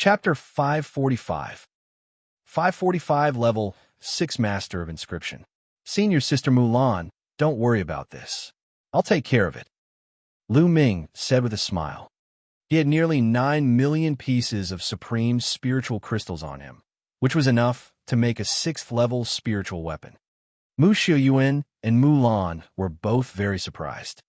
Chapter 545. 545 Level 6 Master of Inscription. Senior Sister Mulan, don't worry about this. I'll take care of it. Lu Ming said with a smile. He had nearly 9 million pieces of supreme spiritual crystals on him, which was enough to make a 6th-level spiritual weapon. Mu Xiuyuan and Mulan were both very surprised.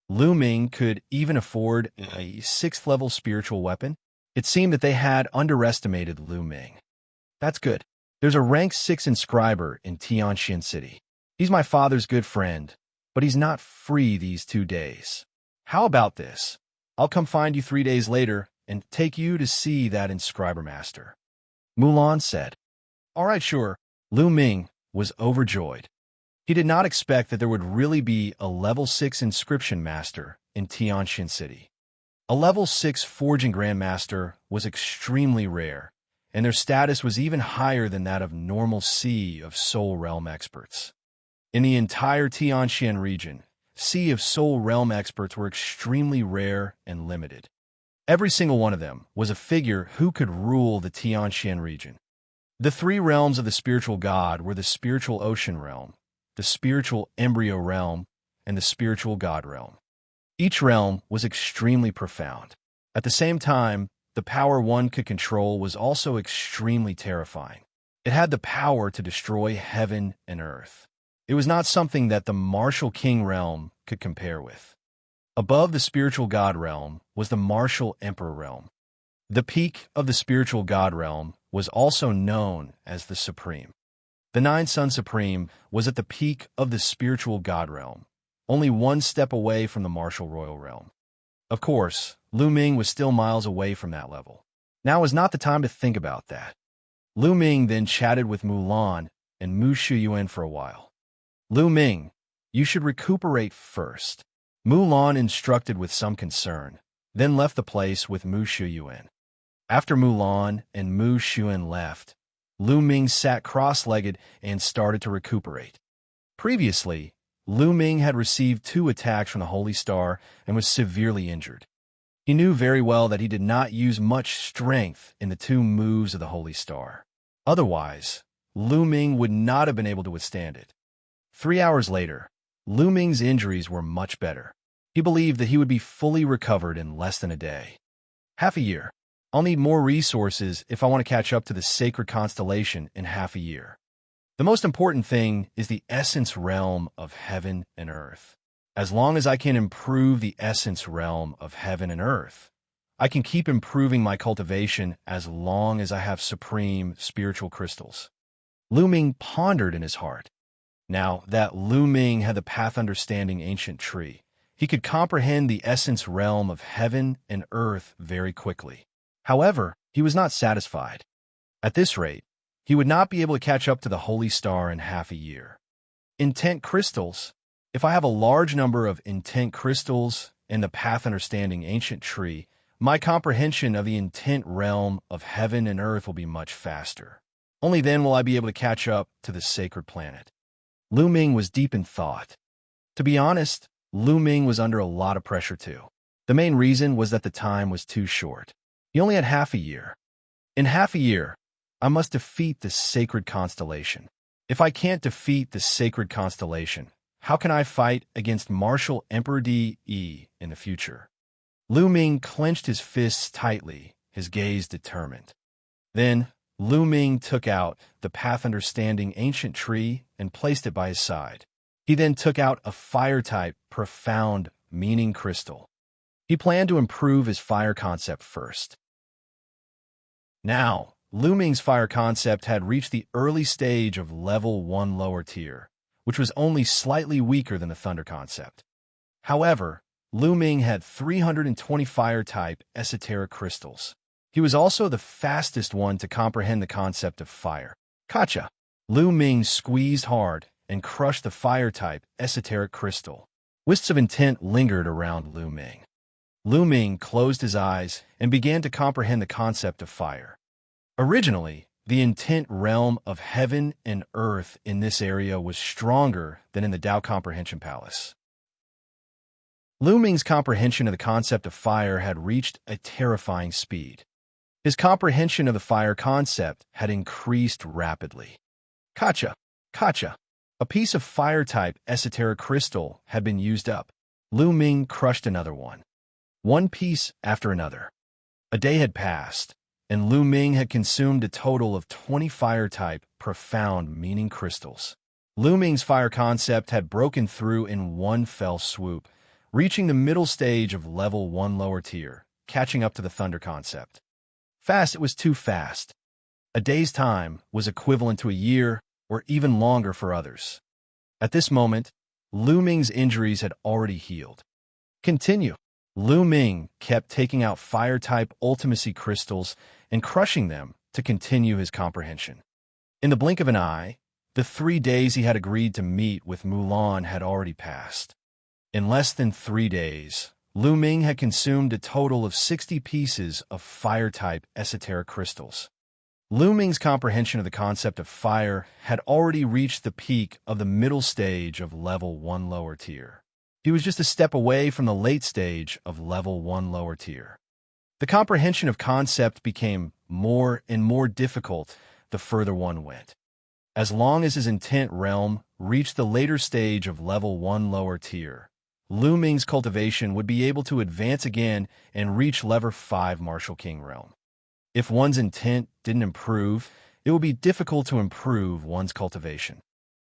Lu Ming could even afford a 6th-level spiritual weapon. It seemed that they had underestimated Lu Ming. That's good. There's a rank 6 inscriber in Xianxia City. He's my father's good friend, but he's not free these 2 days. How about this? I'll come find you 3 days later and take you to see that inscriber master. Mulan said. All right, sure. Lu Ming was overjoyed. He did not expect that there would really be a level 6 inscription master in Xianxia City. A level 6 forging grandmaster was extremely rare, and their status was even higher than that of normal Sea of Soul Realm experts. In the entire Xianxia region, Sea of Soul Realm experts were extremely rare and limited. Every single one of them was a figure who could rule the Xianxia region. The 3 realms of the spiritual god were the spiritual ocean realm, the spiritual embryo realm, and the spiritual god realm. Each realm was extremely profound. At the same time, the power one could control was also extremely terrifying. It had the power to destroy heaven and earth. It was not something that the martial king realm could compare with. Above the spiritual god realm was the martial emperor realm. The peak of the spiritual god realm was also known as the Supreme. The 9 Sun Supreme was at the peak of the spiritual god realm, only 1 step away from the martial royal realm. Of course, Lu Ming was still miles away from that level. Now was not the time to think about that. Lu Ming then chatted with Mulan and Mu Xiuyuan for a while. Lu Ming, you should recuperate first. Mulan instructed with some concern, then left the place with Mu Xiuyuan. After Mulan and Mu Xiuyuan left, Lu Ming sat cross-legged and started to recuperate. Previously, Lu Ming had received 2 attacks from the Holy Star and was severely injured. He knew very well that he did not use much strength in the 2 moves of the Holy Star. Otherwise, Lu Ming would not have been able to withstand it. 3 hours later, Lu Ming's injuries were much better. He believed that he would be fully recovered in less than a day. Half a year. I'll need more resources if I want to catch up to the sacred constellation in half a year. The most important thing is the essence realm of heaven and earth. As long as I can improve the essence realm of heaven and earth, I can keep improving my cultivation as long as I have supreme spiritual crystals. Lu Ming pondered in his heart. Now that Lu Ming had the path understanding ancient tree, he could comprehend the essence realm of heaven and earth very quickly. However, he was not satisfied. At this rate, he would not be able to catch up to the Holy Star in half a year. Intent crystals. If I have a large number of intent crystals and the path understanding ancient tree, my comprehension of the intent realm of heaven and earth will be much faster. Only then will I be able to catch up to the sacred planet. Lu Ming was deep in thought. To be honest, Lu Ming was under a lot of pressure too. The main reason was that the time was too short. He only had half a year. In half a year, I must defeat the sacred constellation. If I can't defeat the sacred constellation, how can I fight against Martial Emperor De in the future? Lu Ming clenched his fists tightly, his gaze determined. Then, Lu Ming took out the path understanding ancient tree and placed it by his side. He then took out a fire-type, profound, meaning crystal. He planned to improve his fire concept first. Now, Lu Ming's fire concept had reached the early stage of level 1 lower tier, which was only slightly weaker than the thunder concept. However, Lu Ming had 320 fire-type esoteric crystals. He was also the fastest one to comprehend the concept of fire. Gotcha! Lu Ming squeezed hard and crushed the fire-type esoteric crystal. Wisps of intent lingered around Lu Ming. Lu Ming closed his eyes and began to comprehend the concept of fire. Originally, the intent realm of heaven and earth in this area was stronger than in the Tao Comprehension Palace. Lu Ming's comprehension of the concept of fire had reached a terrifying speed. His comprehension of the fire concept had increased rapidly. Kacha, Kacha. A piece of fire-type esoteric crystal had been used up. Lu Ming crushed another one piece after another. A day had passed, and Lu Ming had consumed a total of 20 fire-type profound meaning crystals. Lu Ming's fire concept had broken through in one fell swoop, reaching the middle stage of level 1 lower tier, catching up to the thunder concept. Fast, it was too fast. A day's time was equivalent to a year or even longer for others. At this moment, Lu Ming's injuries had already healed. Continue. Lu Ming kept taking out fire-type ultimacy crystals and crushing them to continue his comprehension. In the blink of an eye, the 3 days he had agreed to meet with Mulan had already passed. In less than 3 days, Lu Ming had consumed a total of 60 pieces of fire-type esoteric crystals. Lu Ming's comprehension of the concept of fire had already reached the peak of the middle stage of level 1 lower tier. He was just a step away from the late stage of level 1 lower tier. The comprehension of concept became more and more difficult the further one went. As long as his intent realm reached the later stage of level 1 lower tier, Lu Ming's cultivation would be able to advance again and reach level 5 Martial King realm. If one's intent didn't improve, it would be difficult to improve one's cultivation.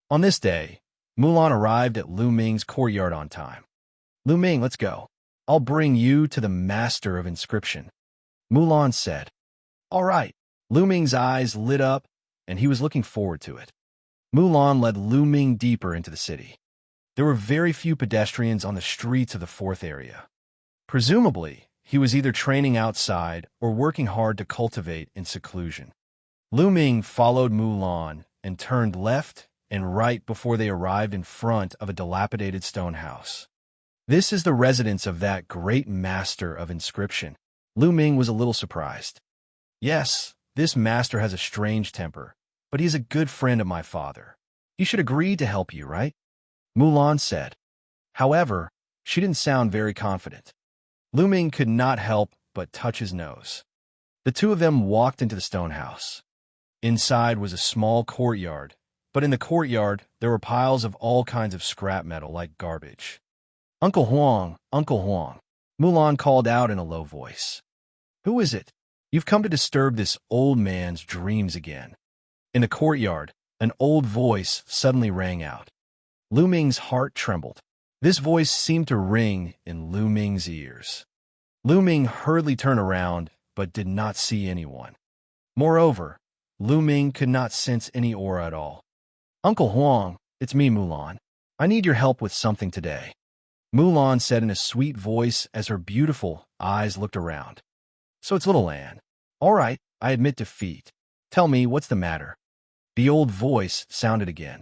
On this day, Mulan arrived at Lu Ming's courtyard on time. Lu Ming, let's go. I'll bring you to the Master of Inscription, Mulan said. All right. Lu Ming's eyes lit up, and he was looking forward to it. Mulan led Lu Ming deeper into the city. There were very few pedestrians on the streets of the fourth area. Presumably, he was either training outside or working hard to cultivate in seclusion. Lu Ming followed Mulan and turned left and right before they arrived in front of a dilapidated stone house. This is the residence of that great master of inscription. Lu Ming was a little surprised. Yes, this master has a strange temper, but he's a good friend of my father. He should agree to help you, right? Mulan said. However, she didn't sound very confident. Lu Ming could not help but touch his nose. The two of them walked into the stone house. Inside was a small courtyard, but in the courtyard there were piles of all kinds of scrap metal like garbage. Uncle Huang, Mulan called out in a low voice. Who is it? You've come to disturb this old man's dreams again. In the courtyard, an old voice suddenly rang out. Lu Ming's heart trembled. This voice seemed to ring in Lu Ming's ears. Lu Ming hurriedly turned around, but did not see anyone. Moreover, Lu Ming could not sense any aura at all. Uncle Huang, it's me, Mulan. I need your help with something today, Mulan said in a sweet voice as her beautiful eyes looked around. So it's little Anne. All right, I admit defeat. Tell me, what's the matter? The old voice sounded again.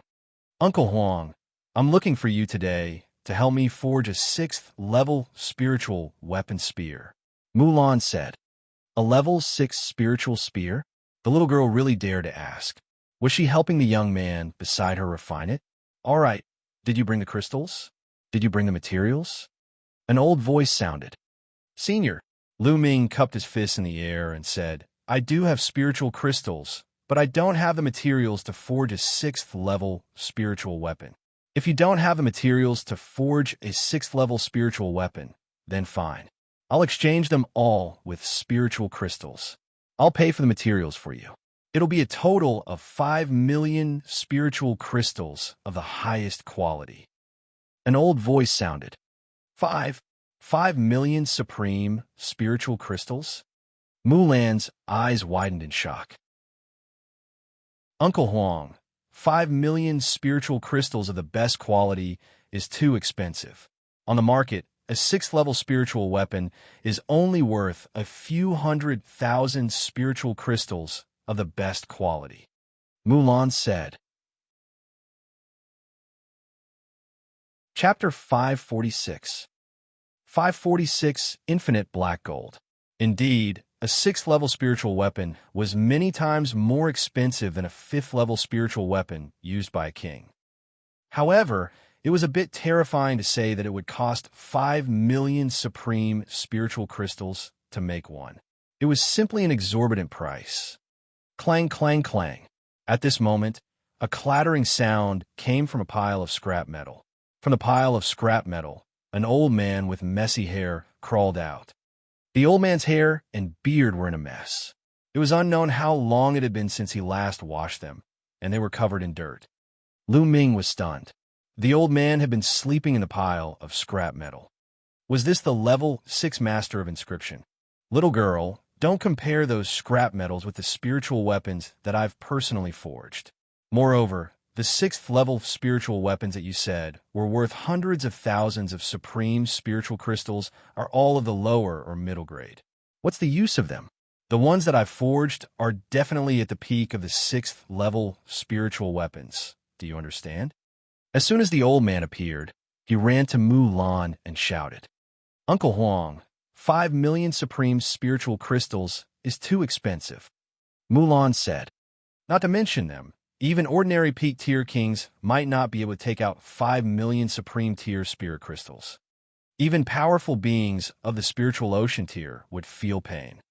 Uncle Huang, I'm looking for you today to help me forge a 6th level spiritual weapon spear, Mulan said. A level 6 spiritual spear? The little girl really dared to ask. Was she helping the young man beside her refine it? All right, did you bring the crystals? Did you bring the materials? An old voice sounded. Senior, Lu Ming cupped his fist in the air and said, I do have spiritual crystals, but I don't have the materials to forge a 6th level spiritual weapon. If you don't have the materials to forge a 6th level spiritual weapon, then fine. I'll exchange them all with spiritual crystals. I'll pay for the materials for you. It'll be a total of 5 million spiritual crystals of the highest quality. An old voice sounded. 5 million supreme spiritual crystals? Mulan's eyes widened in shock. Uncle Huang, 5 million spiritual crystals of the best quality is too expensive. On the market, a 6th level spiritual weapon is only worth a few 100,000 spiritual crystals of the best quality, Mulan said. Chapter 546. 546 Infinite Black Gold. Indeed, a 6th level spiritual weapon was many times more expensive than a 5th level spiritual weapon used by a king. However, it was a bit terrifying to say that it would cost 5 million supreme spiritual crystals to make one. It was simply an exorbitant price. Clang, clang, clang. At this moment, a clattering sound came from a pile of scrap metal. From the pile of scrap metal, an old man with messy hair crawled out. The old man's hair and beard were in a mess. It was unknown how long it had been since he last washed them, and they were covered in dirt. Lu Ming was stunned. The old man had been sleeping in the pile of scrap metal. Was this the level 6 master of inscription? Little girl, don't compare those scrap metals with the spiritual weapons that I've personally forged. Moreover, the 6th level spiritual weapons that you said were worth hundreds of thousands of supreme spiritual crystals are all of the lower or middle grade. What's the use of them? The ones that I've forged are definitely at the peak of the 6th level spiritual weapons. Do you understand? As soon as the old man appeared, he ran to Mulan and shouted, Uncle Huang, 5 million supreme spiritual crystals is too expensive. Mulan said, not to mention them, even ordinary peak tier kings might not be able to take out 5 million supreme tier spirit crystals. Even powerful beings of the spiritual ocean tier would feel pain.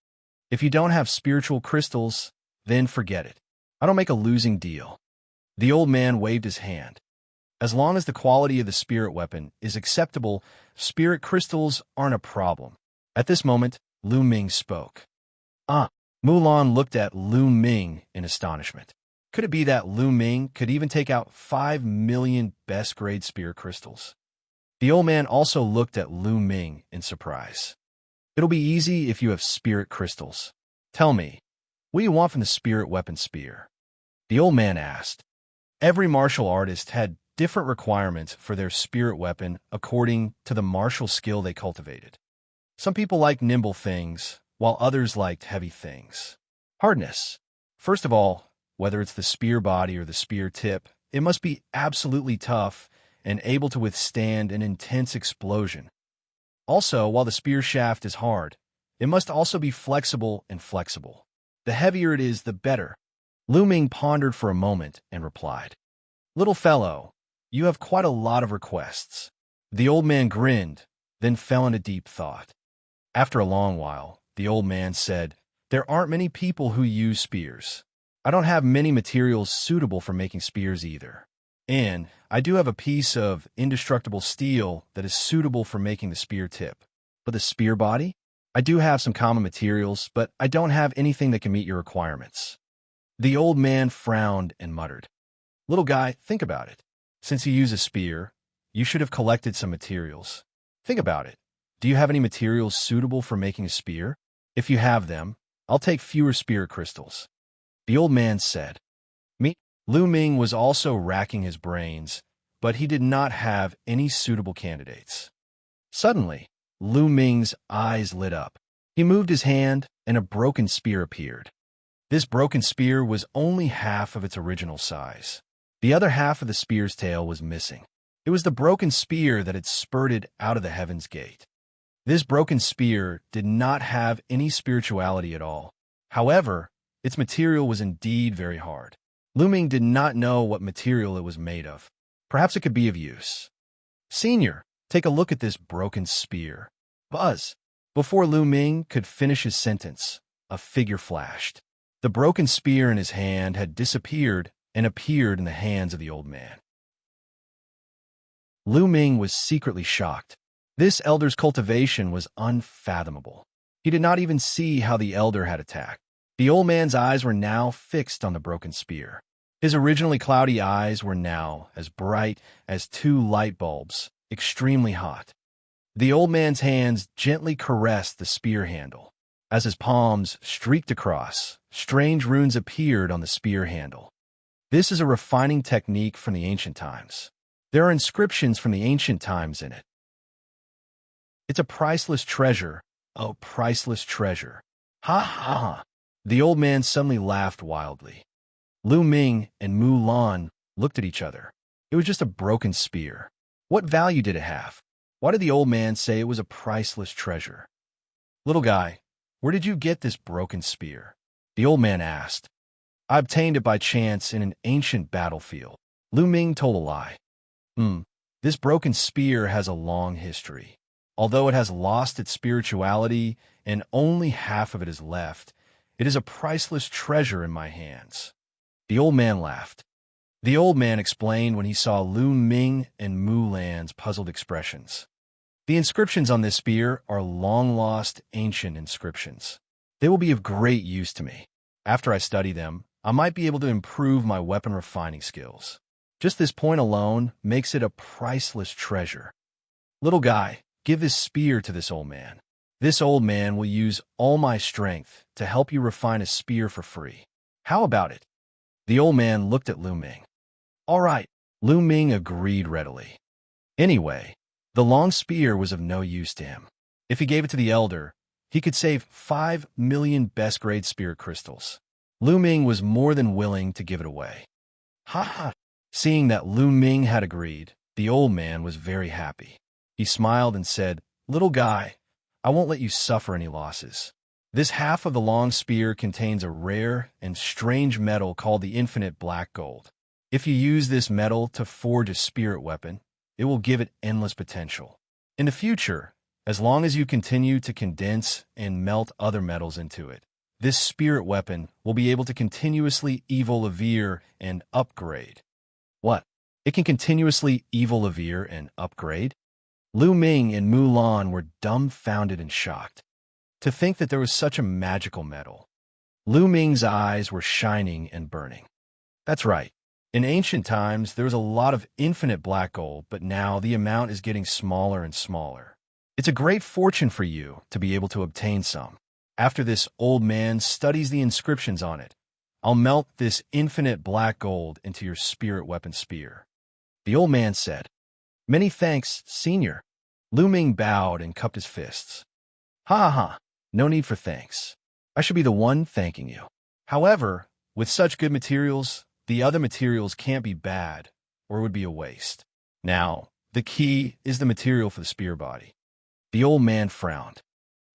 If you don't have spiritual crystals, then forget it. I don't make a losing deal. The old man waved his hand. As long as the quality of the spirit weapon is acceptable, spirit crystals aren't a problem. At this moment, Lu Ming spoke. Mulan looked at Lu Ming in astonishment. Could it be that Lu Ming could even take out 5 million best-grade spirit crystals? The old man also looked at Lu Ming in surprise. It'll be easy if you have spirit crystals. Tell me, what do you want from the spirit weapon spear? The old man asked. Every martial artist had different requirements for their spirit weapon according to the martial skill they cultivated. Some people liked nimble things, while others liked heavy things. Hardness. First of all, whether it's the spear body or the spear tip, it must be absolutely tough and able to withstand an intense explosion. Also, while the spear shaft is hard, it must also be flexible and flexible. The heavier it is, the better. Lu Ming pondered for a moment and replied, Little fellow, you have quite a lot of requests. The old man grinned, then fell into deep thought. After a long while, the old man said, There aren't many people who use spears. I don't have many materials suitable for making spears either. And I do have a piece of indestructible steel that is suitable for making the spear tip. But the spear body? I do have some common materials, but I don't have anything that can meet your requirements. The old man frowned and muttered, Little guy, think about it. Since you use a spear, you should have collected some materials. Think about it. Do you have any materials suitable for making a spear? If you have them, I'll take fewer spear crystals. The old man said. Lu Ming was also racking his brains, but he did not have any suitable candidates. Suddenly, Lu Ming's eyes lit up. He moved his hand, and a broken spear appeared. This broken spear was only half of its original size. The other half of the spear's tail was missing. It was the broken spear that had spurted out of the Heaven's Gate. This broken spear did not have any spirituality at all. However, its material was indeed very hard. Lu Ming did not know what material it was made of. Perhaps it could be of use. Senior, take a look at this broken spear. Buzz! Before Lu Ming could finish his sentence, a figure flashed. The broken spear in his hand had disappeared and appeared in the hands of the old man. Lu Ming was secretly shocked. This elder's cultivation was unfathomable. He did not even see how the elder had attacked. The old man's eyes were now fixed on the broken spear. His originally cloudy eyes were now as bright as 2 light bulbs, extremely hot. The old man's hands gently caressed the spear handle. As his palms streaked across, strange runes appeared on the spear handle. This is a refining technique from the ancient times. There are inscriptions from the ancient times in it. It's a priceless treasure. Oh, priceless treasure. Ha ha ha. The old man suddenly laughed wildly. Lu Ming and Mulan looked at each other. It was just a broken spear. What value did it have? Why did the old man say it was a priceless treasure? Little guy, where did you get this broken spear? The old man asked. I obtained it by chance in an ancient battlefield. Lu Ming told a lie. This broken spear has a long history. Although it has lost its spirituality and only half of it is left, it is a priceless treasure in my hands." The old man laughed. The old man explained when he saw Lu Ming and Mu Lan's puzzled expressions. "The inscriptions on this spear are long-lost ancient inscriptions. They will be of great use to me. After I study them, I might be able to improve my weapon refining skills. Just this point alone makes it a priceless treasure. Little guy, give this spear to this old man. This old man will use all my strength to help you refine a spear for free. How about it?" The old man looked at Lu Ming. "All right," Lu Ming agreed readily. Anyway, the long spear was of no use to him. If he gave it to the elder, he could save 5 million best-grade spirit crystals. Lu Ming was more than willing to give it away. Ha ha! Seeing that Lu Ming had agreed, the old man was very happy. He smiled and said, "Little guy, I won't let you suffer any losses. This half of the long spear contains a rare and strange metal called the infinite black gold. If you use this metal to forge a spirit weapon, it will give it endless potential. In the future, as long as you continue to condense and melt other metals into it, this spirit weapon will be able to continuously evolve and upgrade." "What? It can continuously evolve and upgrade?" Lu Ming and Mulan were dumbfounded and shocked. To think that there was such a magical metal. Lu Ming's eyes were shining and burning. "That's right. In ancient times, there was a lot of infinite black gold, but now the amount is getting smaller and smaller. It's a great fortune for you to be able to obtain some. After this old man studies the inscriptions on it, I'll melt this infinite black gold into your spirit weapon spear." The old man said, "Many thanks, Senior." Lu Ming bowed and cupped his fists. "Ha ha, no need for thanks. I should be the one thanking you. However, with such good materials, the other materials can't be bad, or it would be a waste. Now, the key is the material for the spear body." The old man frowned.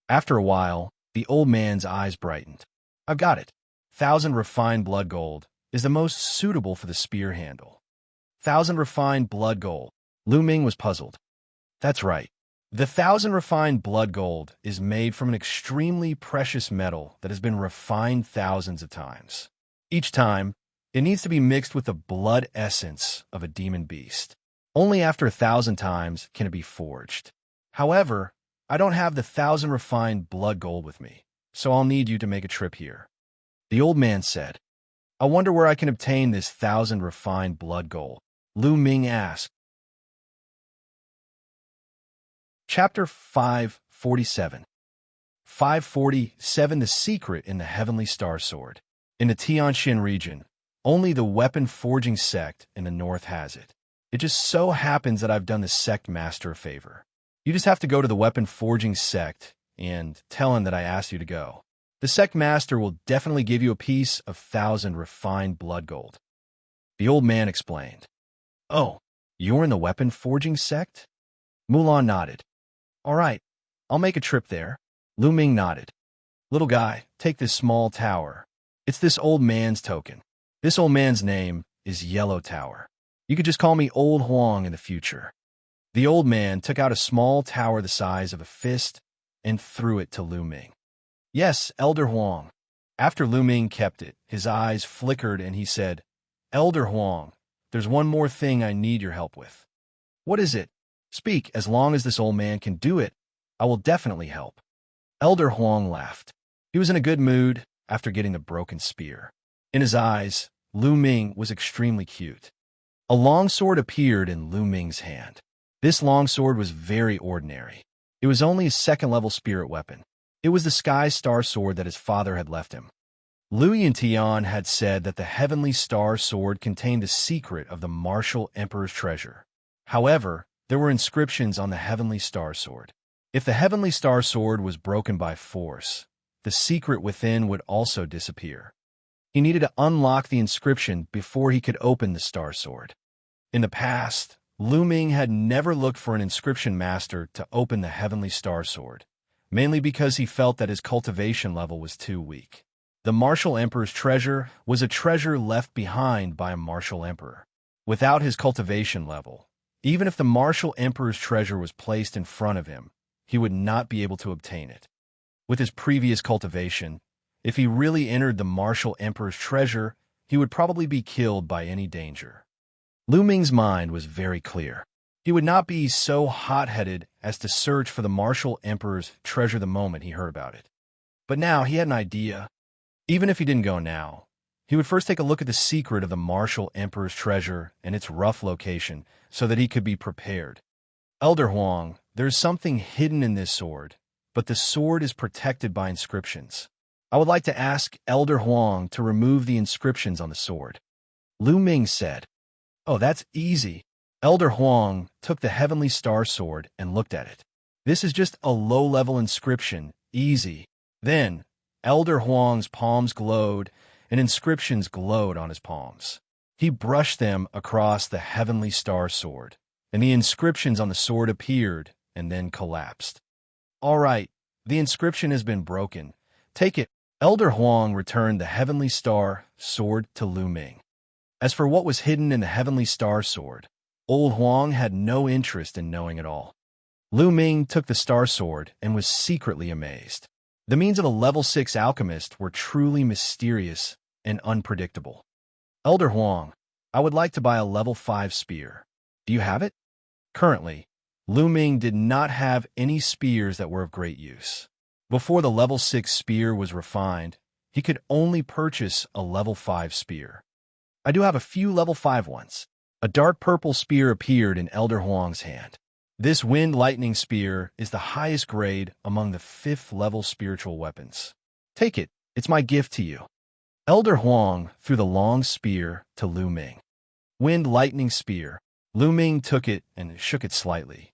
After a while, the old man's eyes brightened. "I've got it. 1,000 refined blood gold is the most suitable for the spear handle." 1,000 refined blood gold. Lu Ming was puzzled. "That's right. The 1,000 refined blood gold is made from an extremely precious metal that has been refined thousands of times. Each time, it needs to be mixed with the blood essence of a demon beast. Only after 1,000 times can it be forged. However, I don't have the 1,000 refined blood gold with me, so I'll need you to make a trip here." The old man said, "I wonder where I can obtain this 1,000 refined blood gold?" Lu Ming asked. Chapter 547. 547. The Secret in the Heavenly Star Sword. In the Xianxia region, only the weapon forging sect in the north has it. It just so happens that I've done the sect master a favor. You just have to go to the weapon forging sect and tell him that I asked you to go. The sect master will definitely give you a piece of 1,000 refined blood gold." The old man explained. "Oh, you're in the weapon forging sect?" Mulan nodded. "All right, I'll make a trip there." Lu Ming nodded. "Little guy, take this small tower. It's this old man's token. This old man's name is Yellow Tower. You could just call me Old Huang in the future." The old man took out a small tower the size of a fist and threw it to Lu Ming. "Yes, Elder Huang." After Lu Ming kept it, his eyes flickered and he said, "Elder Huang, there's one more thing I need your help with." "What is it?" "Speak. As long as this old man can do it, I will definitely help." Elder Huang laughed. He was in a good mood after getting the broken spear. In his eyes, Lu Ming was extremely cute. A long sword appeared in Lu Ming's hand. This long sword was very ordinary. It was only a second-level spirit weapon. It was the Sky Star Sword that his father had left him. Lu Yintian had said that the Heavenly Star Sword contained the secret of the martial Emperor's treasure. However, there were inscriptions on the Heavenly Star Sword. If the Heavenly Star Sword was broken by force, the secret within would also disappear. He needed to unlock the inscription before he could open the Star Sword. In the past, Lu Ming had never looked for an inscription master to open the Heavenly Star Sword, mainly because he felt that his cultivation level was too weak. The Martial Emperor's treasure was a treasure left behind by a Martial Emperor. Without his cultivation level, even if the Martial Emperor's treasure was placed in front of him, he would not be able to obtain it. With his previous cultivation, if he really entered the martial emperor's treasure, he would probably be killed by any danger. Lu Ming's mind was very clear. He would not be so hot-headed as to search for the martial emperor's treasure the moment he heard about it. But now he had an idea. Even if he didn't go now, he would first take a look at the secret of the martial emperor's treasure and its rough location so that he could be prepared. Elder Huang, there's something hidden in this sword, but the sword is protected by inscriptions. I would like to ask Elder Huang to remove the inscriptions on the sword. Lu Ming said. Oh, that's easy. Elder Huang took the Heavenly Star Sword and looked at it. This is just a low-level inscription, easy. Then, Elder Huang's palms glowed, and inscriptions glowed on his palms. He brushed them across the Heavenly Star Sword, and the inscriptions on the sword appeared and then collapsed. All right, the inscription has been broken. Take it. Elder Huang returned the Heavenly Star Sword to Lu Ming. As for what was hidden in the Heavenly Star Sword, Old Huang had no interest in knowing at all. Lu Ming took the Star Sword and was secretly amazed. The means of a level 6 alchemist were truly mysterious and unpredictable. Elder Huang, I would like to buy a level 5 spear. Do you have it? Currently, Lu Ming did not have any spears that were of great use. Before the level 6 spear was refined, he could only purchase a level 5 spear. I do have a few level 5 ones. A dark purple spear appeared in Elder Huang's hand. This wind lightning spear is the highest grade among the 5th level spiritual weapons. Take it, it's my gift to you. Elder Huang threw the long spear to Lu Ming. Wind lightning spear. Lu Ming took it and shook it slightly.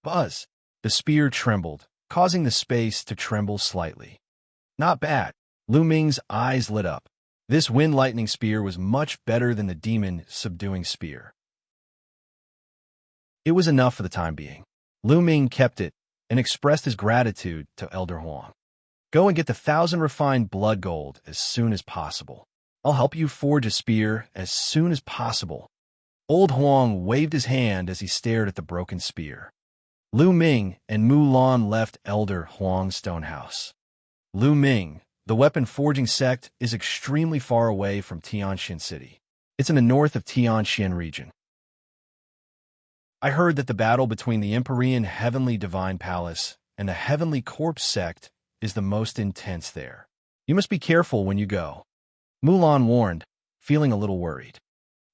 Buzz! The spear trembled, causing the space to tremble slightly. Not bad. Lu Ming's eyes lit up. This wind lightning spear was much better than the demon subduing spear. It was enough for the time being. Lu Ming kept it and expressed his gratitude to Elder Huang. Go and get the 1,000 refined blood gold as soon as possible. I'll help you forge a spear as soon as possible. Old Huang waved his hand as he stared at the broken spear. Lu Ming and Mulan left Elder Huang's stone house. Lu Ming, the weapon forging sect, is extremely far away from Xianxia City. It's in the north of Xianxia region. I heard that the battle between the Empyrean Heavenly Divine Palace and the Heavenly Corpse sect is the most intense there. You must be careful when you go. Mulan warned, feeling a little worried.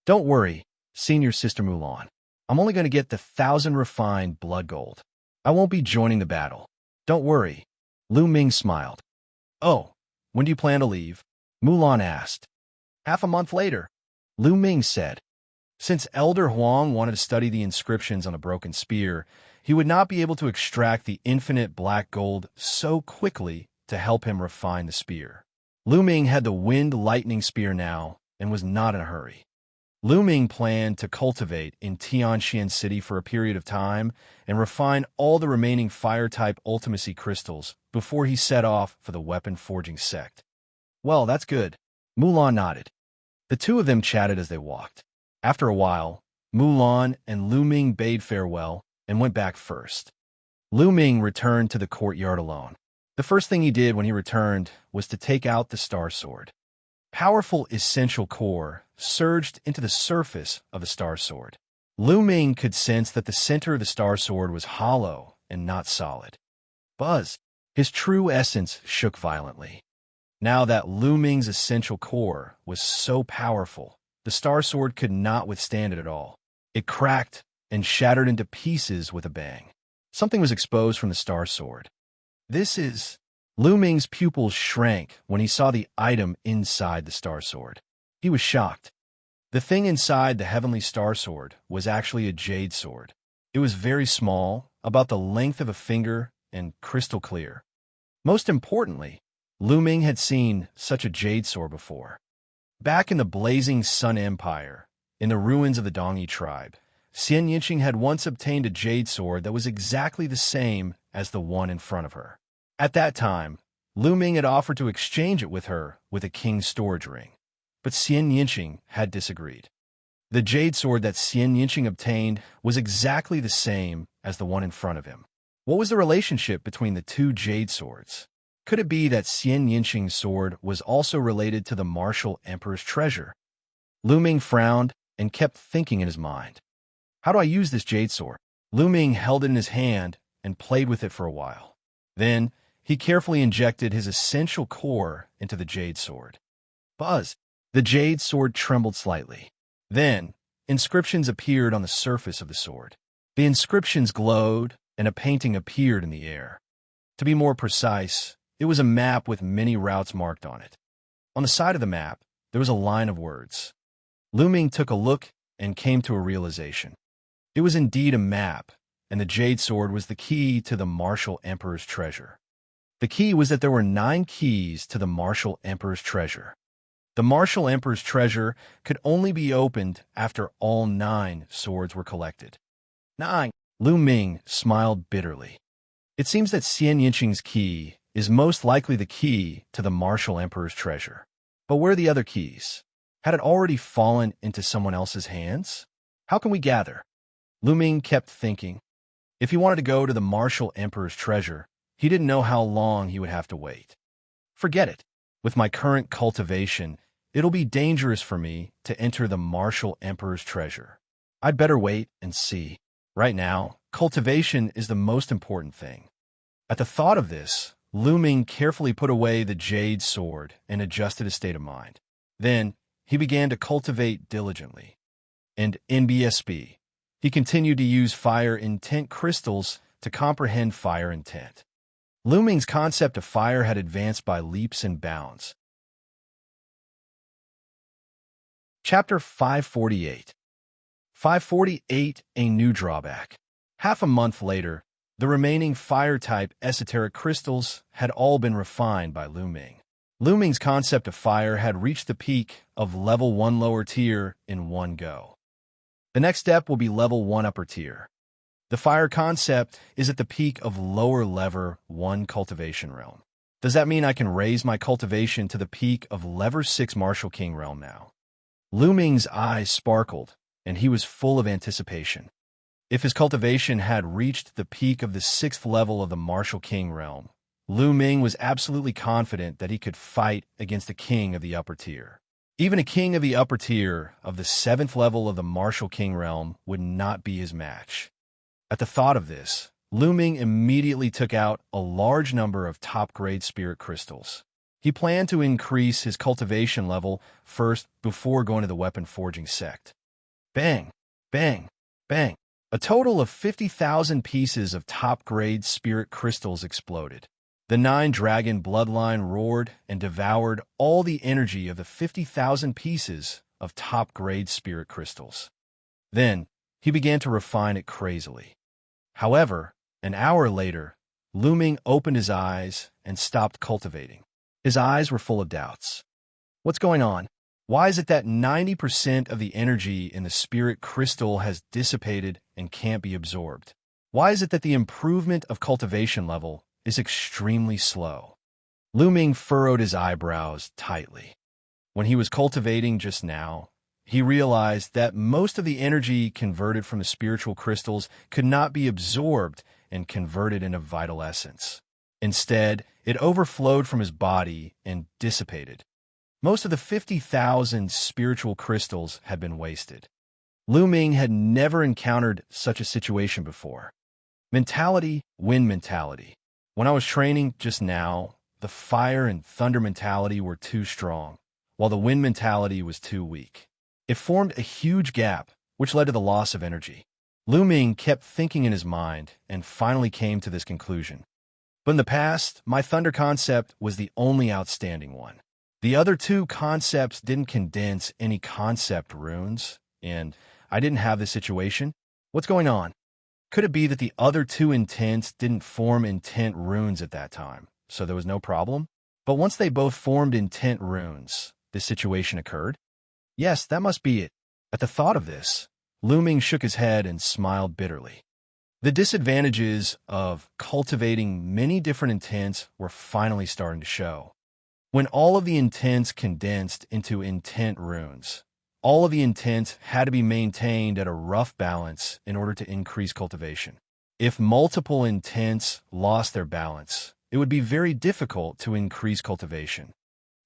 Don't worry, Senior Sister Mulan. I'm only going to get the 1,000 refined blood gold. I won't be joining the battle. Don't worry. Lu Ming smiled. Oh, when do you plan to leave? Mulan asked. Half a month later, Lu Ming said. Since Elder Huang wanted to study the inscriptions on the broken spear, he would not be able to extract the infinite black gold so quickly to help him refine the spear. Lu Ming had the wind lightning spear now and was not in a hurry. Lu Ming planned to cultivate in Xianxia City for a period of time and refine all the remaining fire-type ultimacy crystals before he set off for the weapon forging sect. Well, that's good. Mulan nodded. The two of them chatted as they walked. After a while, Mulan and Lu Ming bade farewell and went back first. Lu Ming returned to the courtyard alone. The first thing he did when he returned was to take out the Star Sword. Powerful essential core surged into the surface of the Star Sword. Lu Ming could sense that the center of the Star Sword was hollow and not solid. Buzz! His true essence shook violently. Now that Lu Ming's essential core was so powerful, the Star Sword could not withstand it at all. It cracked and shattered into pieces with a bang. Something was exposed from the Star Sword. This is... Lu Ming's pupils shrank when he saw the item inside the Star Sword. He was shocked. The thing inside the Heavenly Star Sword was actually a jade sword. It was very small, about the length of a finger, and crystal clear. Most importantly, Lu Ming had seen such a jade sword before. Back in the blazing Sun Empire, in the ruins of the Dongyi tribe, Xianxia had once obtained a jade sword that was exactly the same as the one in front of her. At that time, Lu Ming had offered to exchange it with her with a king's storage ring, but Xianxia had disagreed. The jade sword that Xianxia obtained was exactly the same as the one in front of him. What was the relationship between the two jade swords? Could it be that Xianxia's sword was also related to the martial emperor's treasure? Lu Ming frowned and kept thinking in his mind. How do I use this jade sword? Lu Ming held it in his hand and played with it for a while. Then, he carefully injected his essential core into the jade sword. Buzz! The jade sword trembled slightly. Then, inscriptions appeared on the surface of the sword. The inscriptions glowed, and a painting appeared in the air. To be more precise, it was a map with many routes marked on it. On the side of the map, there was a line of words. Lu Ming took a look and came to a realization. It was indeed a map, and the jade sword was the key to the martial emperor's treasure. The key was that there were 9 keys to the martial emperor's treasure. The martial emperor's treasure could only be opened after all 9 swords were collected. 9. Lu Ming smiled bitterly. It seems that Xianxia's key is most likely the key to the martial emperor's treasure. But where are the other keys? Had it already fallen into someone else's hands? How can we gather? Lu Ming kept thinking. If he wanted to go to the martial emperor's treasure, he didn't know how long he would have to wait. Forget it. With my current cultivation, it'll be dangerous for me to enter the martial emperor's treasure. I'd better wait and see. Right now, cultivation is the most important thing. At the thought of this, Lu Ming carefully put away the jade sword and adjusted his state of mind. Then, he began to cultivate diligently. And in BSB, he continued to use fire intent crystals to comprehend fire intent. Lu Ming's concept of fire had advanced by leaps and bounds. Chapter 548. 548, a new drawback. Half a month later, the remaining fire-type esoteric crystals had all been refined by Lu Ming. Lu Ming's concept of fire had reached the peak of level 1 lower tier in one go. The next step will be level 1 upper tier. The fire concept is at the peak of lower level 1 cultivation realm. Does that mean I can raise my cultivation to the peak of level 6 martial king realm now? Lu Ming's eyes sparkled, and he was full of anticipation. If his cultivation had reached the peak of the 6th level of the martial king realm, Lu Ming was absolutely confident that he could fight against a king of the upper tier. Even a king of the upper tier of the 7th level of the martial king realm would not be his match. At the thought of this, Lu Ming immediately took out a large number of top-grade spirit crystals. He planned to increase his cultivation level first before going to the weapon forging sect. Bang! Bang! Bang! A total of 50,000 pieces of top-grade spirit crystals exploded. The 9-dragon bloodline roared and devoured all the energy of the 50,000 pieces of top-grade spirit crystals. Then, he began to refine it crazily. However, an hour later, Lu Ming opened his eyes and stopped cultivating. His eyes were full of doubts. What's going on? Why is it that 90% of the energy in the spirit crystal has dissipated and can't be absorbed? Why is it that the improvement of cultivation level is extremely slow? Lu Ming furrowed his eyebrows tightly. When he was cultivating just now, he realized that most of the energy converted from the spiritual crystals could not be absorbed and converted into vital essence. Instead, it overflowed from his body and dissipated. Most of the 50,000 spiritual crystals had been wasted. Lu Ming had never encountered such a situation before. Mentality, wind mentality. When I was training just now, the fire and thunder mentality were too strong, while the wind mentality was too weak. It formed a huge gap, which led to the loss of energy. Lu Ming kept thinking in his mind and finally came to this conclusion. But in the past, my thunder concept was the only outstanding one. The other 2 concepts didn't condense any concept runes, and I didn't have this situation. What's going on? Could it be that the other 2 intents didn't form intent runes at that time, so there was no problem? But once they both formed intent runes, this situation occurred? Yes, that must be it. At the thought of this, Lu Ming shook his head and smiled bitterly. The disadvantages of cultivating many different intents were finally starting to show. When all of the intents condensed into intent runes, all of the intents had to be maintained at a rough balance in order to increase cultivation. If multiple intents lost their balance, it would be very difficult to increase cultivation.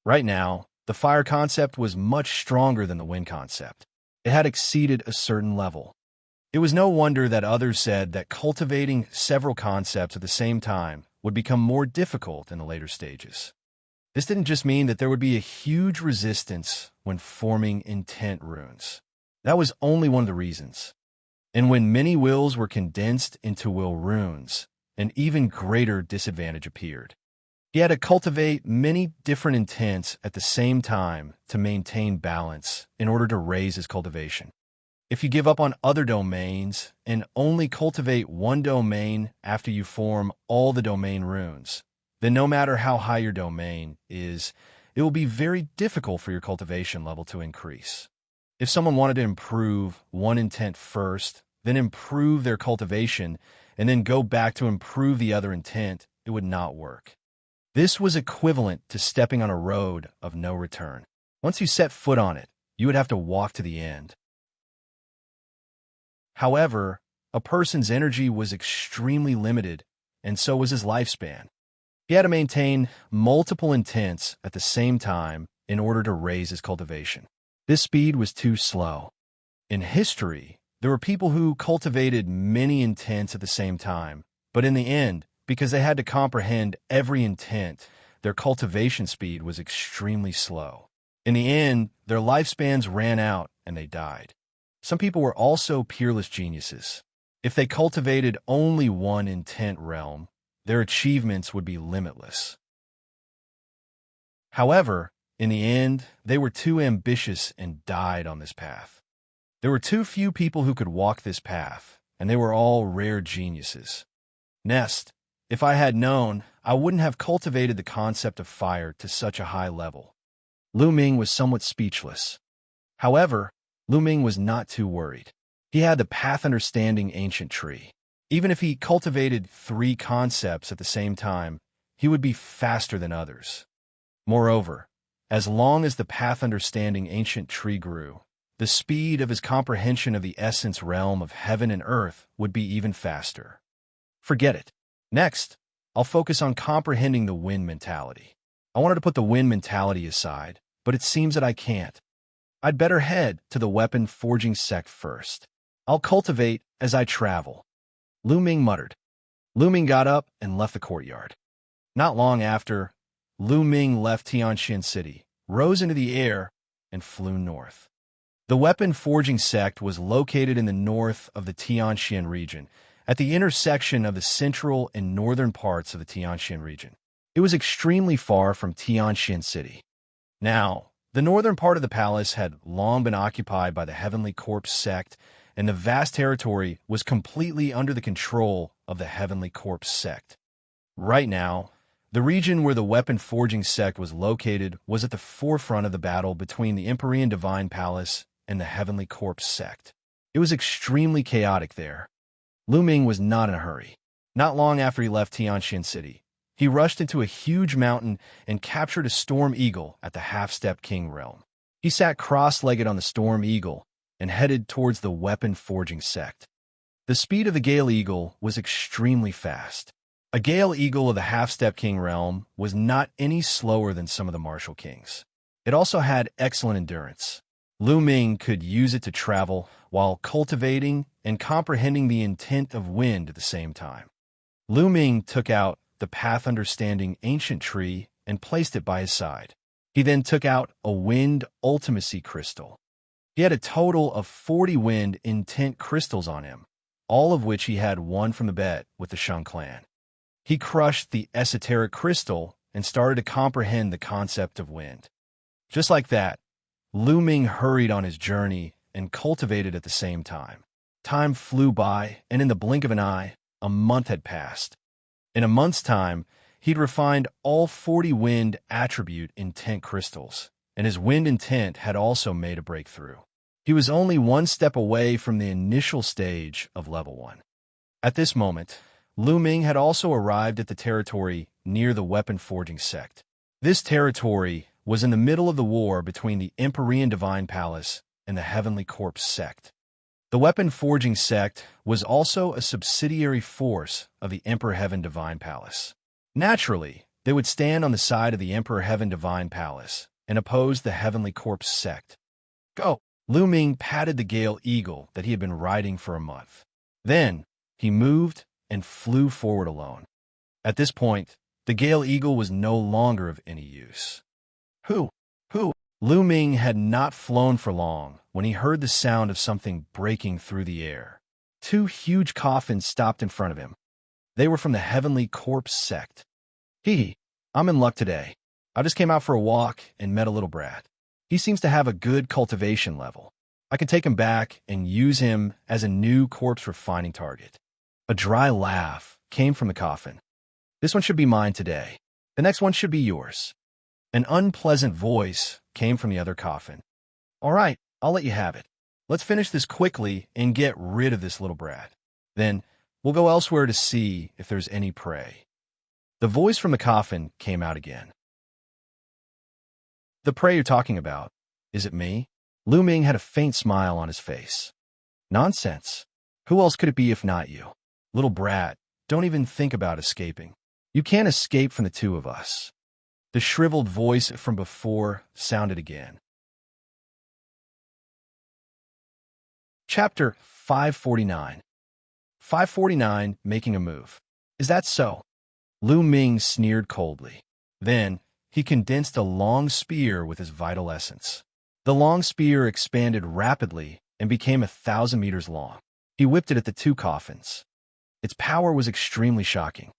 Right now, the fire concept was much stronger than the wind concept. It had exceeded a certain level. It was no wonder that others said that cultivating several concepts at the same time would become more difficult in the later stages. This didn't just mean that there would be a huge resistance when forming intent runes. That was only one of the reasons. And when many wills were condensed into will runes, an even greater disadvantage appeared. He had to cultivate many different intents at the same time to maintain balance in order to raise his cultivation. If you give up on other domains and only cultivate one domain after you form all the domain runes, then no matter how high your domain is, it will be very difficult for your cultivation level to increase. If someone wanted to improve one intent first, then improve their cultivation, and then go back to improve the other intent, it would not work. This was equivalent to stepping on a road of no return. Once you set foot on it, you would have to walk to the end. However, a person's energy was extremely limited, and so was his lifespan. He had to maintain multiple intents at the same time in order to raise his cultivation. This speed was too slow. In history, there were people who cultivated many intents at the same time, but in the end, because they had to comprehend every intent, their cultivation speed was extremely slow. In the end, their lifespans ran out and they died. Some people were also peerless geniuses. If they cultivated only one intent realm, their achievements would be limitless. However, in the end, they were too ambitious and died on this path. There were too few people who could walk this path, and they were all rare geniuses. Next, if I had known, I wouldn't have cultivated the concept of fire to such a high level. Lu Ming was somewhat speechless. However, Lu Ming was not too worried. He had the path understanding ancient tree. Even if he cultivated 3 concepts at the same time, he would be faster than others. Moreover, as long as the path understanding ancient tree grew, the speed of his comprehension of the essence realm of heaven and earth would be even faster. Forget it. Next, I'll focus on comprehending the wind mentality. I wanted to put the wind mentality aside, but it seems that I can't. I'd better head to the weapon forging sect first. I'll cultivate as I travel. Lu Ming muttered. Lu Ming got up and left the courtyard. Not long after, Lu Ming left Xianxia City, rose into the air, and flew north. The weapon forging sect was located in the north of the Xianxia region, at the intersection of the central and northern parts of the Xianxia region. It was extremely far from Xianxia City. Now, the northern part of the palace had long been occupied by the Heavenly Corpse sect, and the vast territory was completely under the control of the Heavenly Corpse sect. Right now, the region where the weapon forging sect was located was at the forefront of the battle between the Empyrean Divine Palace and the Heavenly Corpse sect. It was extremely chaotic there. Lu Ming was not in a hurry. Not long after he left Tianxian City, he rushed into a huge mountain and captured a storm eagle at the half-step king realm. He sat cross-legged on the storm eagle and headed towards the weapon forging sect. The speed of the Gale Eagle was extremely fast. A Gale Eagle of the half-step king realm was not any slower than some of the martial kings. It also had excellent endurance. Lu Ming could use it to travel while cultivating and comprehending the intent of wind at the same time. Lu Ming took out the path understanding ancient tree and placed it by his side. He then took out a wind ultimacy crystal. He had a total of 40 wind intent crystals on him, all of which he had won from the bet with the Shang clan. He crushed the esoteric crystal and started to comprehend the concept of wind. Just like that, Lu Ming hurried on his journey and cultivated at the same time. Time flew by, and in the blink of an eye, a month had passed. In a month's time, he'd refined all 40 wind attribute intent crystals, and his wind intent had also made a breakthrough. He was only one step away from the initial stage of level 1. At this moment, Lu Ming had also arrived at the territory near the weapon forging sect. This territory was in the middle of the war between the Empyrean Divine Palace and the Heavenly Corpse sect. The weapon-forging sect was also a subsidiary force of the Emperor Heaven Divine Palace. Naturally, they would stand on the side of the Emperor Heaven Divine Palace and oppose the Heavenly Corpse sect. Go! Lu Ming patted the Gale Eagle that he had been riding for a month. Then, he moved and flew forward alone. At this point, the Gale Eagle was no longer of any use. Who? Lu Ming had not flown for long when he heard the sound of something breaking through the air. Two huge coffins stopped in front of him. They were from the Heavenly Corpse sect. I'm in luck today. I just came out for a walk and met a little brat. He seems to have a good cultivation level. I can take him back and use him as a new corpse refining target. A dry laugh came from the coffin. This one should be mine today. The next one should be yours. An unpleasant voice came from the other coffin. All right, I'll let you have it. Let's finish this quickly and get rid of this little brat. Then we'll go elsewhere to see if there's any prey. The voice from the coffin came out again. The prey you're talking about, is it me? Lu Ming had a faint smile on his face. Nonsense. Who else could it be if not you? Little brat, don't even think about escaping. You can't escape from the two of us. The shriveled voice from before sounded again. Chapter 549. 549, Making a Move. Is that so? Lu Ming sneered coldly. Then, he condensed a long spear with his vital essence. The long spear expanded rapidly and became 1,000 meters long. He whipped it at the two coffins. Its power was extremely shocking.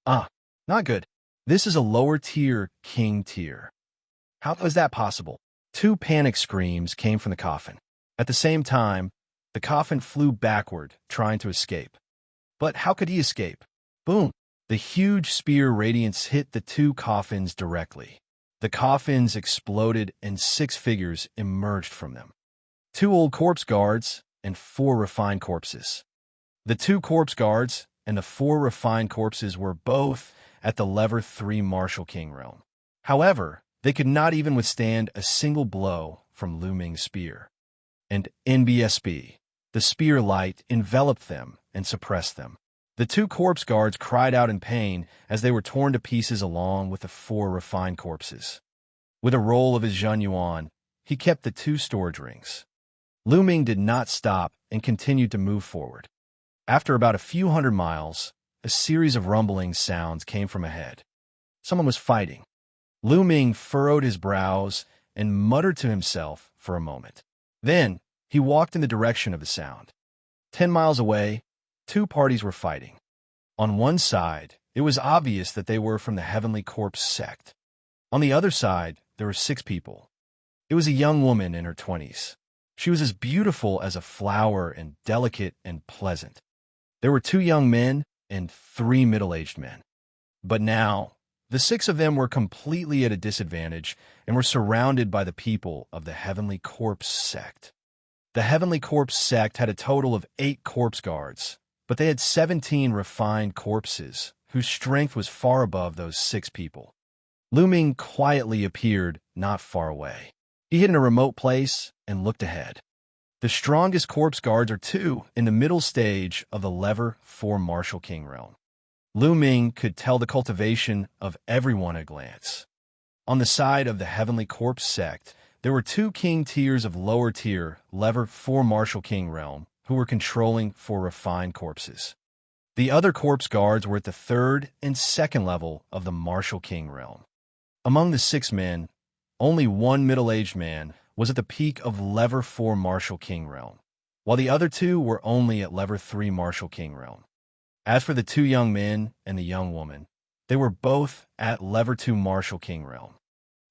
Not good. This is a lower-tier king tier. How is that possible? Two panic screams came from the coffin. At the same time, the coffin flew backward, trying to escape. But how could he escape? Boom! The huge spear radiance hit the two coffins directly. The coffins exploded and 6 figures emerged from them. 2 old corpse guards and 4 refined corpses. The 2 corpse guards and the 4 refined corpses were both at the Level 3 Martial King realm. However, they could not even withstand a single blow from Lu Ming's spear. And NBSB, the spear light enveloped them and suppressed them. The 2 corpse guards cried out in pain as they were torn to pieces along with the 4 refined corpses. With a roll of his Zhen Yuan, he kept the 2 storage rings. Lu Ming did not stop and continued to move forward. After about a few hundred miles, a series of rumbling sounds came from ahead. Someone was fighting. Lu Ming furrowed his brows and muttered to himself for a moment. Then, he walked in the direction of the sound. 10 miles away, 2 parties were fighting. On one side, it was obvious that they were from the Heavenly Corpse sect. On the other side, there were 6 people. It was a young woman in her 20s. She was as beautiful as a flower and delicate and pleasant. There were 2 young men and 3 middle-aged men. But now, the 6 of them were completely at a disadvantage and were surrounded by the people of the Heavenly Corpse sect. The Heavenly Corpse sect had a total of 8 corpse guards, but they had 17 refined corpses, whose strength was far above those 6 people. Lu Ming quietly appeared not far away. He hid in a remote place and looked ahead. The strongest corpse guards are 2 in the middle stage of the Level 4 Martial King realm. Lu Ming could tell the cultivation of everyone at a glance. On the side of the Heavenly Corpse sect, there were 2 king tiers of lower tier Level 4 Martial King realm who were controlling 4 refined corpses. The other corpse guards were at the 3rd and 2nd level of the Martial King realm. Among the 6 men, only 1 middle-aged man was at the peak of Level 4 Martial King realm, while the other 2 were only at Level 3 Martial King realm. As for the 2 young men and the young woman, they were both at Level 2 Martial King realm.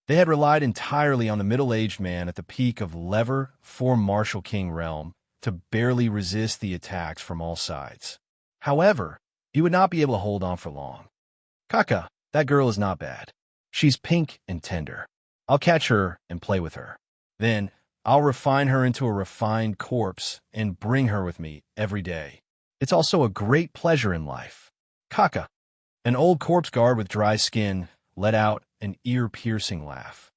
They had relied entirely on the middle-aged man at the peak of Level 4 Martial King realm to barely resist the attacks from all sides. However, he would not be able to hold on for long. Kaka, that girl is not bad. She's pink and tender. I'll catch her and play with her. Then, I'll refine her into a refined corpse and bring her with me every day. It's also a great pleasure in life. Kaka. An old corpse guard with dry skin let out an ear-piercing laugh.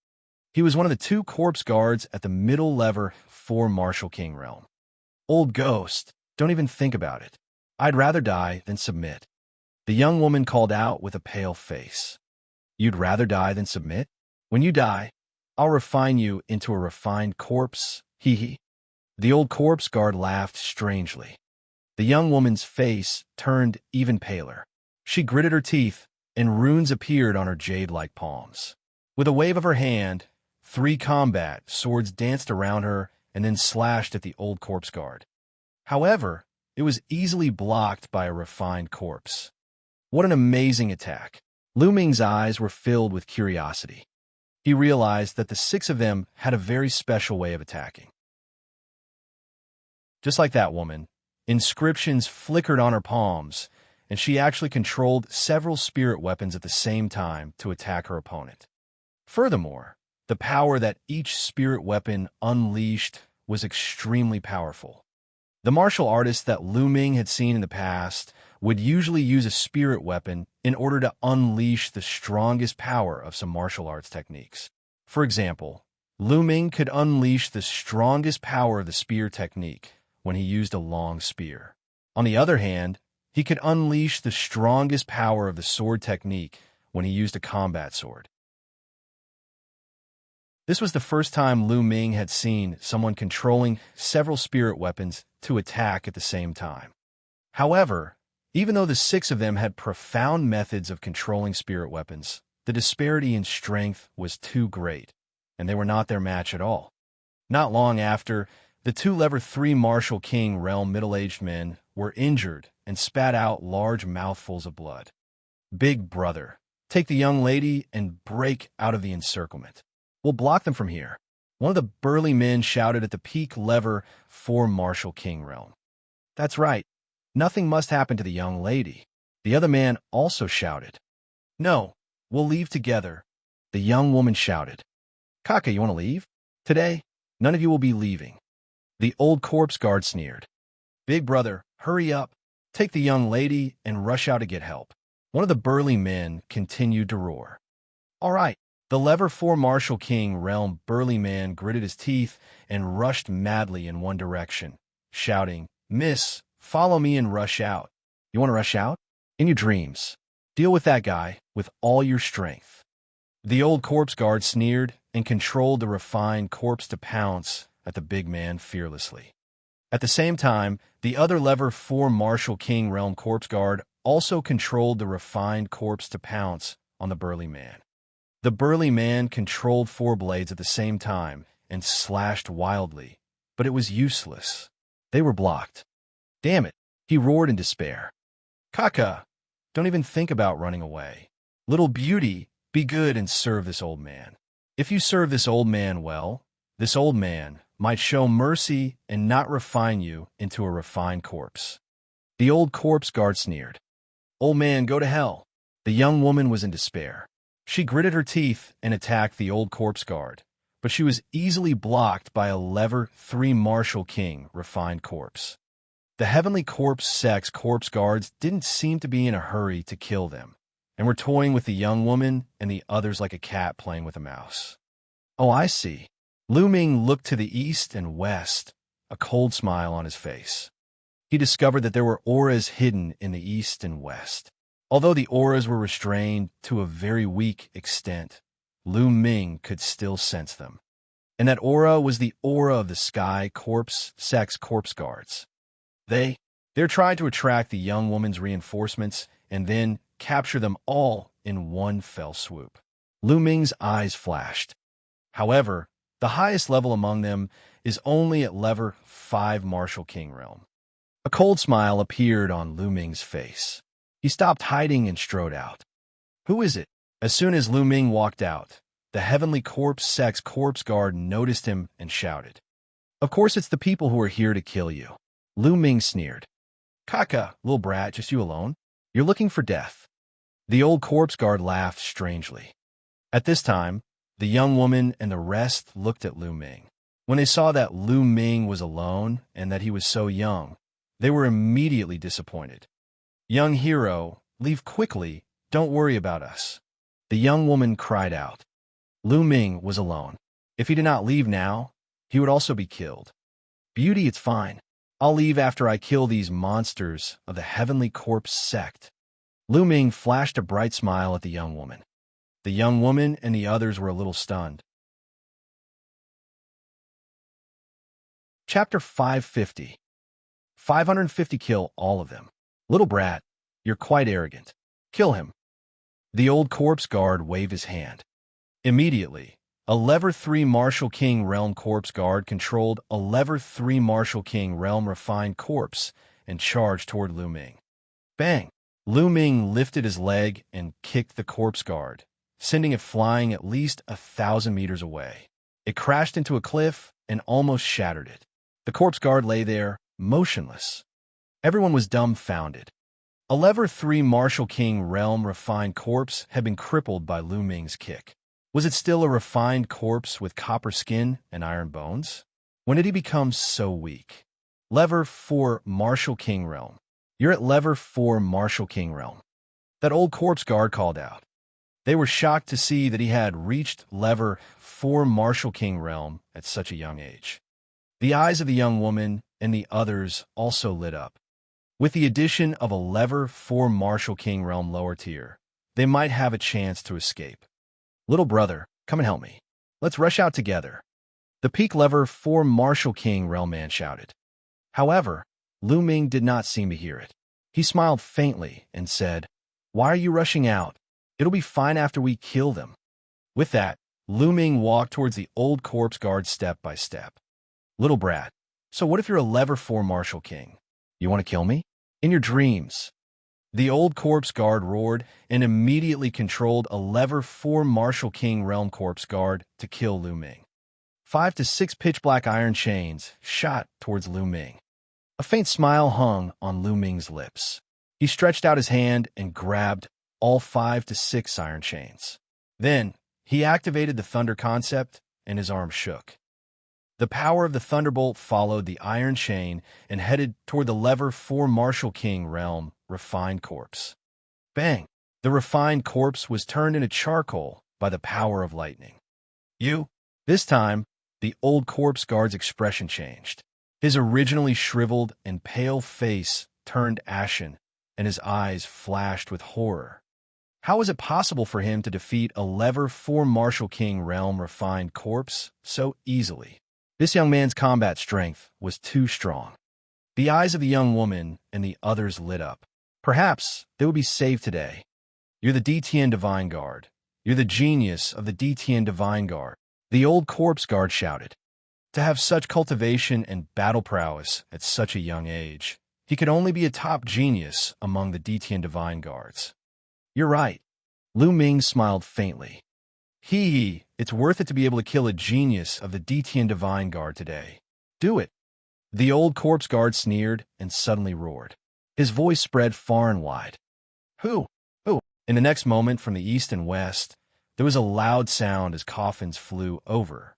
He was one of the 2 corpse guards at the middle Level 4 Martial King realm. Old ghost, don't even think about it. I'd rather die than submit. The young woman called out with a pale face. You'd rather die than submit? When you die, I'll refine you into a refined corpse, hee hee. The old corpse guard laughed strangely. The young woman's face turned even paler. She gritted her teeth, and runes appeared on her jade-like palms. With a wave of her hand, 3 combat swords danced around her and then slashed at the old corpse guard. However, it was easily blocked by a refined corpse. What an amazing attack! Lu Ming's eyes were filled with curiosity. He realized that the 6 of them had a very special way of attacking. Just like that woman, inscriptions flickered on her palms, and she actually controlled several spirit weapons at the same time to attack her opponent. Furthermore, the power that each spirit weapon unleashed was extremely powerful. The martial artists that Lu Ming had seen in the past would usually use a spirit weapon in order to unleash the strongest power of some martial arts techniques. For example, Lu Ming could unleash the strongest power of the spear technique when he used a long spear. On the other hand, he could unleash the strongest power of the sword technique when he used a combat sword. This was the first time Lu Ming had seen someone controlling several spirit weapons to attack at the same time. However, even though the 6 of them had profound methods of controlling spirit weapons, the disparity in strength was too great, and they were not their match at all. Not long after, the 2 Level 3 Martial King realm middle-aged men were injured and spat out large mouthfuls of blood. Big brother, take the young lady and break out of the encirclement. We'll block them from here. One of the burly men shouted at the peak Level 4 Martial King realm. That's right. Nothing must happen to the young lady. The other man also shouted. No, we'll leave together. The young woman shouted. Kaka, you want to leave? Today, none of you will be leaving. The old corpse guard sneered. Big brother, hurry up. Take the young lady and rush out to get help. One of the burly men continued to roar. All right. The Level 4 Martial King realm burly man gritted his teeth and rushed madly in one direction, shouting, Miss, follow me and rush out. You want to rush out? In your dreams. Deal with that guy with all your strength. The old corpse guard sneered and controlled the refined corpse to pounce at the big man fearlessly. At the same time, the other Level 4 Martial King realm corpse guard also controlled the refined corpse to pounce on the burly man. The burly man controlled 4 blades at the same time and slashed wildly, but it was useless. They were blocked. Damn it, he roared in despair. Kaka, don't even think about running away. Little beauty, be good and serve this old man. If you serve this old man well, this old man might show mercy and not refine you into a refined corpse. The old corpse guard sneered. Old man, go to hell. The young woman was in despair. She gritted her teeth and attacked the old corpse guard, but she was easily blocked by a Level 3 Martial King refined corpse. The heavenly corpse sex corpse guards didn't seem to be in a hurry to kill them, and were toying with the young woman and the others like a cat playing with a mouse. Oh, I see. Lu Ming looked to the east and west, a cold smile on his face. He discovered that there were auras hidden in the east and west. Although the auras were restrained to a very weak extent, Lu Ming could still sense them. And that aura was the aura of the sky corpse sex corpse guards. They're trying to attract the young woman's reinforcements and then capture them all in one fell swoop. Lu Ming's eyes flashed. However, the highest level among them is only at Level 5 Martial King realm. A cold smile appeared on Lu Ming's face. He stopped hiding and strode out. Who is it? As soon as Lu Ming walked out, the heavenly corpse sex corpse guard noticed him and shouted. Of course it's the people who are here to kill you. Lu Ming sneered. Kaka, little brat, just you alone? You're looking for death. The old corpse guard laughed strangely. At this time, the young woman and the rest looked at Lu Ming. When they saw that Lu Ming was alone and that he was so young, they were immediately disappointed. Young hero, leave quickly, don't worry about us. The young woman cried out. Lu Ming was alone. If he did not leave now, he would also be killed. Beauty, it's fine. I'll leave after I kill these monsters of the Heavenly Corpse sect. Lu Ming flashed a bright smile at the young woman. The young woman and the others were a little stunned. Chapter 550. 550 kill all of them. Little brat, you're quite arrogant. Kill him. The old corpse guard waved his hand. Immediately, a Level 3 Martial King Realm Corpse Guard controlled a Level 3 Martial King Realm Refined Corpse and charged toward Lu Ming. Bang! Lu Ming lifted his leg and kicked the corpse guard, sending it flying at least 1,000 meters away. It crashed into a cliff and almost shattered it. The corpse guard lay there, motionless. Everyone was dumbfounded. A Level 3 Martial King Realm Refined Corpse had been crippled by Lu Ming's kick. Was it still a refined corpse with copper skin and iron bones? When did he become so weak? Level 4 Martial King Realm. You're at Level 4 Martial King Realm. That old corpse guard called out. They were shocked to see that he had reached Level 4 Martial King Realm at such a young age. The eyes of the young woman and the others also lit up. With the addition of a Level 4 Martial King Realm lower tier, they might have a chance to escape. Little brother, come and help me. Let's rush out together. The peak Level 4 Martial King Realm man shouted. However, Lu Ming did not seem to hear it. He smiled faintly and said, "Why are you rushing out? It'll be fine after we kill them." With that, Lu Ming walked towards the old corpse guard step by step. Little brat, so what if you're a Level 4 Martial King? You want to kill me? In your dreams. The old corpse guard roared and immediately controlled a Level 4 Martial King Realm Corpse Guard to kill Lu Ming. 5 to 6 pitch-black iron chains shot towards Lu Ming. A faint smile hung on Lu Ming's lips. He stretched out his hand and grabbed all 5 to 6 iron chains. Then, he activated the thunder concept and his arm shook. The power of the thunderbolt followed the iron chain and headed toward the Level 4 Martial King Realm Refined Corpse. Bang! The refined corpse was turned into charcoal by the power of lightning. You? This time, the old corpse guard's expression changed. His originally shriveled and pale face turned ashen, and his eyes flashed with horror. How was it possible for him to defeat a Level 4 Martial King Realm Refined Corpse so easily? This young man's combat strength was too strong. The eyes of the young woman and the others lit up. Perhaps they would be saved today. You're the DTN Divine Guard. You're the genius of the DTN Divine Guard. The old corpse guard shouted. To have such cultivation and battle prowess at such a young age, he could only be a top genius among the DTN Divine Guards. You're right. Lu Ming smiled faintly. It's worth it to be able to kill a genius of the DTN Divine Guard today. Do it. The old corpse guard sneered and suddenly roared. His voice spread far and wide. Who? In the next moment, from the east and west, there was a loud sound as coffins flew over.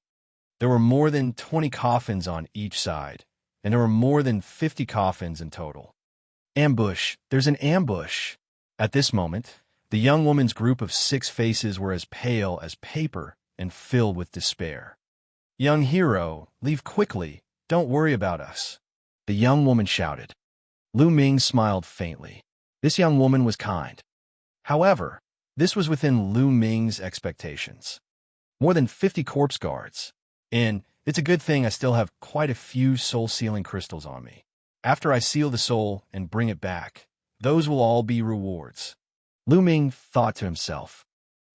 There were more than 20 coffins on each side, and there were more than 50 coffins in total. Ambush! There's an ambush! At this moment, the young woman's group of 6 faces were as pale as paper and filled with despair. Young hero, leave quickly. Don't worry about us. The young woman shouted. Lu Ming smiled faintly. This young woman was kind. However, this was within Lu Ming's expectations. More than 50 corpse guards. And it's a good thing I still have quite a few soul-sealing crystals on me. After I seal the soul and bring it back, those will all be rewards. Lu Ming thought to himself.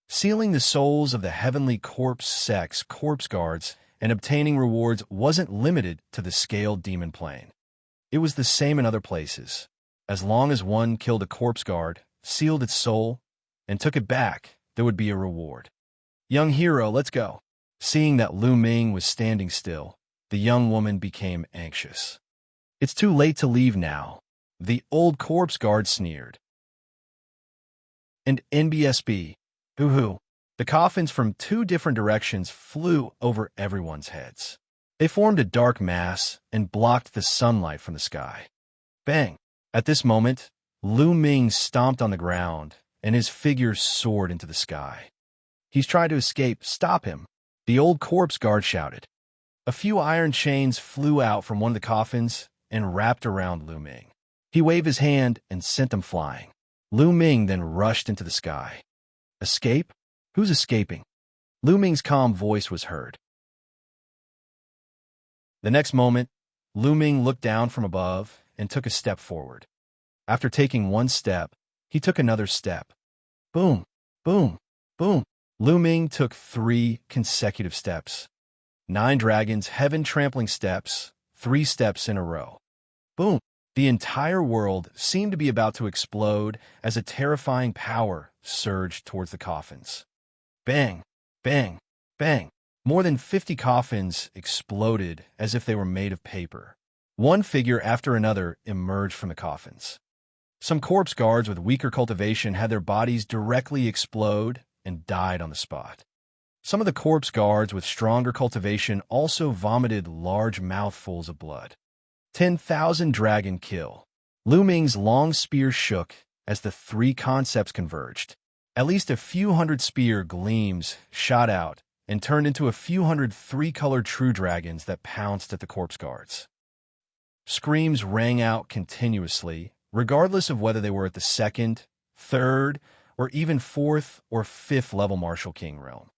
Sealing the souls of the Heavenly Corpse Sect's corpse guards and obtaining rewards wasn't limited to the scaled demon plane. It was the same in other places. As long as one killed a corpse guard, sealed its soul, and took it back, there would be a reward. Young hero, let's go. Seeing that Lu Ming was standing still, the young woman became anxious. It's too late to leave now. The old corpse guard sneered. And NBSB, hoo-hoo. The coffins from 2 different directions flew over everyone's heads. They formed a dark mass and blocked the sunlight from the sky. Bang! At this moment, Lu Ming stomped on the ground, and his figure soared into the sky. He's trying to escape. Stop him! The old corpse guard shouted. A few iron chains flew out from one of the coffins, and wrapped around Lu Ming. He waved his hand and sent them flying. Lu Ming then rushed into the sky. Escape? Who's escaping? Lu Ming's calm voice was heard. The next moment, Lu Ming looked down from above and took a step forward. After taking one step, he took another step. Boom, boom, boom. Lu Ming took 3 consecutive steps. 9 dragons, heaven-trampling steps, 3 steps in a row. Boom. The entire world seemed to be about to explode as a terrifying power surged towards the coffins. Bang, bang, bang. More than 50 coffins exploded as if they were made of paper. One figure after another emerged from the coffins. Some corpse guards with weaker cultivation had their bodies directly explode and died on the spot. Some of the corpse guards with stronger cultivation also vomited large mouthfuls of blood. 10,000 dragon kill. Lu Ming's long spear shook as the 3 concepts converged. At least a few hundred spear gleams shot out and turned into a few hundred 3-colored true dragons that pounced at the corpse guards. Screams rang out continuously, regardless of whether they were at the 2nd, 3rd, or even 4th or 5th level Martial King realm.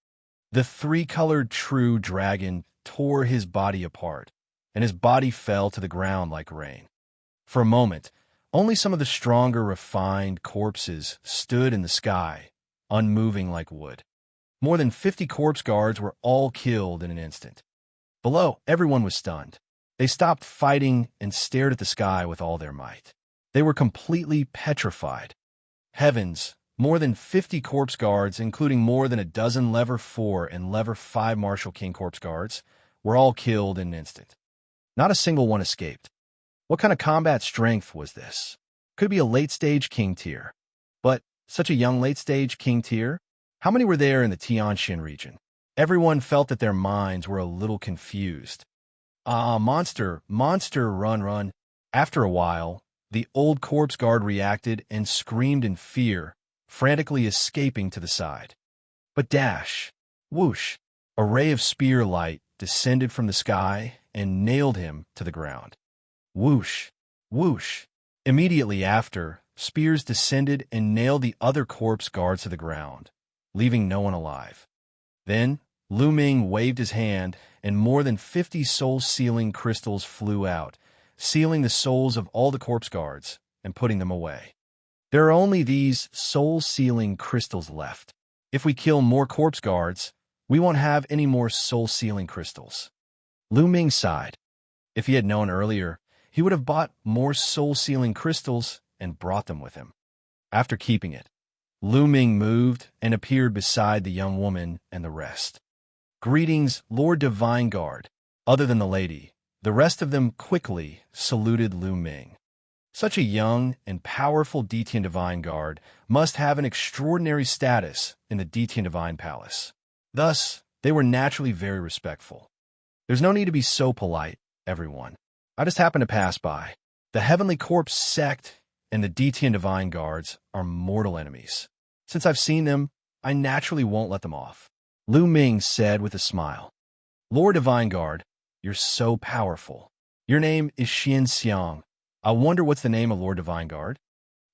The 3-colored true dragon tore his body apart, and his body fell to the ground like rain. For a moment, only some of the stronger, refined corpses stood in the sky, unmoving like wood. More than 50 corpse guards were all killed in an instant. Below, everyone was stunned. They stopped fighting and stared at the sky with all their might. They were completely petrified. Heavens, more than 50 corpse guards, including more than a dozen Level 4 and Level 5 Martial King corpse guards, were all killed in an instant. Not a single one escaped. What kind of combat strength was this? Could be a late-stage king tier. But such a young late-stage king tier? How many were there in the Xianxia region? Everyone felt that their minds were a little confused. Monster, run, run. After a while, the old corpse guard reacted and screamed in fear, frantically escaping to the side. But dash, whoosh, a ray of spear light descended from the sky and nailed him to the ground. Whoosh, whoosh. Immediately after, spears descended and nailed the other corpse guards to the ground, leaving no one alive. Then, Lu Ming waved his hand, and more than 50 soul-sealing crystals flew out, sealing the souls of all the corpse guards and putting them away. There are only these soul-sealing crystals left. If we kill more corpse guards, we won't have any more soul-sealing crystals. Lu Ming sighed. If he had known earlier, he would have bought more soul-sealing crystals and brought them with him. After keeping it, Lu Ming moved and appeared beside the young woman and the rest. Greetings, Lord Divine Guard. Other than the lady, the rest of them quickly saluted Lu Ming. Such a young and powerful Detian Divine Guard must have an extraordinary status in the Detian Divine Palace. Thus, they were naturally very respectful. There's no need to be so polite, everyone. I just happened to pass by. The Heavenly Corpse sect and the Detian Divine Guards are mortal enemies. Since I've seen them, I naturally won't let them off. Lu Ming said with a smile. Lord Divine Guard, you're so powerful. Your name is Xianxia. I wonder what's the name of Lord Divine Guard?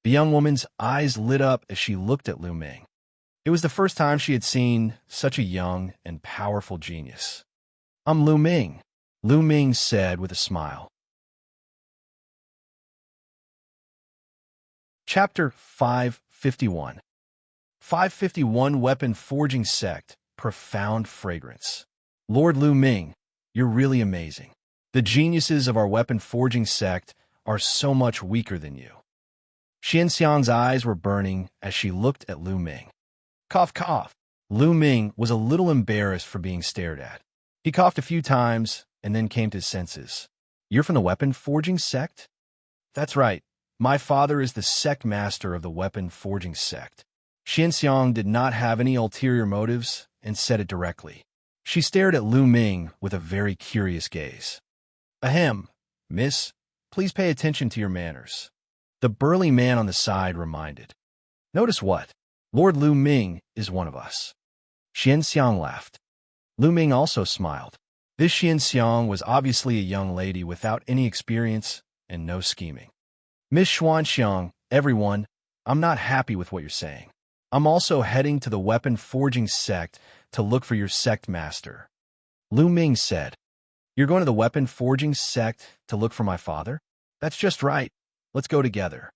The young woman's eyes lit up as she looked at Lu Ming. It was the first time she had seen such a young and powerful genius. I'm Lu Ming, Lu Ming said with a smile. Chapter 551. 551 Weapon Forging Sect, Profound Fragrance. Lord Lu Ming, you're really amazing. The geniuses of our weapon forging sect are so much weaker than you. Xianxia's eyes were burning as she looked at Lu Ming. Cough, cough. Lu Ming was a little embarrassed for being stared at. He coughed a few times and then came to his senses. You're from the weapon forging sect? That's right. My father is the sect master of the weapon forging sect. Xianxia did not have any ulterior motives and said it directly. She stared at Lu Ming with a very curious gaze. Ahem, miss, please pay attention to your manners. The burly man on the side reminded. Notice what? Lord Lu Ming is one of us. Xianxia laughed. Lu Ming also smiled. This Xianxia was obviously a young lady without any experience and no scheming. Miss Xianxia, everyone, I'm not happy with what you're saying. I'm also heading to the weapon forging sect to look for your sect master. Lu Ming said, You're going to the weapon forging sect to look for my father? That's just right. Let's go together.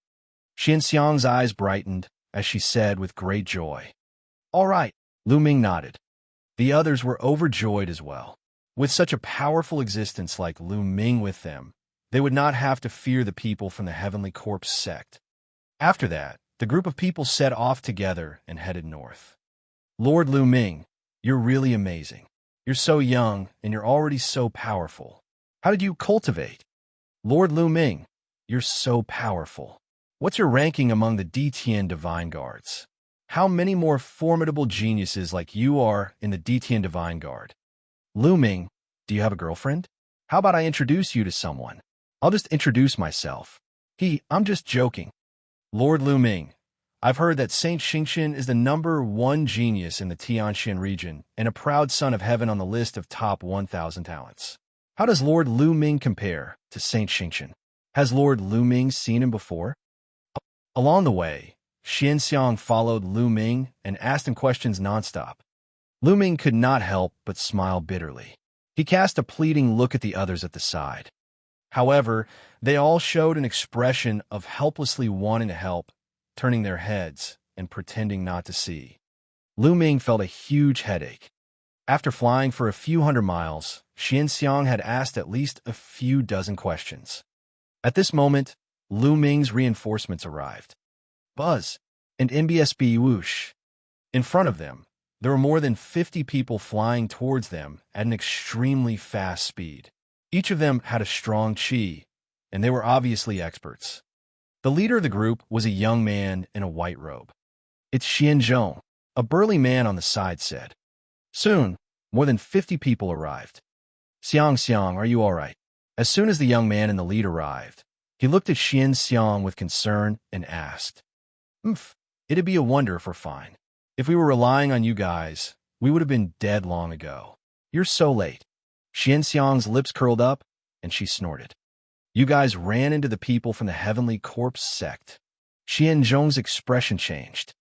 Xianxia's eyes brightened as she said with great joy. All right, Lu Ming nodded. The others were overjoyed as well. With such a powerful existence like Lu Ming with them, they would not have to fear the people from the Heavenly Corpse sect. After that, the group of people set off together and headed north. Lord Lu Ming, you're really amazing. You're so young, and you're already so powerful. How did you cultivate? Lord Lu Ming, you're so powerful. What's your ranking among the Detian Divine Guards? How many more formidable geniuses like you are in the Detian Divine Guard? Lu Ming, do you have a girlfriend? How about I introduce you to someone? I'll just introduce myself. I'm just joking. Lord Lu Ming, I've heard that Saint Xianxia is the #1 genius in the Tianxian region and a proud son of heaven on the list of top 1,000 talents. How does Lord Lu Ming compare to Saint Xianxia? Has Lord Lu Ming seen him before? Along the way, Xianxia followed Lu Ming and asked him questions nonstop. Lu Ming could not help but smile bitterly. He cast a pleading look at the others at the side. However, they all showed an expression of helplessly wanting to help, turning their heads and pretending not to see. Lu Ming felt a huge headache. After flying for a few hundred miles, Xianxia had asked at least a few dozen questions. At this moment, Lu Ming's reinforcements arrived. Buzz and NBSB whoosh. In front of them, there were more than 50 people flying towards them at an extremely fast speed. Each of them had a strong chi, and they were obviously experts. The leader of the group was a young man in a white robe. It's Xianzhong, a burly man on the side said. Soon, more than 50 people arrived. Xianxia, are you all right? As soon as the young man and the lead arrived, he looked at Xianxia with concern and asked, It'd be a wonder if we're fine. If we were relying on you guys, we would have been dead long ago. You're so late. Xianxia's lips curled up, and she snorted. You guys ran into the people from the Heavenly Corpse sect. Xianzhong's expression changed.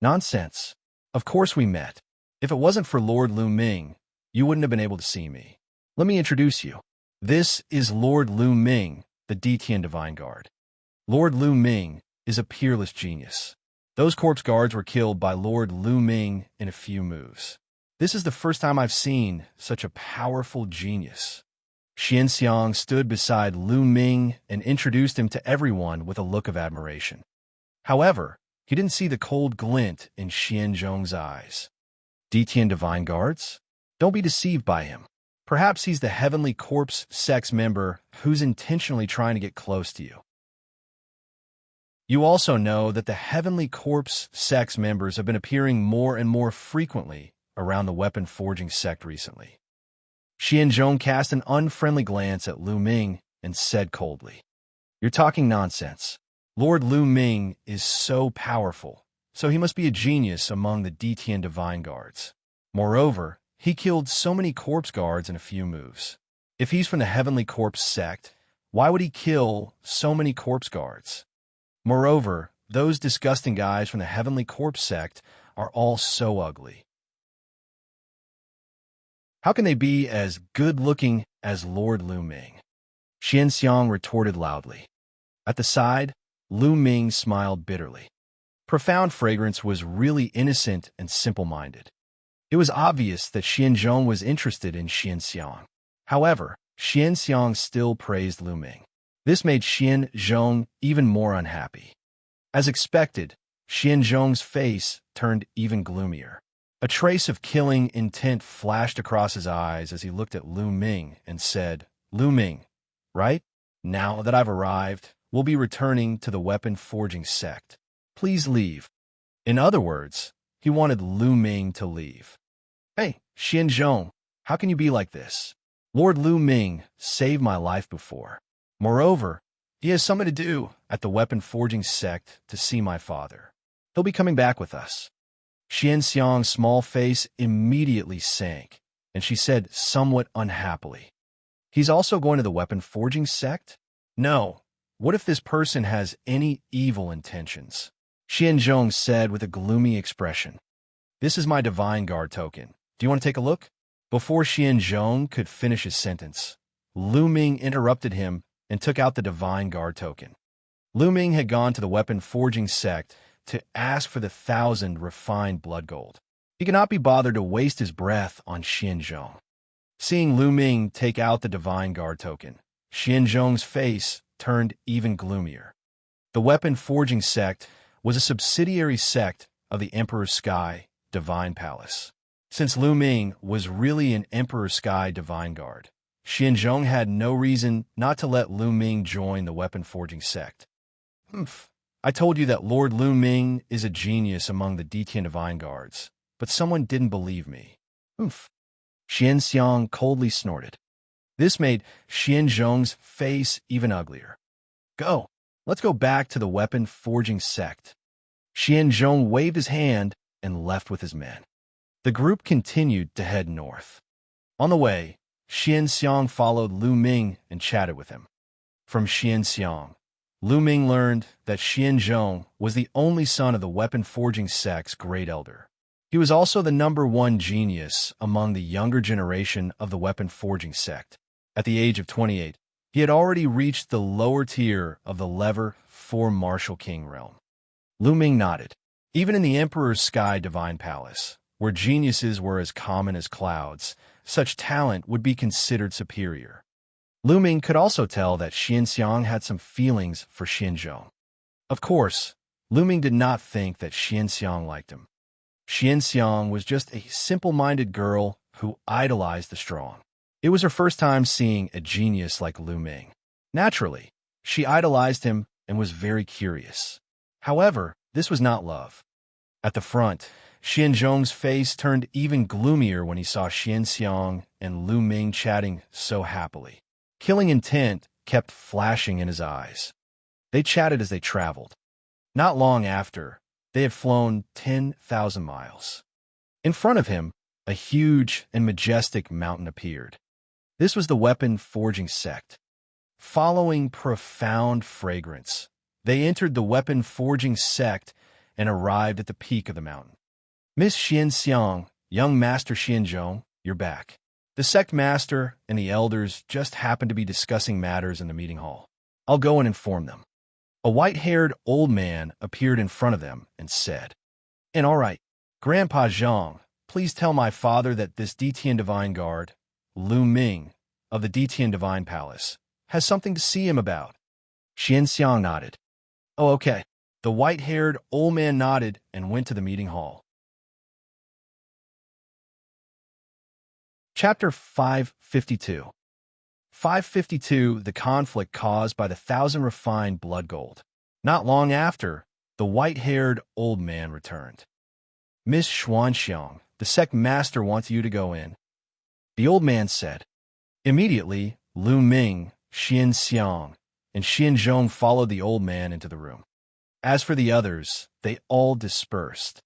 Nonsense. Of course we met. If it wasn't for Lord Lu Ming, you wouldn't have been able to see me. Let me introduce you. This is Lord Lu Ming, the Detian Divine Guard. Lord Lu Ming is a peerless genius. Those corpse guards were killed by Lord Lu Ming in a few moves. This is the first time I've seen such a powerful genius. Xianxia stood beside Lu Ming and introduced him to everyone with a look of admiration. However, he didn't see the cold glint in Xianzhong's eyes. Detian Divine Guards? Don't be deceived by him. Perhaps he's the Heavenly Corpse sex member who's intentionally trying to get close to you. You also know that the Heavenly Corpse sex members have been appearing more and more frequently around the weapon forging sect recently. Xianzhong cast an unfriendly glance at Lu Ming and said coldly, You're talking nonsense. Lord Lu Ming is so powerful, so he must be a genius among the Detian Divine Guards. Moreover, he killed so many corpse guards in a few moves. If he's from the Heavenly Corpse sect, why would he kill so many corpse guards? Moreover, those disgusting guys from the Heavenly Corpse sect are all so ugly. How can they be as good-looking as Lord Lu Ming? Xianxia retorted loudly. At the side, Lu Ming smiled bitterly. Profound Fragrance was really innocent and simple-minded. It was obvious that Xianzhong was interested in Xianxia. However, Xianxia still praised Lu Ming. This made Xianzhong even more unhappy. As expected, Xianzhong's face turned even gloomier. A trace of killing intent flashed across his eyes as he looked at Lu Ming and said, Lu Ming, right? Now that I've arrived, we'll be returning to the weapon forging sect. Please leave. In other words, he wanted Lu Ming to leave. Hey, Xianzhong, how can you be like this? Lord Lu Ming saved my life before. Moreover, he has something to do at the weapon forging sect to see my father. He'll be coming back with us. Xianxia's small face immediately sank, and she said somewhat unhappily, He's also going to the weapon forging sect? No, What if this person has any evil intentions? Xianzhong said with a gloomy expression. This is my Divine Guard token. Do you want to take a look? Before Xianzhong could finish his sentence, Lu Ming interrupted him and took out the Divine Guard token. Lu Ming had gone to the weapon forging sect to ask for the 1,000 refined blood gold. He could not be bothered to waste his breath on Xianzhong. Seeing Lu Ming take out the Divine Guard token, Xianzhong's face turned even gloomier. The weapon forging sect was a subsidiary sect of the Emperor Sky Divine Palace. Since Lu Ming was really an Emperor Sky Divine Guard, Xianzhong had no reason not to let Lu Ming join the weapon forging sect. I told you that Lord Lu Ming is a genius among the Detian Divine Guards, but someone didn't believe me. Xianxia coldly snorted. This made Xianzhong's face even uglier. Go. Let's go back to the weapon forging sect. Xianzhong waved his hand and left with his men. The group continued to head north. On the way, Xianxia followed Lu Ming and chatted with him. From Xianxia, Lu Ming learned that Xianzhong was the only son of the weapon forging sect's great elder. He was also the #1 genius among the younger generation of the weapon forging sect. At the age of 28, he had already reached the lower tier of the Lever 4 Martial King realm. Lu Ming nodded. Even in the Emperor's Sky Divine Palace, where geniuses were as common as clouds, such talent would be considered superior. Lu Ming could also tell that Xianxia had some feelings for Xianzhong. Of course, Lu Ming did not think that Xianxia liked him. Xianxia was just a simple-minded girl who idolized the strong. It was her first time seeing a genius like Lu Ming. Naturally, she idolized him and was very curious. However, this was not love. At the front, Xianzhong's face turned even gloomier when he saw Xianxia and Lu Ming chatting so happily. Killing intent kept flashing in his eyes. They chatted as they traveled. Not long after, they had flown 10,000 miles. In front of him, a huge and majestic mountain appeared. This was the weapon forging sect. Following profound fragrance, they entered the weapon forging sect and arrived at the peak of the mountain. Miss Xianxia, young Master Xianzhong, you're back. The sect master and the elders just happened to be discussing matters in the meeting hall. I'll go and inform them. A white-haired old man appeared in front of them and said, And all right, Grandpa Zhang, please tell my father that this Detian Divine Guard, Lu Ming, of the Detian Divine Palace, has something to see him about. Xianxia nodded. Oh, okay. The white-haired old man nodded and went to the meeting hall. Chapter 552. 552, the conflict caused by the 1,000 refined blood gold. Not long after, the white-haired old man returned. Miss Xianxia, the sect master wants you to go in. The old man said. Immediately, Lu Ming, Xianxia, and Xianzhong followed the old man into the room. As for the others, they all dispersed.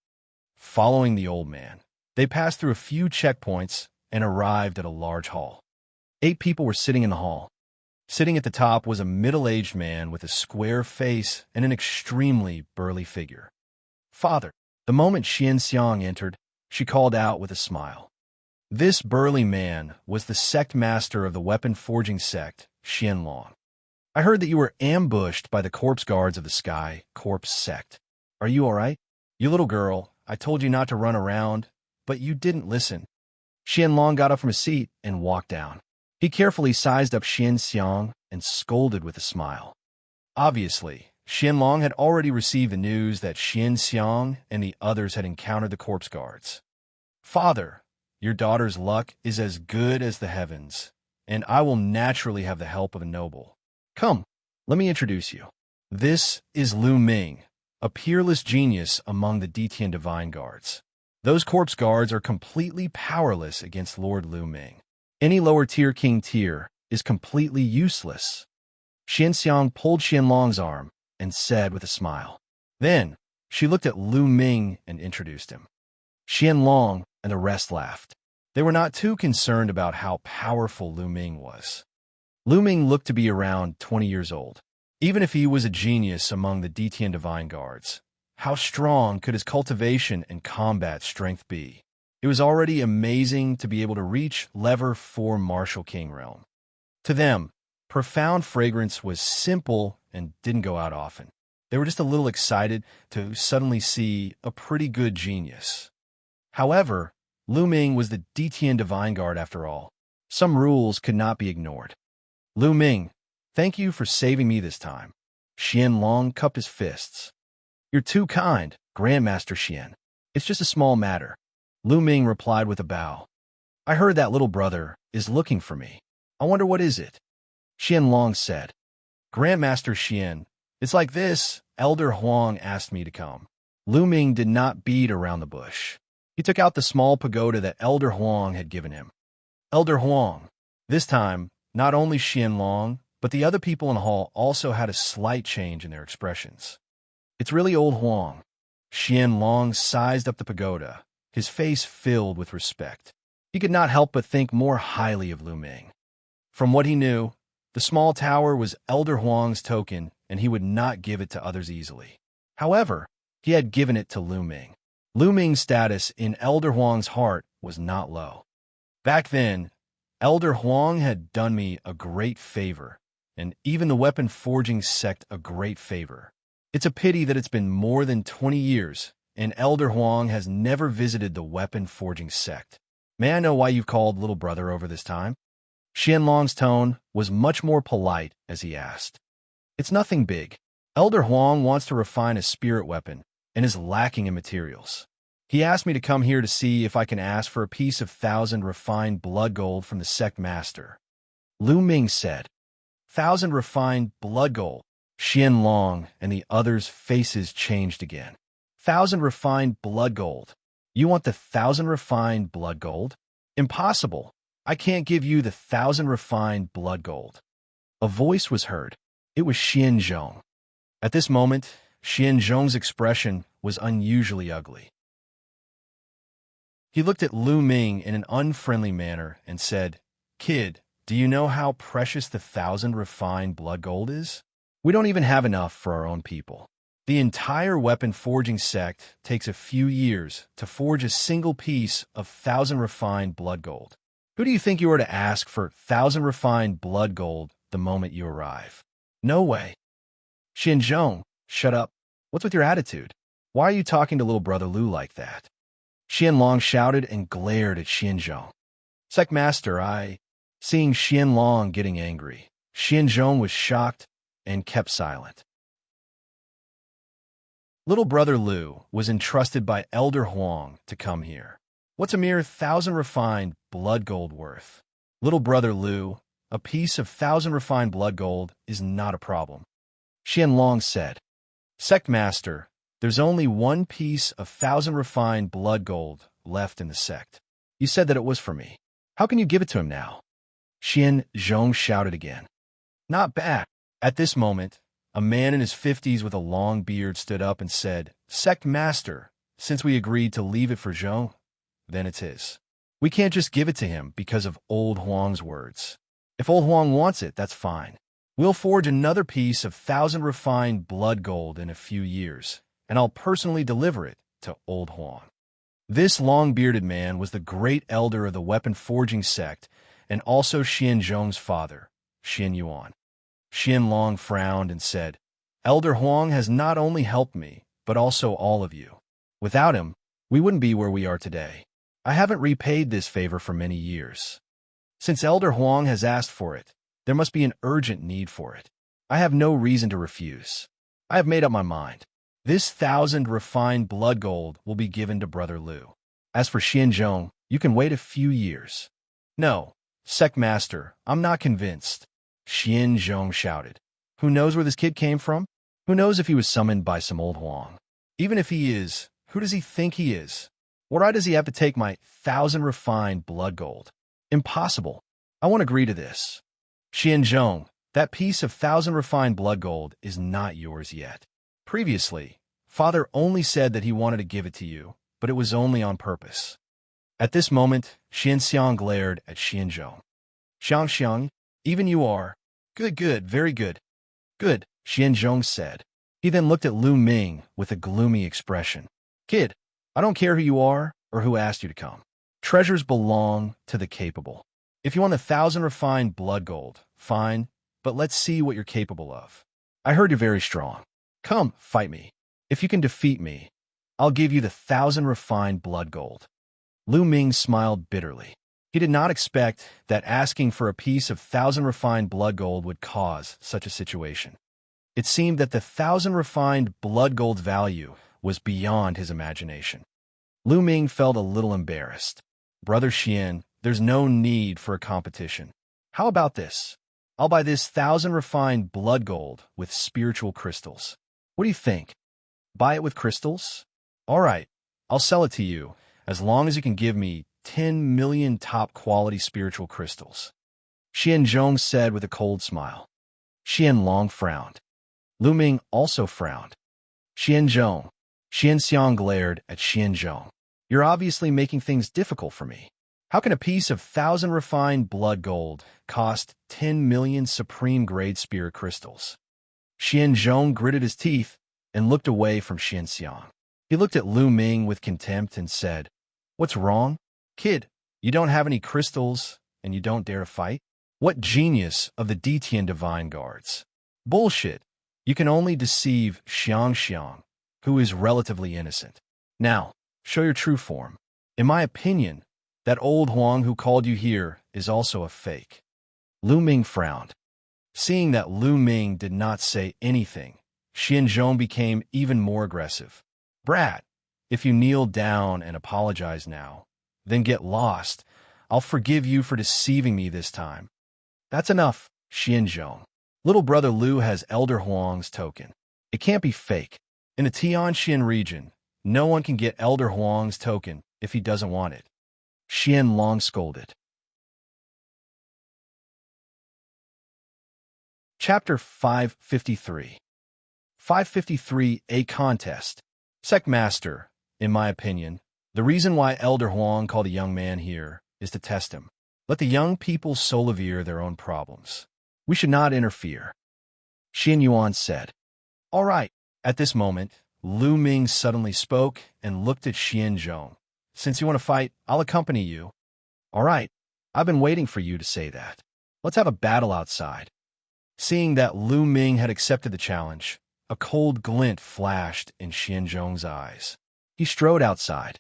Following the old man, they passed through a few checkpoints and arrived at a large hall. 8 people were sitting in the hall. Sitting at the top was a middle-aged man with a square face and an extremely burly figure. Father. The moment Xianxia entered, she called out with a smile. This burly man was the sect master of the weapon forging sect, Xianlong. I heard that you were ambushed by the corpse guards of the Sky Corpse sect. Are you all right? You little girl, I told you not to run around, but you didn't listen. Xianlong got up from his seat and walked down. He carefully sized up Xianxia and scolded with a smile. Obviously, Xianlong had already received the news that Xianxia and the others had encountered the corpse guards. Father, your daughter's luck is as good as the heavens, and I will naturally have the help of a noble. Come, let me introduce you. This is Lu Ming, a peerless genius among the Detian Divine Guards. Those corpse guards are completely powerless against Lord Lu Ming. Any lower-tier king tier is completely useless. Xianxia pulled Xianlong's arm and said with a smile. Then, she looked at Lu Ming and introduced him. Xianlong and the rest laughed. They were not too concerned about how powerful Lu Ming was. Lu Ming looked to be around 20 years old. Even if he was a genius among the Detian Divine Guards, how strong could his cultivation and combat strength be? It was already amazing to be able to reach Lever 4 Martial King realm. To them, profound fragrance was simple and didn't go out often. They were just a little excited to suddenly see a pretty good genius. However, Lu Ming was the Detian Divine Guard after all. Some rules could not be ignored. Lu Ming, thank you for saving me this time. Xianlong cupped his fists. You're too kind, Grandmaster Xian. It's just a small matter. Lu Ming replied with a bow. I heard that little brother is looking for me. I wonder what is it? Xianlong said. Grandmaster Xian, it's like this. Elder Huang asked me to come. Lu Ming did not beat around the bush. He took out the small pagoda that Elder Huang had given him. Elder Huang. This time, not only Xianlong, but the other people in the hall also had a slight change in their expressions. It's really old Huang. Xianlong sized up the pagoda, his face filled with respect. He could not help but think more highly of Lu Ming. From what he knew, the small tower was Elder Huang's token, and he would not give it to others easily. However, he had given it to Lu Ming. Lu Ming's status in Elder Huang's heart was not low. Back then, Elder Huang had done me a great favor, and even the weapon forging sect a great favor. It's a pity that it's been more than 20 years, and Elder Huang has never visited the weapon forging sect. May I know why you've called little brother over this time? Xianlong's tone was much more polite as he asked. It's nothing big. Elder Huang wants to refine a spirit weapon and is lacking in materials. He asked me to come here to see if I can ask for a piece of 1,000 refined blood gold from the sect master. Lu Ming said. 1,000 refined blood gold. Xianlong and the others' faces changed again. 1,000 refined blood gold. You want the 1,000 refined blood gold? Impossible. I can't give you the 1,000 refined blood gold. A voice was heard. It was Xianzhong. At this moment, Xianzhong's expression was unusually ugly. He looked at Lu Ming in an unfriendly manner and said, Kid, do you know how precious the 1,000 refined blood gold is? We don't even have enough for our own people. The entire weapon forging sect takes a few years to forge a single piece of 1,000 refined blood gold. Who do you think you are to ask for 1,000 refined blood gold the moment you arrive? No way. Xianzhong, shut up. What's with your attitude? Why are you talking to little brother Lu like that? Xianlong shouted and glared at Xianzhong. Sect Master, Seeing Xianlong getting angry, Xianzhong was shocked and kept silent. Little brother Lu was entrusted by Elder Huang to come here. What's a mere 1,000 refined blood gold worth? Little brother Lu, a piece of 1,000 refined blood gold is not a problem. Xianlong said, Sect Master, there's only one piece of 1,000 refined blood gold left in the sect. You said that it was for me. How can you give it to him now? Xianzhong shouted again. Not bad. At this moment, a man in his 50s with a long beard stood up and said, Sect Master, since we agreed to leave it for Zhong, then it's his. We can't just give it to him because of old Huang's words. If old Huang wants it, that's fine. We'll forge another piece of 1,000 refined blood gold in a few years, and I'll personally deliver it to old Huang. This long-bearded man was the great elder of the weapon forging sect and also Xianzhong's father, Xian Yuan. Xianlong frowned and said, Elder Huang has not only helped me, but also all of you. Without him, we wouldn't be where we are today. I haven't repaid this favor for many years. Since Elder Huang has asked for it, there must be an urgent need for it. I have no reason to refuse. I have made up my mind. This 1,000 refined blood gold will be given to Brother Lu. As for Xianzhong, you can wait a few years. No, Sect Master, I'm not convinced. Xianzhong shouted. Who knows where this kid came from? Who knows if he was summoned by some old Huang? Even if he is, who does he think he is? What right does he have to take my 1,000 refined blood gold? Impossible. I won't agree to this. Xianzhong, that piece of 1,000 refined blood gold is not yours yet. Previously, Father only said that he wanted to give it to you, but it was only on purpose. At this moment, Xianxia glared at Xianzhong. Xianxia, even you are. Good, very good. Good, Xianzhong said. He then looked at Lu Ming with a gloomy expression. Kid, I don't care who you are or who asked you to come. Treasures belong to the capable. If you want 1,000 refined blood gold, fine, but let's see what you're capable of. I heard you're very strong. Come, fight me. If you can defeat me, I'll give you 1,000 refined blood gold. Lu Ming smiled bitterly. He did not expect that asking for a piece of 1,000 refined blood gold would cause such a situation. It seemed that the 1,000 refined blood gold value was beyond his imagination. Lu Ming felt a little embarrassed. Brother Xian, there's no need for a competition. How about this? I'll buy this 1,000 refined blood gold with spiritual crystals. What do you think? Buy it with crystals? All right, I'll sell it to you, as long as you can give me 10 million top-quality spiritual crystals. Xianzhong said with a cold smile. Xianlong frowned. Lu Ming also frowned. Xianzhong. Xianxiang glared at Xianzhong. You're obviously making things difficult for me. How can a piece of 1,000 refined blood gold cost 10 million supreme-grade spirit crystals? Xianzhong gritted his teeth and looked away from Xianxiang. He looked at Lu Ming with contempt and said, What's wrong? Kid, you don't have any crystals and you don't dare to fight? What genius of the Detian Divine Guards? Bullshit. You can only deceive Xianxia, who is relatively innocent. Now, show your true form. In my opinion, that old Huang who called you here is also a fake. Lu Ming frowned. Seeing that Lu Ming did not say anything, Xianzhong became even more aggressive. Brat, if you kneel down and apologize now, then get lost. I'll forgive you for deceiving me this time. That's enough, Xianzhong. Little brother Lu has Elder Huang's token. It can't be fake. In the Tianxian region, no one can get Elder Huang's token if he doesn't want it. Xianlong scolded. Chapter 553. 553 A Contest. Sect Master, in my opinion, the reason why Elder Huang called a young man here is to test him. Let the young people solve their own problems. We should not interfere. Xin Yuan said. All right. At this moment, Lu Ming suddenly spoke and looked at Xianzhong. Since you want to fight, I'll accompany you. All right. I've been waiting for you to say that. Let's have a battle outside. Seeing that Lu Ming had accepted the challenge, a cold glint flashed in Xianzhong's eyes. He strode outside.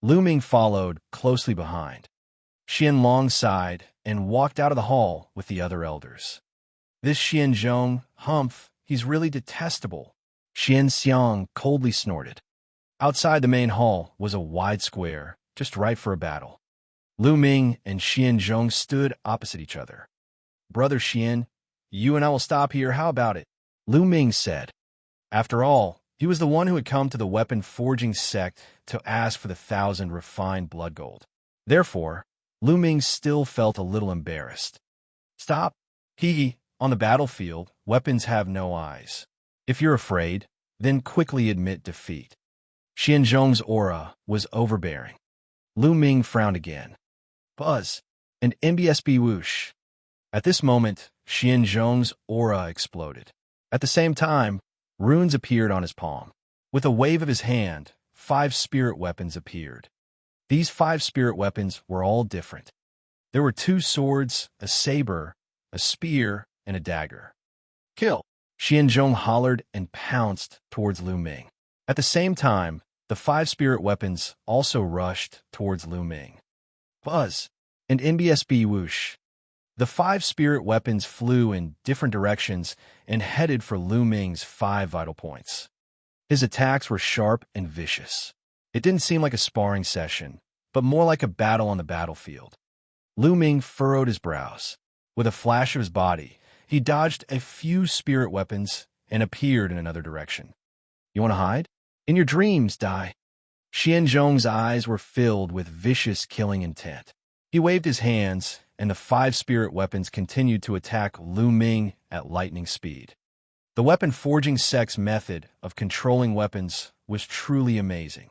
Lu Ming followed closely behind. Xianlong sighed and walked out of the hall with the other elders. This Xianzhong, humph, he's really detestable. Xianxiang coldly snorted. Outside the main hall was a wide square, just right for a battle. Lu Ming and Xianzhong stood opposite each other. Brother Xian, you and I will stop here, how about it? Lu Ming said. After all, he was the one who had come to the weapon-forging sect to ask for 1,000 refined blood gold. Therefore, Lu Ming still felt a little embarrassed. Stop. Hee. On the battlefield, weapons have no eyes. If you're afraid, then quickly admit defeat. Xianzhong's aura was overbearing. Lu Ming frowned again. Buzz. And MBSB whoosh. At this moment, Xianzhong's aura exploded. At the same time, runes appeared on his palm. With a wave of his hand, 5 spirit weapons appeared. These 5 spirit weapons were all different. There were 2 swords, a saber, a spear, and a dagger. Kill! Xianzhong hollered and pounced towards Lu Ming. At the same time, the 5 spirit weapons also rushed towards Lu Ming. Buzz! And NBSB whoosh! The 5 spirit weapons flew in different directions and headed for Lu Ming's 5 vital points. His attacks were sharp and vicious. It didn't seem like a sparring session, but more like a battle on the battlefield. Lu Ming furrowed his brows. With a flash of his body, he dodged a few spirit weapons and appeared in another direction. You want to hide? In your dreams, die. Xianzhong's eyes were filled with vicious killing intent. He waved his hands, and the 5 spirit weapons continued to attack Lu Ming at lightning speed. The weapon-forging sect's method of controlling weapons was truly amazing.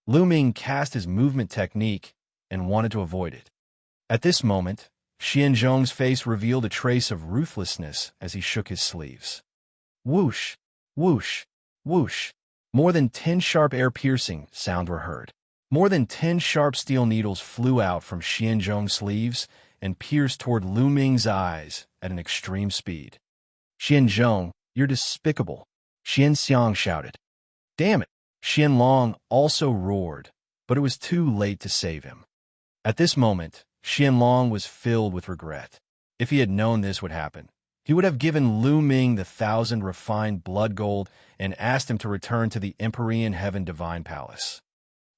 Lu Ming cast his movement technique and wanted to avoid it. At this moment, Xianzhong's face revealed a trace of ruthlessness as he shook his sleeves. Whoosh, whoosh, whoosh. More than 10 sharp air-piercing sounds were heard. More than 10 sharp steel needles flew out from Xianzhong's sleeves and pierced toward Lu Ming's eyes at an extreme speed. Xianzhong, you're despicable, Xianxiang shouted. Damn it! Xianlong also roared, but it was too late to save him. At this moment, Xianlong was filled with regret. If he had known this would happen, he would have given Lu Ming the 1,000 refined blood gold and asked him to return to the Empyrean Heaven Divine Palace.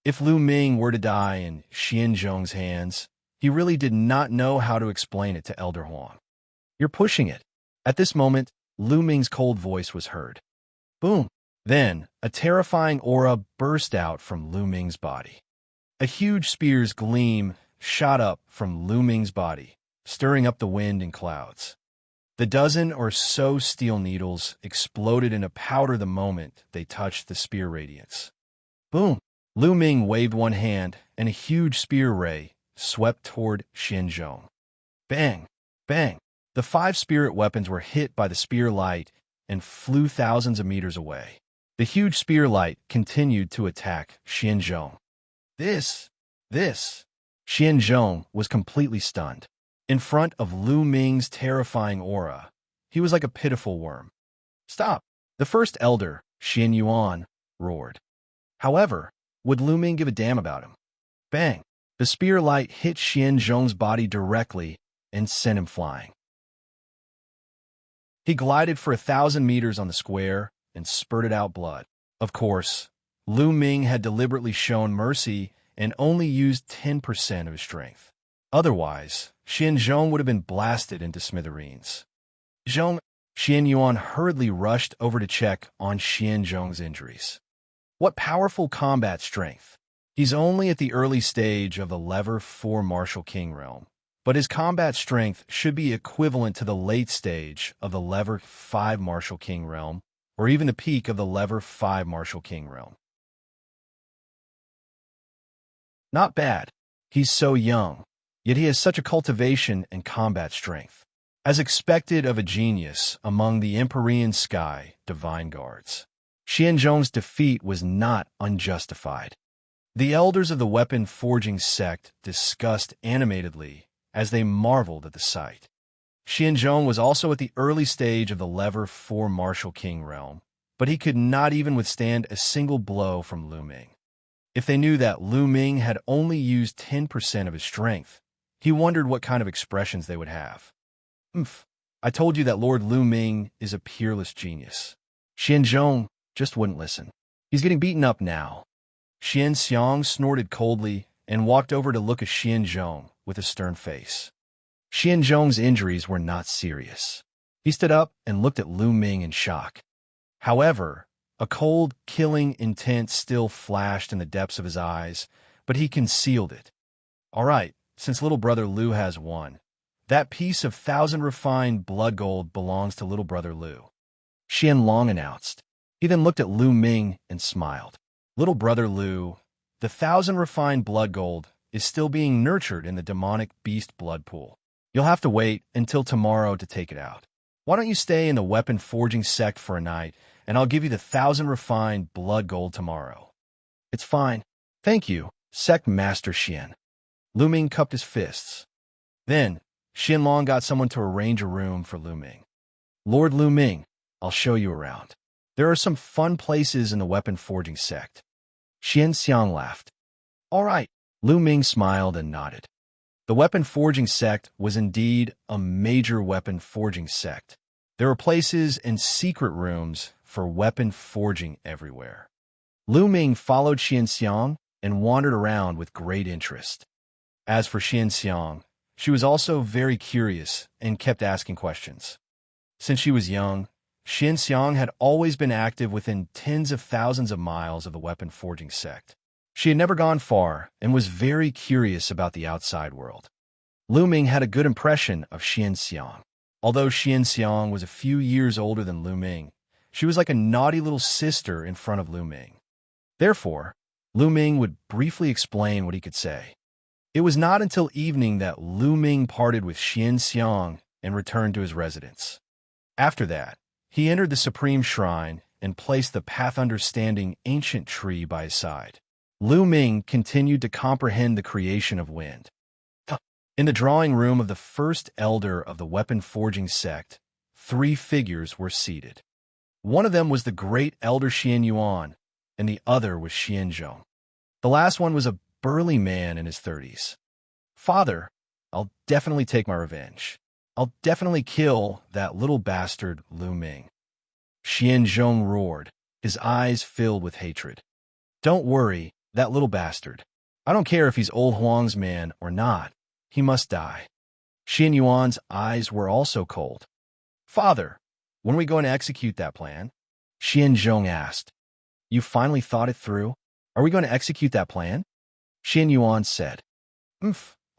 If Lu Ming were to die in Xianzhong's hands, he really did not know how to explain it to Elder Huang. You're pushing it. At this moment, Lu Ming's cold voice was heard. Boom! Then, a terrifying aura burst out from Lu Ming's body. A huge spear's gleam shot up from Lu Ming's body, stirring up the wind and clouds. The dozen or so steel needles exploded in a powder the moment they touched the spear radiance. Boom! Lu Ming waved one hand, and a huge spear ray swept toward Xianzhong. Bang! Bang! The 5 spirit weapons were hit by the spear light and flew thousands of meters away. The huge spear light continued to attack Xianzhong. This! Xianzhong was completely stunned. In front of Lu Ming's terrifying aura, he was like a pitiful worm. Stop! The first elder, Xian Yuan, roared. However, would Lu Ming give a damn about him? Bang! The spear light hit Xianzhong's body directly and sent him flying. He glided for 1,000 meters on the square and spurted out blood. Of course, Lu Ming had deliberately shown mercy and only used 10% of his strength. Otherwise, Xianzhong would have been blasted into smithereens. Xian Yuan hurriedly rushed over to check on Xianzhong's injuries. What powerful combat strength! He's only at the early stage of the Level 4 Martial King realm, but his combat strength should be equivalent to the late stage of the Level 5 Martial King realm, or even the peak of the Level 5 Martial King realm. Not bad. He's so young, yet he has such a cultivation and combat strength, as expected of a genius among the Empyrean Sky Divine Guards. Xianzhong's defeat was not unjustified. The elders of the weapon forging sect discussed animatedly as they marveled at the sight. Xianzhong was also at the early stage of the Level 4 Martial King realm, but he could not even withstand a single blow from Lu Ming. If they knew that Lu Ming had only used 10% of his strength, he wondered what kind of expressions they would have. I told you that Lord Lu Ming is a peerless genius. Xianzhong just wouldn't listen. He's getting beaten up now. Xianxiang snorted coldly and walked over to look at Xianzhong with a stern face. Xianzhong's injuries were not serious. He stood up and looked at Lu Ming in shock. However, a cold, killing intent still flashed in the depths of his eyes, but he concealed it. All right, since little brother Lu has won, that piece of 1,000 refined blood gold belongs to little brother Lu. Xianlong announced. He then looked at Lu Ming and smiled. Little brother Lu, the 1,000 refined blood gold is still being nurtured in the demonic beast blood pool. You'll have to wait until tomorrow to take it out. Why don't you stay in the weapon forging sect for a night, and I'll give you the 1,000 refined blood gold tomorrow. It's fine. Thank you, Sect Master Xian. Lu Ming cupped his fists. Then, Xianlong got someone to arrange a room for Lu Ming. Lord Lu Ming, I'll show you around. There are some fun places in the weapon forging sect. Xianxiang laughed. All right. Lu Ming smiled and nodded. The weapon forging sect was indeed a major weapon forging sect. There were places and secret rooms for weapon forging everywhere. Lu Ming followed Xianxiang and wandered around with great interest. As for Xianxiang, she was also very curious and kept asking questions. Since she was young, Xianxiang had always been active within tens of thousands of miles of the weapon forging sect. She had never gone far and was very curious about the outside world. Lu Ming had a good impression of Xianxiang. Although Xianxiang was a few years older than Lu Ming, she was like a naughty little sister in front of Lu Ming. Therefore, Lu Ming would briefly explain what he could say. It was not until evening that Lu Ming parted with Xianxiang and returned to his residence. After that, He entered the supreme shrine and placed the path-understanding ancient tree by his side. Lu Ming continued to comprehend the creation of wind. In the drawing room of the first elder of the weapon-forging sect, 3 figures were seated. One of them was the great elder Xianyuan, and the other was Xianzhong. The last one was a burly man in his 30s. "Father, I'll definitely take my revenge. I'll definitely kill that little bastard Lu Ming." Xianzhong roared, his eyes filled with hatred. "Don't worry, that little bastard. I don't care if he's old Huang's man or not. He must die." Xianyuan's eyes were also cold. "Father, when are we going to execute that plan?" Xianzhong asked. "You finally thought it through? Are we going to execute that plan?" Xianyuan said.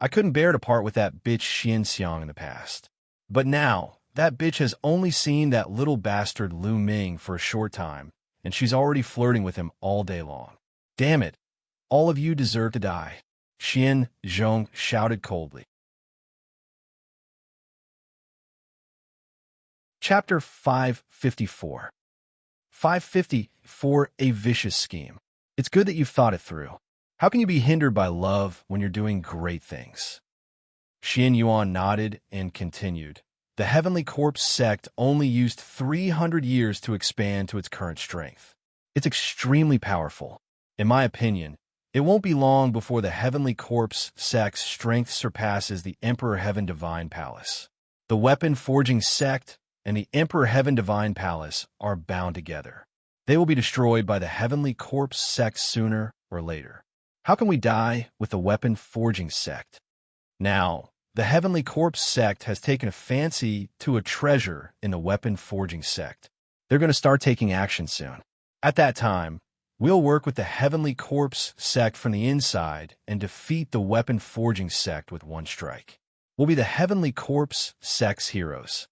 I couldn't bear to part with that bitch Xianxia in the past. But now, that bitch has only seen that little bastard Lu Ming for a short time, and she's already flirting with him all day long. Damn it, all of you deserve to die," Xianzhong shouted coldly. Chapter 554. 554. A Vicious Scheme. It's good that you've thought it through. How can you be hindered by love when you're doing great things? Xianyuan nodded and continued. The Heavenly Corpse sect only used 300 years to expand to its current strength. It's extremely powerful. In my opinion, it won't be long before the Heavenly Corpse sect's strength surpasses the Emperor Heaven Divine Palace. The Weapon Forging sect and the Emperor Heaven Divine Palace are bound together. They will be destroyed by the Heavenly Corpse sect sooner or later. How can we die with the Weapon Forging sect? Now, the Heavenly Corpse sect has taken a fancy to a treasure in the Weapon Forging sect. They're going to start taking action soon. At that time, we'll work with the Heavenly Corpse sect from the inside and defeat the Weapon Forging sect with one strike. We'll be the Heavenly Corpse sect's heroes.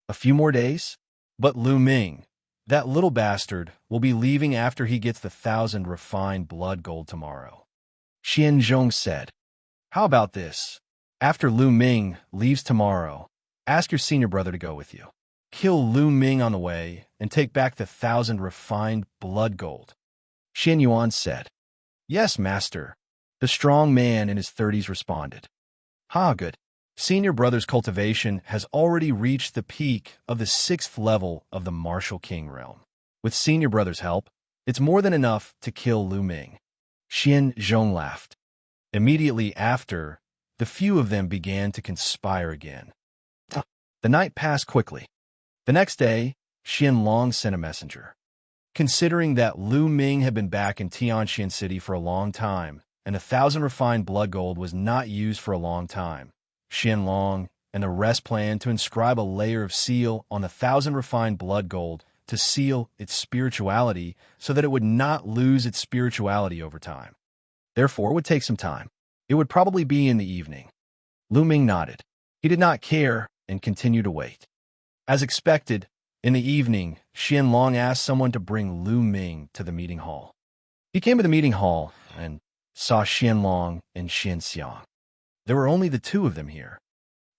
A few more days? But Lu Ming, that little bastard, will be leaving after he gets the 1,000 refined blood gold tomorrow. Xianzhong said. How about this? After Lu Ming leaves tomorrow, ask your senior brother to go with you. Kill Lu Ming on the way and take back the 1,000 refined blood gold. Xianyuan said. Yes, master. The strong man in his 30s responded. Good. Senior brother's cultivation has already reached the peak of the 6th level of the Martial King realm. With senior brother's help, it's more than enough to kill Lu Ming. Xianzhong laughed. Immediately after, the few of them began to conspire again. The night passed quickly. The next day, Xianlong sent a messenger. Considering that Lu Ming had been back in Tianxian City for a long time, and 1,000 refined blood gold was not used for a long time, Xianlong and the rest planned to inscribe a layer of seal on the 1,000 refined blood gold to seal its spirituality so that it would not lose its spirituality over time. Therefore, it would take some time. It would probably be in the evening. Lu Ming nodded. He did not care and continued to wait. As expected, in the evening, Xianlong asked someone to bring Lu Ming to the meeting hall. He came to the meeting hall and saw Xianlong and Xianxia. There were only the 2 of them here.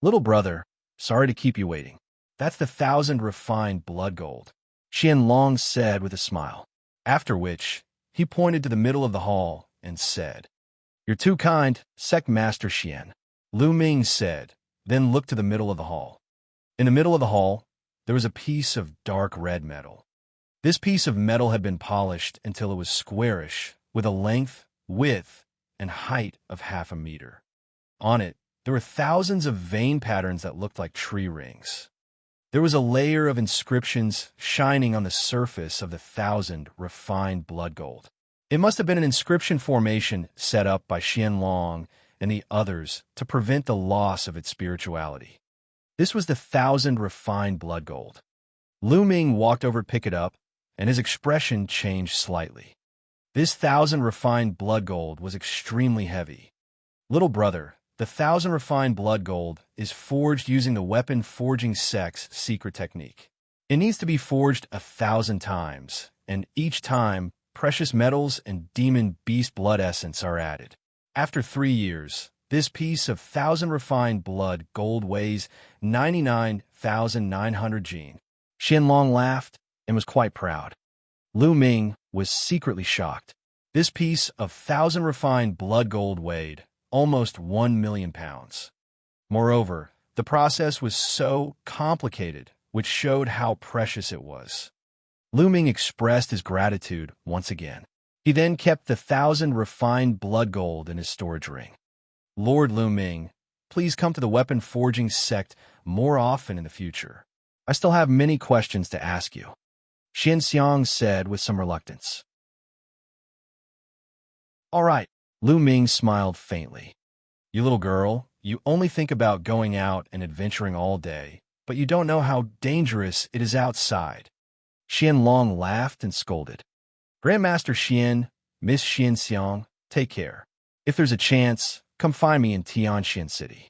Little brother, sorry to keep you waiting. That's the 1,000 refined blood gold, Xianlong said with a smile. After which, he pointed to the middle of the hall and said, You're too kind, Sect Master Xian. Lu Ming said, then looked to the middle of the hall. In the middle of the hall, there was a piece of dark red metal. This piece of metal had been polished until it was squarish, with a length, width, and height of 0.5 meter. On it, there were thousands of vein patterns that looked like tree rings. There was a layer of inscriptions shining on the surface of the 1,000 refined blood gold. It must have been an inscription formation set up by Xianlong and the others to prevent the loss of its spirituality. This was the 1,000 refined blood gold. Lu Ming walked over to pick it up, and his expression changed slightly. This 1,000 refined blood gold was extremely heavy. Little brother, the 1,000 refined blood gold is forged using the Weapon Forging sect's secret technique. It needs to be forged 1,000 times, and each time, precious metals and demon beast blood essence are added. After 3 years, this piece of 1,000 refined blood gold weighs 99,900 gene. Xianlong laughed and was quite proud. Lu Ming was secretly shocked. This piece of 1,000 refined blood gold weighed almost 1,000,000 pounds. Moreover, the process was so complicated, which showed how precious it was. Lu Ming expressed his gratitude once again. He then kept the 1,000 refined blood gold in his storage ring. Lord Lu Ming, please come to the weapon forging sect more often in the future. I still have many questions to ask you, Xianxia said with some reluctance. All right, Lu Ming smiled faintly. You little girl, you only think about going out and adventuring all day, but you don't know how dangerous it is outside. Xianlong laughed and scolded. Grandmaster Xian, Miss Xianxia, take care. If there's a chance, come find me in Tianxian City.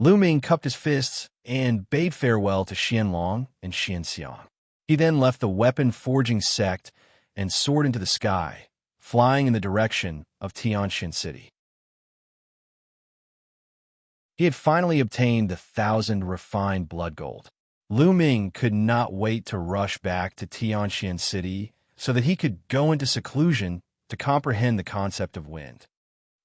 Lu Ming cupped his fists and bade farewell to Xianlong and Xianxia. He then left the weapon forging sect and soared into the sky, flying in the direction of Tianxian City. He had finally obtained the 1,000 refined blood gold. Lu Ming could not wait to rush back to Tianxian City so that he could go into seclusion to comprehend the concept of wind.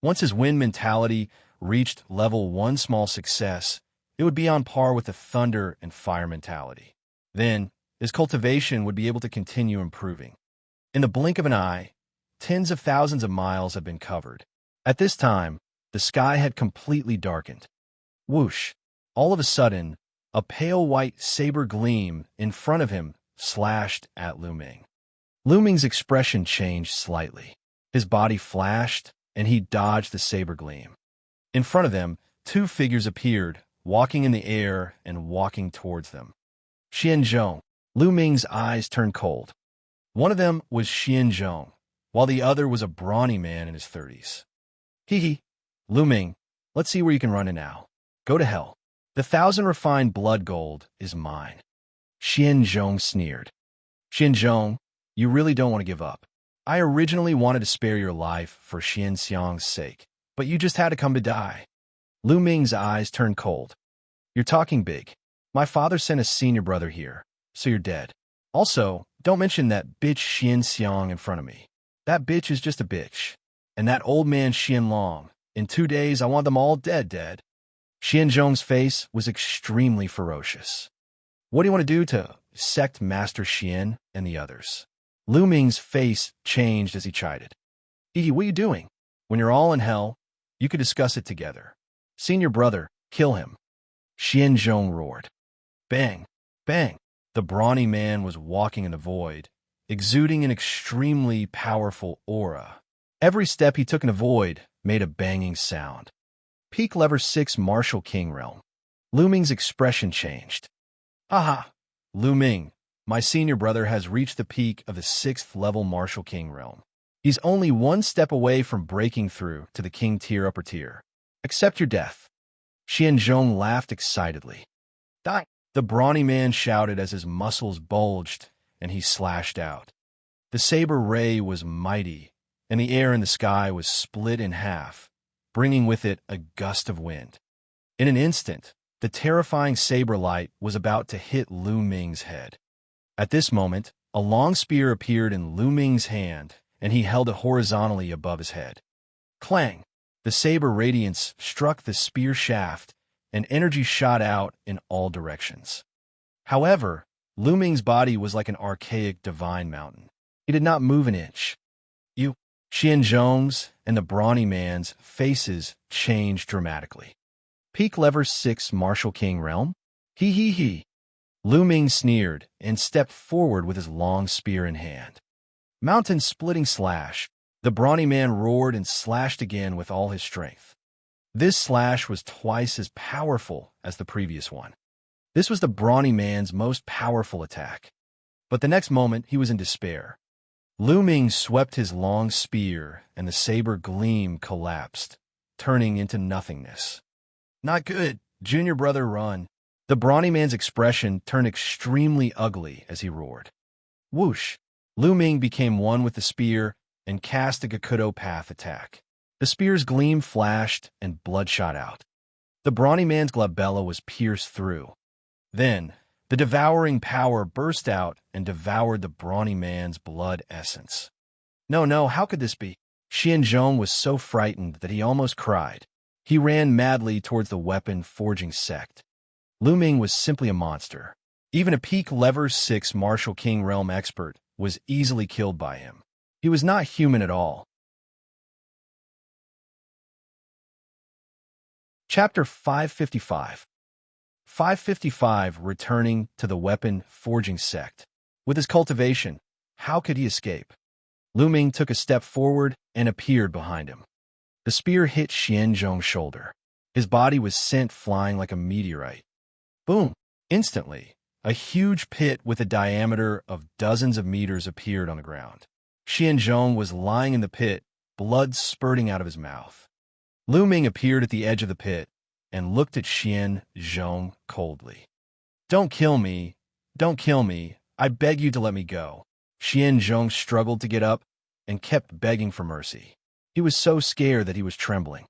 Once his wind mentality reached level 1 small success, it would be on par with the thunder and fire mentality. Then, his cultivation would be able to continue improving. In the blink of an eye, tens of thousands of miles had been covered. At this time, the sky had completely darkened. Whoosh! All of a sudden, a pale white saber gleam in front of him slashed at Lu Ming. Lu Ming's expression changed slightly. His body flashed, and he dodged the saber gleam. In front of them, two figures appeared, walking in the air and walking towards them. Xianzhong. Lu Ming's eyes turned cold. One of them was Xianzhong, while the other was a brawny man in his 30s. Hee. Lu Ming, let's see where you can run in now. Go to hell. The 1,000 refined blood gold is mine. Xianzhong sneered. Xianzhong, you really don't want to give up. I originally wanted to spare your life for Xianxiang's sake, but you just had to come to die. Lu Ming's eyes turned cold. You're talking big. My father sent a senior brother here, so you're dead. Also, don't mention that bitch Xianxiang in front of me. That bitch is just a bitch. And that old man Xianlong. In 2 days, I want them all dead. Xianzhong's face was extremely ferocious. What do you want to do to sect Master Xian and the others? Lu Ming's face changed as he chided. What are you doing? When you're all in hell, you could discuss it together. Senior brother, kill him. Xianzhong roared. Bang! Bang! The brawny man was walking in the void, exuding an extremely powerful aura. Every step he took in the void made a banging sound. Peak level 6 Martial King Realm. Lu Ming's expression changed. Aha! Lu Ming, my senior brother has reached the peak of the 6th level Martial King Realm. He's only 1 step away from breaking through to the King tier upper tier. Accept your death. Xianzhong laughed excitedly. Die! The brawny man shouted as his muscles bulged and he slashed out. The saber ray was mighty, and the air in the sky was split in half, bringing with it a gust of wind. In an instant, the terrifying saber light was about to hit Lu Ming's head. At this moment, a long spear appeared in Lu Ming's hand, and he held it horizontally above his head. Clang! The saber radiance struck the spear shaft, and energy shot out in all directions. However, Lu Ming's body was like an archaic divine mountain. He did not move an inch. Xianzhong's and the brawny man's faces changed dramatically. Peak level 6 Martial King Realm? He. Lu Ming sneered and stepped forward with his long spear in hand. Mountain-splitting slash. The brawny man roared and slashed again with all his strength. This slash was twice as powerful as the previous one. This was the brawny man's most powerful attack. But the next moment, he was in despair. Lu Ming swept his long spear, and the saber gleam collapsed, turning into nothingness. Not good. Junior brother, run. The brawny man's expression turned extremely ugly as he roared. Whoosh! Lu Ming became one with the spear and cast a Gakudo Path attack. The spear's gleam flashed and blood shot out. The brawny man's glabella was pierced through. Then, The devouring power burst out and devoured the brawny man's blood essence. No, no, how could this be? Xianzhong was so frightened that he almost cried. He ran madly towards the weapon-forging sect. Lu Ming was simply a monster. Even a peak Level 6 Martial King Realm expert was easily killed by him. He was not human at all. Chapter 555. 555 Returning to the weapon-forging sect. With his cultivation, how could he escape? Lu Ming took a step forward and appeared behind him. The spear hit Xianzhong's shoulder. His body was sent flying like a meteorite. Boom! Instantly, a huge pit with a diameter of dozens of meters appeared on the ground. Xianzhong was lying in the pit, blood spurting out of his mouth. Lu Ming appeared at the edge of the pit and looked at Xianzhong coldly. Don't kill me. Don't kill me. I beg you to let me go. Xianzhong struggled to get up and kept begging for mercy. He was so scared that he was trembling.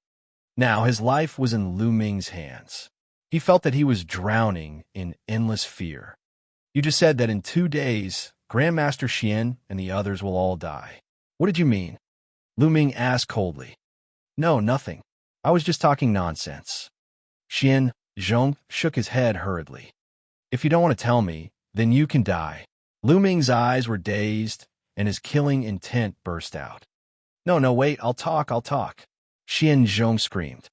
Now his life was in Lu Ming's hands. He felt that he was drowning in endless fear. You just said that in 2 days, Grandmaster Xian and the others will all die. What did you mean? Lu Ming asked coldly. No, nothing. I was just talking nonsense. Xianzhong shook his head hurriedly. If you don't want to tell me, then you can die. Lu Ming's eyes were dazed, and his killing intent burst out. No, no, wait, I'll talk. Xianzhong screamed.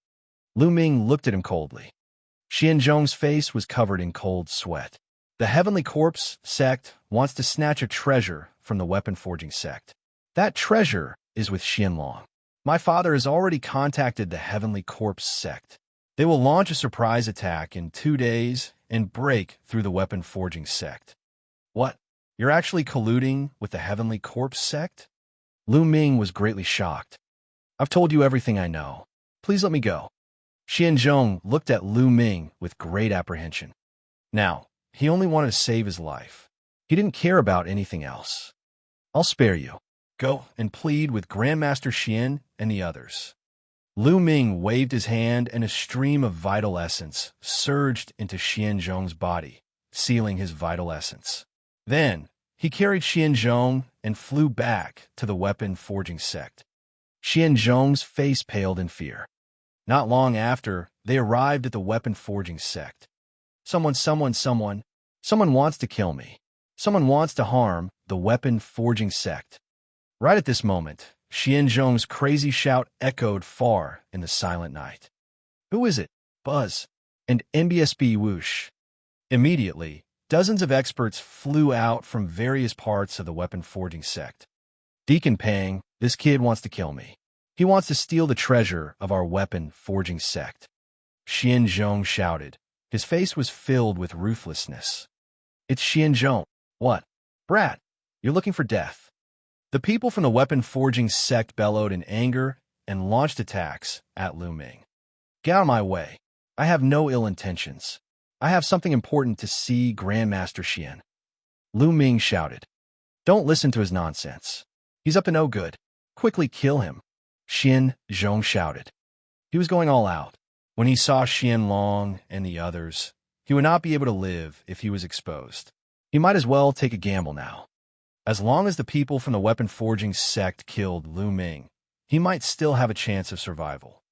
Lu Ming looked at him coldly. Xianzhong's face was covered in cold sweat. The Heavenly Corpse sect wants to snatch a treasure from the weapon-forging sect. That treasure is with Xianlong. My father has already contacted the Heavenly Corpse sect. They will launch a surprise attack in 2 days and break through the weapon-forging sect. What? You're actually colluding with the Heavenly Corpse sect? Lu Ming was greatly shocked. I've told you everything I know. Please let me go. Xianzhong looked at Lu Ming with great apprehension. Now, he only wanted to save his life. He didn't care about anything else. I'll spare you. Go and plead with Grandmaster Xian and the others. Lu Ming waved his hand and a stream of vital essence surged into Xianzhong's body, sealing his vital essence. Then, he carried Xianzhong and flew back to the weapon-forging sect. Xianzhong's face paled in fear. Not long after, they arrived at the weapon-forging sect. Someone wants to kill me. Someone wants to harm the weapon-forging sect. Right at this moment, Xianzhong's crazy shout echoed far in the silent night. Who is it? Buzz. And NBSB whoosh. Immediately, dozens of experts flew out from various parts of the weapon-forging sect. Deacon Pang, this kid wants to kill me. He wants to steal the treasure of our weapon-forging sect. Xianzhong shouted. His face was filled with ruthlessness. It's Xianzhong. What? Brat, you're looking for death. The people from the weapon-forging sect bellowed in anger and launched attacks at Lu Ming. Get out of my way. I have no ill intentions. I have something important to see Grandmaster Xian. Lu Ming shouted. Don't listen to his nonsense. He's up to no good. Quickly kill him. Xianzhong shouted. He was going all out. When he saw Xianlong and the others, he would not be able to live if he was exposed. He might as well take a gamble now. As long as the people from the weapon-forging sect killed Lu Ming, he might still have a chance of survival.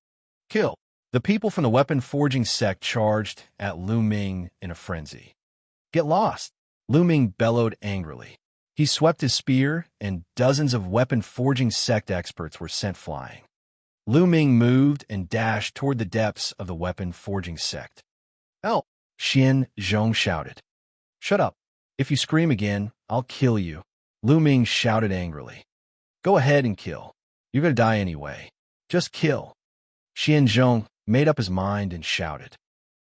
Kill! The people from the weapon-forging sect charged at Lu Ming in a frenzy. Get lost! Lu Ming bellowed angrily. He swept his spear, and dozens of weapon-forging sect experts were sent flying. Lu Ming moved and dashed toward the depths of the weapon-forging sect. Help! Xianzhong shouted. Shut up. If you scream again, I'll kill you. Lu Ming shouted angrily. Go ahead and kill. You're going to die anyway. Just kill. Xianzhong made up his mind and shouted.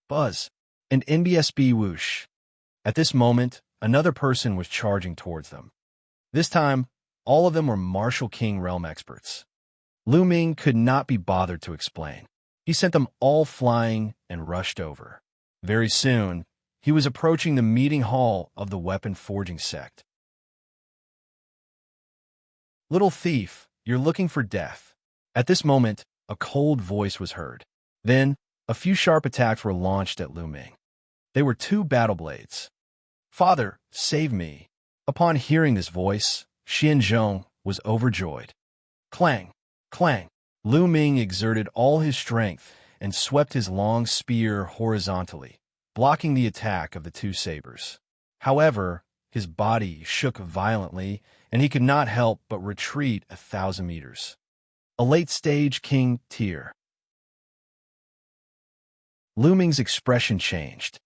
Buzz. And NBSB whoosh. At this moment, another person was charging towards them. This time, all of them were Martial King Realm experts. Lu Ming could not be bothered to explain. He sent them all flying and rushed over. Very soon, he was approaching the meeting hall of the weapon-forging sect. Little thief, you're looking for death. At this moment, a cold voice was heard. Then, a few sharp attacks were launched at Lu Ming. They were 2 battle blades. "Father, save me." Upon hearing this voice, Xianzhong was overjoyed. Clang! Clang! Lu Ming exerted all his strength and swept his long spear horizontally, blocking the attack of the two sabers. However, his body shook violently, and he could not help but retreat 1,000 meters. A late-stage king tier. Lu Ming's expression changed.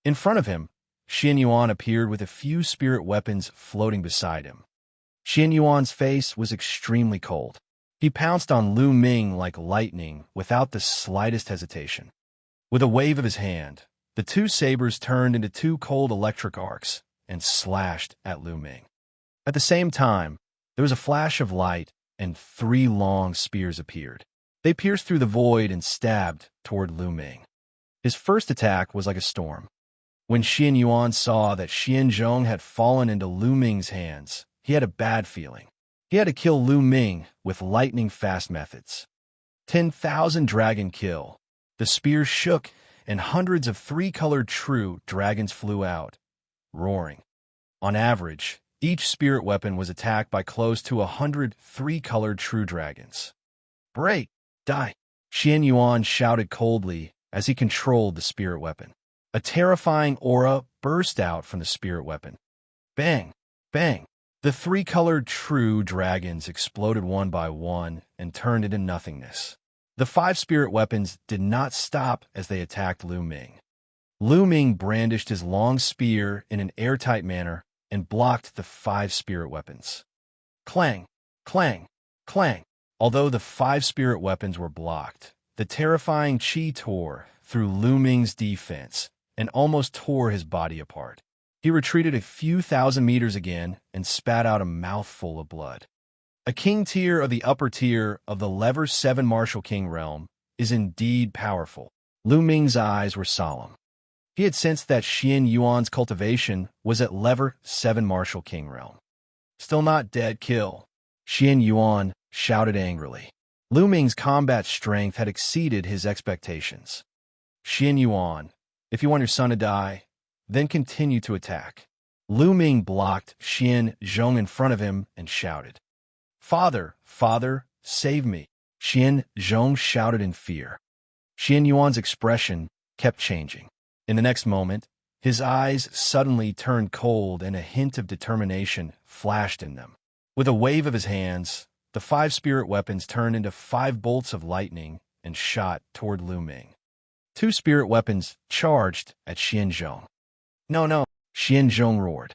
In front of him, Xian Yuan appeared with a few spirit weapons floating beside him. Xian Yuan's face was extremely cold. He pounced on Lu Ming like lightning without the slightest hesitation. With a wave of his hand, the two sabers turned into two cold electric arcs and slashed at Lu Ming. At the same time, there was a flash of light, and 3 long spears appeared. They pierced through the void and stabbed toward Lu Ming. His first attack was like a storm. When Xian Yuan saw that Xianzhong had fallen into Lu Ming's hands, he had a bad feeling. He had to kill Lu Ming with lightning-fast methods. 10,000 dragon kill. The spears shook, and hundreds of 3-colored true dragons flew out, roaring. On average, each spirit weapon was attacked by close to 100 3-colored true dragons. "Break! Die!" Xian Yuan shouted coldly as he controlled the spirit weapon. A terrifying aura burst out from the spirit weapon. Bang! Bang! The 3-colored true dragons exploded one by one and turned into nothingness. The 5 spirit weapons did not stop as they attacked Lu Ming. Lu Ming brandished his long spear in an airtight manner and blocked the 5 spirit weapons. Clang! Clang! Clang! Although the 5 spirit weapons were blocked, the terrifying qi tore through Lu Ming's defense and almost tore his body apart. He retreated a few thousand meters again and spat out a mouthful of blood. A king tier of the upper tier of the Lever 7 Martial King realm is indeed powerful. Lu Ming's eyes were solemn. He had sensed that Xian Yuan's cultivation was at Lever 7 Martial King realm. "Still not dead, kill!" Xian Yuan shouted angrily. Lu Ming's combat strength had exceeded his expectations. "Xian Yuan, if you want your son to die, then continue to attack." Lu Ming blocked Xianzhong in front of him and shouted. "Father, father, save me!" Xianzhong shouted in fear. Xian Yuan's expression kept changing. In the next moment, his eyes suddenly turned cold and a hint of determination flashed in them. With a wave of his hands, the 5 spirit weapons turned into 5 bolts of lightning and shot toward Lu Ming. 2 spirit weapons charged at Xianzhong. "No, no!" Xianzhong roared.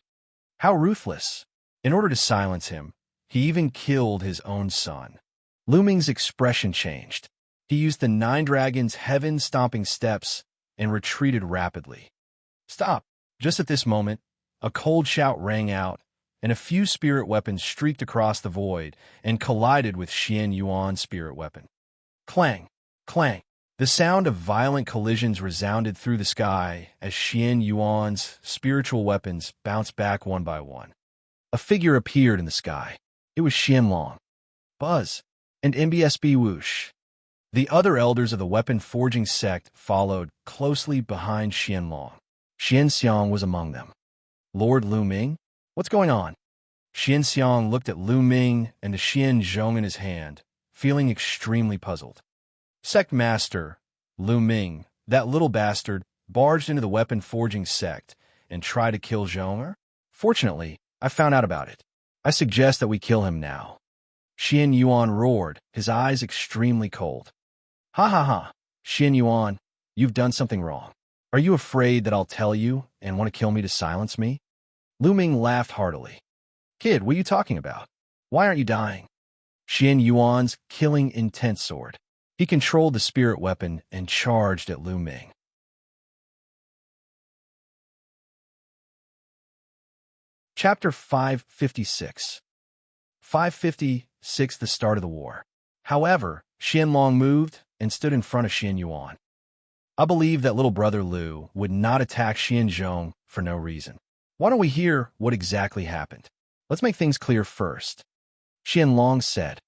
"How ruthless!" In order to silence him, he even killed his own son. Lu Ming's expression changed. He used the 9 dragons' heaven-stomping steps and retreated rapidly. "Stop!" Just at this moment, a cold shout rang out, and a few spirit weapons streaked across the void and collided with Xian Yuan's spirit weapon. Clang! Clang! The sound of violent collisions resounded through the sky as Xian Yuan's spiritual weapons bounced back one by one. A figure appeared in the sky. It was Xianlong, Buzz, and MBSB Whoosh. The other elders of the weapon-forging sect followed closely behind Xianlong. Xianxiang was among them. "Lord Lu Ming? What's going on?" Xianxiang looked at Lu Ming and the Xianzhong in his hand, feeling extremely puzzled. "Sect Master, Lu Ming, that little bastard, barged into the weapon-forging sect and tried to kill Zhonger? Fortunately, I found out about it. I suggest that we kill him now." Xian Yuan roared, his eyes extremely cold. "Ha ha ha! Xian Yuan, you've done something wrong. Are you afraid that I'll tell you and want to kill me to silence me?" Lu Ming laughed heartily. "Kid, what are you talking about? Why aren't you dying?" Xian Yuan's killing intent sword. He controlled the spirit weapon and charged at Lu Ming. Chapter 556. 556, the start of the war. However, Xianlong moved and stood in front of Xian Yuan. "I believe that little brother Lu would not attack Xianzhong for no reason. Why don't we hear what exactly happened? Let's make things clear first." Xianlong said.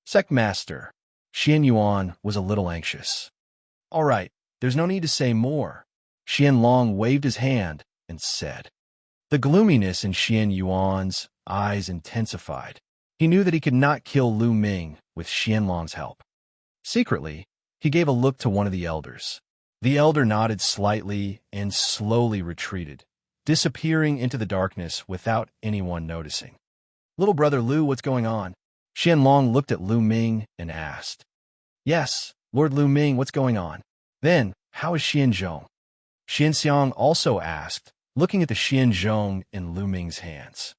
"Sect Master." Xian Yuan was a little anxious. "All right, there's no need to say more." Xianlong waved his hand and said. The gloominess in Xianyuan's eyes intensified. He knew that he could not kill Lu Ming with Xianlong's help. Secretly, he gave a look to one of the elders. The elder nodded slightly and slowly retreated, disappearing into the darkness without anyone noticing. "Little brother Lu, what's going on?" Xianlong looked at Lu Ming and asked. "Yes, Lord Lu Ming, what's going on?" "Then, how is Xianzhong?" Xianxiang also asked, looking at the Xianzhong in Lu Ming's hands.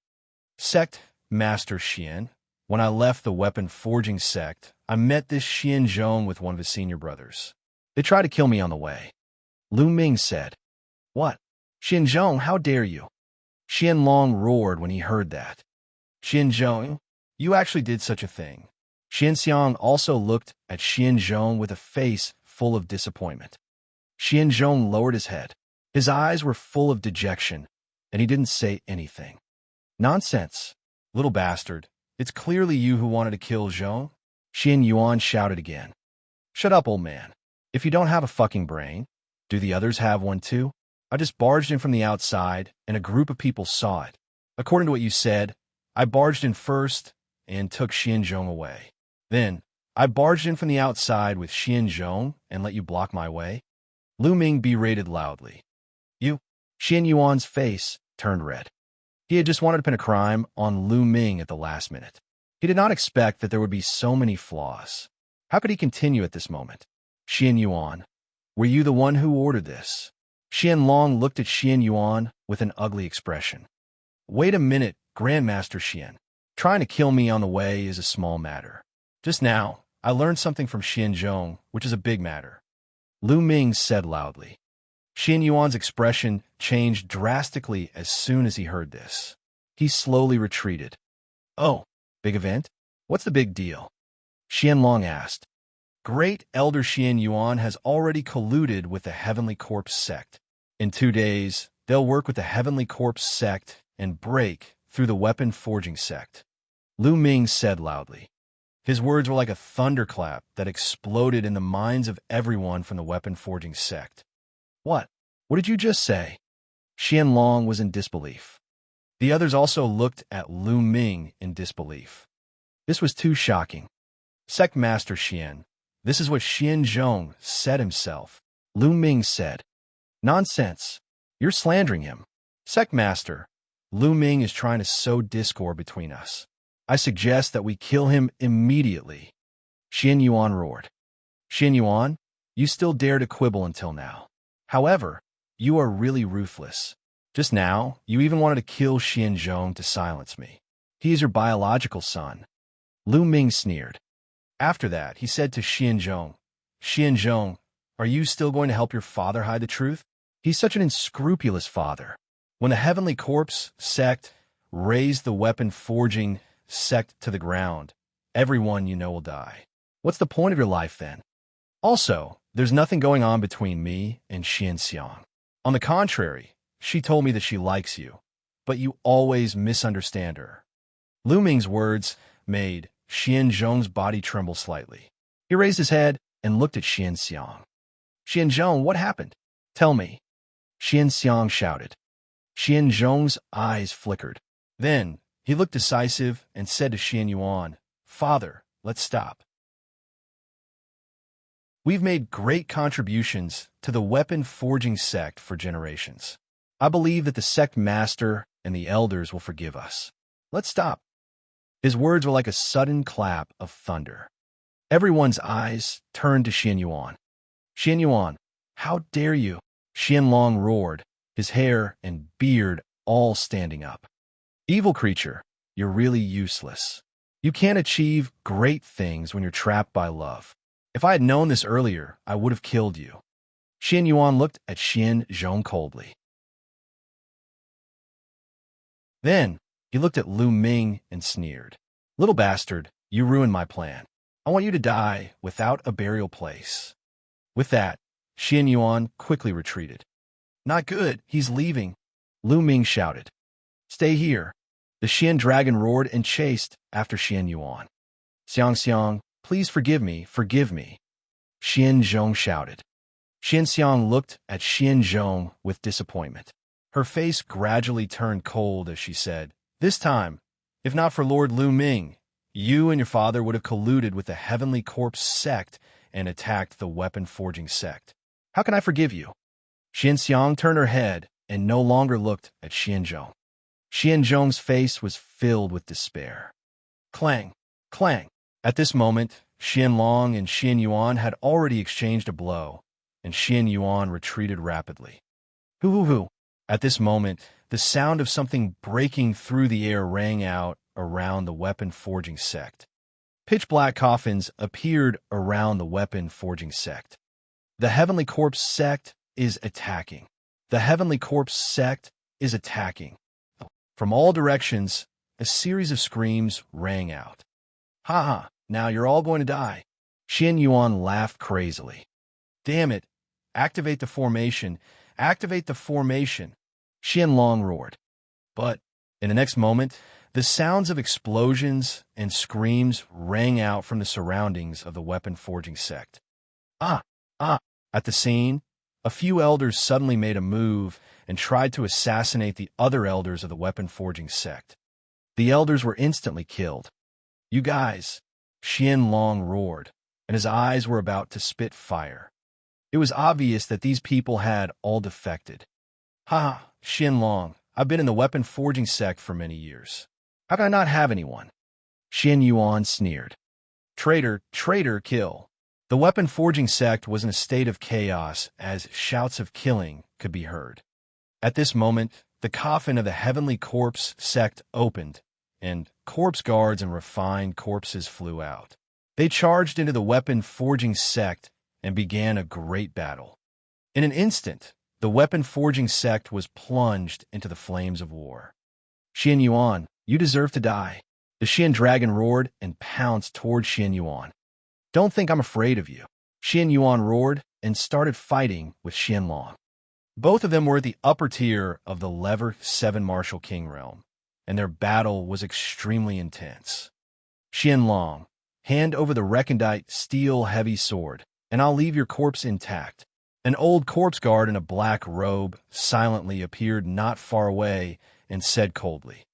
"Sect, Master Xian, when I left the weapon forging sect, I met this Xianzhong with one of his senior brothers. They tried to kill me on the way." Lu Ming said. "What? Xianzhong, how dare you?" Xianlong roared when he heard that. "Xianzhong, you actually did such a thing." Xianxiang also looked at Xianzhong with a face full of disappointment. Xianzhong lowered his head. His eyes were full of dejection, and he didn't say anything. "Nonsense, little bastard. It's clearly you who wanted to kill Zhong." Xianyuan shouted again. "Shut up, old man. If you don't have a fucking brain, do the others have one too? I just barged in from the outside, and a group of people saw it. According to what you said, I barged in first and took Xianzhong away. Then, I barged in from the outside with Xianzhong and let you block my way?" Lu Ming berated loudly. "You?" Xianyuan's face turned red. He had just wanted to pin a crime on Lu Ming at the last minute. He did not expect that there would be so many flaws. How could he continue at this moment? "Xianyuan, were you the one who ordered this?" Xianlong looked at Xianyuan with an ugly expression. "Wait a minute, Grandmaster Xian. Trying to kill me on the way is a small matter. Just now, I learned something from Xianzhong, which is a big matter," Lu Ming said loudly. Xianyuan's expression changed drastically as soon as he heard this. He slowly retreated. "Oh, big event? What's the big deal?" Xianlong asked. "Great Elder Xianyuan has already colluded with the Heavenly Corpse sect. In 2 days, they'll work with the Heavenly Corpse sect and break through the weapon forging sect," Lu Ming said loudly. His words were like a thunderclap that exploded in the minds of everyone from the weapon forging sect. "What? What did you just say?" Xianlong was in disbelief. The others also looked at Lu Ming in disbelief. This was too shocking. "Sect Master Xian, this is what Xianzhong said himself," Lu Ming said. "Nonsense. You're slandering him. Sect Master, Lu Ming is trying to sow discord between us. I suggest that we kill him immediately." Xianyuan roared. "Xianyuan, you still dare to quibble until now. However, you are really ruthless. Just now, you even wanted to kill Xianzhong to silence me. He is your biological son." Lu Ming sneered. After that, he said to Xianzhong, "Xianzhong, are you still going to help your father hide the truth? He's such an unscrupulous father. When the Heavenly Corpse sect raised the weapon forging sect to the ground, everyone you know will die. What's the point of your life then? Also, there's nothing going on between me and Xianxiang. On the contrary, she told me that she likes you, but you always misunderstand her." Lu Ming's words made Xianzhong's body tremble slightly. He raised his head and looked at Xianxiang. "Xianzhong, what happened? Tell me." Xianxiang shouted. Xianzhong's eyes flickered. Then, he looked decisive and said to Xianyuan, "Father, let's stop. We've made great contributions to the weapon forging sect for generations. I believe that the sect master and the elders will forgive us. Let's stop." His words were like a sudden clap of thunder. Everyone's eyes turned to Xianyuan. "Xianyuan, how dare you?" Xianlong roared, his hair and beard all standing up. "Evil creature, you're really useless. You can't achieve great things when you're trapped by love. If I had known this earlier, I would have killed you." Xianyuan looked at Xianzhong coldly. Then, he looked at Lu Ming and sneered. "Little bastard, you ruined my plan. I want you to die without a burial place." With that, Xianyuan quickly retreated. "Not good, he's leaving," Lu Ming shouted. "Stay here." The Xian dragon roared and chased after Xianyuan. "Xianxia, please forgive me, forgive me," Xianzhong shouted. Xianxia looked at Xianzhong with disappointment. Her face gradually turned cold as she said, "This time, if not for Lord Lu Ming, you and your father would have colluded with the Heavenly Corpse sect and attacked the weapon-forging sect. How can I forgive you?" Xianxia turned her head and no longer looked at Xianzhong. Xianzhong's face was filled with despair. Clang, clang. At this moment, Xianlong and Xianyuan had already exchanged a blow, and Xianyuan retreated rapidly. Hoo-hoo-hoo. At this moment, the sound of something breaking through the air rang out around the weapon-forging sect. Pitch-black coffins appeared around the weapon-forging sect. The Heavenly Corpse sect is attacking. The Heavenly Corpse sect is attacking. From all directions, a series of screams rang out. "Ha ha, now you're all going to die." Xianyuan laughed crazily. "Damn it, activate the formation, activate the formation," Xianlong roared. But in the next moment, the sounds of explosions and screams rang out from the surroundings of the weapon-forging sect. Ah! At the scene, a few elders suddenly made a move and tried to assassinate the other elders of the weapon-forging sect. The elders were instantly killed. "You guys!" Xianlong roared, and his eyes were about to spit fire. It was obvious that these people had all defected. "Ha, Xianlong, I've been in the weapon-forging sect for many years. How can I not have anyone?" Xianyuan sneered. "Traitor, traitor, kill." The weapon-forging sect was in a state of chaos as shouts of killing could be heard. At this moment, the coffin of the Heavenly Corpse sect opened, and corpse guards and refined corpses flew out. They charged into the weapon-forging sect and began a great battle. In an instant, the weapon-forging sect was plunged into the flames of war. "Xianyuan, you deserve to die." The Xian dragon roared and pounced toward Xianyuan. "Don't think I'm afraid of you." Xianyuan roared and started fighting with Xianlong. Both of them were at the upper tier of the Lever 7 Martial King realm, and their battle was extremely intense. "Xianlong, hand over the recondite steel heavy sword, and I'll leave your corpse intact." An old corpse guard in a black robe silently appeared not far away and said coldly,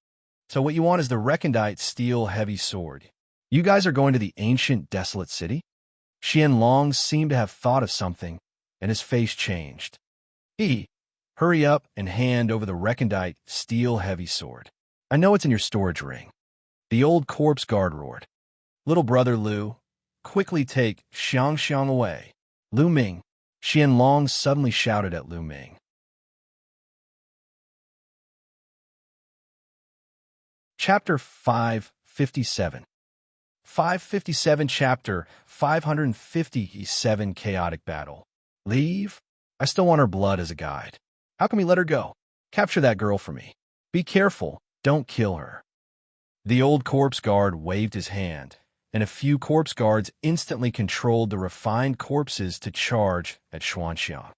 "So what you want is the recondite steel heavy sword. You guys are going to the ancient desolate city?" Xianlong seemed to have thought of something, and his face changed. Hurry up and hand over the recondite steel heavy sword. I know it's in your storage ring." The old corpse guard roared. "Little brother Lu, quickly take Xianxia away." "Lu Ming," Xianlong suddenly shouted at Lu Ming. Chapter 557. 557 Chapter 557 Chaotic Battle. "Leave? I still want her blood as a guide. How can we let her go? Capture that girl for me. Be careful, don't kill her." The old corpse guard waved his hand, and a few corpse guards instantly controlled the refined corpses to charge at Xianxia.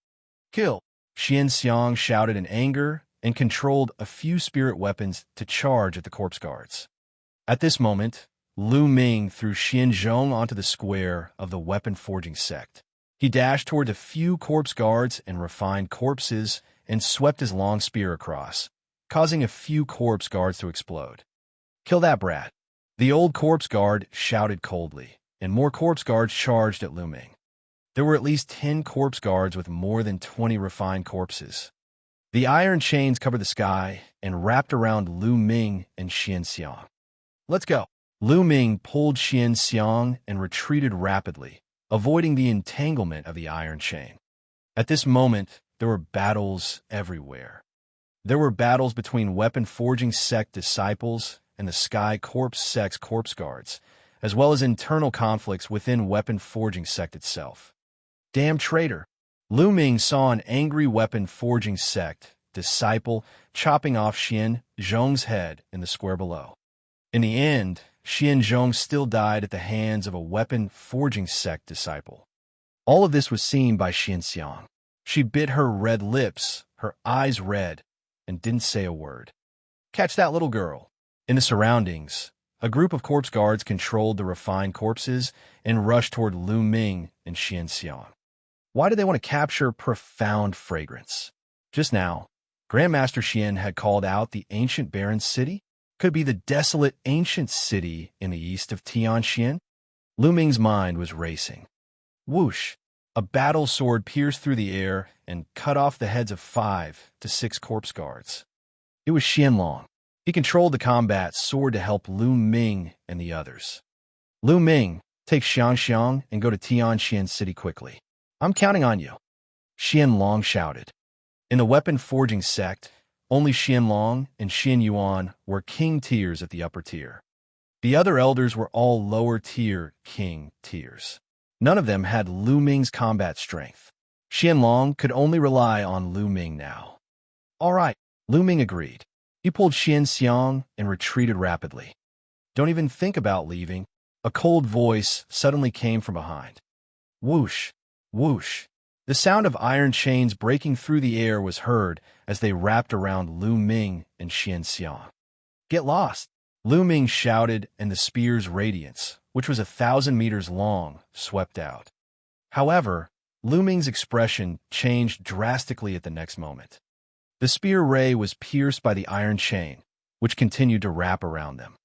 "Kill!" Xianxia shouted in anger and controlled a few spirit weapons to charge at the corpse guards. At this moment, Lu Ming threw Xianzhong onto the square of the weapon-forging sect. He dashed toward a few corpse guards and refined corpses and swept his long spear across, causing a few corpse guards to explode. "Kill that brat!" The old corpse guard shouted coldly, and more corpse guards charged at Lu Ming. There were at least 10 corpse guards with more than 20 refined corpses. The iron chains covered the sky and wrapped around Lu Ming and Xianxia. "Let's go!" Lu Ming pulled Xianxia and retreated rapidly, avoiding the entanglement of the iron chain. At this moment, there were battles everywhere. There were battles between weapon-forging sect disciples and the Sky Corpse sect's corpse guards, as well as internal conflicts within weapon-forging sect itself. "Damn traitor!" Lu Ming saw an angry weapon-forging sect disciple chopping off Xianzhong's head in the square below. In the end, Xianzhong still died at the hands of a weapon-forging sect disciple. All of this was seen by Xianxia. She bit her red lips, her eyes red, and didn't say a word. "Catch that little girl." In the surroundings, a group of corpse guards controlled the refined corpses and rushed toward Lu Ming and Xianxia. Why did they want to capture Profound Fragrance? Just now, Grandmaster Xian had called out the ancient barren city? Could it be the desolate ancient city in the east of Tianxian? Lu Ming's mind was racing. Whoosh! A battle sword pierced through the air and cut off the heads of 5 to 6 corpse guards. It was Xianlong. He controlled the combat sword to help Lu Ming and the others. Lu Ming, take Xianxia and go to Tianxian City quickly. I'm counting on you. Xianlong shouted. In the weapon forging sect, only Xianlong and Xian Yuan were king tiers at the upper tier. The other elders were all lower tier king tiers. None of them had Lu Ming's combat strength. Xianlong could only rely on Lu Ming now. All right, Lu Ming agreed. He pulled Xianxia and retreated rapidly. Don't even think about leaving. A cold voice suddenly came from behind. Whoosh, whoosh. The sound of iron chains breaking through the air was heard as they wrapped around Lu Ming and Xianxia. Get lost, Lu Ming shouted, and the spear's radiance, which was 1,000 meters long, swept out. However, Lu Ming's expression changed drastically at the next moment. The spear ray was pierced by the iron chain, which continued to wrap around them.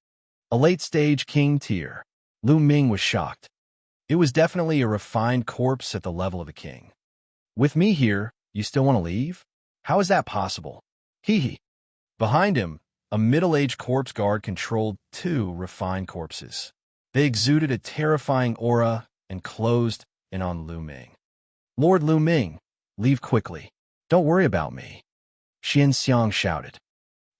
A late-stage king tier. Lu Ming was shocked. It was definitely a refined corpse at the level of a king. With me here, you still want to leave? How is that possible? Hee. Behind him, a middle-aged corpse guard controlled 2 refined corpses. They exuded a terrifying aura and closed in on Lu Ming. Lord Lu Ming, leave quickly. Don't worry about me. Xianxia shouted.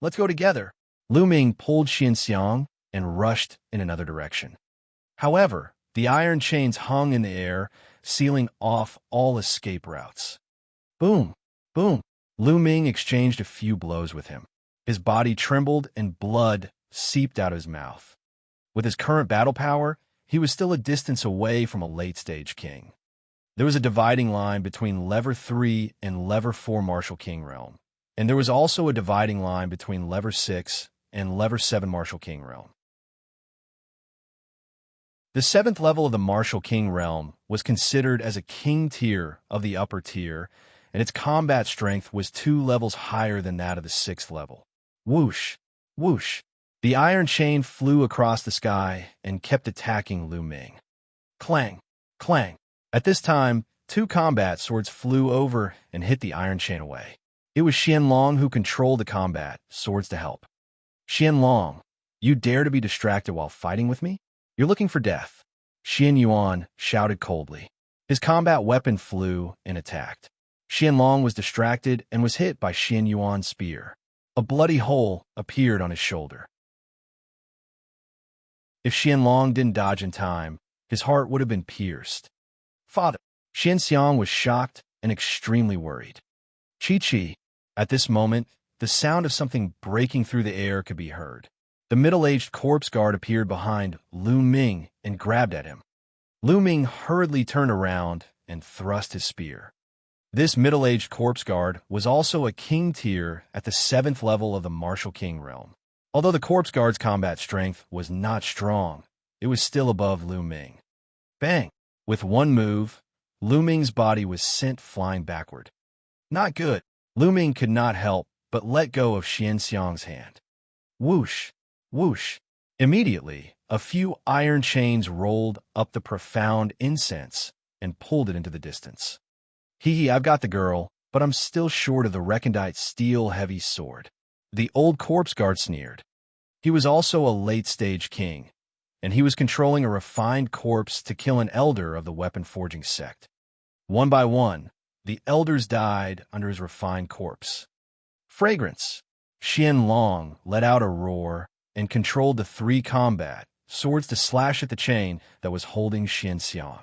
Let's go together. Lu Ming pulled Xianxia and rushed in another direction. However, the iron chains hung in the air, sealing off all escape routes. Boom, boom. Lu Ming exchanged a few blows with him. His body trembled and blood seeped out of his mouth. With his current battle power, he was still a distance away from a late-stage king. There was a dividing line between Level 3 and Level 4 Martial King Realm, and there was also a dividing line between Level 6 and Level 7 Martial King Realm. The 7th level of the Martial King Realm was considered as a king tier of the upper tier, and its combat strength was 2 levels higher than that of the 6th level. Whoosh, whoosh. The iron chain flew across the sky and kept attacking Lu Ming. Clang, clang. At this time, 2 combat swords flew over and hit the iron chain away. It was Xianlong who controlled the combat swords to help. Xianlong, you dare to be distracted while fighting with me? You're looking for death. Xian Yuan shouted coldly. His combat weapon flew and attacked. Xianlong was distracted and was hit by Xian Yuan's spear. A bloody hole appeared on his shoulder. If Xianlong didn't dodge in time, his heart would have been pierced. Father! Xianxia was shocked and extremely worried. Chi-Chi. At this moment, the sound of something breaking through the air could be heard. The middle-aged corpse guard appeared behind Lu Ming and grabbed at him. Lu Ming hurriedly turned around and thrust his spear. This middle-aged corpse guard was also a king tier at the 7th level of the Martial King Realm. Although the corpse guard's combat strength was not strong, it was still above Lu Ming. Bang! With one move, Lu Ming's body was sent flying backward. Not good. Lu Ming could not help but let go of Xianxia's hand. Whoosh! Whoosh! Immediately, a few iron chains rolled up the profound incense and pulled it into the distance. Hee, I've got the girl, but I'm still short of the recondite steel-heavy sword. The old corpse guard sneered. He was also a late-stage king, and he was controlling a refined corpse to kill an elder of the weapon-forging sect. One by one, the elders died under his refined corpse. Fragrance! Xianlong let out a roar and controlled the 3 combat swords to slash at the chain that was holding Xianxia.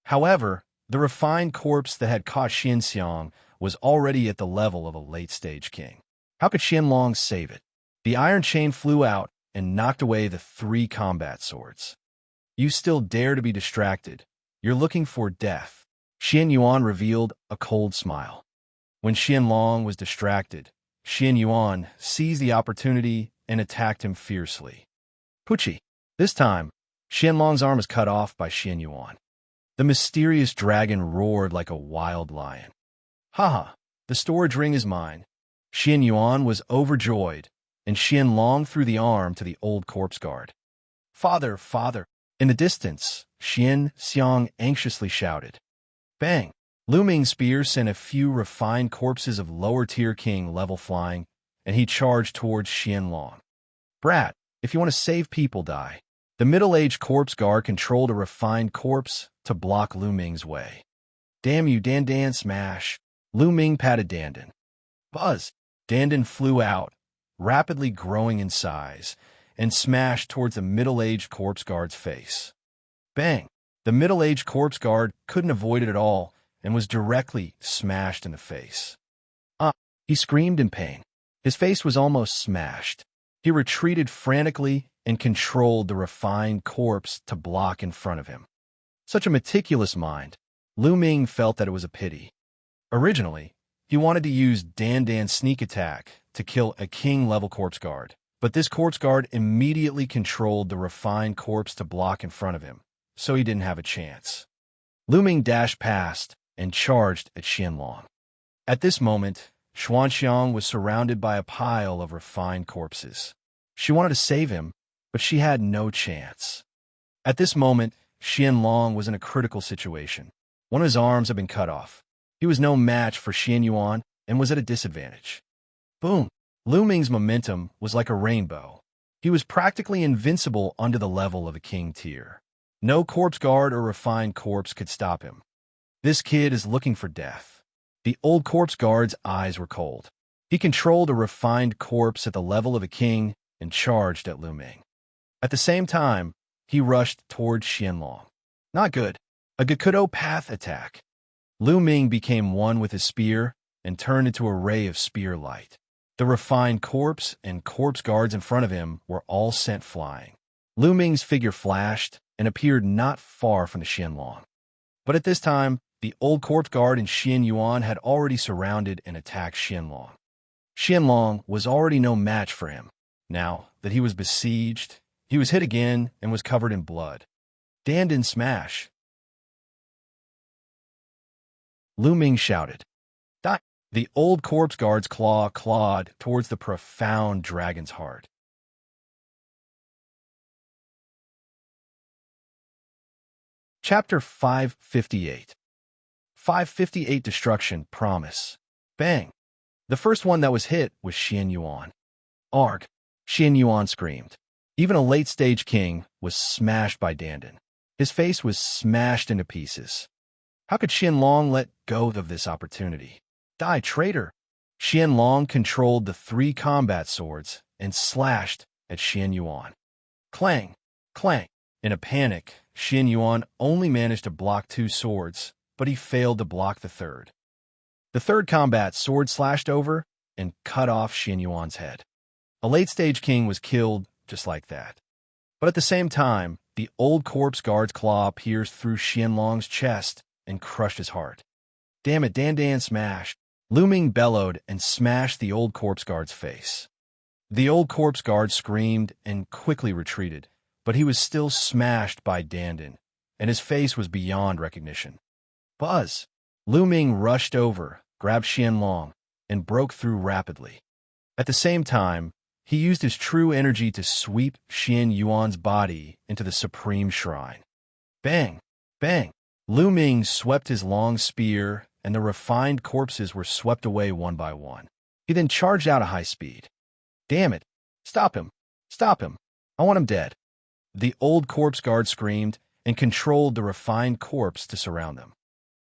However, the refined corpse that had caught Xianxia was already at the level of a late-stage king. How could Xianlong save it? The iron chain flew out and knocked away the 3 combat swords. You still dare to be distracted. You're looking for death. Xian Yuan revealed a cold smile. When Xianlong was distracted, Xian Yuan seized the opportunity and attacked him fiercely. Puchi. This time, Xianlong's arm was cut off by Xian Yuan. The mysterious dragon roared like a wild lion. Haha, the storage ring is mine. Xianyuan was overjoyed, and Xianlong threw the arm to the old corpse guard. "Father, father!" In the distance, Xianxia anxiously shouted. Bang! Lu Ming's spear sent a few refined corpses of lower-tier king level flying, and he charged towards Xianlong. "Brat, if you want to save people, die." The middle-aged corpse guard controlled a refined corpse to block Lu Ming's way. "Damn you, Dandan smash!" Lu Ming patted Dandan. Buzz! Dandan flew out, rapidly growing in size, and smashed towards the middle-aged corpse guard's face. Bang! The middle-aged corpse guard couldn't avoid it at all and was directly smashed in the face. "Ah!" He screamed in pain. His face was almost smashed. He retreated frantically and controlled the refined corpse to block in front of him. Such a meticulous mind. Lu Ming felt that it was a pity. Originally, he wanted to use Dandan's sneak attack to kill a king-level corpse guard, but this corpse guard immediately controlled the refined corpse to block in front of him, so he didn't have a chance. Lu Ming dashed past and charged at Xianlong. At this moment, Xianxia was surrounded by a pile of refined corpses. She wanted to save him, but she had no chance. At this moment, Xianlong was in a critical situation. One of his arms had been cut off. He was no match for Xianyuan and was at a disadvantage. Boom! Lu Ming's momentum was like a rainbow. He was practically invincible under the level of a king tier. No corpse guard or refined corpse could stop him. This kid is looking for death. The old corpse guard's eyes were cold. He controlled a refined corpse at the level of a king and charged at Lu Ming. At the same time, he rushed towards Xianlong. Not good. A Gakudo path attack. Lu Ming became one with his spear and turned into a ray of spear light. The refined corpse and corpse guards in front of him were all sent flying. Lu Ming's figure flashed and appeared not far from the Xianlong. But at this time, the old corpse guard and Xianyuan had already surrounded and attacked Xianlong. Xianlong was already no match for him. Now that he was besieged, he was hit again and was covered in blood. Dandan smash! Lu Ming shouted. Die! The old corpse guard's claw clawed towards the profound dragon's heart. Chapter 558. 558 Destruction Promise. Bang! The first one that was hit was Xianyuan. Arg! Xianyuan screamed. Even a late-stage king was smashed by Dandan. His face was smashed into pieces. How could Xianlong let go of this opportunity? Die, traitor! Xianlong controlled the 3 combat swords and slashed at Xianyuan. Clang! Clang! In a panic, Xianyuan only managed to block 2 swords, but he failed to block the third. The third combat sword slashed over and cut off Xianyuan's head. A late-stage king was killed just like that. But at the same time, the old corpse guard's claw pierced through Xianlong's chest and crushed his heart. Damn it, Dandan smash! Lu Ming bellowed and smashed the old corpse guard's face. The old corpse guard screamed and quickly retreated, but he was still smashed by Dandan, and his face was beyond recognition. Buzz! Lu Ming rushed over, grabbed Xianlong, and broke through rapidly. At the same time, he used his true energy to sweep Xianyuan's body into the supreme shrine. Bang! Bang! Lu Ming swept his long spear, and the refined corpses were swept away one by one. He then charged out at high speed. Damn it! Stop him! Stop him! I want him dead! The old corpse guard screamed and controlled the refined corpse to surround them.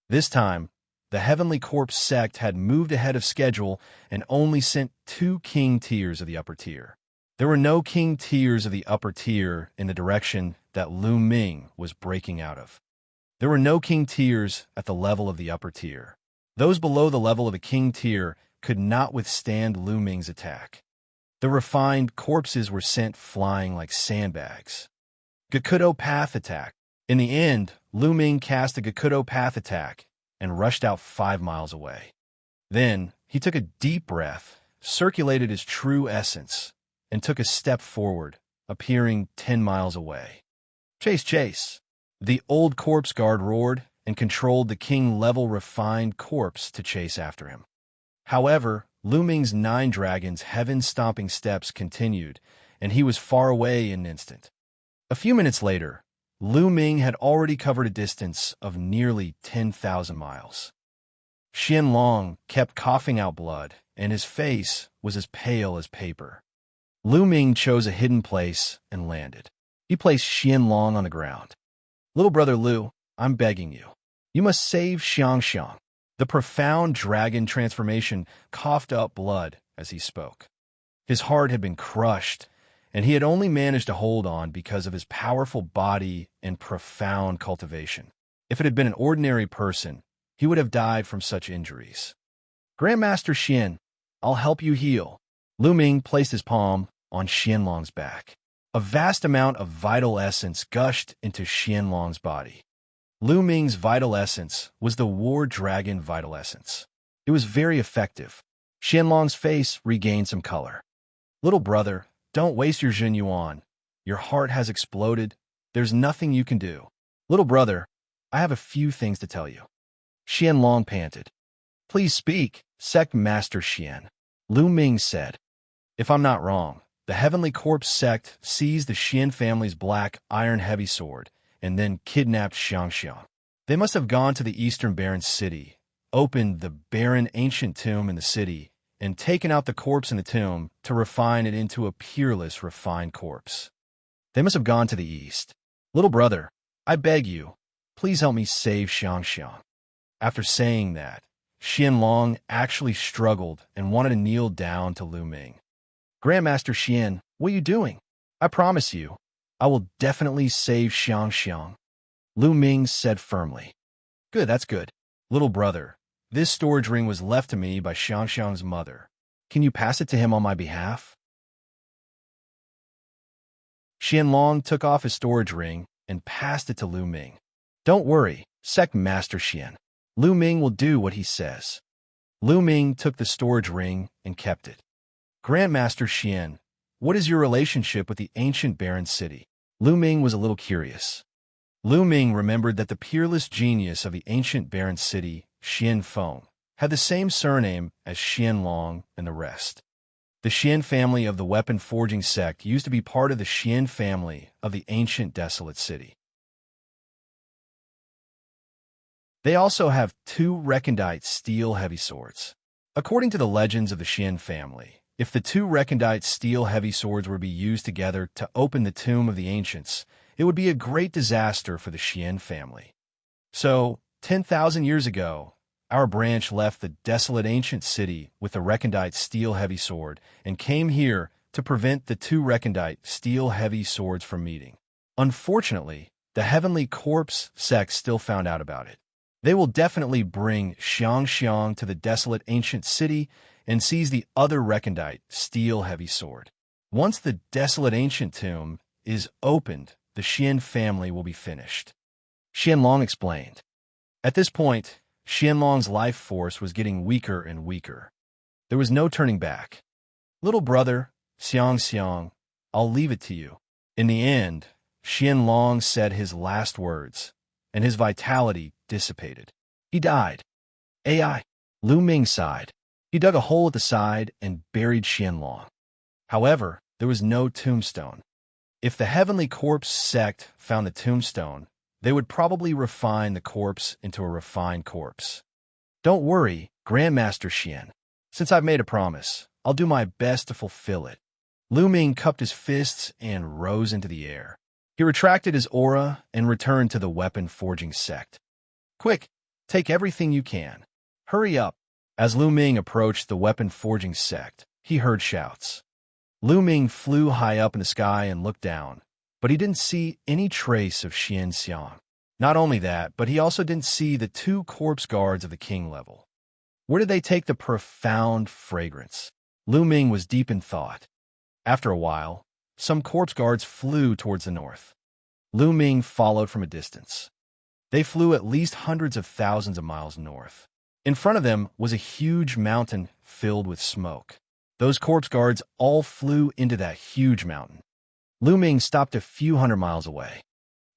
This time, the Heavenly Corpse sect had moved ahead of schedule and only sent 2 king tiers of the upper tier. There were no king tiers of the upper tier in the direction that Lu Ming was breaking out of. There were no king tiers at the level of the upper tier. Those below the level of a king tier could not withstand Lu Ming's attack. The refined corpses were sent flying like sandbags. Gakudo Path Attack. In the end, Lu Ming cast a Gakudo Path Attack and rushed out 5 miles away. Then, he took a deep breath, circulated his true essence, and took a step forward, appearing 10 miles away. Chase, chase! The old corpse guard roared and controlled the king-level refined corpse to chase after him. However, Lu Ming's 9 dragons' heaven-stomping steps continued, and he was far away in an instant. A few minutes later, Lu Ming had already covered a distance of nearly 10,000 miles. Xianlong kept coughing out blood, and his face was as pale as paper. Lu Ming chose a hidden place and landed. He placed Xianlong on the ground. "Little brother Lu, I'm begging you. You must save Xianxia." The profound dragon transformation coughed up blood as he spoke. His heart had been crushed, and he had only managed to hold on because of his powerful body and profound cultivation. If it had been an ordinary person, he would have died from such injuries. "Grandmaster Xian, I'll help you heal." Lu Ming placed his palm on Xianlong's back. A vast amount of vital essence gushed into Xianlong's body. Lu Ming's vital essence was the War Dragon vital essence. It was very effective. Xianlong's face regained some color. "Little brother, don't waste your Jin Yuan. Your heart has exploded. There's nothing you can do." "Little brother, I have a few things to tell you." Xianlong panted. "Please speak, Sect Master Xian." Lu Ming said. "If I'm not wrong, the Heavenly Corpse sect seized the Xian family's black iron heavy sword and then kidnapped Xianxia. They must have gone to the Eastern Barren City, opened the barren ancient tomb in the city, and taken out the corpse in the tomb to refine it into a peerless, refined corpse. They must have gone to the east. Little brother, I beg you, please help me save Xianxia." After saying that, Xianlong actually struggled and wanted to kneel down to Lu Ming. "Grandmaster Xian, what are you doing? I promise you, I will definitely save Xianxia." Lu Ming said firmly. "Good, that's good. Little brother, this storage ring was left to me by Xianxia's mother. Can you pass it to him on my behalf?" Xianlong took off his storage ring and passed it to Lu Ming. "Don't worry, Sect Master Xian. Lu Ming will do what he says." Lu Ming took the storage ring and kept it. "Grandmaster Xian, what is your relationship with the ancient barren city?" Lu Ming was a little curious. Lu Ming remembered that the peerless genius of the ancient barren city, Xian Feng, had the same surname as Xianlong and the rest. The Xian family of the weapon-forging sect used to be part of the Xian family of the ancient desolate city. They also have 2 recondite steel heavy swords. According to the legends of the Xian family, if the 2 recondite steel heavy swords were to be used together to open the tomb of the ancients, it would be a great disaster for the Xian family. So, 10,000 years ago, our branch left the desolate ancient city with the recondite steel heavy sword and came here to prevent the 2 recondite steel heavy swords from meeting. Unfortunately, the Heavenly Corpse sect still found out about it. They will definitely bring Xianxia to the desolate ancient city and seize the other recondite steel heavy sword. Once the desolate ancient tomb is opened, the Xian family will be finished. Xianlong explained. At this point, Xianlong's life force was getting weaker and weaker. There was no turning back. "Little brother, Xianxia, I'll leave it to you." In the end, Xianlong said his last words, and his vitality dissipated. He died. AI. Lu Ming sighed. He dug a hole at the side and buried Xianlong. However, there was no tombstone. If the Heavenly Corpse sect found the tombstone, they would probably refine the corpse into a refined corpse. "Don't worry, Grandmaster Xian. Since I've made a promise, I'll do my best to fulfill it." Lu Ming cupped his fists and rose into the air. He retracted his aura and returned to the weapon-forging sect. "Quick, take everything you can. Hurry up." As Lu Ming approached the weapon-forging sect, he heard shouts. Lu Ming flew high up in the sky and looked down, but he didn't see any trace of Xianxia. Not only that, but he also didn't see the 2 corpse guards of the king level. Where did they take the profound fragrance? Lu Ming was deep in thought. After a while, some corpse guards flew towards the north. Lu Ming followed from a distance. They flew at least hundreds of thousands of miles north. In front of them was a huge mountain filled with smoke. Those corpse guards all flew into that huge mountain. Lu Ming stopped a few hundred miles away.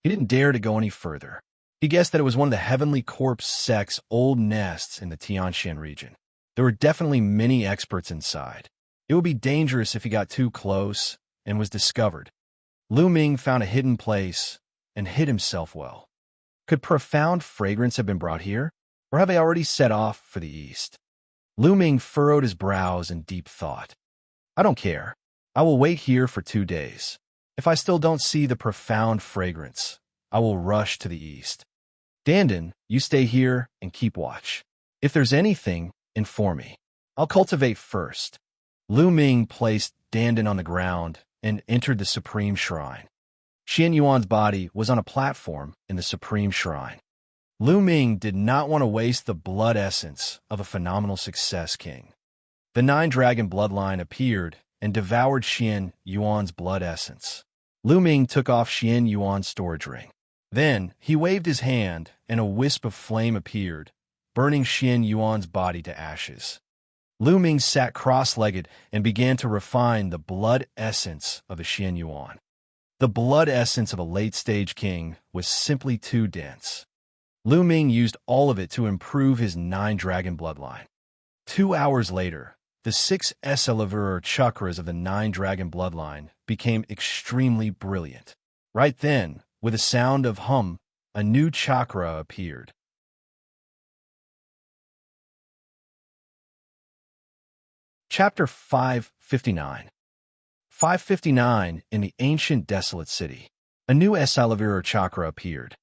He didn't dare to go any further. He guessed that it was one of the Heavenly Corpse sect's old nests in the Tianshan region. There were definitely many experts inside. It would be dangerous if he got too close and was discovered. Lu Ming found a hidden place and hid himself well. Could profound fragrance have been brought here, or have they already set off for the east? Lu Ming furrowed his brows in deep thought. I don't care. I will wait here for 2 days. If I still don't see the profound fragrance, I will rush to the east. Dandan, you stay here and keep watch. If there's anything, inform me. I'll cultivate first. Lu Ming placed Dandan on the ground and entered the Supreme Shrine. Xianyuan's body was on a platform in the Supreme Shrine. Lu Ming did not want to waste the blood essence of a phenomenal success king. The 9-dragon bloodline appeared and devoured Xianyuan's blood essence. Lu Ming took off Xianyuan's storage ring. Then he waved his hand and a wisp of flame appeared, burning Xianyuan's body to ashes. Lu Ming sat cross-legged and began to refine the blood essence of the Xianyuan. The blood essence of a late-stage king was simply too dense. Lu Ming used all of it to improve his 9-dragon bloodline. 2 hours later, the 6 Esselavur chakras of the 9-dragon bloodline became extremely brilliant. Right then, with a sound of hum, a new chakra appeared. Chapter 559. 559 in the ancient desolate city. A new Esselavur chakra appeared.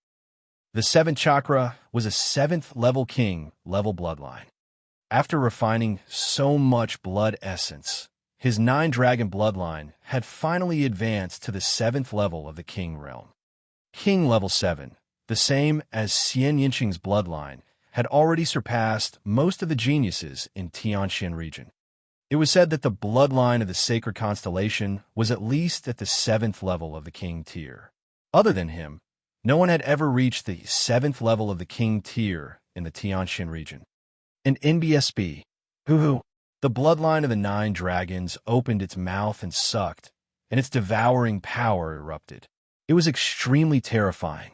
The 7th chakra was a 7th level king level bloodline. After refining so much blood essence, his 9-dragon bloodline had finally advanced to the 7th level of the king realm. King level 7, the same as Xianxia's bloodline, had already surpassed most of the geniuses in Tianxian region. It was said that the bloodline of the sacred constellation was at least at the 7th level of the king tier. Other than him, no one had ever reached the 7th level of the king tier in the Tianxian region. In NBSB, the bloodline of the 9 dragons opened its mouth and sucked, and its devouring power erupted. It was extremely terrifying.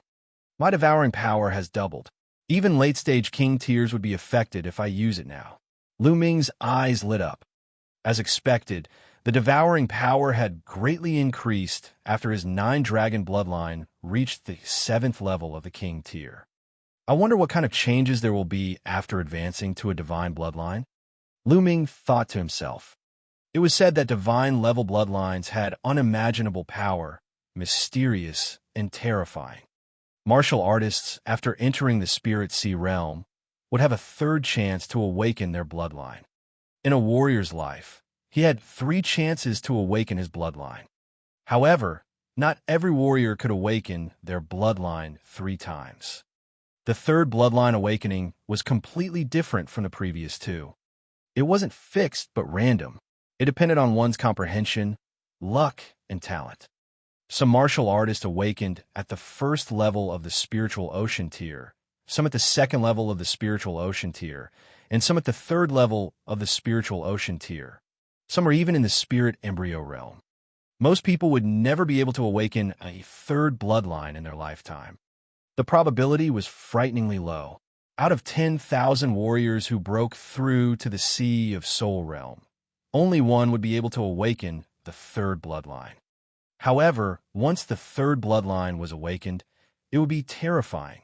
My devouring power has doubled. Even late-stage king tiers would be affected if I use it now. Lu Ming's eyes lit up. As expected, the devouring power had greatly increased after his 9-dragon bloodline reached the 7th level of the king tier. I wonder what kind of changes there will be after advancing to a divine bloodline? Lu Ming thought to himself. It was said that divine-level bloodlines had unimaginable power, mysterious and terrifying. Martial artists, after entering the Spirit Sea realm, would have a 3rd chance to awaken their bloodline. In a warrior's life, he had 3 chances to awaken his bloodline. However, not every warrior could awaken their bloodline 3 times. The 3rd bloodline awakening was completely different from the previous 2. It wasn't fixed but random. It depended on one's comprehension, luck, and talent. Some martial artists awakened at the 1st level of the spiritual ocean tier, some at the 2nd level of the spiritual ocean tier, and some at the 3rd level of the spiritual ocean tier. Some are even in the spirit embryo realm. Most people would never be able to awaken a 3rd bloodline in their lifetime. The probability was frighteningly low. Out of 10,000 warriors who broke through to the Sea of Soul realm, only one would be able to awaken the 3rd bloodline. However, once the 3rd bloodline was awakened, it would be terrifying.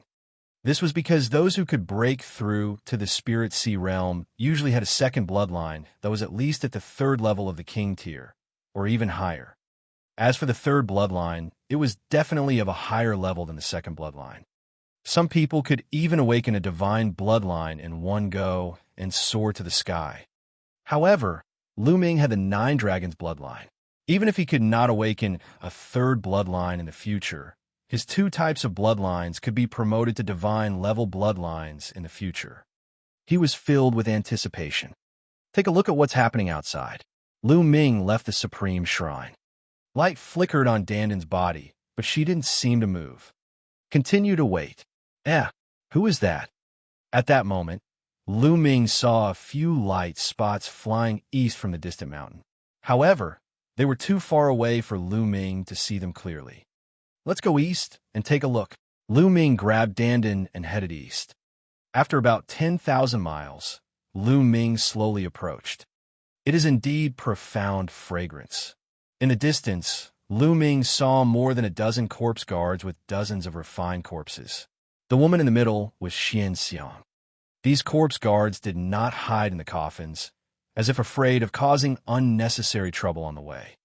This was because those who could break through to the Spirit Sea realm usually had a 2nd bloodline that was at least at the 3rd level of the king tier, or even higher. As for the 3rd bloodline, it was definitely of a higher level than the 2nd bloodline. Some people could even awaken a divine bloodline in one go and soar to the sky. However, Lu Ming had the 9 dragons bloodline. Even if he could not awaken a 3rd bloodline in the future, his 2 types of bloodlines could be promoted to divine-level bloodlines in the future. He was filled with anticipation. Take a look at what's happening outside. Lu Ming left the Supreme Shrine. Light flickered on Dandan's body, but she didn't seem to move. Continue to wait. Who is that? At that moment, Lu Ming saw a few light spots flying east from the distant mountain. However, they were too far away for Lu Ming to see them clearly. Let's go east and take a look. Lu Ming grabbed Dandan and headed east. After about 10,000 miles, Lu Ming slowly approached. It is indeed profound fragrance. In the distance, Lu Ming saw more than a dozen corpse guards with dozens of refined corpses. The woman in the middle was Xianxia. These corpse guards did not hide in the coffins, as if afraid of causing unnecessary trouble on the way.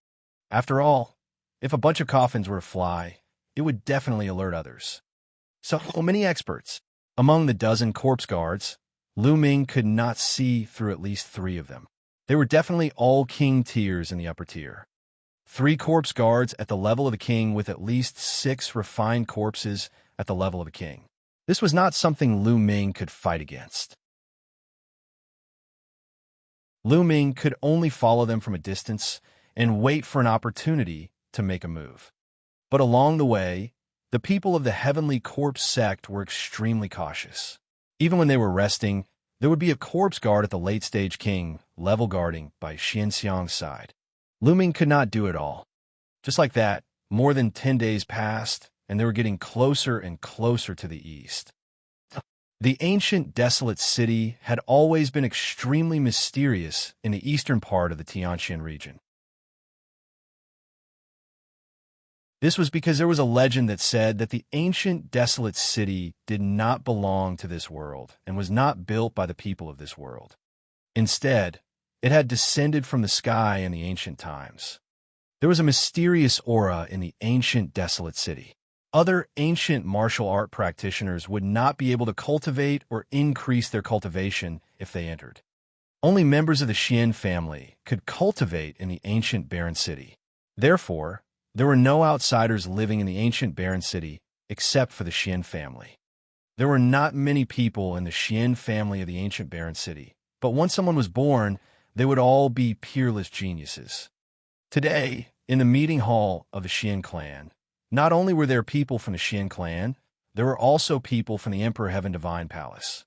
After all, if a bunch of coffins were to fly, it would definitely alert others. So many experts. Among the dozen corpse guards, Lu Ming could not see through at least 3 of them. They were definitely all king tiers in the upper tier. 3 corpse guards at the level of the king with at least 6 refined corpses at the level of the king. This was not something Lu Ming could fight against. Lu Ming could only follow them from a distance and wait for an opportunity to make a move. But along the way, the people of the Heavenly Corpse sect were extremely cautious. Even when they were resting, there would be a corpse guard at the late-stage king, level guarding by Xianxia's side. Lu Ming could not do it all. Just like that, more than 10 days passed, and they were getting closer and closer to the east. The ancient desolate city had always been extremely mysterious in the eastern part of the Xianxia region. This was because there was a legend that said that the ancient desolate city did not belong to this world and was not built by the people of this world. Instead, it had descended from the sky in the ancient times. There was a mysterious aura in the ancient desolate city. Other ancient martial art practitioners would not be able to cultivate or increase their cultivation if they entered. Only members of the Xian family could cultivate in the ancient barren city. Therefore, there were no outsiders living in the ancient barren city except for the Xian family. There were not many people in the Xian family of the ancient barren city, but once someone was born, they would all be peerless geniuses. Today, in the meeting hall of the Xian clan, not only were there people from the Xian clan, there were also people from the Emperor Heaven Divine Palace.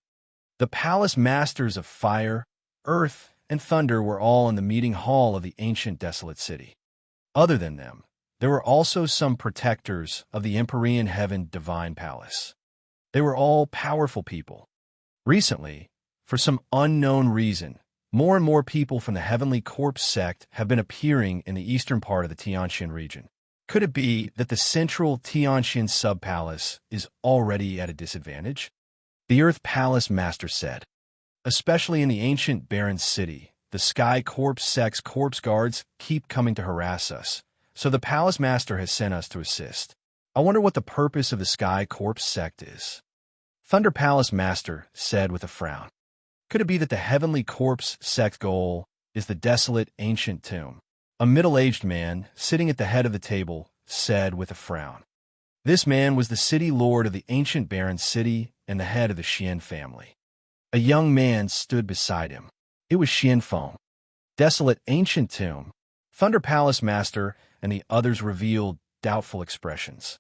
The palace masters of fire, earth, and thunder were all in the meeting hall of the ancient desolate city. Other than them, there were also some protectors of the Empyrean Heaven Divine Palace. They were all powerful people. Recently, for some unknown reason, more and more people from the Heavenly Corpse sect have been appearing in the eastern part of the Xianxia region. Could it be that the central Xianxia sub-palace is already at a disadvantage? The Earth Palace Master said. Especially in the ancient barren city, the Sky Corpse sect's corpse guards keep coming to harass us, so the Palace Master has sent us to assist. I wonder what the purpose of the Sky Corpse sect is. Thunder Palace Master said with a frown. Could it be that the Heavenly Corpse sect goal is the desolate ancient tomb? A middle-aged man, sitting at the head of the table, said with a frown. This man was the city lord of the ancient barren city and the head of the Xian family. A young man stood beside him. It was Xian Feng. Desolate ancient tomb. Thunder Palace Master and the others revealed doubtful expressions.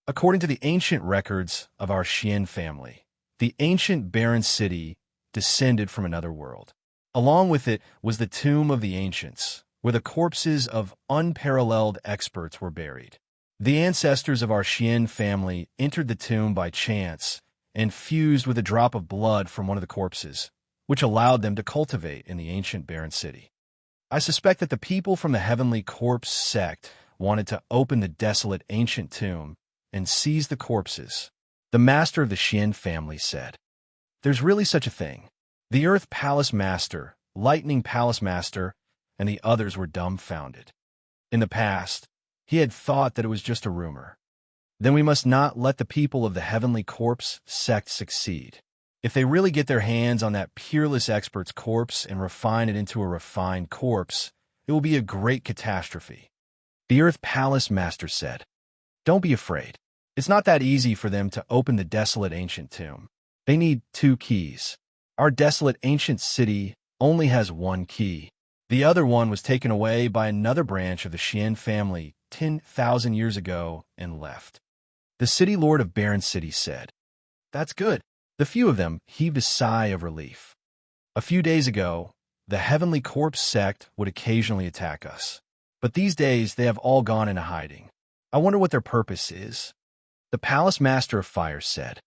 According to the ancient records of our Xian family, the ancient barren city descended from another world. Along with it was the tomb of the ancients, where the corpses of unparalleled experts were buried. The ancestors of our Xian family entered the tomb by chance and fused with a drop of blood from one of the corpses, which allowed them to cultivate in the ancient barren city. I suspect that the people from the Heavenly Corpse sect wanted to open the desolate ancient tomb and seize the corpses. The master of the Xian family said, "There's really such a thing." The Earth Palace Master, Lightning Palace Master, and the others were dumbfounded. In the past, he had thought that it was just a rumor. Then we must not let the people of the Heavenly Corpse sect succeed. If they really get their hands on that peerless expert's corpse and refine it into a refined corpse, it will be a great catastrophe. The Earth Palace Master said, "Don't be afraid. It's not that easy for them to open the desolate ancient tomb. They need 2 keys. Our desolate ancient city only has 1 key. The other one was taken away by another branch of the Xian family 10,000 years ago and left." The city lord of Barren City said, "That's good." The few of them heaved a sigh of relief. A few days ago, the Heavenly Corpse sect would occasionally attack us. But these days, they have all gone into hiding. I wonder what their purpose is. The Palace Master of Fire said,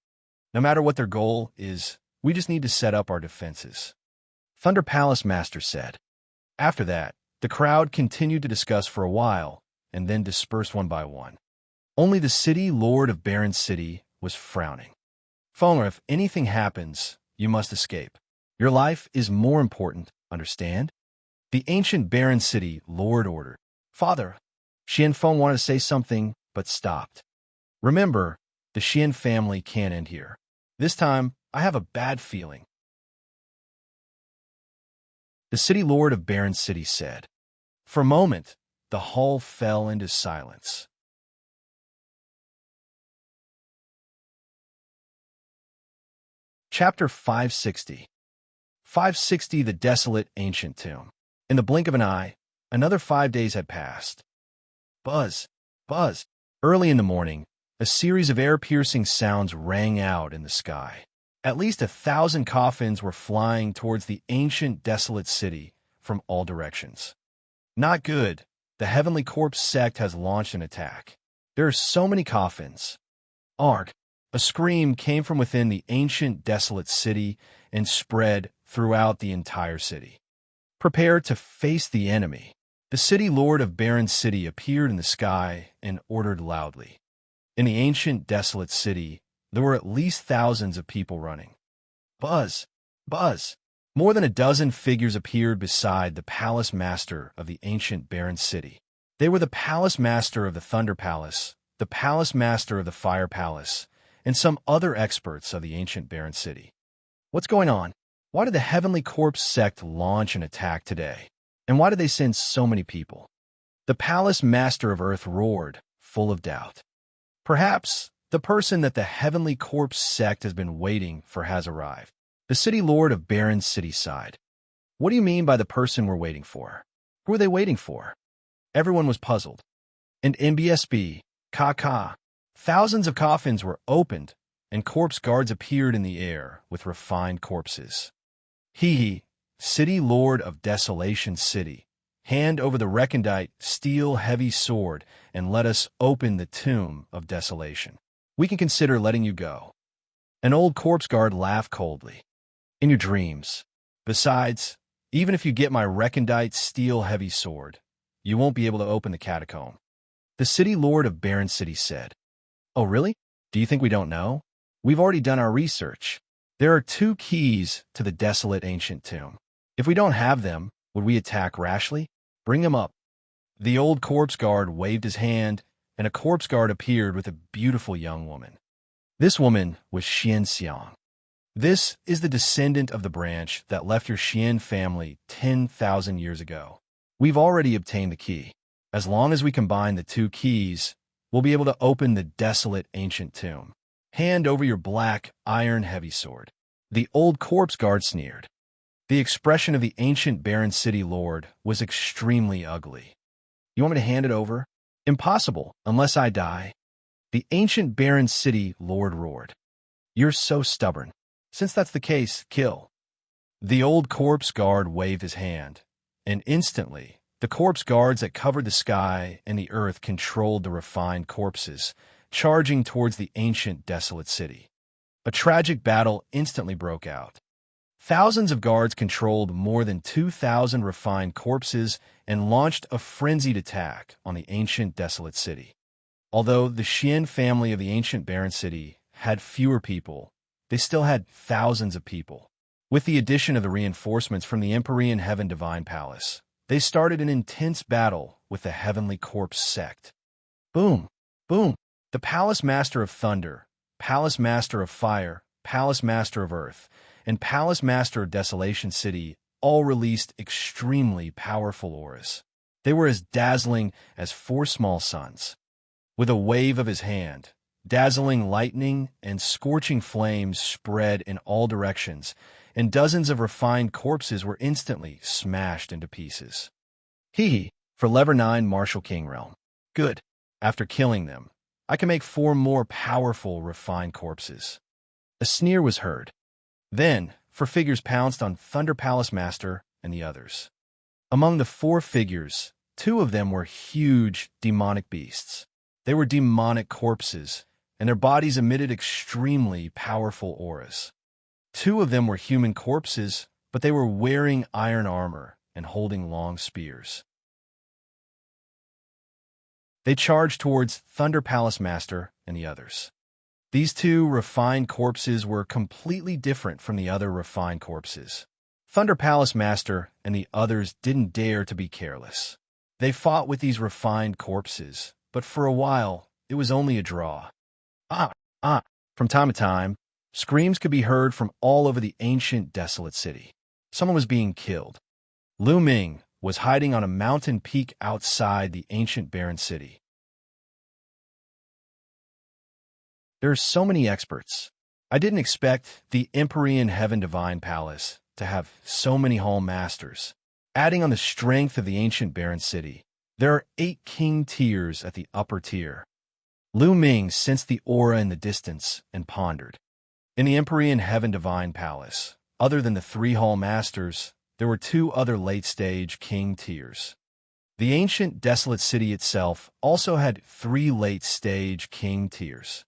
"No matter what their goal is, we just need to set up our defenses." Thunder Palace Master said. After that, the crowd continued to discuss for a while, and then dispersed one by one. Only the city lord of Barren City was frowning. Feng'er, if anything happens, you must escape. Your life is more important, understand? The ancient Barren City lord ordered. Father, Xianfeng wanted to say something, but stopped. Remember, the Xian family can't end here. This time, I have a bad feeling. The city lord of Barren City said. For a moment, the hall fell into silence. Chapter 560. 560 The Desolate Ancient Tomb. In the blink of an eye, another 5 days had passed. Buzz, buzz. Early in the morning, a series of air-piercing sounds rang out in the sky. At least 1,000 coffins were flying towards the ancient desolate city from all directions. Not good. The Heavenly Corpse sect has launched an attack. There are so many coffins. Arg! A scream came from within the ancient desolate city and spread throughout the entire city. Prepare to face the enemy. The city lord of Barren City appeared in the sky and ordered loudly. In the ancient desolate city, there were at least thousands of people running. Buzz! Buzz! More than a dozen figures appeared beside the palace master of the ancient Barren City. They were the palace master of the Thunder Palace, the palace master of the Fire Palace, and some other experts of the ancient Barren City. What's going on? Why did the Heavenly Corpse sect launch an attack today? And why did they send so many people? The palace master of Earth roared, full of doubt. Perhaps the person that the Heavenly Corpse sect has been waiting for has arrived. The city lord of Barren City sighed. What do you mean by the person we're waiting for? Who are they waiting for? Everyone was puzzled. And NBSB, Ka. Thousands of coffins were opened, and corpse guards appeared in the air with refined corpses. He, city lord of Desolation City, hand over the recondite steel heavy sword and let us open the tomb of desolation. We can consider letting you go. An old corpse guard laughed coldly. In your dreams. Besides, even if you get my recondite steel heavy sword, you won't be able to open the catacomb. The city lord of Barren City said. Oh, really? Do you think we don't know? We've already done our research. There are 2 keys to the desolate ancient tomb. If we don't have them, would we attack rashly? Bring them up. The old corpse guard waved his hand, and a corpse guard appeared with a beautiful young woman. This woman was Xianxia. This is the descendant of the branch that left your Xian family 10,000 years ago. We've already obtained the key. As long as we combine the 2 keys, we'll be able to open the desolate ancient tomb. Hand over your black, iron heavy sword. The old corpse guard sneered. The expression of the ancient Barren City lord was extremely ugly. You want me to hand it over? Impossible, unless I die. The ancient Barren City lord roared. You're so stubborn. Since that's the case, kill. The old corpse guard waved his hand, and instantly, the corpse guards that covered the sky and the earth controlled the refined corpses, charging towards the ancient desolate city. A tragic battle instantly broke out. Thousands of guards controlled more than 2,000 refined corpses and launched a frenzied attack on the ancient desolate city. Although the Xian family of the ancient Barren City had fewer people, they still had thousands of people. With the addition of the reinforcements from the Empyrean Heaven Divine Palace, they started an intense battle with the Heavenly Corpse sect. Boom! Boom! The Palace Master of Thunder, Palace Master of Fire, Palace Master of Earth, and Palace Master of Desolation City all released extremely powerful auras. They were as dazzling as 4 small suns. With a wave of his hand, dazzling lightning and scorching flames spread in all directions, and dozens of refined corpses were instantly smashed into pieces. For Lever 9 Martial King Realm. Good. After killing them, I can make 4 more powerful refined corpses. A sneer was heard. Then, 4 figures pounced on Thunder Palace Master and the others. Among the 4 figures, 2 of them were huge demonic beasts. They were demonic corpses, and their bodies emitted extremely powerful auras. 2 of them were human corpses, but they were wearing iron armor and holding long spears. They charged towards Thunder Palace Master and the others. These two refined corpses were completely different from the other refined corpses. Thunder Palace Master and the others didn't dare to be careless. They fought with these refined corpses, but for a while, it was only a draw. From time to time, screams could be heard from all over the ancient, desolate city. Someone was being killed. Lu Ming was hiding on a mountain peak outside the ancient barren city. There are so many experts. I didn't expect the Empyrean Heaven Divine Palace to have so many hall masters. Adding on the strength of the ancient barren city, there are 8 king tiers at the upper tier. Lu Ming sensed the aura in the distance and pondered. In the Empyrean Heaven Divine Palace, other than the 3 hall masters, there were 2 other late-stage king tiers. The ancient desolate city itself also had 3 late-stage king tiers.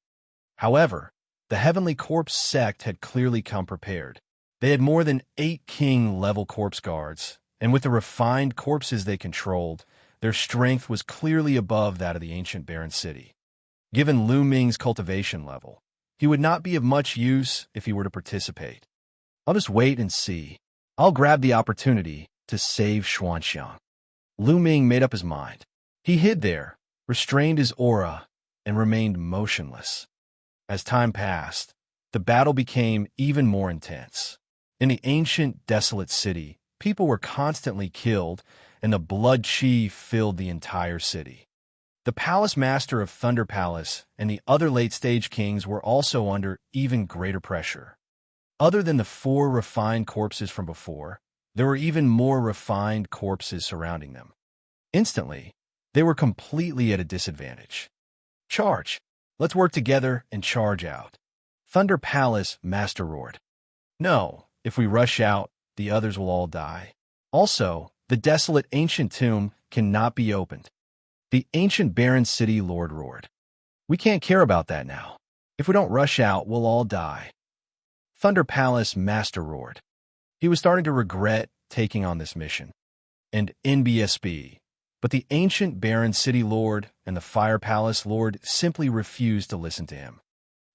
However, the Heavenly Corpse sect had clearly come prepared. They had more than 8 king-level corpse guards, and with the refined corpses they controlled, their strength was clearly above that of the ancient barren city. Given Lu Ming's cultivation level, he would not be of much use if he were to participate. I'll just wait and see. I'll grab the opportunity to save Xianxia. Lu Ming made up his mind. He hid there, restrained his aura, and remained motionless. As time passed, the battle became even more intense. In the ancient, desolate city, people were constantly killed, and the blood chi filled the entire city. The Palace Master of Thunder Palace and the other late-stage kings were also under even greater pressure. Other than the 4 refined corpses from before, there were even more refined corpses surrounding them. Instantly, they were completely at a disadvantage. Charge! Let's work together and charge out. Thunder Palace Master roared. No, if we rush out, the others will all die. Also, the desolate ancient tomb cannot be opened. The ancient barren city lord roared. We can't care about that now. If we don't rush out, we'll all die. Thunder Palace Master roared. He was starting to regret taking on this mission. And NBSB. But the ancient barren city lord and the fire palace lord simply refused to listen to him.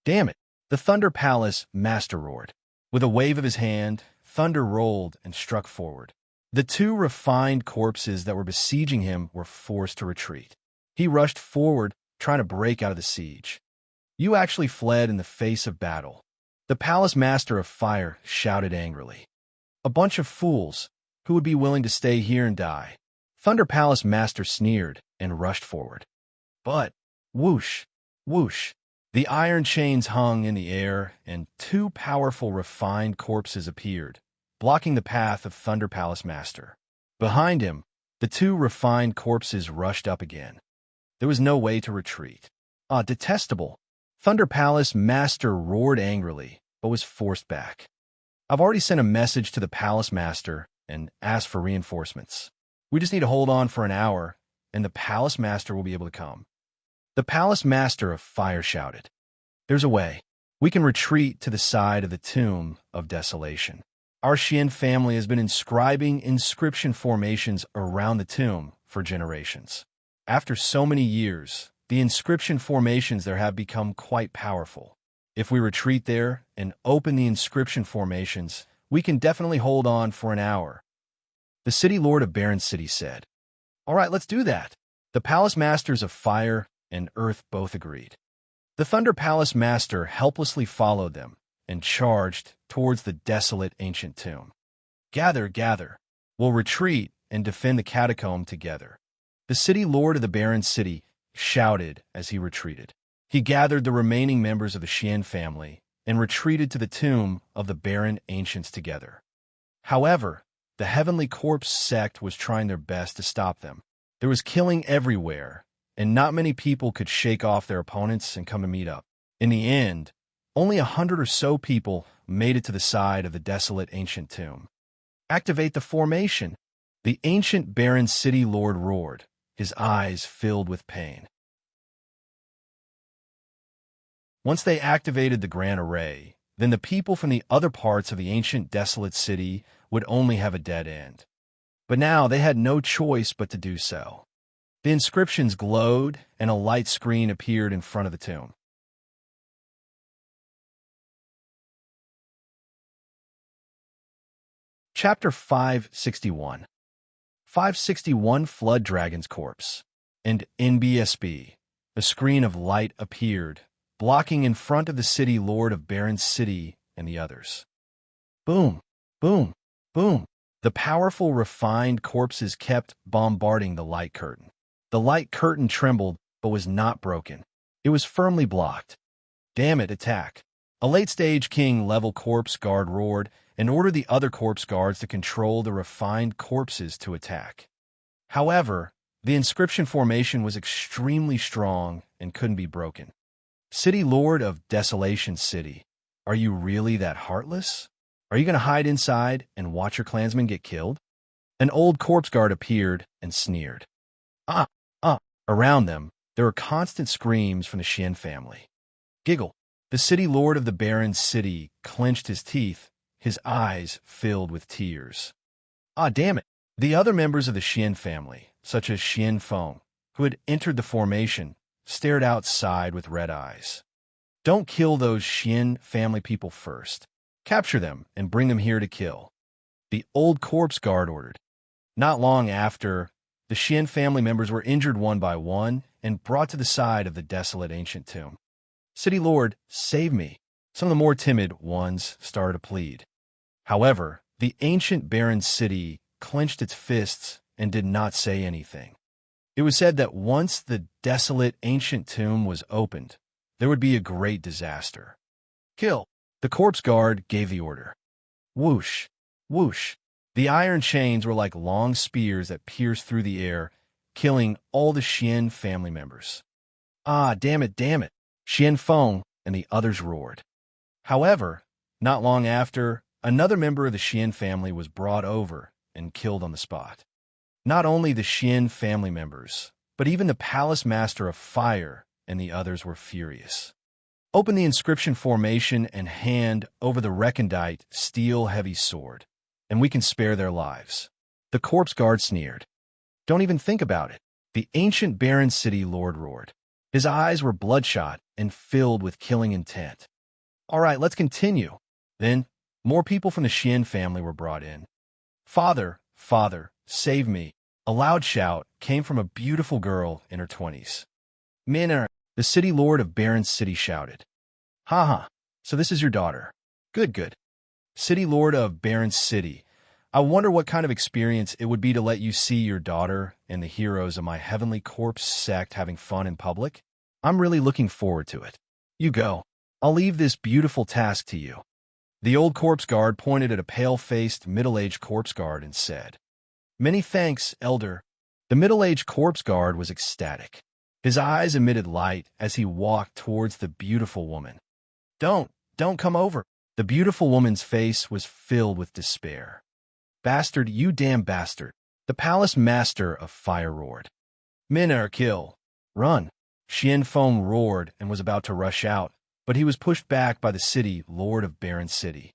Damn it! The Thunder Palace Master roared. With a wave of his hand, thunder rolled and struck forward. The 2 refined corpses that were besieging him were forced to retreat. He rushed forward, trying to break out of the siege. You actually fled in the face of battle. The Palace Master of Fire shouted angrily. A bunch of fools. Who would be willing to stay here and die? Thunder Palace Master sneered and rushed forward. But, whoosh, whoosh, the iron chains hung in the air and 2 powerful refined corpses appeared, blocking the path of Thunder Palace Master. Behind him, the 2 refined corpses rushed up again. There was no way to retreat. Detestable! Thunder Palace Master roared angrily, but was forced back. I've already sent a message to the Palace Master and asked for reinforcements. We just need to hold on for an hour, and the Palace Master will be able to come. The Palace Master of Fire shouted. There's a way. We can retreat to the side of the Tomb of Desolation. Our Xian family has been inscribing inscription formations around the tomb for generations. After so many years, the inscription formations there have become quite powerful. If we retreat there and open the inscription formations, we can definitely hold on for an hour. The City Lord of Barren City said. All right, let's do that. The Palace Masters of Fire and Earth both agreed. The Thunder Palace Master helplessly followed them and charged towards the desolate ancient tomb. Gather, gather. We'll retreat and defend the catacomb together. The City Lord of the Barren City shouted as he retreated. He gathered the remaining members of the Xian family and retreated to the tomb of the Barren Ancients together. However, the Heavenly Corpse sect was trying their best to stop them. There was killing everywhere, and not many people could shake off their opponents and come to meet up. In the end, only 100 or so people made it to the side of the desolate ancient tomb. Activate the formation. The ancient barren city lord roared, his eyes filled with pain. Once they activated the grand array, then the people from the other parts of the ancient desolate city would only have a dead end. But now they had no choice but to do so. The inscriptions glowed, and a light screen appeared in front of the tomb. Chapter 561. 561 Flood Dragon's Corpse. And NBSB, a screen of light appeared, blocking in front of the city lord of Baron's City and the others. Boom, boom, boom. The powerful, refined corpses kept bombarding the light curtain. The light curtain trembled, but was not broken. It was firmly blocked. Damn it, attack. A late-stage king-level corpse guard roared and ordered the other corpse guards to control the refined corpses to attack. However, the inscription formation was extremely strong and couldn't be broken. City Lord of Desolation City, are you really that heartless? Are you going to hide inside and watch your clansmen get killed? An old corpse guard appeared and sneered. Around them, there were constant screams from the Xian family. Giggle. The city lord of the Baron's City clenched his teeth, his eyes filled with tears. Damn it. The other members of the Xian family, such as Xian Feng, who had entered the formation, stared outside with red eyes. Don't kill those Xian family people first. Capture them and bring them here to kill. The old corpse guard ordered. Not long after, the Xian family members were injured one by one and brought to the side of the desolate ancient tomb. City Lord, save me. Some of the more timid ones started to plead. However, the ancient Baron's City clenched its fists and did not say anything. It was said that once the desolate ancient tomb was opened, there would be a great disaster. Kill. The corpse guard gave the order. Whoosh, whoosh. The iron chains were like long spears that pierced through the air, killing all the Xian family members. Damn it, damn it. Xian Feng and the others roared. However, not long after, another member of the Xian family was brought over and killed on the spot. Not only the Xian family members, but even the palace master of fire and the others were furious. Open the inscription formation and hand over the recondite steel-heavy sword, and we can spare their lives. The corpse guard sneered. Don't even think about it. The ancient Baron's City lord roared. His eyes were bloodshot and filled with killing intent. All right, let's continue. Then, more people from the Xian family were brought in. Father, save me. A loud shout came from a beautiful girl in her 20s. Minna, the city lord of Baron's City shouted. So this is your daughter. Good. City lord of Baron's City, I wonder what kind of experience it would be to let you see your daughter and the heroes of my heavenly corpse sect having fun in public. I'm really looking forward to it. You go. I'll leave this beautiful task to you. The old corpse guard pointed at a pale-faced, middle-aged corpse guard and said, Many thanks, elder. The middle-aged corpse guard was ecstatic. His eyes emitted light as he walked towards the beautiful woman. Don't come over. The beautiful woman's face was filled with despair. Bastard, you damn bastard. The palace master of fire roared. Minna, kill. Run. Xian Feng roared and was about to rush out, but he was pushed back by the city lord of Baron's City.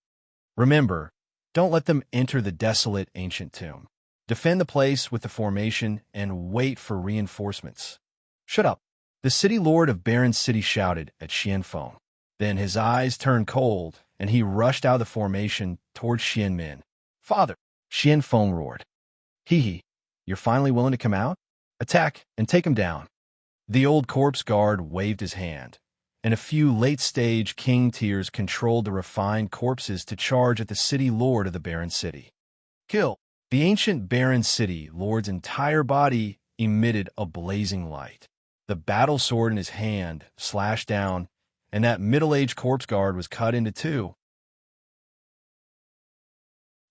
Remember, don't let them enter the desolate ancient tomb. Defend the place with the formation and wait for reinforcements. Shut up. The city lord of Baron's City shouted at Xian Feng. Then his eyes turned cold, and he rushed out of the formation towards Xian Min. Father, Xian Feng roared. You're finally willing to come out? Attack and take him down. The old corpse guard waved his hand, and a few late-stage king tiers controlled the refined corpses to charge at the city lord of the Baron's City. Kill. The ancient Baron's City lord's entire body emitted a blazing light. The battle sword in his hand slashed down, and that middle-aged corpse guard was cut into two.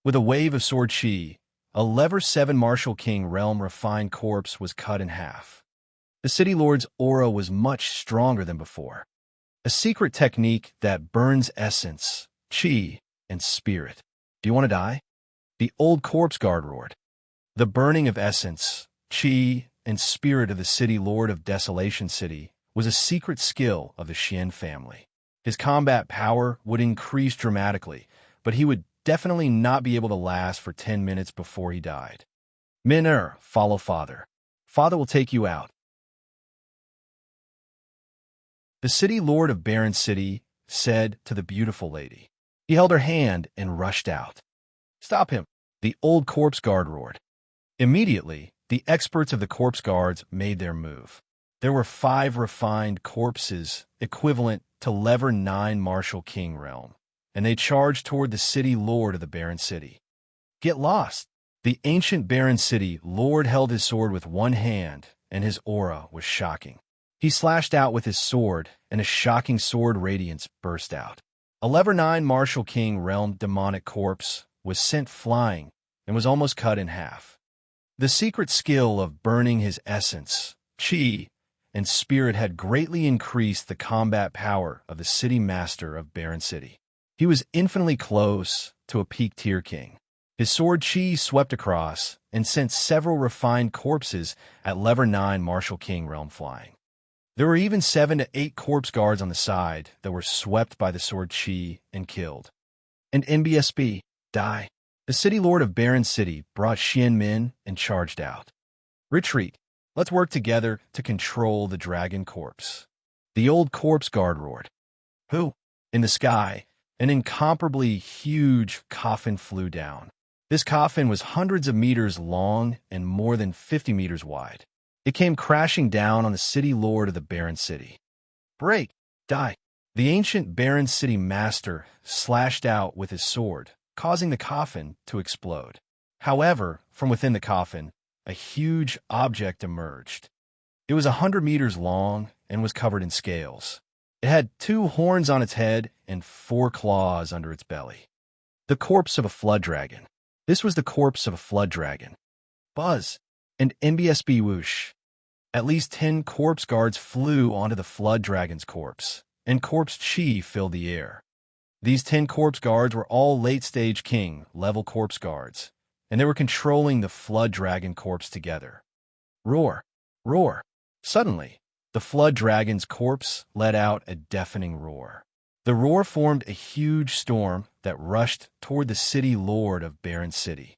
With a wave of sword chi, a lever 7 Martial King realm refined corpse was cut in half. The city lord's aura was much stronger than before. A secret technique that burns essence, chi, and spirit. Do you want to die? The old corpse guard roared. The burning of essence, chi, and spirit of the city lord of Desolation City was a secret skill of the Xian family. His combat power would increase dramatically, but he would definitely not be able to last for 10 minutes before he died. Min'er, follow father. Father will take you out. The city lord of Barren City said to the beautiful lady. He held her hand and rushed out. Stop him, the old corpse guard roared. Immediately, the experts of the corpse guards made their move. There were 5 refined corpses equivalent to level 9 Martial King realm, and they charged toward the city lord of the Barren City. Get lost! The ancient Barren City lord held his sword with one hand, and his aura was shocking. He slashed out with his sword, and a shocking sword radiance burst out. A level 9 Martial King realm demonic corpse was sent flying and was almost cut in half. The secret skill of burning his essence, chi, and spirit had greatly increased the combat power of the city master of Barren City. He was infinitely close to a peak tier king. His sword chi swept across and sent several refined corpses at level 9 Martial King realm flying. There were even 7 to 8 corpse guards on the side that were swept by the sword chi and killed. And NBSB, die. The city lord of Barren City brought Xianmin and charged out. Retreat. Let's work together to control the dragon corpse. The old corpse guard roared. Who? In the sky, an incomparably huge coffin flew down. This coffin was hundreds of meters long and more than 50 meters wide. It came crashing down on the city lord of the Barren City. Break! Die! The ancient Barren City master slashed out with his sword, causing the coffin to explode. However, from within the coffin, a huge object emerged. It was 100 meters long and was covered in scales. It had 2 horns on its head and 4 claws under its belly. The corpse of a flood dragon. This was the corpse of a flood dragon. Buzz! And NBSB whoosh. At least 10 corpse guards flew onto the flood dragon's corpse, and corpse chi filled the air. These 10 corpse guards were all late-stage king level corpse guards, and they were controlling the flood dragon corpse together. Roar! Roar! Suddenly, the flood dragon's corpse let out a deafening roar. The roar formed a huge storm that rushed toward the city lord of Barren City.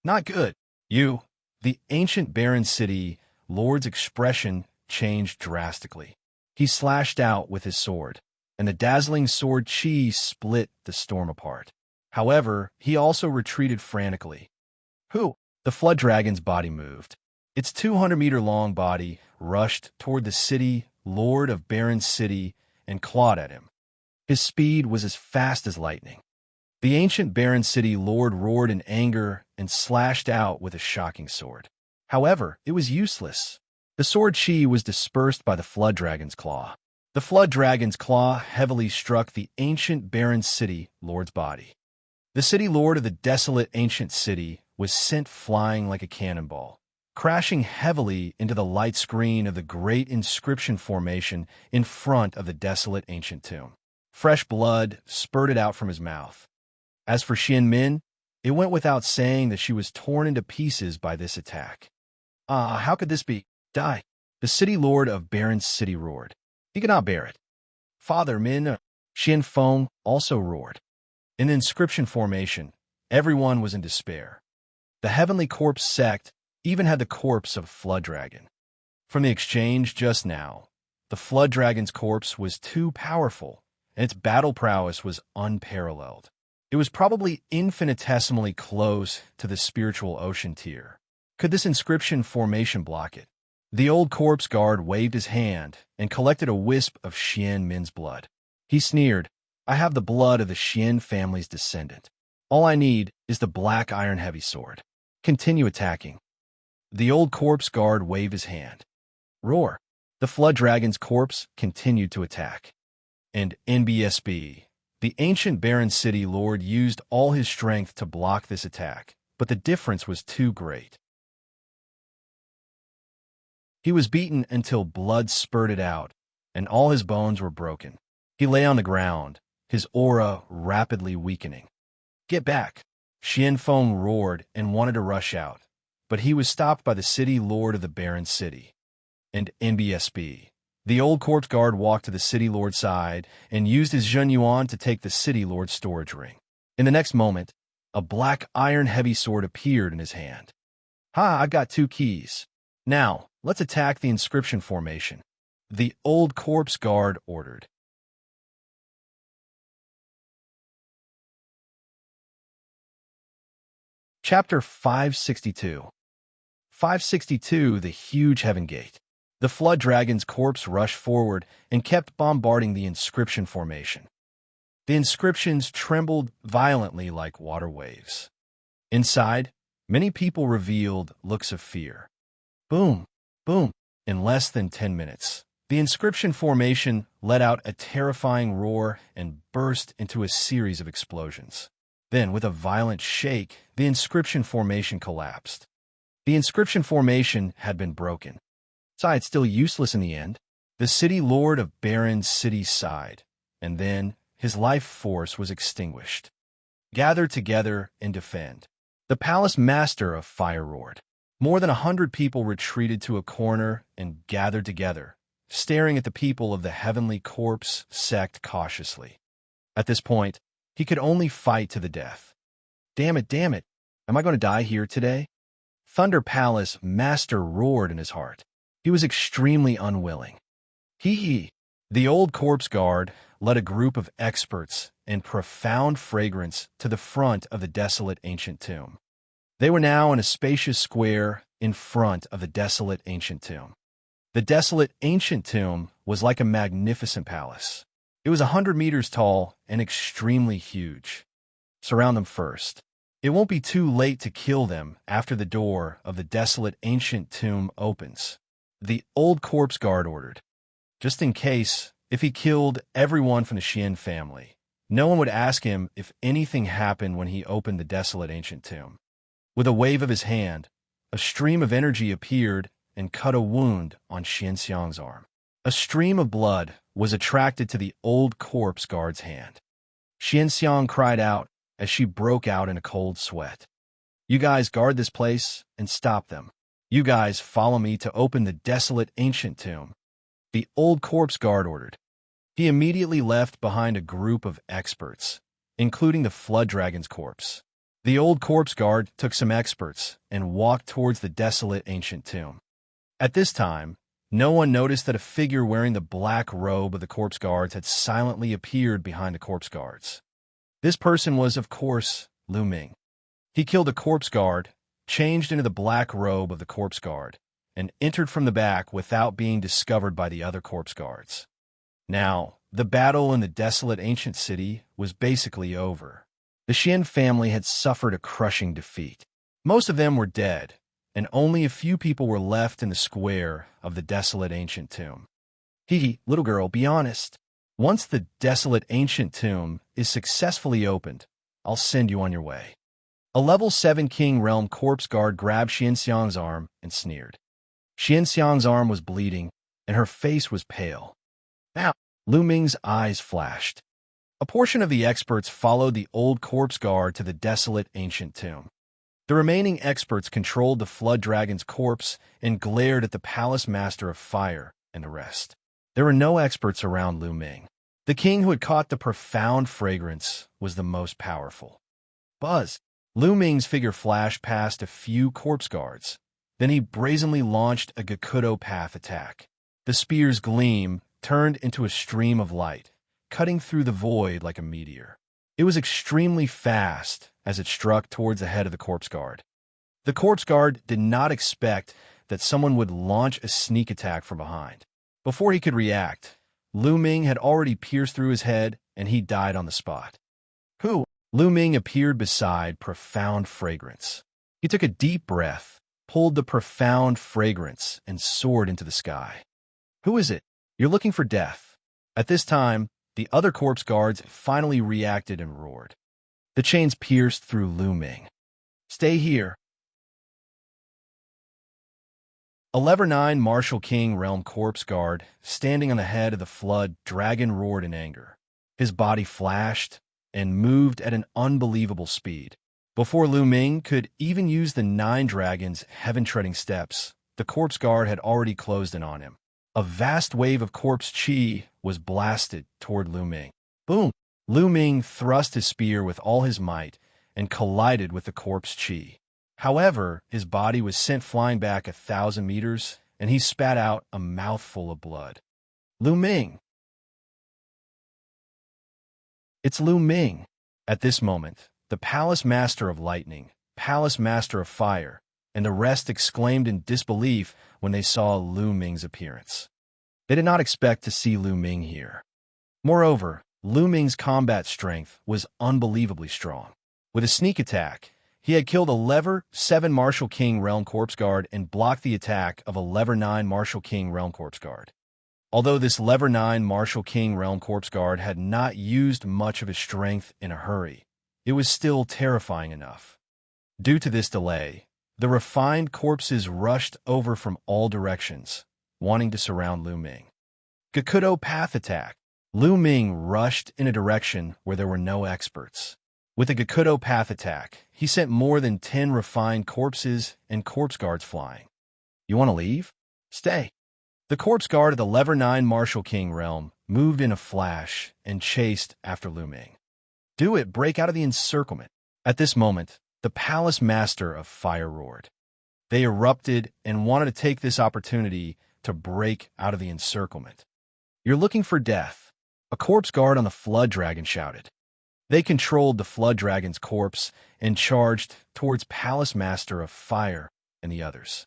Not good. You, the ancient Barren City lord's expression changed drastically. He slashed out with his sword, and the dazzling sword chi split the storm apart. However, he also retreated frantically. Who? The flood dragon's body moved. Its 200-meter-long body rushed toward the city lord of Barren City and clawed at him. His speed was as fast as lightning. The ancient Barren City lord roared in anger and slashed out with a shocking sword. However, it was useless. The sword chi was dispersed by the flood dragon's claw. The flood dragon's claw heavily struck the ancient Barren City lord's body. The city lord of the desolate ancient city was sent flying like a cannonball, crashing heavily into the light screen of the great inscription formation in front of the desolate ancient tomb. Fresh blood spurted out from his mouth. As for Xianmin, it went without saying that she was torn into pieces by this attack. How could this be? Die! The city lord of Barren City roared. He could not bear it. Father Min, Xianfeng also roared. In the inscription formation, everyone was in despair. The Heavenly Corpse sect even had the corpse of a flood dragon. From the exchange just now, the flood dragon's corpse was too powerful, and its battle prowess was unparalleled. It was probably infinitesimally close to the spiritual ocean tier. Could this inscription formation block it? The old corpse guard waved his hand and collected a wisp of Xianmin's blood. He sneered, I have the blood of the Xian family's descendant. All I need is the black iron heavy sword. Continue attacking. The old corpse guard waved his hand. Roar! The flood dragon's corpse continued to attack. And NBSB, the ancient Barren City lord used all his strength to block this attack, but the difference was too great. He was beaten until blood spurted out, and all his bones were broken. He lay on the ground, his aura rapidly weakening. Get back! Xianfeng roared and wanted to rush out, but he was stopped by the city lord of the Barren City. And NBSB, The old corpse guard walked to the city lord's side and used his Zhenyuan to take the city lord's storage ring. In the next moment, a black iron heavy sword appeared in his hand. "Ha, I've got 2 keys. Now, let's attack the inscription formation," the old corpse guard ordered. Chapter 562. 562, the huge heaven gate. The flood dragon's corpse rushed forward and kept bombarding the inscription formation. The inscriptions trembled violently like water waves. Inside, many people revealed looks of fear. Boom, boom. In less than 10 minutes, the inscription formation let out a terrifying roar and burst into a series of explosions. Then, with a violent shake, the inscription formation collapsed. The inscription formation had been broken. Besides, still useless in the end. The city lord of Baron's city sighed, and then his life force was extinguished. Gather together and defend. The palace master of fire roared. More than 100 people retreated to a corner and gathered together, staring at the people of the heavenly corpse sect cautiously. At this point, he could only fight to the death. Damn it, am I going to die here today? Thunder Palace Master roared in his heart. He was extremely unwilling. Hee. The old corpse guard led a group of experts in profound fragrance to the front of the desolate ancient tomb. They were now in a spacious square in front of the desolate ancient tomb. The desolate ancient tomb was like a magnificent palace. It was 100 meters tall and extremely huge. Surround them first. It won't be too late to kill them after the door of the desolate ancient tomb opens, the old corpse guard ordered. Just in case, if he killed everyone from the Xian family, no one would ask him if anything happened when he opened the desolate ancient tomb. With a wave of his hand, a stream of energy appeared and cut a wound on Xianxia's arm. A stream of blood was attracted to the old corpse guard's hand. Xianxia cried out as she broke out in a cold sweat. "You guys guard this place and stop them. You guys follow me to open the desolate ancient tomb," the old corpse guard ordered. He immediately left behind a group of experts, including the flood dragon's corpse. The old corpse guard took some experts and walked towards the desolate ancient tomb. At this time, no one noticed that a figure wearing the black robe of the corpse guards had silently appeared behind the corpse guards. This person was, of course, Lu Ming. He killed a corpse guard, changed into the black robe of the corpse guard, and entered from the back without being discovered by the other corpse guards. Now, the battle in the desolate ancient city was basically over. The Xian family had suffered a crushing defeat. Most of them were dead, and only a few people were left in the square of the desolate ancient tomb. Hee, little girl, be honest. Once the desolate ancient tomb is successfully opened, I'll send you on your way. A level 7 King Realm corpse guard grabbed Xianxia's arm and sneered. Xianxia's arm was bleeding, and her face was pale. Now, Lu Ming's eyes flashed. A portion of the experts followed the old corpse guard to the desolate ancient tomb. The remaining experts controlled the flood dragon's corpse and glared at the palace master of fire and the rest. There were no experts around Lu Ming. The king who had caught the profound fragrance was the most powerful. Buzz! Lu Ming's figure flashed past a few corpse guards. Then he brazenly launched a Gakudo path attack. The spear's gleam turned into a stream of light, cutting through the void like a meteor. It was extremely fast as it struck towards the head of the corpse guard. The corpse guard did not expect that someone would launch a sneak attack from behind. Before he could react, Lu Ming had already pierced through his head and he died on the spot. Who? Lu Ming appeared beside Profound Fragrance. He took a deep breath, pulled the Profound Fragrance, and soared into the sky. Who is it? You're looking for death. At this time, the other corpse guards finally reacted and roared. The chains pierced through Lu Ming. Stay here. A Lever 9 Martial King Realm Corpse Guard, standing on the head of the flood dragon, roared in anger. His body flashed and moved at an unbelievable speed. Before Lu Ming could even use the 9 dragons' heaven-treading steps, the corpse guard had already closed in on him. A vast wave of corpse chi was blasted toward Lu Ming. Boom! Lu Ming thrust his spear with all his might and collided with the corpse chi. However, his body was sent flying back 1,000 meters, and he spat out a mouthful of blood. Lu Ming! It's Lu Ming! At this moment, the Palace Master of Lightning, Palace Master of Fire, and the rest exclaimed in disbelief when they saw Lu Ming's appearance. They did not expect to see Lu Ming here. Moreover, Lu Ming's combat strength was unbelievably strong. With a sneak attack, he had killed a Level 7 Martial King Realm Corpse Guard and blocked the attack of a Level 9 Martial King Realm Corpse Guard. Although this Level 9 Martial King Realm Corpse Guard had not used much of his strength in a hurry, it was still terrifying enough. Due to this delay, the refined corpses rushed over from all directions, wanting to surround Lu Ming. Gakudo Path Attack. Lu Ming rushed in a direction where there were no experts. With a Gakudo Path Attack, he sent more than 10 refined corpses and corpse guards flying. You want to leave? Stay. The corpse guard of the Level 9 Martial King realm moved in a flash and chased after Lu Ming. Do it! Break out of the encirclement. At this moment, the Palace Master of Fire roared. They erupted and wanted to take this opportunity to break out of the encirclement. You're looking for death, a corpse guard on the Flood Dragon shouted. They controlled the Flood Dragon's corpse and charged towards Palace Master of Fire and the others.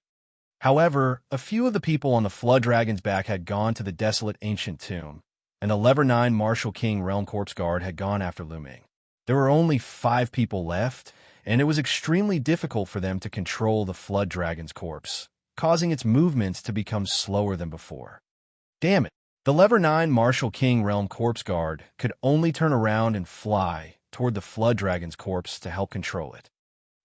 However, a few of the people on the Flood Dragon's back had gone to the desolate ancient tomb, and the Level 9 Martial King Realm Corpse Guard had gone after Lu Ming. There were only 5 people left, and it was extremely difficult for them to control the Flood Dragon's corpse, causing its movements to become slower than before. Damn it! The Level 9 Martial King Realm Corpse Guard could only turn around and fly toward the Flood Dragon's corpse to help control it.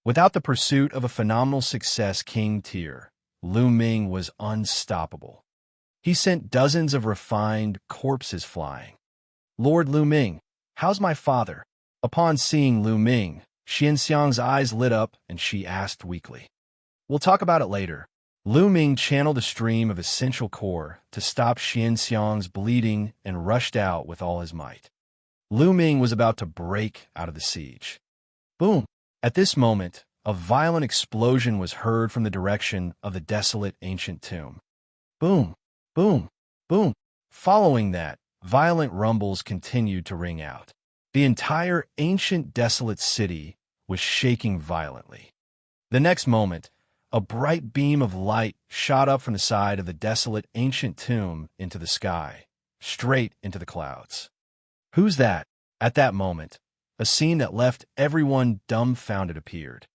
Without the pursuit of a phenomenal success King tier, Lu Ming was unstoppable. He sent dozens of refined corpses flying. Lord Lu Ming, how's my father? Upon seeing Lu Ming, Xianxia's eyes lit up and she asked weakly. We'll talk about it later. Lu Ming channeled a stream of essential core to stop Xianxia's bleeding and rushed out with all his might. Lu Ming was about to break out of the siege. Boom! At this moment, a violent explosion was heard from the direction of the desolate ancient tomb. Boom! Boom! Boom! Following that, violent rumbles continued to ring out. The entire ancient desolate city was shaking violently. The next moment, a bright beam of light shot up from the side of the desolate ancient tomb into the sky, straight into the clouds. Who's that? At that moment, a scene that left everyone dumbfounded appeared.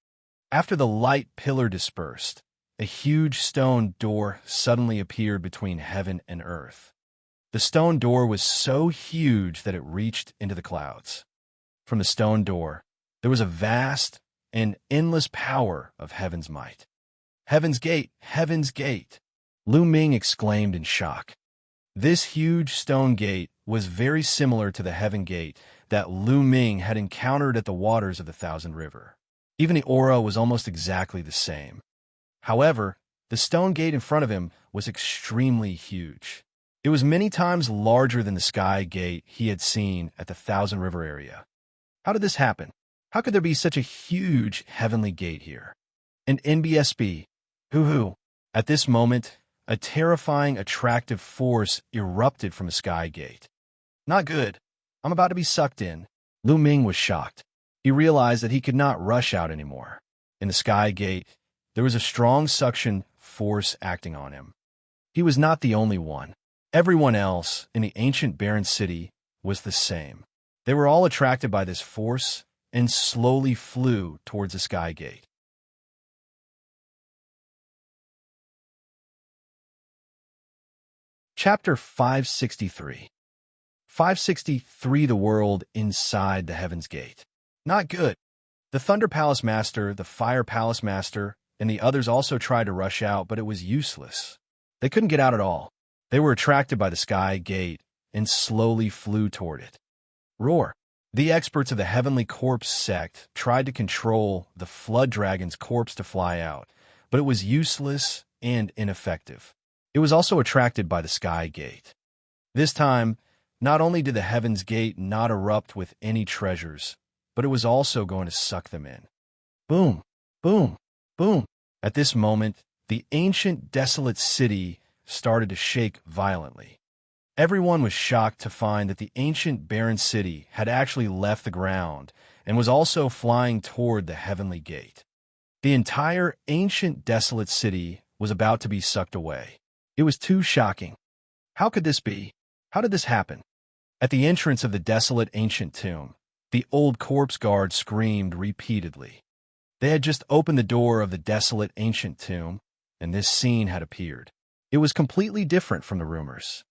After the light pillar dispersed, a huge stone door suddenly appeared between heaven and earth. The stone door was so huge that it reached into the clouds. From the stone door, there was a vast and endless power of heaven's might. Heaven's Gate! Heaven's Gate! Lu Ming exclaimed in shock. This huge stone gate was very similar to the Heaven Gate that Lu Ming had encountered at the waters of the Thousand River. Even the aura was almost exactly the same. However, the stone gate in front of him was extremely huge. It was many times larger than the sky gate he had seen at the Thousand River area. How did this happen? How could there be such a huge heavenly gate here? And NBSB, hoo-hoo. At this moment, a terrifying, attractive force erupted from the sky gate. Not good. I'm about to be sucked in. Lu Ming was shocked. He realized that he could not rush out anymore. In the sky gate, there was a strong suction force acting on him. He was not the only one. Everyone else in the ancient barren city was the same. They were all attracted by this force and slowly flew towards the sky gate. Chapter 563. 563 The World Inside the Heaven's Gate. Not good. The Thunder Palace Master, the Fire Palace Master, and the others also tried to rush out, but it was useless. They couldn't get out at all. They were attracted by the sky gate and slowly flew toward it. Roar! The experts of the Heavenly Corpse sect tried to control the Flood Dragon's corpse to fly out, but it was useless and ineffective. It was also attracted by the Sky Gate. This time, not only did the Heaven's Gate not erupt with any treasures, but it was also going to suck them in. Boom, boom, boom. At this moment, the ancient, desolate city started to shake violently. Everyone was shocked to find that the ancient, barren city had actually left the ground and was also flying toward the heavenly gate. The entire ancient, desolate city was about to be sucked away. It was too shocking. How could this be? How did this happen? At the entrance of the desolate ancient tomb, the old corpse guard screamed repeatedly. They had just opened the door of the desolate ancient tomb, and this scene had appeared. It was completely different from the rumors.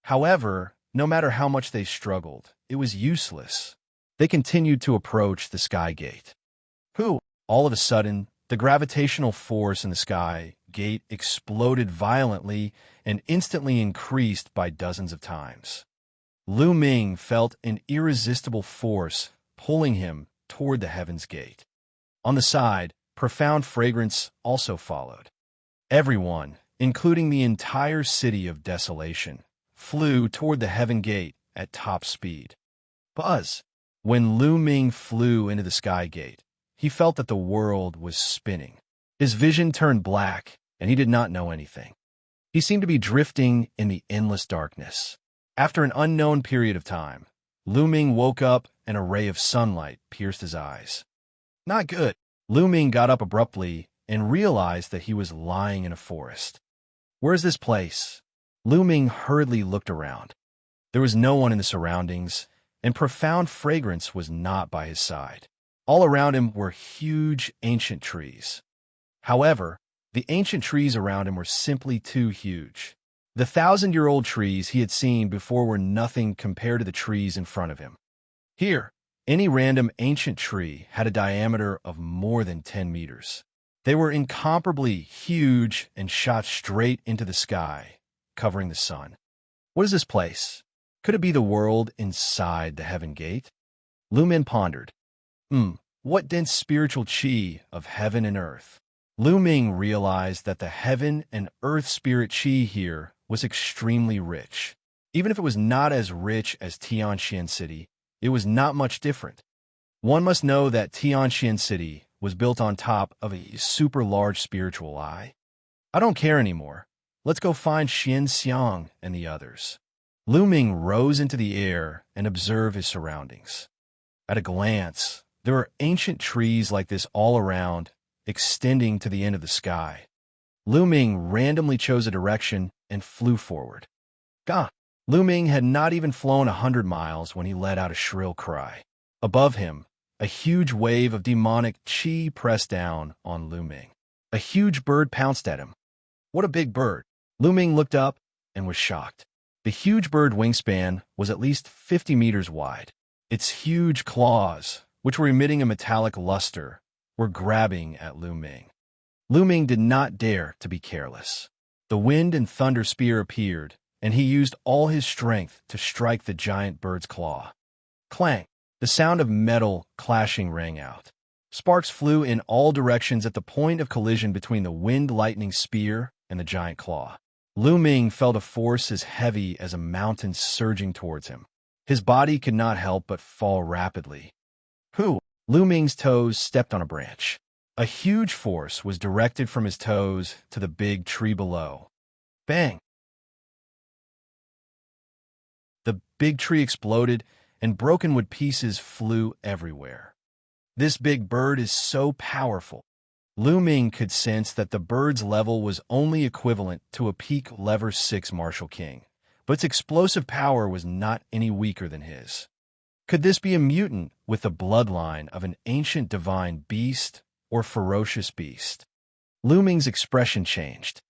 However, no matter how much they struggled, it was useless. They continued to approach the Sky Gate. All of a sudden, the gravitational force in the Sky Gate exploded violently and instantly increased by dozens of times. Lu Ming felt an irresistible force pulling him toward the Heaven's Gate. On the side, profound fragrance also followed. Everyone, including the entire city of desolation, flew toward the Heaven Gate at top speed. Buzz! When Lu Ming flew into the Sky Gate, he felt that the world was spinning. His vision turned black, and he did not know anything. He seemed to be drifting in the endless darkness. After an unknown period of time, Lu Ming woke up and a ray of sunlight pierced his eyes. Not good. Lu Ming got up abruptly and realized that he was lying in a forest. Where is this place? Lu Ming hurriedly looked around. There was no one in the surroundings, and profound fragrance was not by his side. All around him were huge ancient trees. However, the ancient trees around him were simply too huge. The 1,000-year-old trees he had seen before were nothing compared to the trees in front of him. Here, any random ancient tree had a diameter of more than 10 meters. They were incomparably huge and shot straight into the sky, covering the sun. What is this place? Could it be the world inside the Heaven Gate? Lu Ming pondered. What dense spiritual chi of heaven and earth. Lu Ming realized that the heaven and earth spirit chi here was extremely rich. Even if it was not as rich as Xianxia City, it was not much different. One must know that Xianxia City was built on top of a super large spiritual eye. I don't care anymore. Let's go find Xianxia and the others. Lu Ming rose into the air and observed his surroundings. At a glance, there were ancient trees like this all around, extending to the end of the sky. Lu Ming randomly chose a direction and flew forward. Gah! Lu Ming had not even flown 100 miles when he let out a shrill cry. Above him, a huge wave of demonic chi pressed down on Lu Ming. A huge bird pounced at him. What a big bird! Lu Ming looked up and was shocked. The huge bird wingspan was at least 50 meters wide. Its huge claws, which were emitting a metallic luster, were grabbing at Lu Ming. Lu Ming did not dare to be careless. The wind and thunder spear appeared, and he used all his strength to strike the giant bird's claw. Clang! The sound of metal clashing rang out. Sparks flew in all directions at the point of collision between the wind-lightning spear and the giant claw. Lu Ming felt a force as heavy as a mountain surging towards him. His body could not help but fall rapidly. Lu Ming's toes stepped on a branch. A huge force was directed from his toes to the big tree below. Bang! The big tree exploded, and broken wood pieces flew everywhere. This big bird is so powerful. Lu Ming could sense that the bird's level was only equivalent to a peak level 6 Martial King, but its explosive power was not any weaker than his. Could this be a mutant with the bloodline of an ancient divine beast or ferocious beast? Lu Ming's expression changed.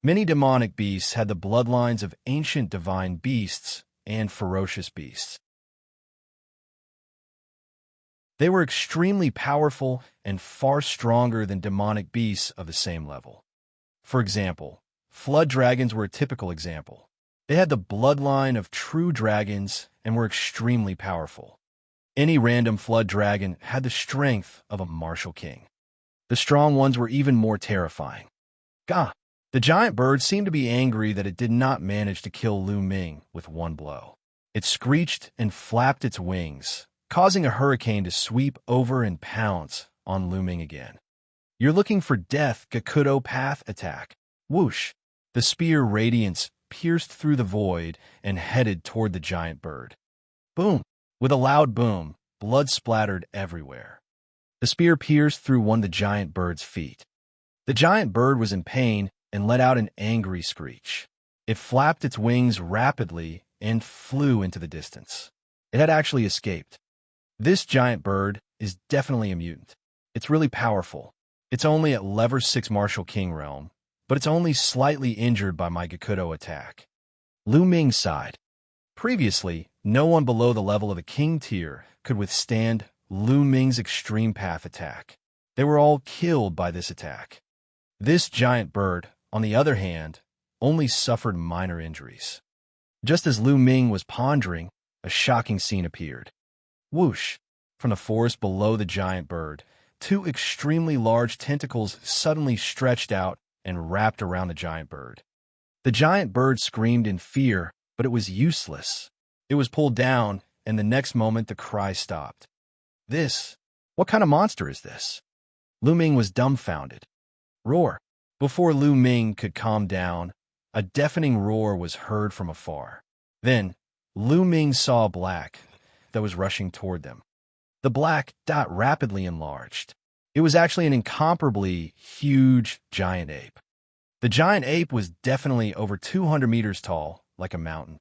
Many demonic beasts had the bloodlines of ancient divine beasts and ferocious beasts. They were extremely powerful and far stronger than demonic beasts of the same level. For example, flood dragons were a typical example. They had the bloodline of true dragons and were extremely powerful. Any random flood dragon had the strength of a martial king. The strong ones were even more terrifying. Gah! The giant bird seemed to be angry that it did not manage to kill Lu Ming with one blow. It screeched and flapped its wings, causing a hurricane to sweep over and pounce on Lu Ming again. You're looking for death, Gakudo path attack. Whoosh! The spear radiance pierced through the void and headed toward the giant bird. Boom! With a loud boom, blood splattered everywhere. The spear pierced through one of the giant bird's feet. The giant bird was in pain and let out an angry screech. It flapped its wings rapidly and flew into the distance. It had actually escaped. This giant bird is definitely a mutant. It's really powerful. It's only at level 6 Martial King realm, but it's only slightly injured by my Gakudo attack. Lu Ming sighed. Previously, no one below the level of the King tier could withstand Lu Ming's extreme path attack. They were all killed by this attack. This giant bird, on the other hand, only suffered minor injuries. Just as Lu Ming was pondering, a shocking scene appeared. Whoosh! From the forest below the giant bird, 2 extremely large tentacles suddenly stretched out and wrapped around the giant bird. The giant bird screamed in fear, but it was useless. It was pulled down, and the next moment the cry stopped. What kind of monster is this? Lu Ming was dumbfounded. Roar! Before Lu Ming could calm down, a deafening roar was heard from afar. Then, Lu Ming saw black that was rushing toward them. The black dot rapidly enlarged. It was actually an incomparably huge giant ape. The giant ape was definitely over 200 meters tall, like a mountain.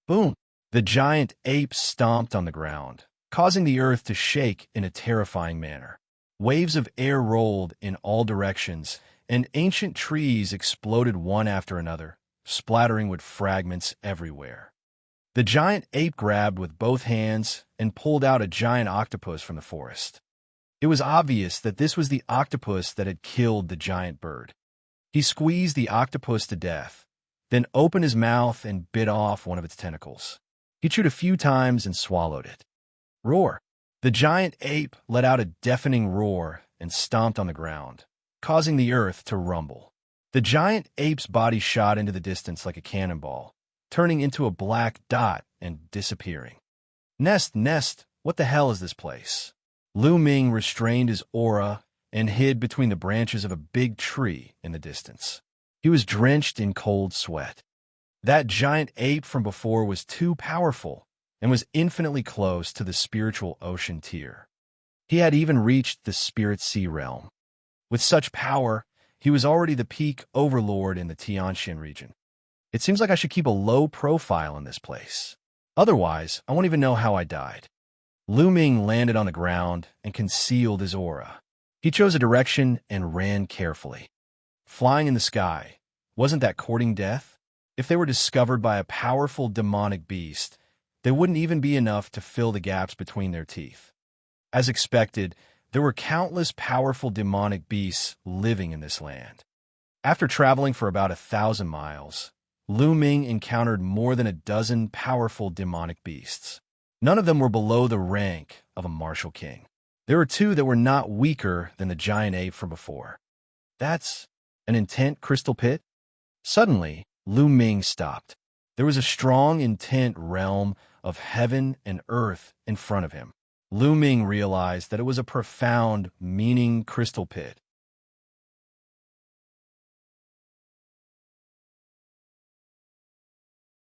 Boom! The giant ape stomped on the ground, causing the earth to shake in a terrifying manner. Waves of air rolled in all directions, and ancient trees exploded one after another, splattering with fragments everywhere. The giant ape grabbed with both hands and pulled out a giant octopus from the forest. It was obvious that this was the octopus that had killed the giant bird. He squeezed the octopus to death, then opened his mouth and bit off one of its tentacles. He chewed a few times and swallowed it. Roar! The giant ape let out a deafening roar and stomped on the ground, causing the earth to rumble. The giant ape's body shot into the distance like a cannonball, turning into a black dot and disappearing. Nest, what the hell is this place? Lu Ming restrained his aura and hid between the branches of a big tree in the distance. He was drenched in cold sweat. That giant ape from before was too powerful and was infinitely close to the spiritual ocean tier. He had even reached the spirit sea realm. With such power, he was already the peak overlord in the Xianxia region. It seems like I should keep a low profile in this place. Otherwise, I won't even know how I died. Lu Ming landed on the ground and concealed his aura. He chose a direction and ran carefully. Flying in the sky, wasn't that courting death? If they were discovered by a powerful demonic beast, they wouldn't even be enough to fill the gaps between their teeth. As expected, there were countless powerful demonic beasts living in this land. After traveling for about 1,000 miles, Lu Ming encountered more than a dozen powerful demonic beasts. None of them were below the rank of a martial king. There were 2 that were not weaker than the giant ape from before. That's an intent crystal pit? Suddenly, Lu Ming stopped. There was a strong intent realm of heaven and earth in front of him. Lu Ming realized that it was a profound, meaning crystal pit.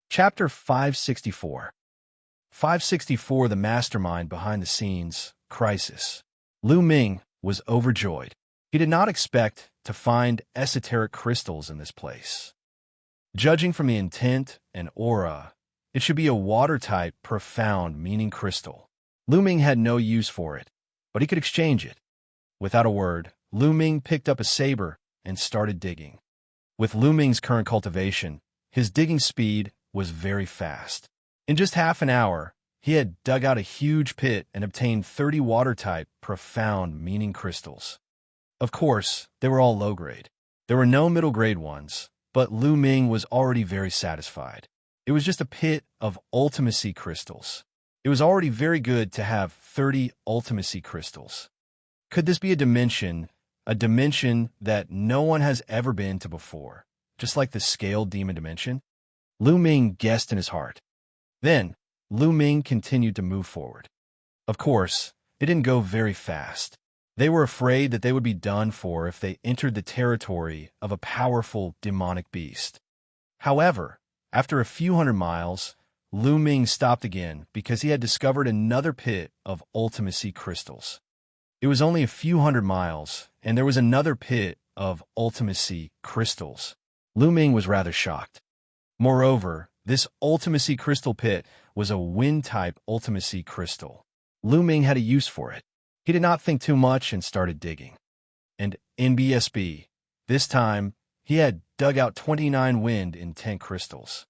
Chapter 564. 564, the mastermind behind the scenes, crisis. Lu Ming was overjoyed. He did not expect to find esoteric crystals in this place. Judging from the intent and aura, it should be a water-type, profound, meaning crystal. Lu Ming had no use for it, but he could exchange it. Without a word, Lu Ming picked up a saber and started digging. With Lu Ming's current cultivation, his digging speed was very fast. In just half an hour, he had dug out a huge pit and obtained 30 water-type, profound, meaning crystals. Of course, they were all low-grade. There were no middle-grade ones, but Lu Ming was already very satisfied. It was just a pit of ultimacy crystals. It was already very good to have 30 ultimacy crystals. Could this be a dimension that no one has ever been to before? just like the scaled demon dimension? Lu Ming guessed in his heart. Then, Lu Ming continued to move forward. Of course, it didn't go very fast. They were afraid that they would be done for if they entered the territory of a powerful demonic beast. However, after a few hundred miles, Lu Ming stopped again because he had discovered another pit of ultimacy crystals. It was only a few hundred miles, and there was another pit of ultimacy crystals. Lu Ming was rather shocked. Moreover, this ultimacy crystal pit was a wind-type ultimacy crystal. Lu Ming had a use for it. He did not think too much and started digging. And in BSB, this time, he had dug out 29 wind intent crystals.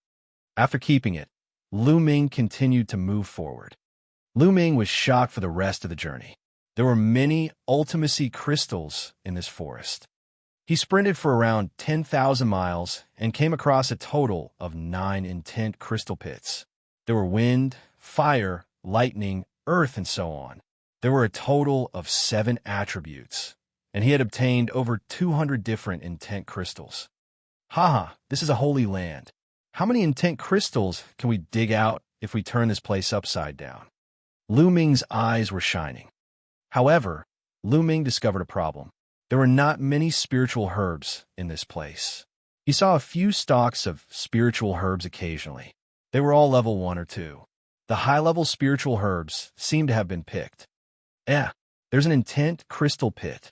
After keeping it, Lu Ming continued to move forward. Lu Ming was shocked for the rest of the journey. There were many ultimacy crystals in this forest. He sprinted for around 10,000 miles and came across a total of 9 intent crystal pits. There were wind, fire, lightning, earth, and so on. There were a total of 7 attributes, and he had obtained over 200 different intent crystals. Haha, this is a holy land. How many intent crystals can we dig out if we turn this place upside down? Lu Ming's eyes were shining. However, Lu Ming discovered a problem. There were not many spiritual herbs in this place. He saw a few stalks of spiritual herbs occasionally. They were all level 1 or 2. The high-level spiritual herbs seemed to have been picked. There's an intent crystal pit.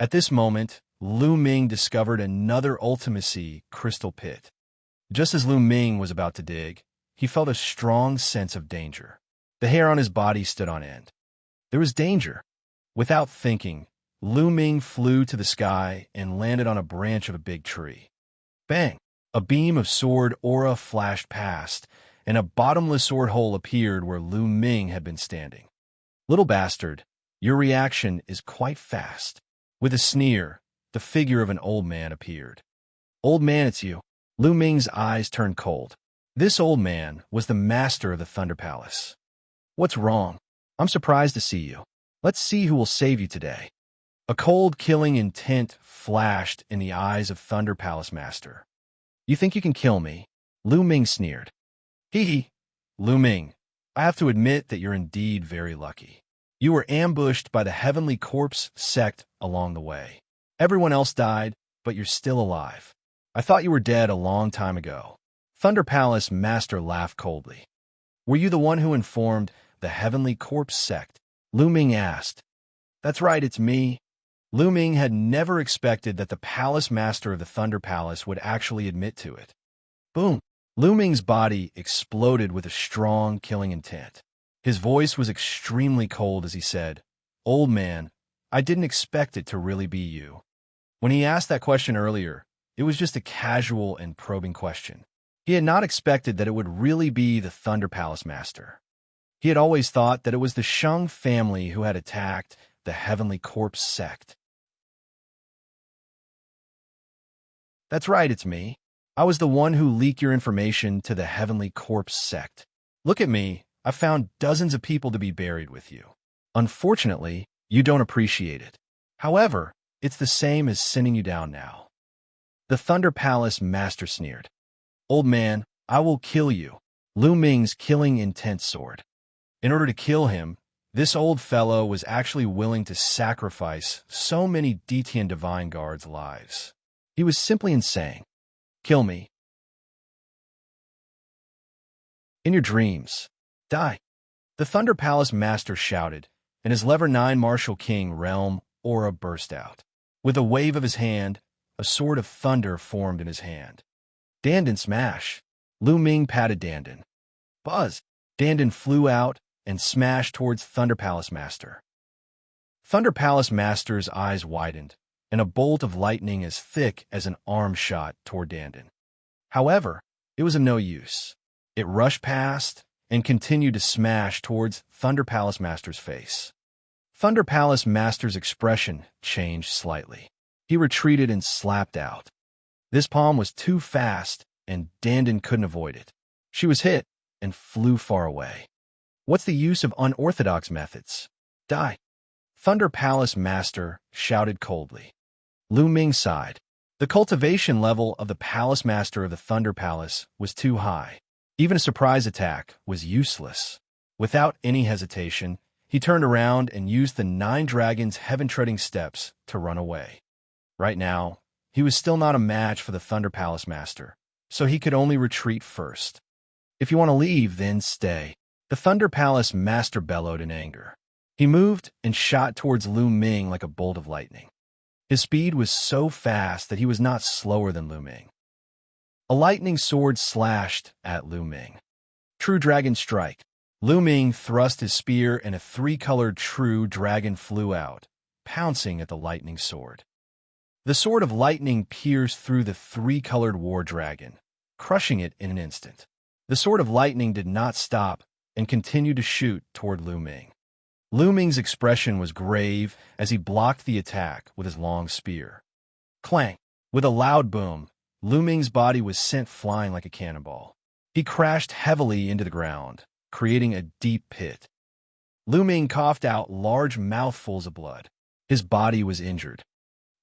At this moment, Lu Ming discovered another ultimacy crystal pit. Just as Lu Ming was about to dig, he felt a strong sense of danger. The hair on his body stood on end. There was danger. Without thinking, Lu Ming flew to the sky and landed on a branch of a big tree. Bang! A beam of sword aura flashed past, and a bottomless sword hole appeared where Lu Ming had been standing. Little bastard, your reaction is quite fast. With a sneer, the figure of an old man appeared. Old man, it's you. Lu Ming's eyes turned cold. This old man was the master of the Thunder Palace. What's wrong? I'm surprised to see you. Let's see who will save you today. A cold, killing intent flashed in the eyes of Thunder Palace Master. You think you can kill me? Lu Ming sneered. Hee hee. Lu Ming, I have to admit that you're indeed very lucky. You were ambushed by the Heavenly Corpse sect along the way. Everyone else died, but you're still alive. I thought you were dead a long time ago. Thunder Palace Master laughed coldly. Were you the one who informed the Heavenly Corpse sect? Lu Ming asked. That's right, it's me. Lu Ming had never expected that the Palace Master of the Thunder Palace would actually admit to it. Boom! Lu Ming's body exploded with a strong, killing intent. His voice was extremely cold as he said, Old man, I didn't expect it to really be you. When he asked that question earlier, it was just a casual and probing question. He had not expected that it would really be the Thunder Palace Master. He had always thought that it was the Shang family who had attacked the Heavenly Corpse sect. That's right, it's me. I was the one who leaked your information to the Heavenly Corpse sect. Look at me, I found dozens of people to be buried with you. Unfortunately, you don't appreciate it. However, it's the same as sending you down now. The Thunder Palace Master sneered. Old man, I will kill you. Lu Ming's killing intent sword. In order to kill him, this old fellow was actually willing to sacrifice so many Detian Divine Guards' lives. He was simply insane. Kill me. In your dreams. Die. The Thunder Palace Master shouted, and his Lever 9 Martial King Realm aura burst out. With a wave of his hand, a sword of thunder formed in his hand. Dandan smash. Lu Ming patted Dandan. Buzz. Dandan flew out and smashed towards Thunder Palace Master. Thunder Palace Master's eyes widened, and a bolt of lightning as thick as an arm shot toward Dandan. However, it was of no use. It rushed past and continued to smash towards Thunder Palace Master's face. Thunder Palace Master's expression changed slightly. He retreated and slapped out. This palm was too fast, and Dandan couldn't avoid it. She was hit and flew far away. What's the use of unorthodox methods? Die. Thunder Palace Master shouted coldly. Lu Ming sighed. The cultivation level of the Palace Master of the Thunder Palace was too high. Even a surprise attack was useless. Without any hesitation, he turned around and used the 9 dragons' heaven-treading steps to run away. Right now, he was still not a match for the Thunder Palace Master, so he could only retreat first. If you want to leave, then stay. The Thunder Palace Master bellowed in anger. He moved and shot towards Lu Ming like a bolt of lightning. His speed was so fast that he was not slower than Lu Ming. A lightning sword slashed at Lu Ming. True Dragon Strike. Lu Ming thrust his spear and a 3-colored true dragon flew out, pouncing at the lightning sword. The sword of lightning pierced through the 3-colored war dragon, crushing it in an instant. The sword of lightning did not stop and continued to shoot toward Lu Ming. Lu Ming's expression was grave as he blocked the attack with his long spear. Clank! With a loud boom, Lu Ming's body was sent flying like a cannonball. He crashed heavily into the ground, creating a deep pit. Lu Ming coughed out large mouthfuls of blood. His body was injured.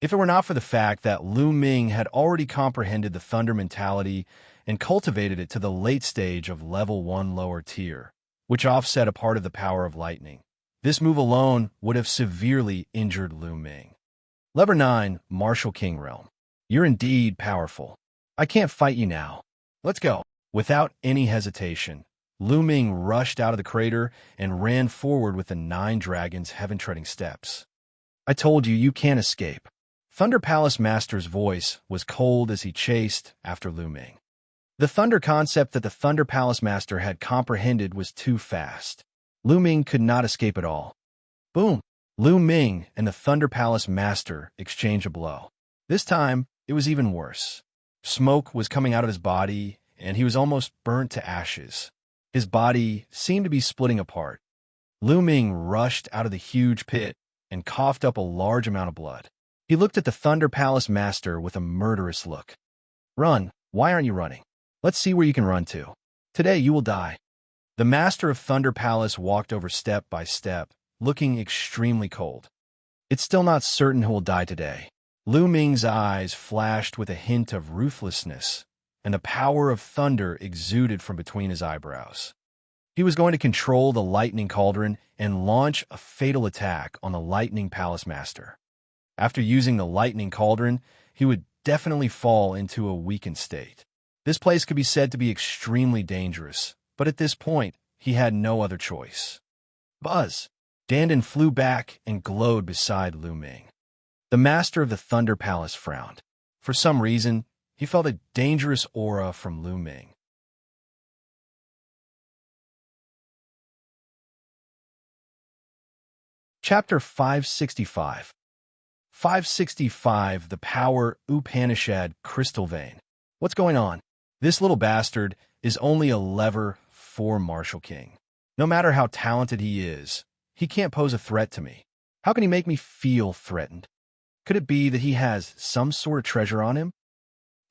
If it were not for the fact that Lu Ming had already comprehended the thunder mentality and cultivated it to the late stage of level 1 lower tier, which offset a part of the power of lightning, this move alone would have severely injured Lu Ming. Level 9, Martial King Realm. You're indeed powerful. I can't fight you now. Let's go. Without any hesitation, Lu Ming rushed out of the crater and ran forward with the 9 dragons' heaven-treading steps. I told you, you can't escape. Thunder Palace Master's voice was cold as he chased after Lu Ming. The thunder concept that the Thunder Palace Master had comprehended was too fast. Lu Ming could not escape at all. Boom! Lu Ming and the Thunder Palace Master exchanged a blow. This time, it was even worse. Smoke was coming out of his body, and he was almost burnt to ashes. His body seemed to be splitting apart. Lu Ming rushed out of the huge pit and coughed up a large amount of blood. He looked at the Thunder Palace Master with a murderous look. Run! Why aren't you running? Let's see where you can run to. Today you will die. The Master of Thunder Palace walked over step by step, looking extremely cold. It's still not certain who will die today. Lu Ming's eyes flashed with a hint of ruthlessness, and the power of thunder exuded from between his eyebrows. He was going to control the Lightning Cauldron and launch a fatal attack on the Lightning Palace Master. After using the Lightning Cauldron, he would definitely fall into a weakened state. This place could be said to be extremely dangerous, but at this point, he had no other choice. Buzz! Dandan flew back and glowed beside Lu Ming. The Master of the Thunder Palace frowned. For some reason, he felt a dangerous aura from Lu Ming. Chapter 565. 565, the Power Upanishad Crystal Vein. What's going on? This little bastard is only a lever 4 Martial King. No matter how talented he is, he can't pose a threat to me. How can he make me feel threatened? Could it be that he has some sort of treasure on him?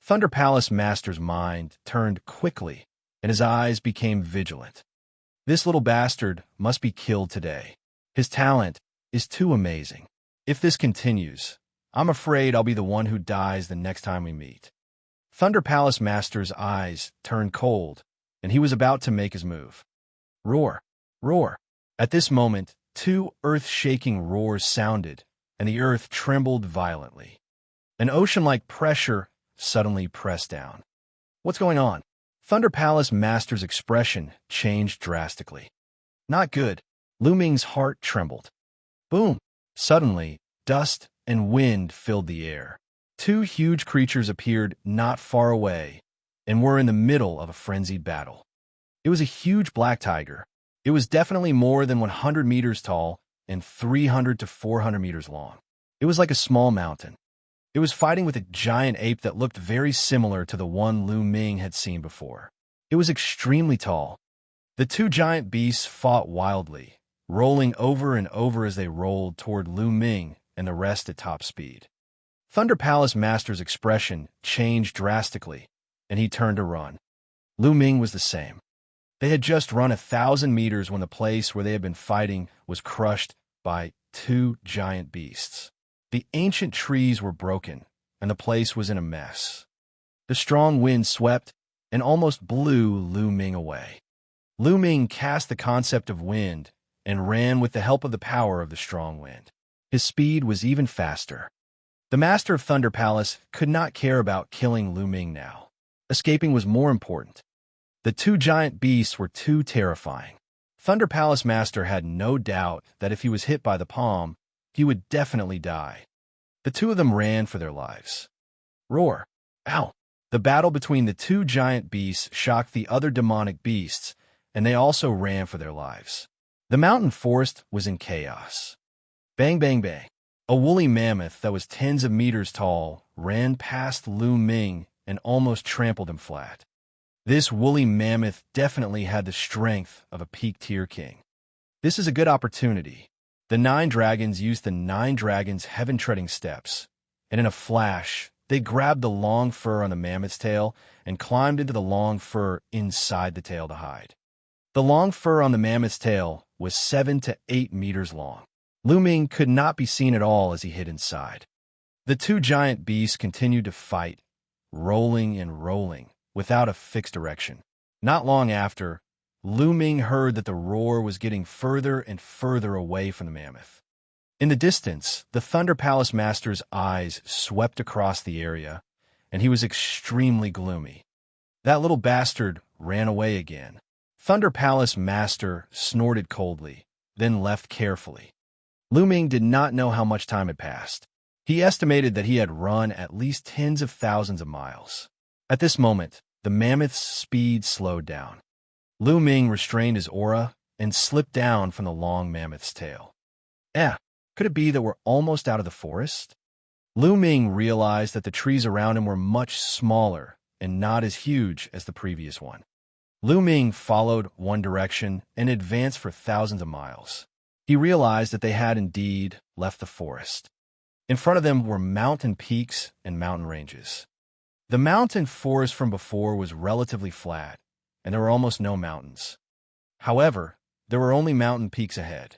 Thunder Palace Master's mind turned quickly, and his eyes became vigilant. This little bastard must be killed today. His talent is too amazing. If this continues, I'm afraid I'll be the one who dies the next time we meet. Thunder Palace Master's eyes turned cold, and he was about to make his move. Roar! Roar! At this moment, 2 earth-shaking roars sounded, and the earth trembled violently. An ocean-like pressure suddenly pressed down. What's going on? Thunder Palace Master's expression changed drastically. Not good. Lu Ming's heart trembled. Boom! Suddenly, dust and wind filled the air. 2 huge creatures appeared not far away and were in the middle of a frenzied battle. It was a huge black tiger. It was definitely more than 100 meters tall and 300 to 400 meters long. It was like a small mountain. It was fighting with a giant ape that looked very similar to the one Lu Ming had seen before. It was extremely tall. The 2 giant beasts fought wildly, rolling over and over as they rolled toward Lu Ming and the rest at top speed. Thunder Palace Master's expression changed drastically, and he turned to run. Lu Ming was the same. They had just run 1,000 meters when the place where they had been fighting was crushed by 2 giant beasts. The ancient trees were broken, and the place was in a mess. The strong wind swept and almost blew Lu Ming away. Lu Ming cast the concept of wind and ran with the help of the power of the strong wind. His speed was even faster. The master of Thunder Palace could not care about killing Lu Ming now. Escaping was more important. The two giant beasts were too terrifying. Thunder Palace Master had no doubt that if he was hit by the palm, he would definitely die. The two of them ran for their lives. Roar! Ow! The battle between the two giant beasts shocked the other demonic beasts, and they also ran for their lives. The mountain forest was in chaos. Bang, bang, bang. A woolly mammoth that was tens of meters tall ran past Lu Ming and almost trampled him flat. This woolly mammoth definitely had the strength of a peak-tier king. This is a good opportunity. The 9 dragons used the 9 dragons' heaven-treading steps, and in a flash, they grabbed the long fur on the mammoth's tail and climbed into the long fur inside the tail to hide. The long fur on the mammoth's tail was 7 to 8 meters long. Lu Ming could not be seen at all as he hid inside. The two giant beasts continued to fight, rolling and rolling, without a fixed direction. Not long after, Lu Ming heard that the roar was getting further and further away from the mammoth. In the distance, the Thunder Palace Master's eyes swept across the area, and he was extremely gloomy. That little bastard ran away again. Thunder Palace Master snorted coldly, then left carefully. Lu Ming did not know how much time had passed. He estimated that he had run at least tens of thousands of miles. At this moment, the mammoth's speed slowed down. Lu Ming restrained his aura and slipped down from the long mammoth's tail. Could it be that we're almost out of the forest? Lu Ming realized that the trees around him were much smaller and not as huge as the previous one. Lu Ming followed one direction and advanced for thousands of miles. He realized that they had indeed left the forest. In front of them were mountain peaks and mountain ranges. The mountain forest from before was relatively flat, and there were almost no mountains. However, there were only mountain peaks ahead.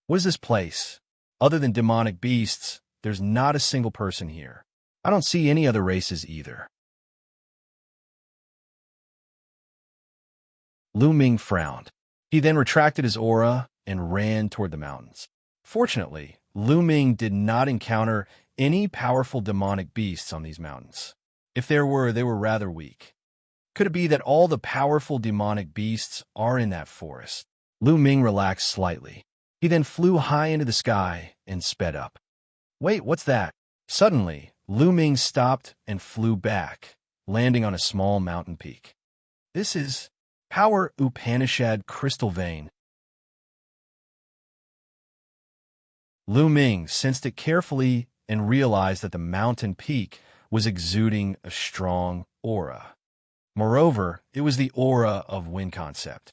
What is this place? Other than demonic beasts, there's not a single person here. I don't see any other races either. Lu Ming frowned. He then retracted his aura and ran toward the mountains. Fortunately, Lu Ming did not encounter any powerful demonic beasts on these mountains. If there were, they were rather weak. Could it be that all the powerful demonic beasts are in that forest? Lu Ming relaxed slightly. He then flew high into the sky and sped up. Wait, what's that? Suddenly, Lu Ming stopped and flew back, landing on a small mountain peak. This is Power Upanishad Crystal Vein. Lu Ming sensed it carefully and realized that the mountain peak was exuding a strong aura. Moreover, it was the aura of wind concept.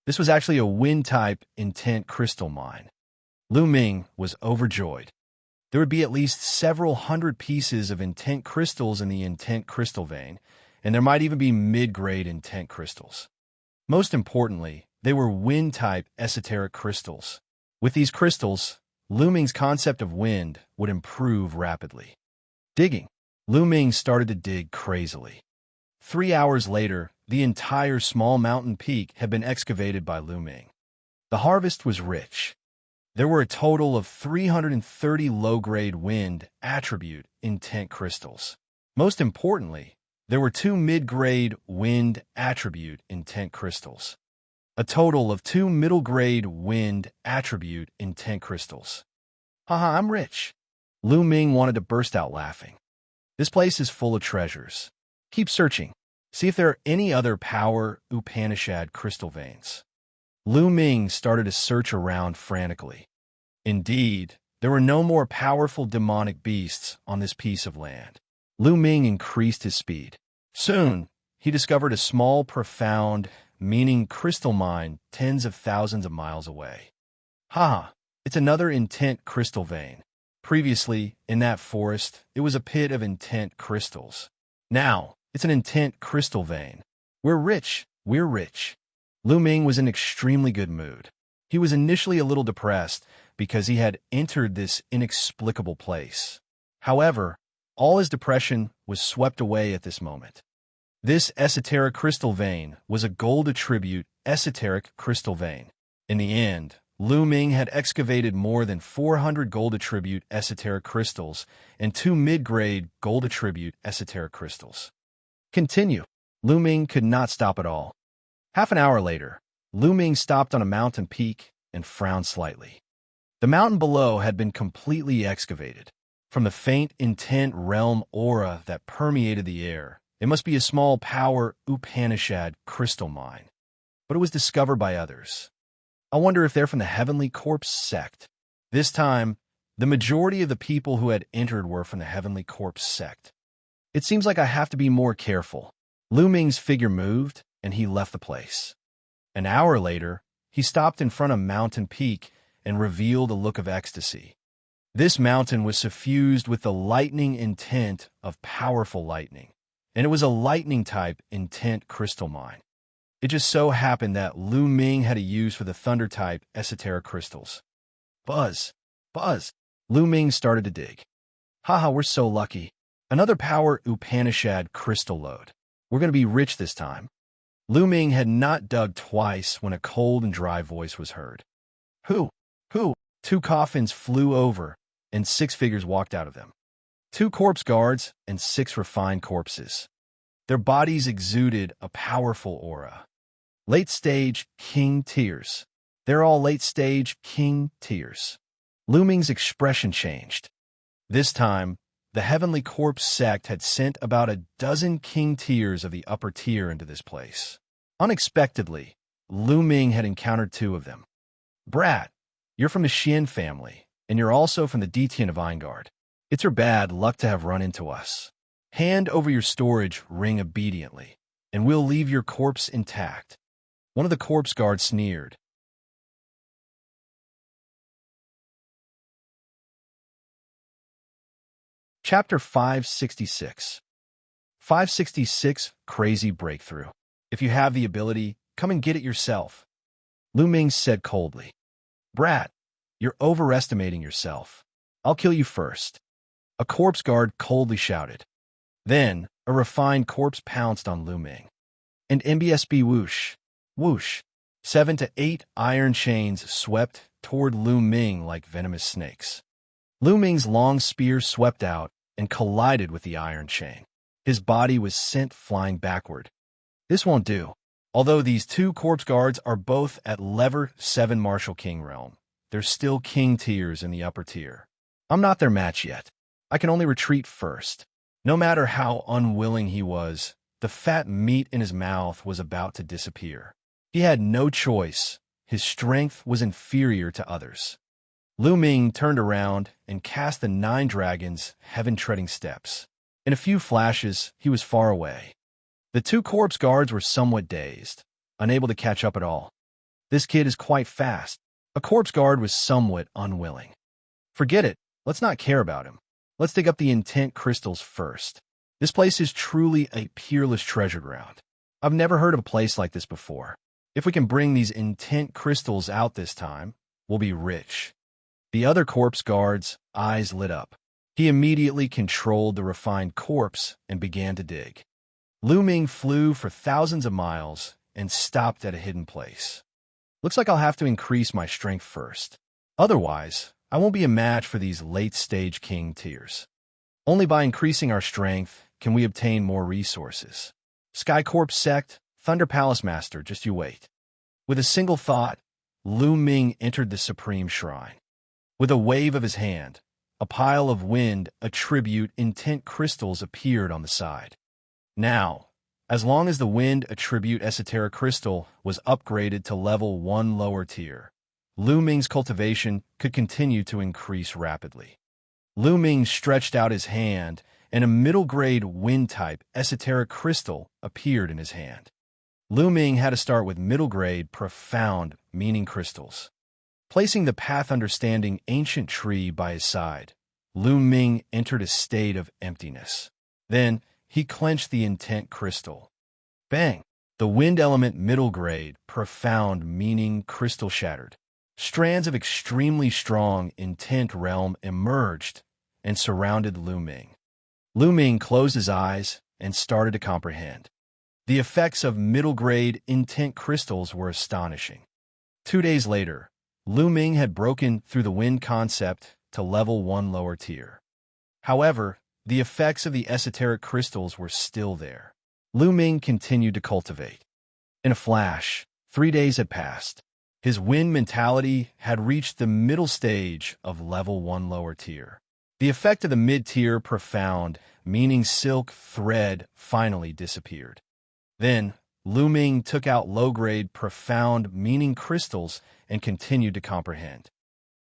This was actually a wind-type intent crystal mine. Lu Ming was overjoyed. There would be at least several hundred pieces of intent crystals in the intent crystal vein, and there might even be mid-grade intent crystals. Most importantly, they were wind-type esoteric crystals. With these crystals, Lu Ming's concept of wind would improve rapidly. Digging. Lu Ming started to dig crazily. 3 hours later, the entire small mountain peak had been excavated by Lu Ming. The harvest was rich. There were a total of 330 low-grade wind attribute intent crystals. Most importantly, there were 2 mid-grade wind attribute intent crystals. A total of 2 middle-grade wind attribute intent crystals. Haha, I'm rich. Lu Ming wanted to burst out laughing. This place is full of treasures. Keep searching. See if there are any other Power Upanishad crystal veins. Lu Ming started to search around frantically. Indeed, there were no more powerful demonic beasts on this piece of land. Lu Ming increased his speed. Soon, he discovered a small, profound, meaning crystal mine tens of thousands of miles away. It's another intent crystal vein. Previously, in that forest, it was a pit of intent crystals. Now, it's an intent crystal vein. We're rich. We're rich. Lu Ming was in extremely good mood. He was initially a little depressed because he had entered this inexplicable place. However, All his depression was swept away at this moment. This esoteric crystal vein was a gold attribute esoteric crystal vein. In the end, Lu Ming had excavated more than 400 gold attribute esoteric crystals and 2 mid-grade gold attribute esoteric crystals. Continue. Lu Ming could not stop at all. Half an hour later, Lu Ming stopped on a mountain peak and frowned slightly. The mountain below had been completely excavated. From the faint, intent realm aura that permeated the air, it must be a small power Upanishad crystal mine. But it was discovered by others. I wonder if they're from the Heavenly Corpse sect. This time, the majority of the people who had entered were from the Heavenly Corpse sect. It seems like I have to be more careful. Lu Ming's figure moved, and he left the place. An hour later, he stopped in front of Mountain Peak and revealed a look of ecstasy. This mountain was suffused with the lightning intent of powerful lightning, and it was a lightning-type intent crystal mine. It just so happened that Lu Ming had a use for the thunder-type esoteric crystals. Buzz! Buzz! Lu Ming started to dig. Haha, we're so lucky. Another power Upanishad crystal load. We're going to be rich this time. Lu Ming had not dug twice when a cold and dry voice was heard. Who? Who? 2 coffins flew over, and 6 figures walked out of them. 2 corpse guards and 6 refined corpses. Their bodies exuded a powerful aura. Late-stage king tears. They're all late-stage king tears. Lu Ming's expression changed. This time, the Heavenly Corpse sect had sent about a dozen king tears of the upper tier into this place. Unexpectedly, Lu Ming had encountered 2 of them. Brat, you're from the Xian family, and you're also from the Detian of Eingard. It's your bad luck to have run into us. Hand over your storage ring obediently, and we'll leave your corpse intact. One of the corpse guards sneered. Chapter 566. 566 Crazy Breakthrough. If you have the ability, come and get it yourself. Lu Ming said coldly. Brat, you're overestimating yourself. I'll kill you first. A corpse guard coldly shouted. Then, a refined corpse pounced on Lu Ming. And MBSB whoosh, whoosh. 7 to 8 iron chains swept toward Lu Ming like venomous snakes. Lu Ming's long spear swept out and collided with the iron chain. His body was sent flying backward. This won't do. Although these 2 corpse guards are both at lever 7 Martial King realm, they're still king tiers in the upper tier. I'm not their match yet. I can only retreat first. No matter how unwilling he was, the fat meat in his mouth was about to disappear. He had no choice. His strength was inferior to others. Lu Ming turned around and cast the 9 dragons' heaven-treading steps. In a few flashes, he was far away. The 2 corpse guards were somewhat dazed, unable to catch up at all. This kid is quite fast. A corpse guard was somewhat unwilling. Forget it. Let's not care about him. Let's dig up the intent crystals first. This place is truly a peerless treasure ground. I've never heard of a place like this before. If we can bring these intent crystals out this time, we'll be rich. The other corpse guard's eyes lit up. He immediately controlled the refined corpse and began to dig. Lu Ming flew for thousands of miles and stopped at a hidden place. Looks like I'll have to increase my strength first. Otherwise, I won't be a match for these late-stage king tiers. Only by increasing our strength can we obtain more resources. Sky Corp sect, Thunder Palace Master, just you wait. With a single thought, Lu Ming entered the Supreme Shrine. With a wave of his hand, a pile of wind attribute intent crystals appeared on the side. Now, as long as the wind attribute esoteric crystal was upgraded to level 1 lower tier, Lu Ming's cultivation could continue to increase rapidly. Lu Ming stretched out his hand, and a middle-grade wind-type esoteric crystal appeared in his hand. Lu Ming had to start with middle-grade profound meaning crystals. Placing the path understanding ancient tree by his side, Lu Ming entered a state of emptiness. Then, he clenched the intent crystal. Bang! The wind element middle-grade profound meaning crystal shattered. Strands of extremely strong intent realm emerged and surrounded Lu Ming. Lu Ming closed his eyes and started to comprehend. The effects of middle-grade intent crystals were astonishing. 2 days later, Lu Ming had broken through the wind concept to level 1 lower tier. However, the effects of the esoteric crystals were still there. Lu Ming continued to cultivate. In a flash, 3 days had passed. His wind mentality had reached the middle stage of level 1 lower tier. The effect of the mid-tier profound, meaning silk thread, finally disappeared. Then, Lu Ming took out low-grade profound, meaning crystals and continued to comprehend.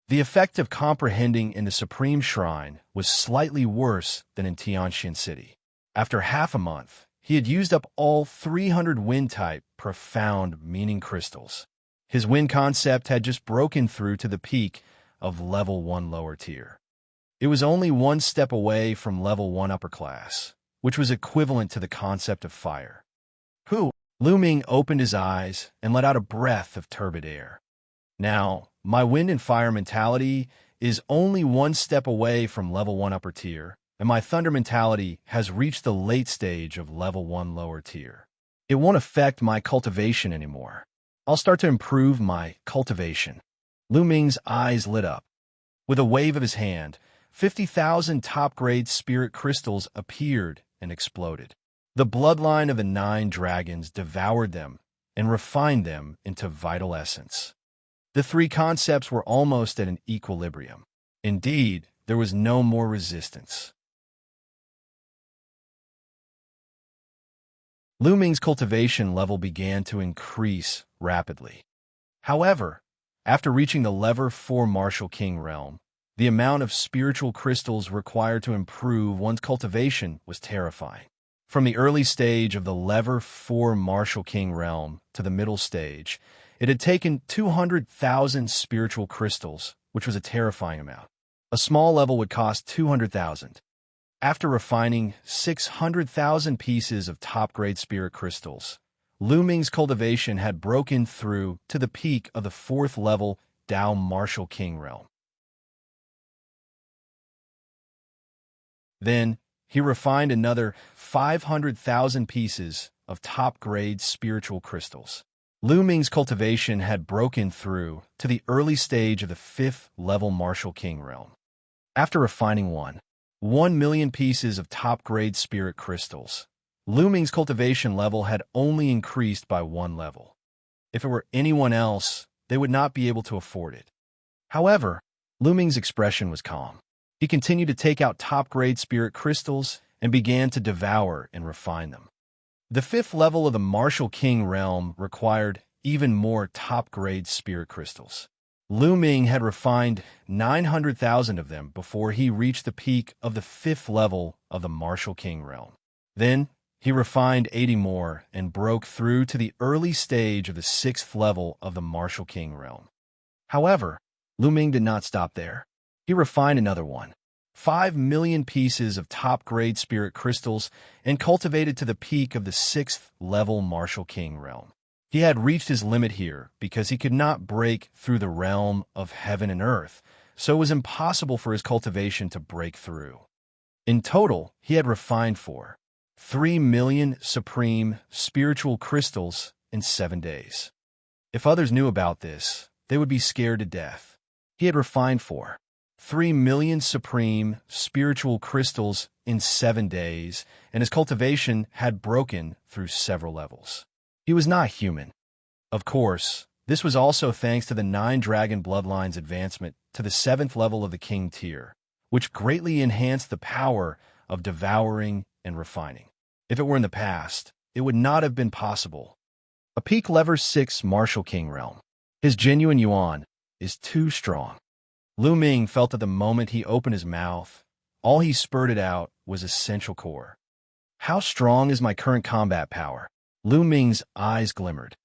The effect of comprehending in the Supreme Shrine was slightly worse than in Xianxia City. After half a month, he had used up all 300 wind-type profound, meaning crystals. His wind concept had just broken through to the peak of level 1 lower tier. It was only one step away from level 1 upper class, which was equivalent to the concept of fire. Lu Ming opened his eyes and let out a breath of turbid air. Now, my wind and fire mentality is only one step away from level 1 upper tier, and my thunder mentality has reached the late stage of level 1 lower tier. It won't affect my cultivation anymore. I'll start to improve my cultivation. Lu Ming's eyes lit up. With a wave of his hand, 50,000 top-grade spirit crystals appeared and exploded. The bloodline of the 9 dragons devoured them and refined them into vital essence. The 3 concepts were almost at an equilibrium. Indeed, there was no more resistance. Lu Ming's cultivation level began to increase rapidly. However, after reaching the level 4 Martial King realm, the amount of spiritual crystals required to improve one's cultivation was terrifying. From the early stage of the level 4 Martial King realm to the middle stage, it had taken 200,000 spiritual crystals, which was a terrifying amount. A small level would cost 200,000. After refining 600,000 pieces of top-grade spirit crystals, Lu Ming's cultivation had broken through to the peak of the 4th level Dao Martial King realm. Then, he refined another 500,000 pieces of top-grade spiritual crystals. Lu Ming's cultivation had broken through to the early stage of the 5th level Martial King realm. After refining 1 million pieces of top-grade spirit crystals, Lu Ming's cultivation level had only increased by 1 level. If it were anyone else, they would not be able to afford it. However, Lu Ming's expression was calm. He continued to take out top-grade spirit crystals and began to devour and refine them. The 5th level of the Martial King realm required even more top-grade spirit crystals. Lu Ming had refined 900,000 of them before he reached the peak of the 5th level of the Martial King realm. Then, he refined 80 more and broke through to the early stage of the 6th level of the Martial King realm. However, Lu Ming did not stop there. He refined another 5 million pieces of top-grade spirit crystals and cultivated to the peak of the 6th level Martial King realm. He had reached his limit here because he could not break through the realm of heaven and earth, so it was impossible for his cultivation to break through. In total, he had refined 3 million supreme spiritual crystals in 7 days. If others knew about this, they would be scared to death. He had refined 3 million supreme spiritual crystals in 7 days, and his cultivation had broken through several levels. He was not human. Of course, this was also thanks to the 9 dragon bloodlines' advancement to the 7th level of the king tier, which greatly enhanced the power of devouring and refining. If it were in the past, it would not have been possible. A peak level 6 Martial King realm. His genuine yuan is too strong. Lu Ming felt that the moment he opened his mouth, all he spurted out was essential core. How strong is my current combat power? Lu Ming's eyes glimmered.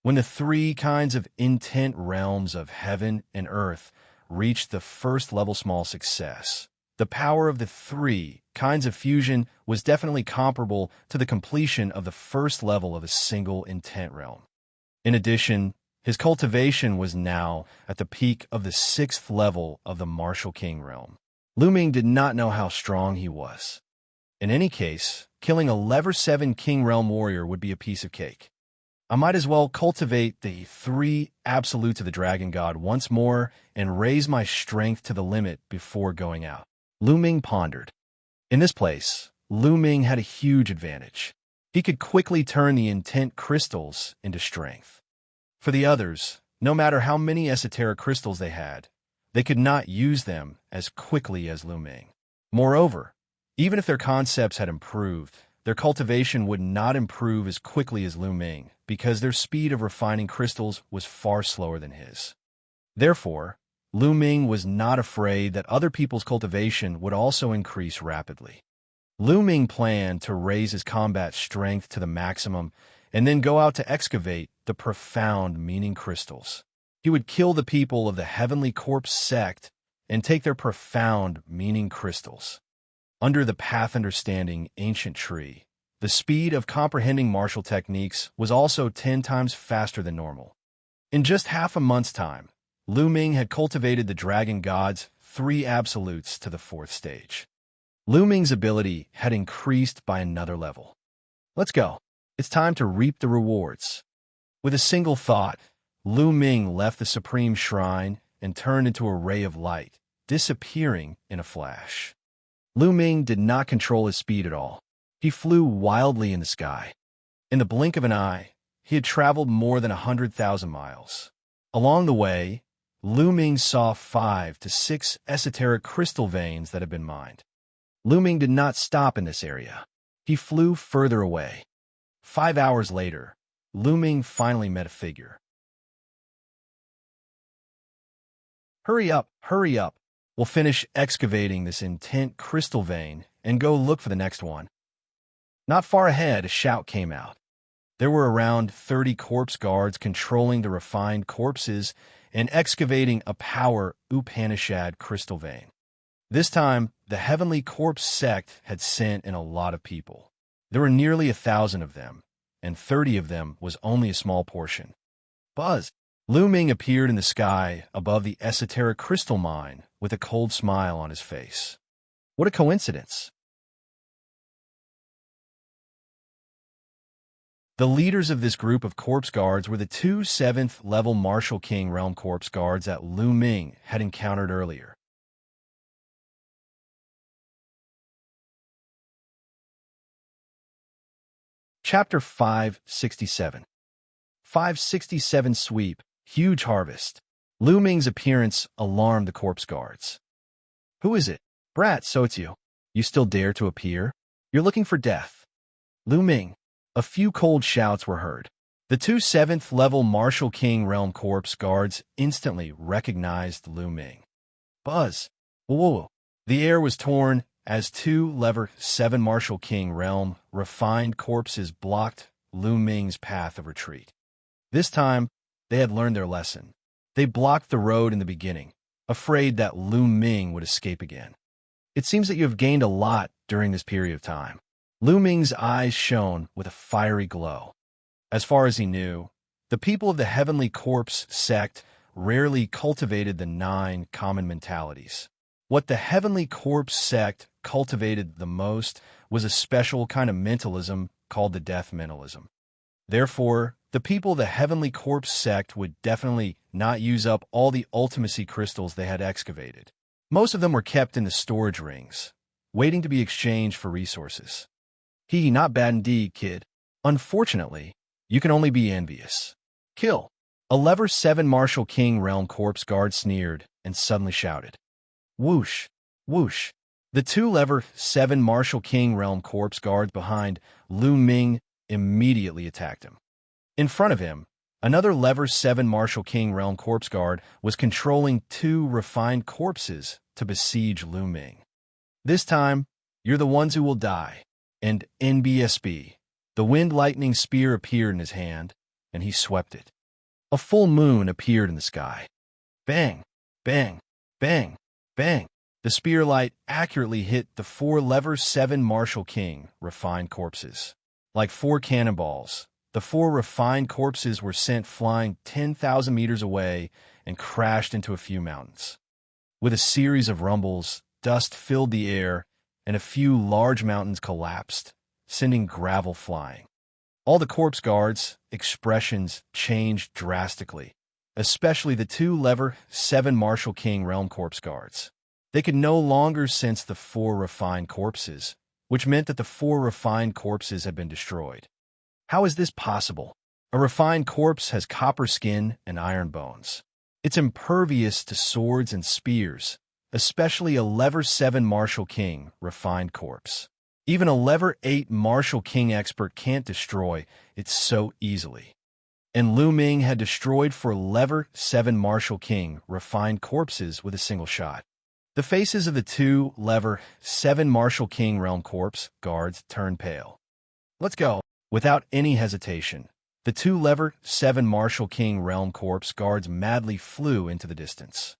When the 3 kinds of intent realms of heaven and earth reached the 1st level small success, the power of the 3 kinds of fusion was definitely comparable to the completion of the 1st level of a single intent realm. In addition, his cultivation was now at the peak of the 6th level of the Martial King realm. Lu Ming did not know how strong he was. In any case, killing a level 7 King Realm warrior would be a piece of cake. I might as well cultivate the 3 absolutes of the Dragon God once more and raise my strength to the limit before going out. Lu Ming pondered. In this place, Lu Ming had a huge advantage. He could quickly turn the intent crystals into strength. For the others, no matter how many esoteric crystals they could not use them as quickly as Lu Ming. Moreover, even if their concepts had improved, their cultivation would not improve as quickly as Lu Ming because their speed of refining crystals was far slower than his. Therefore, Lu Ming was not afraid that other people's cultivation would also increase rapidly. Lu Ming planned to raise his combat strength to the maximum and then go out to excavate the profound meaning crystals. He would kill the people of the Heavenly Corpse sect and take their profound meaning crystals. Under the path understanding ancient tree, the speed of comprehending martial techniques was also 10 times faster than normal. In just half a month's time, Lu Ming had cultivated the Dragon God's 3 absolutes to the 4th stage. Lu Ming's ability had increased by another level. Let's go. It's time to reap the rewards. With a single thought, Lu Ming left the Supreme Shrine and turned into a ray of light, disappearing in a flash. Lu Ming did not control his speed at all. He flew wildly in the sky. In the blink of an eye, he had traveled more than 100,000 miles. Along the way, Lu Ming saw 5 to 6 esoteric crystal veins that had been mined. Lu Ming did not stop in this area. He flew further away. 5 hours later, Lu Ming finally met a figure. Hurry up, hurry up. We'll finish excavating this intent crystal vein and go look for the next one. Not far ahead, a shout came out. There were around 30 corpse guards controlling the refined corpses and excavating a power Upanishad crystal vein. This time, the Heavenly Corpse sect had sent in a lot of people. There were nearly 1,000 of them, and 30 of them was only a small portion. Buzz! Lu Ming appeared in the sky above the esoteric crystal mine with a cold smile on his face. What a coincidence! The leaders of this group of corpse guards were the 2 7th-level Martial King Realm corpse guards that Lu Ming had encountered earlier. Chapter 567. 567 Sweep, Huge Harvest. Lu Ming's appearance alarmed the corpse guards. Who is it? Brat, so it's you. You still dare to appear? You're looking for death. Lu Ming. A few cold shouts were heard. The 2 7th-level Martial King Realm corpse guards instantly recognized Lu Ming. Buzz. Whoa. The air was torn as 2 level 7 Martial King Realm refined corpses blocked Lu Ming's path of retreat. This time, they had learned their lesson. They blocked the road in the beginning, afraid that Lu Ming would escape again. It seems that you have gained a lot during this period of time. Lu Ming's eyes shone with a fiery glow. As far as he knew, the people of the Heavenly Corpse sect rarely cultivated the 9 common mentalities. What the Heavenly Corpse sect cultivated the most was a special kind of mentalism called the death mentalism. Therefore, the people of the Heavenly Corpse sect would definitely not use up all the ultimacy crystals they had excavated. Most of them were kept in the storage rings, waiting to be exchanged for resources. Not bad indeed, kid. Unfortunately, you can only be envious. Kill. A level 7 Martial King Realm corpse guard sneered and suddenly shouted. Whoosh, whoosh. The 2 level 7 Martial King Realm corpse guards behind Lu Ming immediately attacked him. In front of him, another level 7 Martial King Realm corpse guard was controlling 2 refined corpses to besiege Lu Ming. This time, you're the ones who will die. And NBSB, the wind lightning spear appeared in his hand, and he swept it. A full moon appeared in the sky. Bang, bang, bang, bang. The spear light accurately hit the 4 level 7 Martial King refined corpses. Like 4 cannonballs, the 4 refined corpses were sent flying 10,000 meters away and crashed into a few mountains. With a series of rumbles, dust filled the air, and a few large mountains collapsed, sending gravel flying. All the corpse guards' expressions changed drastically, especially the two Lever 7 Martial King Realm corpse guards. They could no longer sense the 4 refined corpses, which meant that the 4 refined corpses had been destroyed. How is this possible? A refined corpse has copper skin and iron bones. It's impervious to swords and spears, especially a Lever 7 Martial King refined corpse. Even a Lever 8 Martial King expert can't destroy it so easily. And Lu Ming had destroyed 4 Lever 7 Martial King refined corpses with a single shot. The faces of the 2 Lever 7 Martial King Realm corpse guards turned pale. Let's go. Without any hesitation, the 2 Lever 7 Martial King Realm corpse guards madly flew into the distance.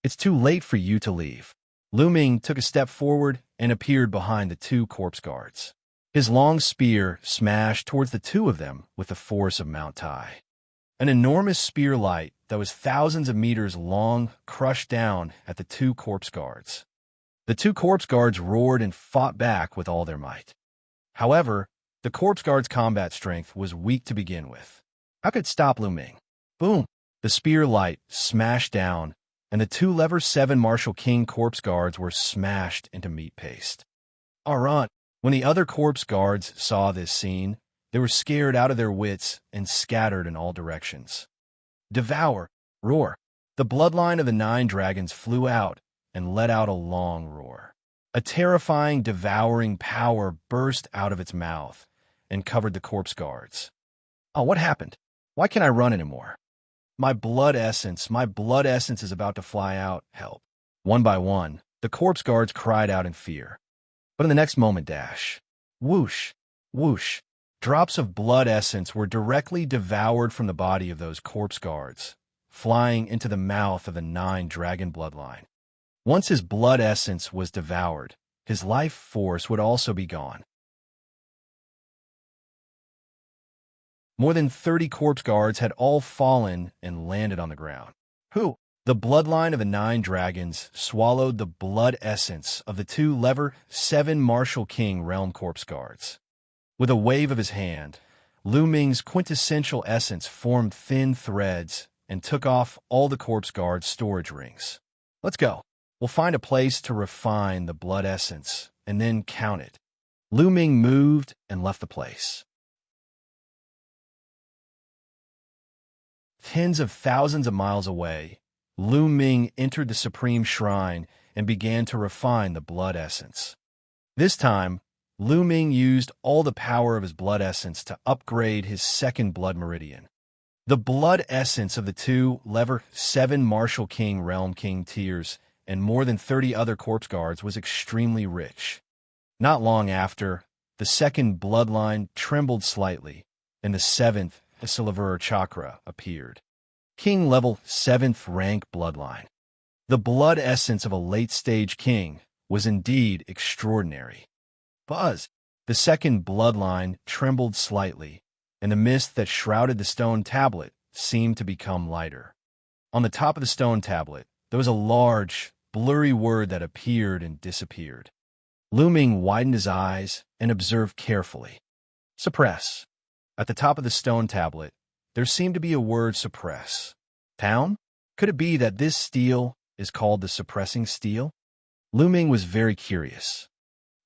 It's too late for you to leave. Lu Ming took a step forward and appeared behind the 2 corpse guards. His long spear smashed towards the 2 of them with the force of Mount Tai. An enormous spear light that was thousands of meters long crushed down at the 2 corpse guards. The 2 corpse guards roared and fought back with all their might. However, the corpse guard's combat strength was weak to begin with. How could it stop Lu Ming? Boom! The spear light smashed down, and the 2 Lever 7 Martial King corpse guards were smashed into meat paste. Run! When the other corpse guards saw this scene, they were scared out of their wits and scattered in all directions. Devour! Roar! The bloodline of the 9 dragons flew out and let out a long roar. A terrifying, devouring power burst out of its mouth and covered the corpse guards. Oh, what happened? Why can't I run anymore? My blood essence is about to fly out. Help. One by one, the corpse guards cried out in fear. But in the next moment, dash. Whoosh, whoosh. Drops of blood essence were directly devoured from the body of those corpse guards, flying into the mouth of the 9 dragon bloodline. Once his blood essence was devoured, his life force would also be gone. More than 30 corpse guards had all fallen and landed on the ground. Who? The bloodline of the 9 dragons swallowed the blood essence of the 2 Lever 7 Martial King Realm corpse guards. With a wave of his hand, Lu Ming's quintessential essence formed thin threads and took off all the corpse guards' storage rings. Let's go. We'll find a place to refine the blood essence and then count it. Lu Ming moved and left the place. Tens of thousands of miles away, Lu Ming entered the Supreme Shrine and began to refine the blood essence. This time, Lu Ming used all the power of his blood essence to upgrade his 2nd blood meridian. The blood essence of the 2 Lever 7 Martial King Realm King tiers and more than 30 other corpse guards was extremely rich. Not long after, the 2nd bloodline trembled slightly, and the 7th Silver Chakra appeared. King level 7th rank bloodline. The blood essence of a late-stage king was indeed extraordinary. Buzz! The 2nd bloodline trembled slightly, and the mist that shrouded the stone tablet seemed to become lighter. On the top of the stone tablet, there was a large, blurry word that appeared and disappeared. Lu Ming widened his eyes and observed carefully. Suppress. At the top of the stone tablet, there seemed to be a word suppress. Town? Could it be that this steel is called the suppressing steel? Lu Ming was very curious.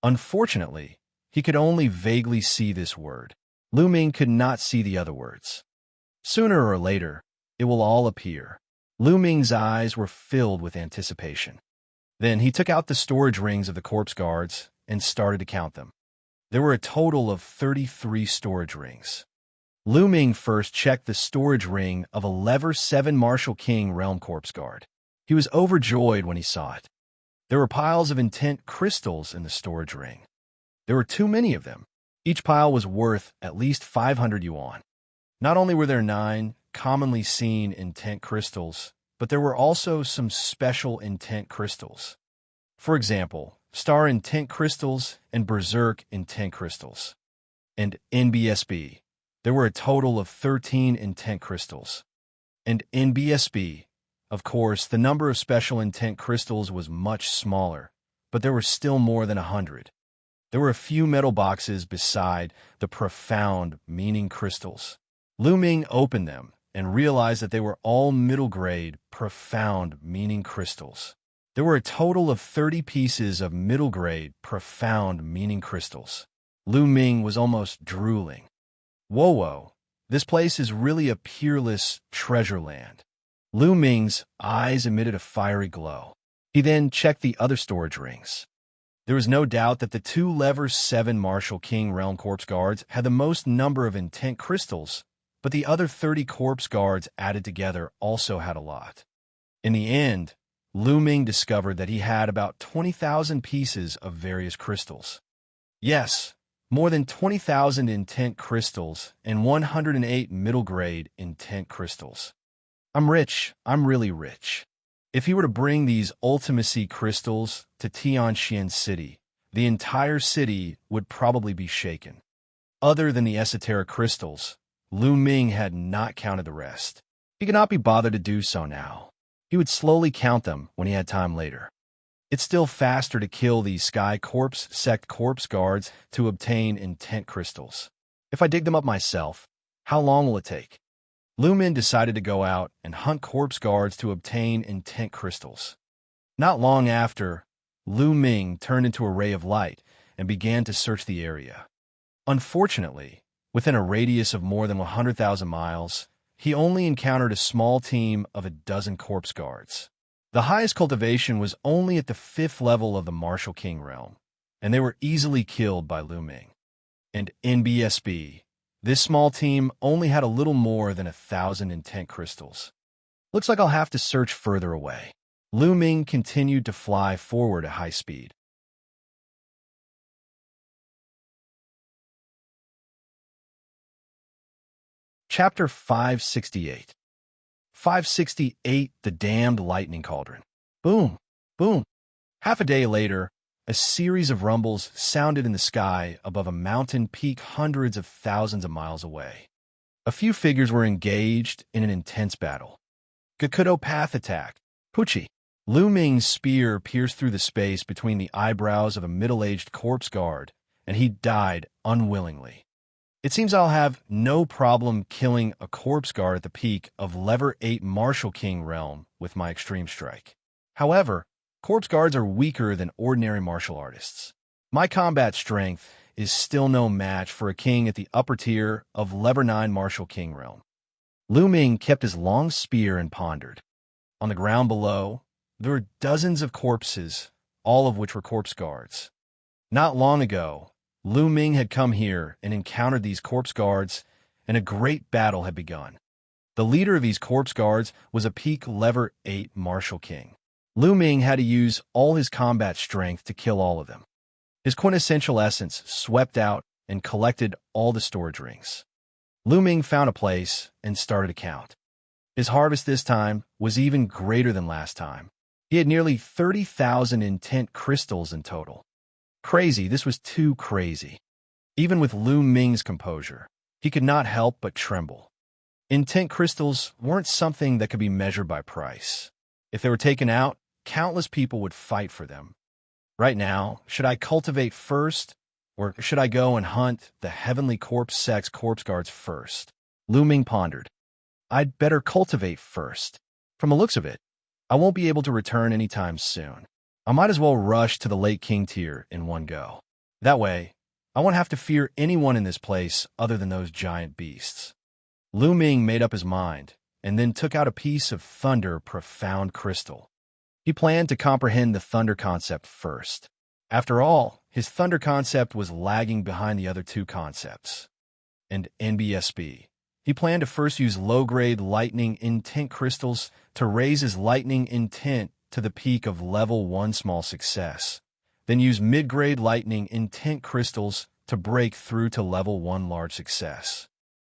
Unfortunately, he could only vaguely see this word. Lu Ming could not see the other words. Sooner or later, it will all appear. Lu Ming's eyes were filled with anticipation. Then he took out the storage rings of the corpse guards and started to count them. There were a total of 33 storage rings. Lu Ming first checked the storage ring of a Lever 7 Martial King Realm corpse guard. He was overjoyed when he saw it. There were piles of intent crystals in the storage ring. There were too many of them. Each pile was worth at least 500 yuan. Not only were there 9 commonly seen intent crystals, but there were also some special intent crystals. For example, Star intent crystals and Berserk intent crystals. And NBSB. There were a total of 13 intent crystals. And NBSB, of course, the number of special intent crystals was much smaller, but there were still more than 100. There were a few metal boxes beside the profound meaning crystals. Lu Ming opened them and realized that they were all middle-grade, profound meaning crystals. There were a total of 30 pieces of middle-grade, profound meaning crystals. Lu Ming was almost drooling. Whoa, this place is really a peerless treasure land. Lu Ming's eyes emitted a fiery glow. He then checked the other storage rings. There was no doubt that the 2 Level 7 Martial King Realm Corpse Guards had the most number of intent crystals, but the other 30 Corpse Guards added together also had a lot. In the end, Lu Ming discovered that he had about 20,000 pieces of various crystals. Yes, more than 20,000 intent crystals and 108 middle-grade intent crystals. I'm rich. I'm really rich. If he were to bring these ultimacy crystals to Xianxia City, the entire city would probably be shaken. Other than the esoteric crystals, Lu Ming had not counted the rest. He could not be bothered to do so now. He would slowly count them when he had time later. It's still faster to kill these Sky Corpse Sect Corpse Guards to obtain intent crystals. If I dig them up myself, how long will it take? Lu Ming decided to go out and hunt Corpse Guards to obtain intent crystals. Not long after, Lu Ming turned into a ray of light and began to search the area. Unfortunately, within a radius of more than 100,000 miles, he only encountered a small team of a dozen Corpse Guards. The highest cultivation was only at the 5th level of the Martial King realm, and they were easily killed by Lu Ming. And NBSB, this small team only had a little more than 1,000 intent crystals. Looks like I'll have to search further away. Lu Ming continued to fly forward at high speed. Chapter 568. 568, The Damned Lightning Cauldron. Boom, boom. Half a day later, a series of rumbles sounded in the sky above a mountain peak hundreds of thousands of miles away. A few figures were engaged in an intense battle. Gakudo Path Attack. Puchi. Lu Ming's spear pierced through the space between the eyebrows of a middle-aged corpse guard, and he died unwillingly. It seems I'll have no problem killing a corpse guard at the peak of Level 8 Martial King realm with my extreme strike. However, corpse guards are weaker than ordinary martial artists. My combat strength is still no match for a king at the upper tier of Level 9 Martial King realm. Lu Ming kept his long spear and pondered. On the ground below, there were dozens of corpses, all of which were corpse guards. Not long ago, Lu Ming had come here and encountered these corpse guards, and a great battle had begun. The leader of these corpse guards was a peak Level 8 Martial King. Lu Ming had to use all his combat strength to kill all of them. His quintessential essence swept out and collected all the storage rings. Lu Ming found a place and started to count. His harvest this time was even greater than last time. He had nearly 30,000 intent crystals in total. Crazy, this was too crazy. Even with Lu Ming's composure, he could not help but tremble. Intent crystals weren't something that could be measured by price. If they were taken out, countless people would fight for them. Right now, should I cultivate first, or should I go and hunt the Heavenly Corpse Sect's corpse guards first? Lu Ming pondered. I'd better cultivate first. From the looks of it, I won't be able to return anytime soon. I might as well rush to the late king tier in one go. That way, I won't have to fear anyone in this place other than those giant beasts. Lu Ming made up his mind, and then took out a piece of thunder profound crystal. He planned to comprehend the thunder concept first. After all, his thunder concept was lagging behind the other two concepts. And NBSB. He planned to first use low-grade lightning intent crystals to raise his lightning intent to the peak of Level 1 small success, then use mid-grade lightning intent crystals to break through to Level 1 large success.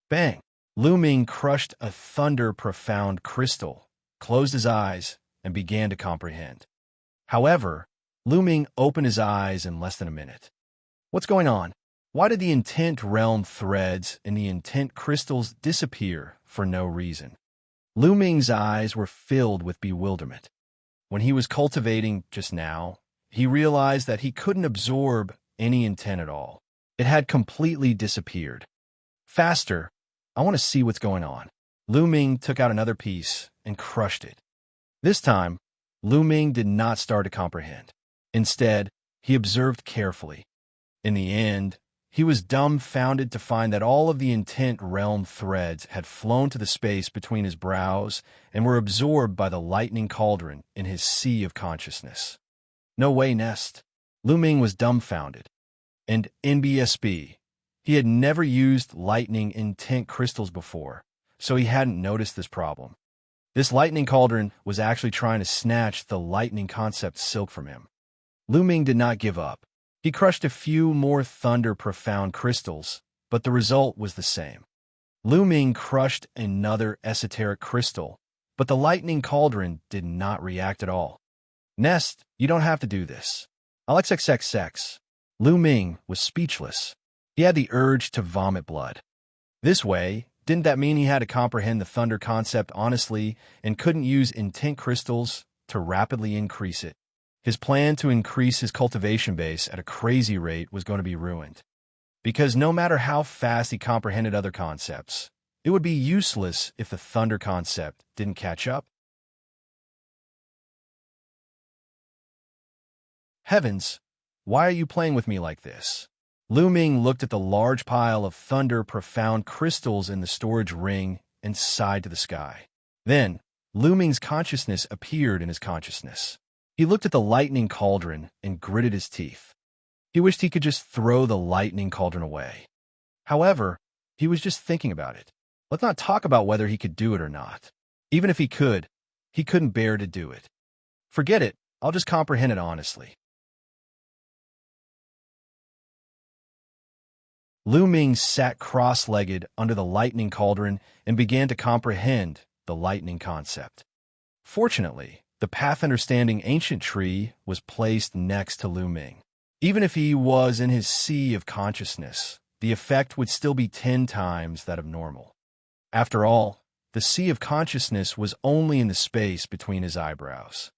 Bang! Lu Ming crushed a thunder profound crystal, closed his eyes, and began to comprehend. However, Lu Ming opened his eyes in less than a minute. What's going on? Why did the intent realm threads and the intent crystals disappear for no reason? Lu Ming's eyes were filled with bewilderment. When he was cultivating just now, he realized that he couldn't absorb any intent at all. It had completely disappeared. Faster, I want to see what's going on. Lu Ming took out another piece and crushed it. This time, Lu Ming did not start to comprehend. Instead, he observed carefully. In the end, he was dumbfounded to find that all of the intent realm threads had flown to the space between his brows and were absorbed by the lightning cauldron in his sea of consciousness. No way, Nest. Lu Ming was dumbfounded. And NBSB, he had never used lightning intent crystals before, so he hadn't noticed this problem. This lightning cauldron was actually trying to snatch the lightning concept silk from him. Lu Ming did not give up. He crushed a few more thunder profound crystals, but the result was the same. Lu Ming crushed another esoteric crystal, but the lightning cauldron did not react at all. Nest, you don't have to do this. XXXX. Lu Ming was speechless. He had the urge to vomit blood. This way, didn't that mean he had to comprehend the thunder concept honestly and couldn't use intent crystals to rapidly increase it? His plan to increase his cultivation base at a crazy rate was going to be ruined. Because no matter how fast he comprehended other concepts, it would be useless if the thunder concept didn't catch up. Heavens, why are you playing with me like this? Lu Ming looked at the large pile of thunder profound crystals in the storage ring and sighed to the sky. Then, Lu Ming's consciousness appeared in his consciousness. He looked at the lightning cauldron and gritted his teeth. He wished he could just throw the lightning cauldron away. However, he was just thinking about it. Let's not talk about whether he could do it or not. Even if he couldn't bear to do it. Forget it, I'll just comprehend it honestly. Lu Ming sat cross-legged under the lightning cauldron and began to comprehend the lightning concept. Fortunately, the path understanding ancient tree was placed next to Lu Ming. Even if he was in his sea of consciousness, the effect would still be 10 times that of normal. After all, the sea of consciousness was only in the space between his eyebrows.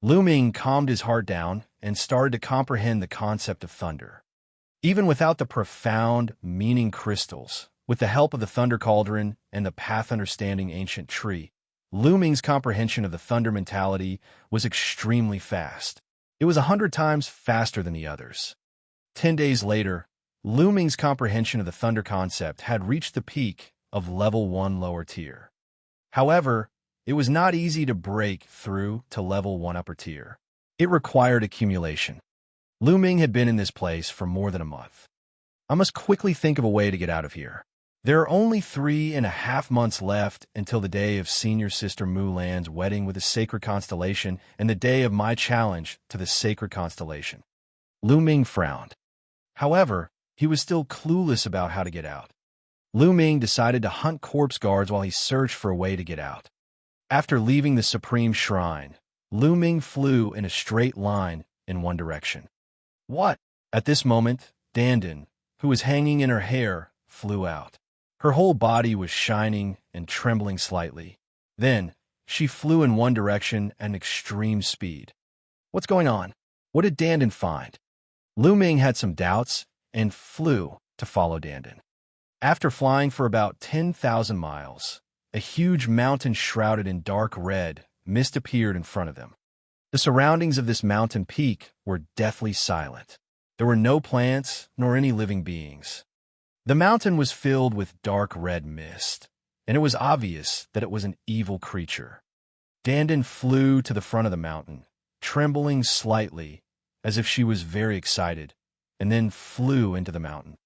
Lu Ming calmed his heart down and started to comprehend the concept of thunder. Even without the profound meaning crystals, with the help of the thunder cauldron and the path understanding ancient tree, Lu Ming's comprehension of the thunder mentality was extremely fast. It was 100 times faster than the others. 10 days later, Lu Ming's comprehension of the thunder concept had reached the peak of level 1 lower tier. However, it was not easy to break through to level 1 upper tier. It required accumulation. Lu Ming had been in this place for more than a month. I must quickly think of a way to get out of here. There are only 3.5 months left until the day of Senior Sister Mulan's wedding with the Sacred Constellation and the day of my challenge to the Sacred Constellation. Lu Ming frowned. However, he was still clueless about how to get out. Lu Ming decided to hunt corpse guards while he searched for a way to get out. After leaving the Supreme Shrine, Lu Ming flew in a straight line in one direction. What? At this moment, Dandan, who was hanging in her hair, flew out. Her whole body was shining and trembling slightly. Then, she flew in one direction at extreme speed. What's going on? What did Dandan find? Lu Ming had some doubts and flew to follow Dandan. After flying for about 10,000 miles, a huge mountain shrouded in dark red mist appeared in front of them. The surroundings of this mountain peak were deathly silent. There were no plants nor any living beings. The mountain was filled with dark red mist, and it was obvious that it was an evil creature. Dandan flew to the front of the mountain, trembling slightly, as if she was very excited, and then flew into the mountain.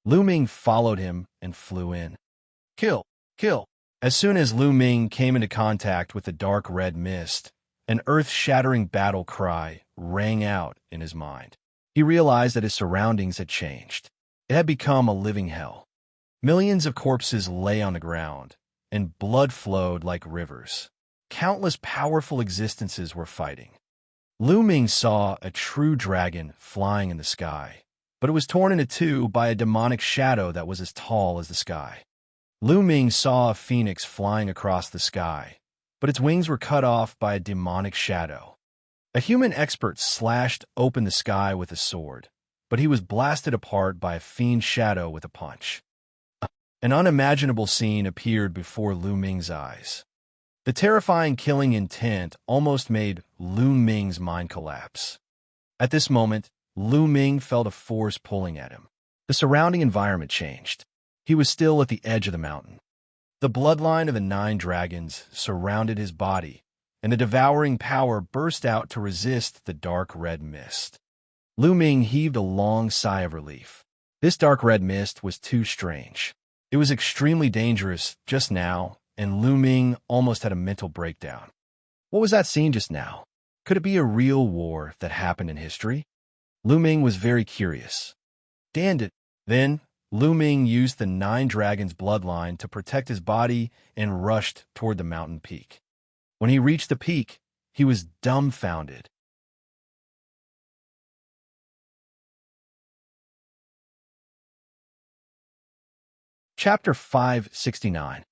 Lu Ming followed him and flew in. Kill! Kill! As soon as Lu Ming came into contact with the dark red mist, an earth-shattering battle cry rang out in his mind. He realized that his surroundings had changed. It had become a living hell. Millions of corpses lay on the ground, and blood flowed like rivers. Countless powerful existences were fighting. Lu Ming saw a true dragon flying in the sky, but it was torn into two by a demonic shadow that was as tall as the sky. Lu Ming saw a phoenix flying across the sky, but its wings were cut off by a demonic shadow. A human expert slashed open the sky with a sword, but he was blasted apart by a fiend shadow with a punch. An unimaginable scene appeared before Lu Ming's eyes. The terrifying killing intent almost made Lu Ming's mind collapse. At this moment, Lu Ming felt a force pulling at him. The surrounding environment changed. He was still at the edge of the mountain. The bloodline of the 9 dragons surrounded his body, and the devouring power burst out to resist the dark red mist. Lu Ming heaved a long sigh of relief. This dark red mist was too strange. It was extremely dangerous just now, and Lu Ming almost had a mental breakdown. What was that scene just now? Could it be a real war that happened in history? Lu Ming was very curious. Then, Lu Ming used the 9 dragons' bloodline to protect his body and rushed toward the mountain peak. When he reached the peak, he was dumbfounded. Chapter 569.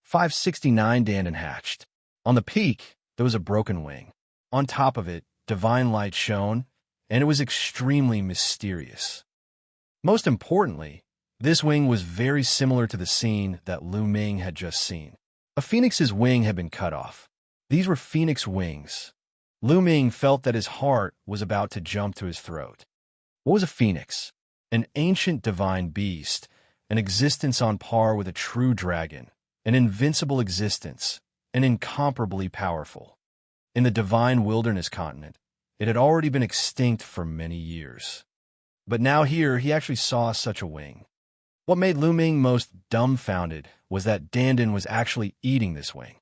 569 Dandan hatched. On the peak, there was a broken wing. On top of it, divine light shone, and it was extremely mysterious. Most importantly, this wing was very similar to the scene that Lu Ming had just seen. A phoenix's wing had been cut off. These were phoenix wings. Lu Ming felt that his heart was about to jump to his throat. What was a phoenix? An ancient divine beast, an existence on par with a true dragon, an invincible existence, and incomparably powerful. In the divine wilderness continent, it had already been extinct for many years. But now here he actually saw such a wing. What made Lu Ming most dumbfounded was that Dandan was actually eating this wing.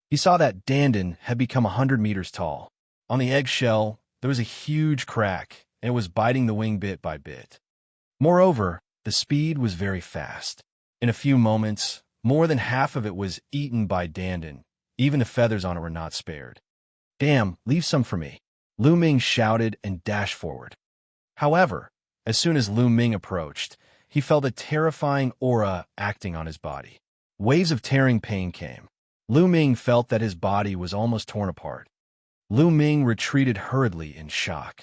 He saw that Dandan had become 100 meters tall. On the eggshell, there was a huge crack, and it was biting the wing bit by bit. Moreover, the speed was very fast. In a few moments, more than half of it was eaten by Dandan. Even the feathers on it were not spared. "Damn, leave some for me," Lu Ming shouted and dashed forward. However, as soon as Lu Ming approached, he felt a terrifying aura acting on his body. Waves of tearing pain came. Lu Ming felt that his body was almost torn apart. Lu Ming retreated hurriedly in shock.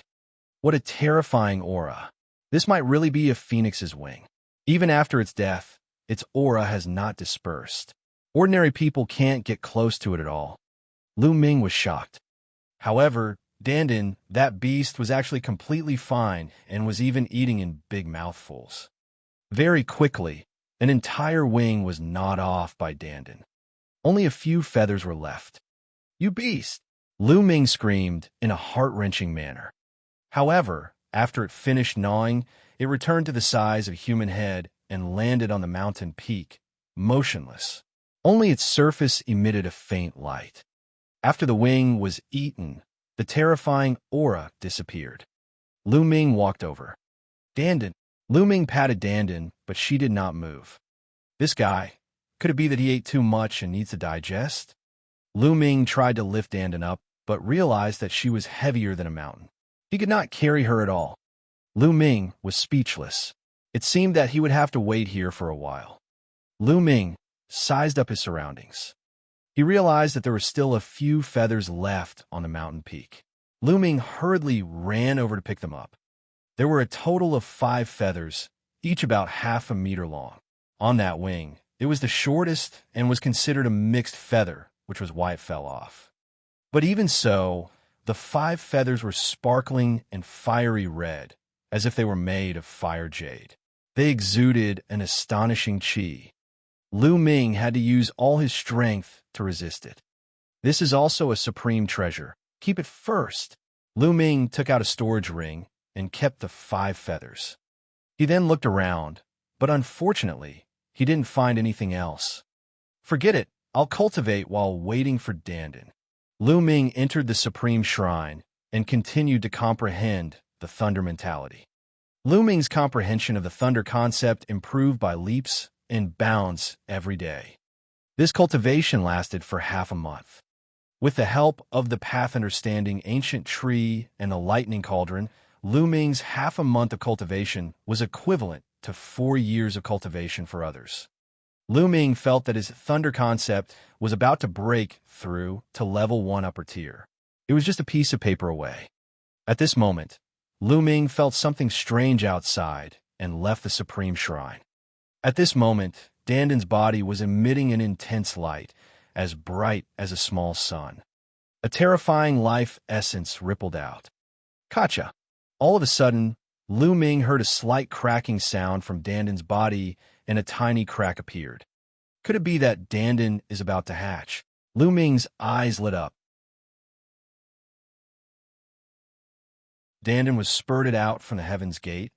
What a terrifying aura. This might really be a phoenix's wing. Even after its death, its aura has not dispersed. Ordinary people can't get close to it at all. Lu Ming was shocked. However, Dandan, that beast, was actually completely fine and was even eating in big mouthfuls. Very quickly, an entire wing was gnawed off by Dandan. Only a few feathers were left. "You beast!" Lu Ming screamed in a heart-wrenching manner. However, after it finished gnawing, it returned to the size of a human head and landed on the mountain peak, motionless. Only its surface emitted a faint light. After the wing was eaten, the terrifying aura disappeared. Lu Ming walked over. "Dandan." Lu Ming patted Dandan, but she did not move. This guy, could it be that he ate too much and needs to digest? Lu Ming tried to lift Dandan up, but realized that she was heavier than a mountain. He could not carry her at all. Lu Ming was speechless. It seemed that he would have to wait here for a while. Lu Ming sized up his surroundings. He realized that there were still a few feathers left on the mountain peak. Lu Ming hurriedly ran over to pick them up. There were a total of 5 feathers, each about half a meter long. On that wing, it was the shortest and was considered a mixed feather, which was why it fell off. But even so, the 5 feathers were sparkling and fiery red, as if they were made of fire jade. They exuded an astonishing qi. Lu Ming had to use all his strength to resist it. "This is also a supreme treasure. Keep it first." Lu Ming took out a storage ring and kept the 5 feathers. He then looked around, but unfortunately, he didn't find anything else. "Forget it. I'll cultivate while waiting for Dandan." Lu Ming entered the supreme shrine and continued to comprehend the thunder mentality. Lu Ming's comprehension of the thunder concept improved by leaps and bounds every day. This cultivation lasted for half a month. With the help of the path understanding ancient tree and the lightning cauldron, Lu Ming's half a month of cultivation was equivalent to 4 years of cultivation for others. Lu Ming felt that his thunder concept was about to break through to level 1 upper tier. It was just a piece of paper away. At this moment, Lu Ming felt something strange outside and left the Supreme Shrine. At this moment, Danden's body was emitting an intense light, as bright as a small sun. A terrifying life essence rippled out. Gotcha! All of a sudden, Lu Ming heard a slight cracking sound from Danden's body, and a tiny crack appeared. Could it be that Danden is about to hatch? Lu Ming's eyes lit up. Danden was spurted out from the Heaven's Gate,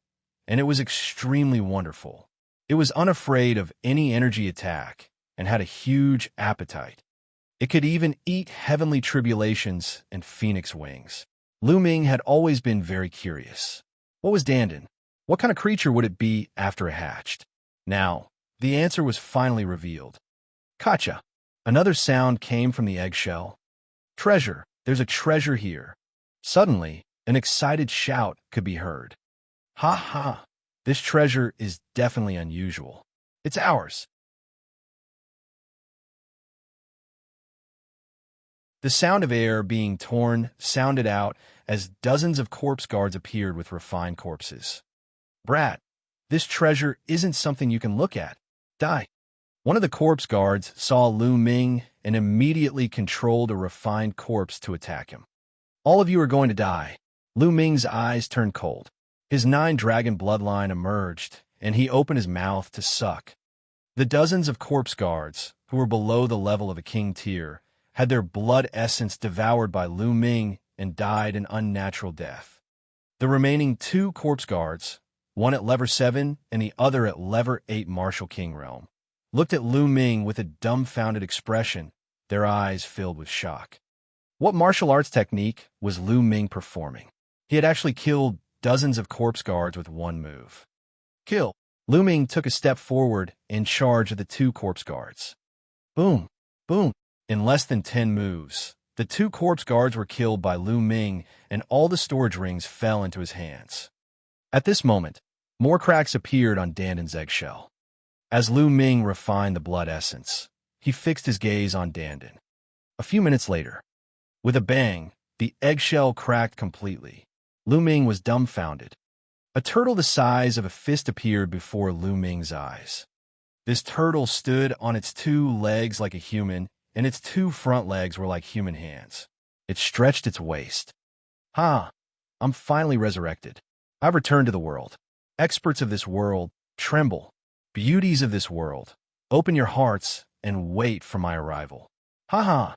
and it was extremely wonderful. It was unafraid of any energy attack and had a huge appetite. It could even eat heavenly tribulations and phoenix wings. Lu Ming had always been very curious. What was Danden? What kind of creature would it be after it hatched? Now, the answer was finally revealed. Gotcha! Another sound came from the eggshell. Treasure! There's a treasure here. Suddenly, an excited shout could be heard. Ha ha! This treasure is definitely unusual. It's ours. The sound of air being torn sounded out as dozens of corpse guards appeared with refined corpses. Brat, this treasure isn't something you can look at. Die. One of the corpse guards saw Lu Ming and immediately controlled a refined corpse to attack him. All of you are going to die. Lu Ming's eyes turned cold. His 9-dragon bloodline emerged, and he opened his mouth to suck. The dozens of corpse guards, who were below the level of a king tier, had their blood essence devoured by Lu Ming and died an unnatural death. The remaining 2 corpse guards, one at level 7 and the other at level 8 Martial King realm, looked at Lu Ming with a dumbfounded expression, their eyes filled with shock. What martial arts technique was Lu Ming performing? He had actually killed dozens of corpse guards with one move. Kill! Lu Ming took a step forward in charge of the 2 corpse guards. Boom! Boom! In less than 10 moves, the 2 corpse guards were killed by Lu Ming, and all the storage rings fell into his hands. At this moment, more cracks appeared on Danden's eggshell. As Lu Ming refined the blood essence, he fixed his gaze on Danden. A few minutes later, with a bang, the eggshell cracked completely. Lu Ming was dumbfounded. A turtle the size of a fist appeared before Lu Ming's eyes. This turtle stood on its 2 legs like a human, and its 2 front legs were like human hands. It stretched its waist. Ha! I'm finally resurrected. I've returned to the world. Experts of this world, tremble. Beauties of this world, open your hearts and wait for my arrival. Ha ha!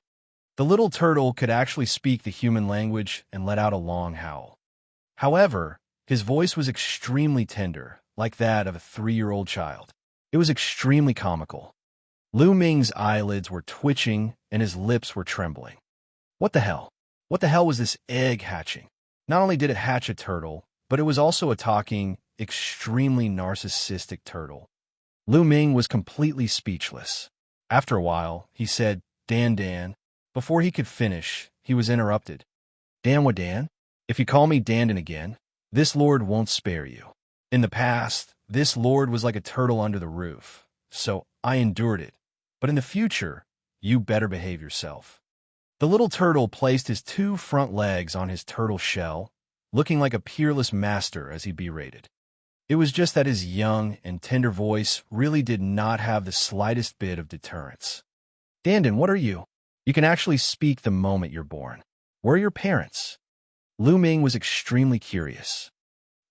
The little turtle could actually speak the human language and let out a long howl. However, his voice was extremely tender, like that of a 3-year-old child. It was extremely comical. Lu Ming's eyelids were twitching and his lips were trembling. What the hell? What the hell was this egg hatching? Not only did it hatch a turtle, but it was also a talking, extremely narcissistic turtle. Lu Ming was completely speechless. After a while, he said, Dan. Before he could finish, he was interrupted. Dan what Dan? If you call me Danden again, this lord won't spare you. In the past, this lord was like a turtle under the roof, so I endured it. But in the future, you better behave yourself. The little turtle placed his 2 front legs on his turtle shell, looking like a peerless master as he berated. It was just that his young and tender voice really did not have the slightest bit of deterrence. Danden, what are you? You can actually speak the moment you're born. Where are your parents? Lu Ming was extremely curious.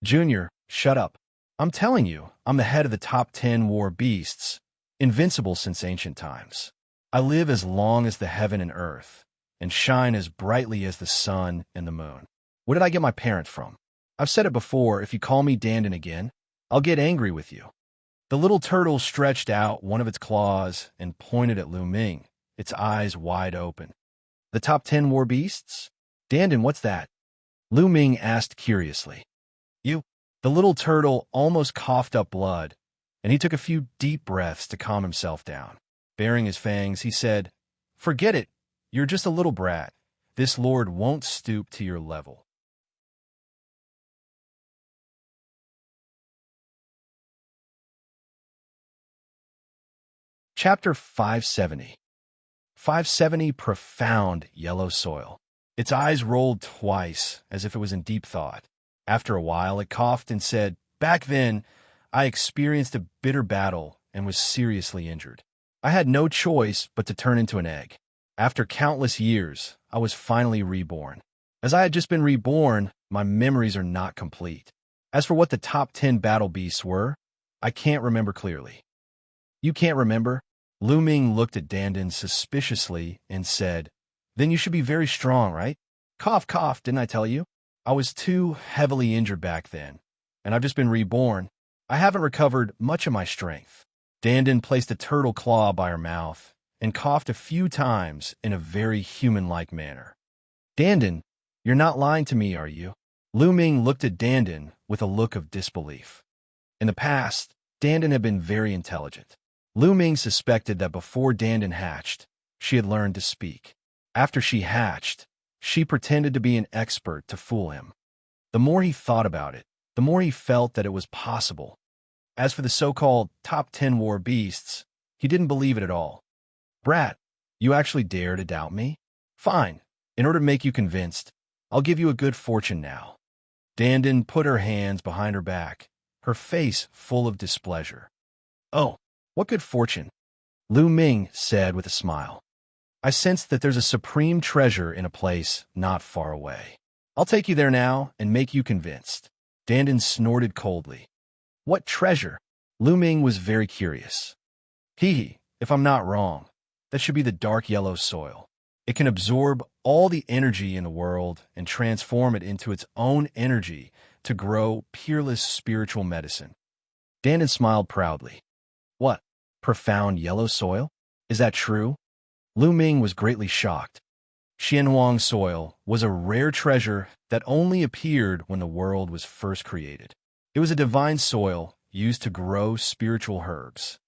Junior, shut up. I'm telling you, I'm the head of the top 10 war beasts, invincible since ancient times. I live as long as the heaven and earth, and shine as brightly as the sun and the moon. Where did I get my parents from? I've said it before, if you call me Danden again, I'll get angry with you. The little turtle stretched out one of its claws and pointed at Lu Ming, its eyes wide open. The top 10 war beasts? Danden, what's that? Lu Ming asked curiously. You? The little turtle almost coughed up blood, and he took a few deep breaths to calm himself down. Baring his fangs, he said, Forget it. You're just a little brat. This lord won't stoop to your level. Chapter 570. 570 Profound Yellow Soil. Its eyes rolled twice, as if it was in deep thought. After a while, it coughed and said, "Back then, I experienced a bitter battle and was seriously injured. I had no choice but to turn into an egg. After countless years, I was finally reborn. As I had just been reborn, my memories are not complete. As for what the top 10 battle beasts were, I can't remember clearly." "You can't remember?" Lu Ming looked at Dandan suspiciously and said, "Then you should be very strong, right?" "Cough, cough, didn't I tell you? I was too heavily injured back then, and I've just been reborn. I haven't recovered much of my strength." Dandan placed a turtle claw by her mouth and coughed a few times in a very human-like manner. "Dandan, you're not lying to me, are you?" Lu Ming looked at Dandan with a look of disbelief. In the past, Dandan had been very intelligent. Lu Ming suspected that before Dandan hatched, she had learned to speak. After she hatched, she pretended to be an expert to fool him. The more he thought about it, the more he felt that it was possible. As for the so-called top 10 war beasts, he didn't believe it at all. "Brat, you actually dare to doubt me? Fine. In order to make you convinced, I'll give you a good fortune now." Dandan put her hands behind her back, her face full of displeasure. "Oh, what good fortune?" Lu Ming said with a smile. "I sense that there's a supreme treasure in a place not far away. I'll take you there now and make you convinced." Dandan snorted coldly. "What treasure?" Lu Ming was very curious. "Hee, if I'm not wrong, that should be the dark yellow soil. It can absorb all the energy in the world and transform it into its own energy to grow peerless spiritual medicine." Dandan smiled proudly. "What? Profound yellow soil? Is that true?" Lu Ming was greatly shocked. Xianhuang soil was a rare treasure that only appeared when the world was first created. It was a divine soil used to grow spiritual herbs.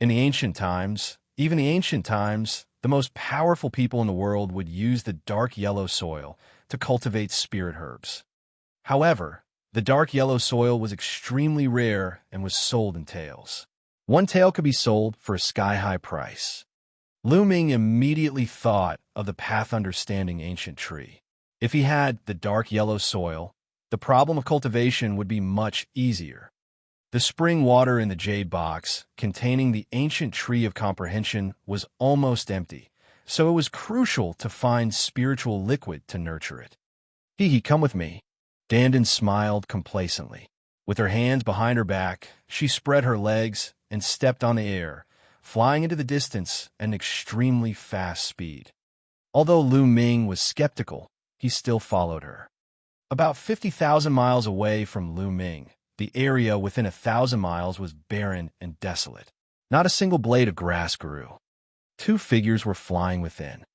In the ancient times, even the ancient times, the most powerful people in the world would use the dark yellow soil to cultivate spirit herbs. However, the dark yellow soil was extremely rare and was sold in taels. One tael could be sold for a sky-high price. Lu Ming immediately thought of the path understanding ancient tree. If he had the dark yellow soil, the problem of cultivation would be much easier. The spring water in the jade box, containing the ancient tree of comprehension, was almost empty, so it was crucial to find spiritual liquid to nurture it. "Hee, come with me." Dandan smiled complacently. With her hands behind her back, she spread her legs and stepped on the air, flying into the distance at an extremely fast speed. Although Lu Ming was skeptical, he still followed her. About 50,000 miles away from Lu Ming, the area within 1,000 miles was barren and desolate. Not a single blade of grass grew. Two figures were flying within.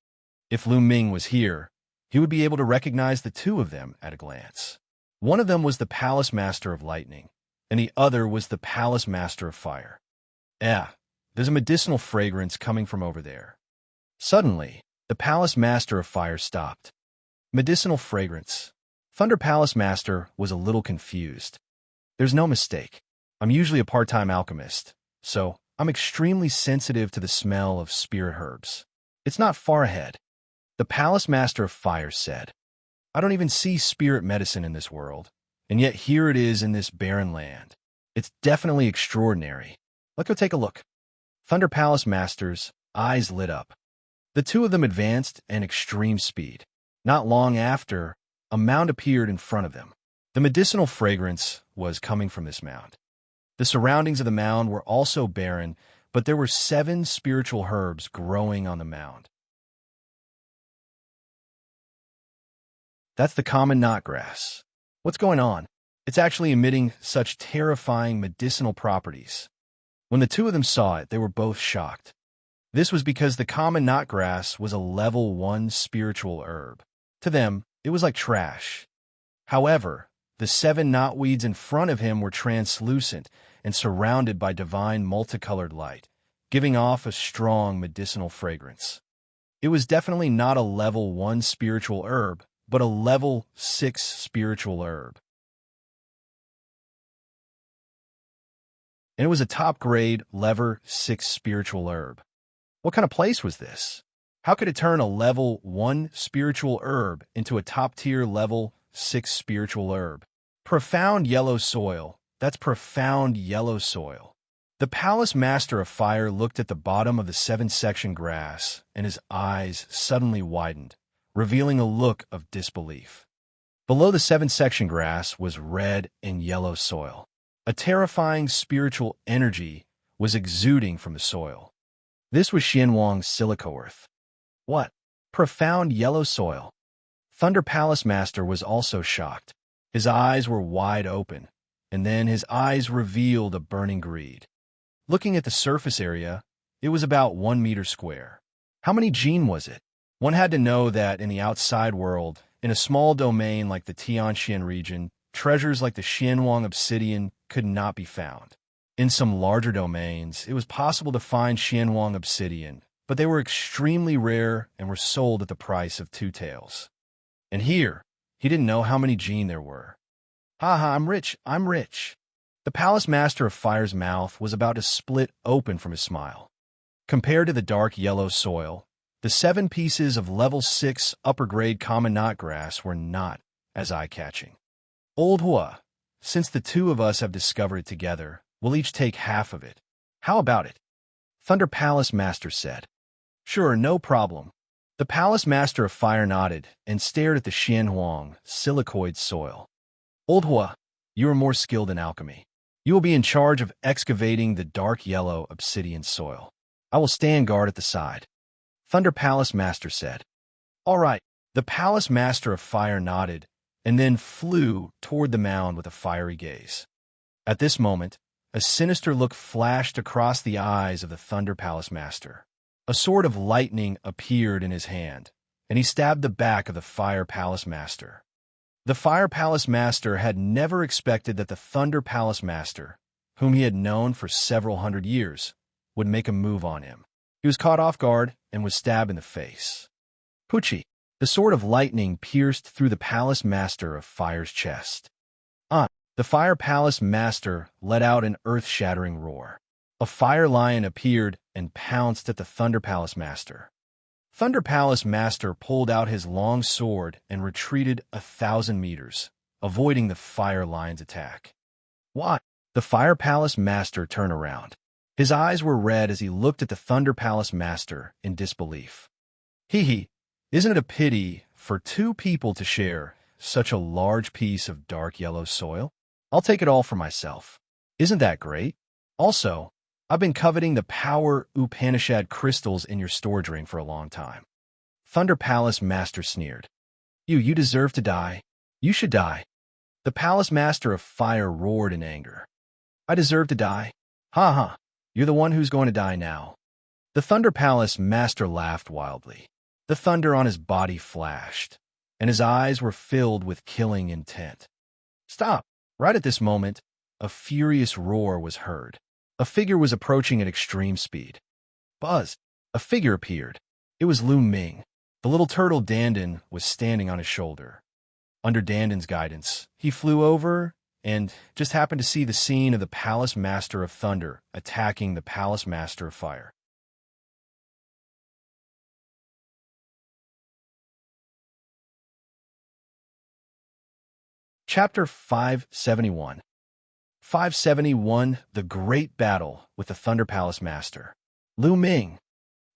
If Lu Ming was here, he would be able to recognize the two of them at a glance. One of them was the Palace Master of Lightning, and the other was the Palace Master of Fire. There's a medicinal fragrance coming from over there." Suddenly, the Palace Master of Fire stopped. Medicinal fragrance. Thunder Palace Master was a little confused. "There's no mistake. I'm usually a part-time alchemist, so I'm extremely sensitive to the smell of spirit herbs. It's not far ahead." The Palace Master of Fire said, "I don't even see spirit medicine in this world, and yet here it is in this barren land. It's definitely extraordinary. Let's go take a look." Thunder Palace Master's eyes lit up. The two of them advanced at extreme speed. Not long after, a mound appeared in front of them. The medicinal fragrance was coming from this mound. The surroundings of the mound were also barren, but there were 7 spiritual herbs growing on the mound. "That's the common knotgrass. What's going on? It's actually emitting such terrifying medicinal properties." When the two of them saw it, they were both shocked. This was because the common knotgrass was a level 1 spiritual herb. To them, it was like trash. However, the 7 knotweeds in front of him were translucent and surrounded by divine multicolored light, giving off a strong medicinal fragrance. It was definitely not a level 1 spiritual herb, but a level 6 spiritual herb. And it was a top-grade level 6 spiritual herb. What kind of place was this? How could it turn a level 1 spiritual herb into a top-tier level 6 spiritual herb? Profound yellow soil. That's profound yellow soil. The palace master of fire looked at the bottom of the 7-section grass, and his eyes suddenly widened, revealing a look of disbelief. Below the 7-section grass was red and yellow soil. A terrifying spiritual energy was exuding from the soil. This was Xianwang's silico earth. What? Profound yellow soil. Thunder Palace Master was also shocked. His eyes were wide open, and then his eyes revealed a burning greed. Looking at the surface area, it was about 1 meter square. How many gene was it? One had to know that in the outside world, in a small domain like the Tianxian region, treasures like the Xianwang obsidian could not be found. In some larger domains, it was possible to find Xianwang obsidian, but they were extremely rare and were sold at the price of 2 taels. And here, he didn't know how many gene there were. Ha, I'm rich, I'm rich. The Palace Master of Fire's mouth was about to split open from his smile. Compared to the dark yellow soil, the 7 pieces of level 6 upper-grade common knotgrass were not as eye-catching. Old Hua, since the 2 of us have discovered it together, we'll each take half of it. How about it? Thunder Palace Master said. Sure, no problem. The Palace Master of Fire nodded and stared at the Xianhuang silicoid soil. Old Hua, you are more skilled in alchemy. You will be in charge of excavating the dark yellow obsidian soil. I will stand guard at the side. Thunder Palace Master said. All right. The Palace Master of Fire nodded and then flew toward the mound with a fiery gaze. At this moment, a sinister look flashed across the eyes of the Thunder Palace Master. A sword of lightning appeared in his hand, and he stabbed the back of the Fire Palace Master. The Fire Palace Master had never expected that the Thunder Palace Master, whom he had known for several hundred years, would make a move on him. He was caught off guard and was stabbed in the face. Pucci, the sword of lightning pierced through the Palace Master of Fire's chest. The Fire Palace Master let out an earth-shattering roar. A fire lion appeared and pounced at the Thunder Palace Master. Thunder Palace Master pulled out his long sword and retreated 1,000 meters, avoiding the fire lion's attack. What? The Fire Palace Master turned around. His eyes were red as he looked at the Thunder Palace Master in disbelief. Hee, isn't it a pity for 2 people to share such a large piece of dark yellow soil? I'll take it all for myself. Isn't that great? Also, I've been coveting the power Upanishad crystals in your storage ring for a long time. Thunder Palace Master sneered. You deserve to die. You should die. The Palace Master of Fire roared in anger. I deserve to die? Ha. You're the one who's going to die now. The Thunder Palace Master laughed wildly. The thunder on his body flashed, and his eyes were filled with killing intent. Stop! Right at this moment, a furious roar was heard. A figure was approaching at extreme speed. Buzz! A figure appeared. It was Lu Ming. The little turtle Dandan was standing on his shoulder. Under Dandan's guidance, he flew over and just happened to see the scene of the Palace Master of Thunder attacking the Palace Master of Fire. Chapter 571. 571. The Great Battle with the Thunder Palace Master. Lu Ming.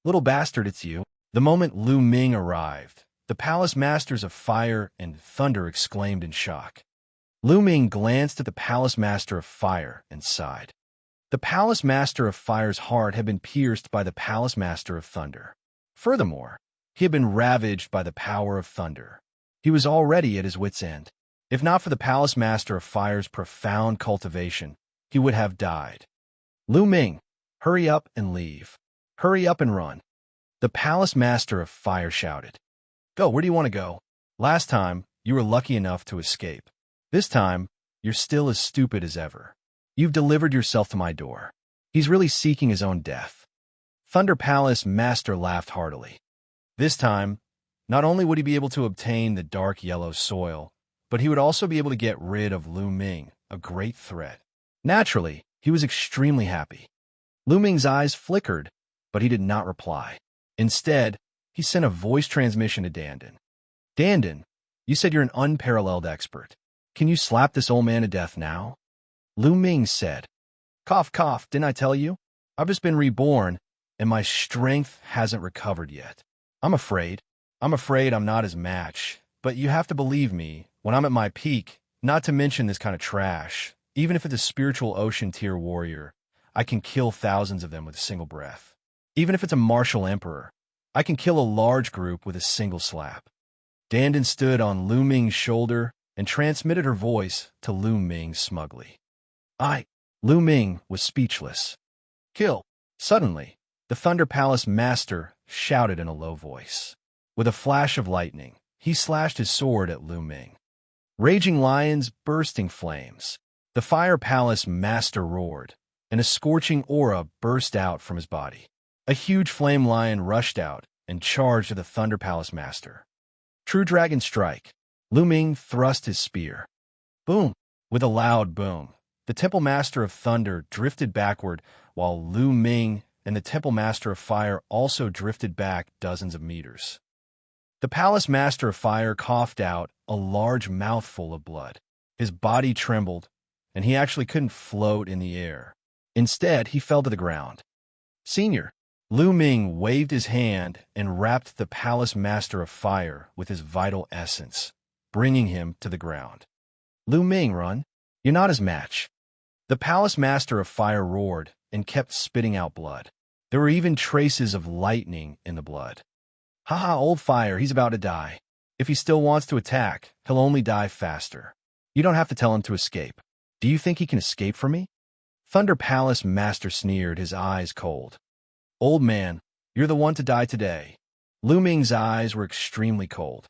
Little bastard, it's you. The moment Lu Ming arrived, the Palace Masters of Fire and Thunder exclaimed in shock. Lu Ming glanced at the Palace Master of Fire and sighed. The Palace Master of Fire's heart had been pierced by the Palace Master of Thunder. Furthermore, he had been ravaged by the power of thunder. He was already at his wit's end. If not for the Palace Master of Fire's profound cultivation, he would have died. Lu Ming, hurry up and leave. Hurry up and run. The Palace Master of Fire shouted. Go, where do you want to go? Last time, you were lucky enough to escape. This time, you're still as stupid as ever. You've delivered yourself to my door. He's really seeking his own death. Thunder Palace Master laughed heartily. This time, not only would he be able to obtain the dark yellow soil, but he would also be able to get rid of Lu Ming, a great threat. Naturally, he was extremely happy. Lu Ming's eyes flickered, but he did not reply. Instead, He sent a voice transmission to Dandan. Dandan, you said you're an unparalleled expert. Can you slap this old man to death now? Lu Ming said. Cough, cough, didn't I tell you? I've just been reborn, and my strength hasn't recovered yet. I'm afraid I'm not his match, but you have to believe me, when I'm at my peak, not to mention this kind of trash, even if it's a spiritual ocean tier warrior, I can kill thousands of them with a single breath. Even if it's a martial emperor, I can kill a large group with a single slap. Dandan stood on Lu Ming's shoulder and transmitted her voice to Lu Ming smugly. Lu Ming was speechless. Kill. Suddenly, the Thunder Palace Master shouted in a low voice. With a flash of lightning, he slashed his sword at Lu Ming. Raging lions, bursting flames. The Fire Palace Master roared, and a scorching aura burst out from his body. A huge flame lion rushed out and charged at the Thunder Palace Master. True Dragon Strike. Lu Ming thrust his spear. Boom! With a loud boom, the Temple Master of Thunder drifted backward, while Lu Ming and the Temple Master of Fire also drifted back dozens of meters. The Palace Master of Fire coughed out a large mouthful of blood. His body trembled, and he actually couldn't float in the air. Instead, he fell to the ground. Senior, Lu Ming waved his hand and wrapped the Palace Master of Fire with his vital essence, bringing him to the ground. Lu Ming, run. You're not his match. The Palace Master of Fire roared and kept spitting out blood. There were even traces of lightning in the blood. Haha, old fire, he's about to die. If he still wants to attack, he'll only die faster. You don't have to tell him to escape. Do you think he can escape from me? Thunder Palace Master sneered, his eyes cold. Old man, you're the one to die today. Lu Ming's eyes were extremely cold.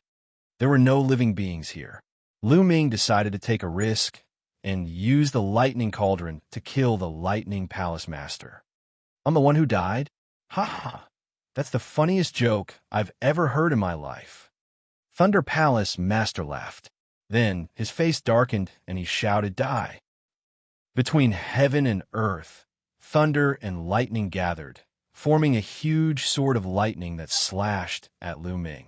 There were no living beings here. Lu Ming decided to take a risk and use the Lightning Cauldron to kill the Lightning Palace Master. I'm the one who died? Ha ha! That's the funniest joke I've ever heard in my life. Thunder Palace Master laughed. Then his face darkened and he shouted, Die! Between heaven and earth, thunder and lightning gathered, forming a huge sword of lightning that slashed at Lu Ming.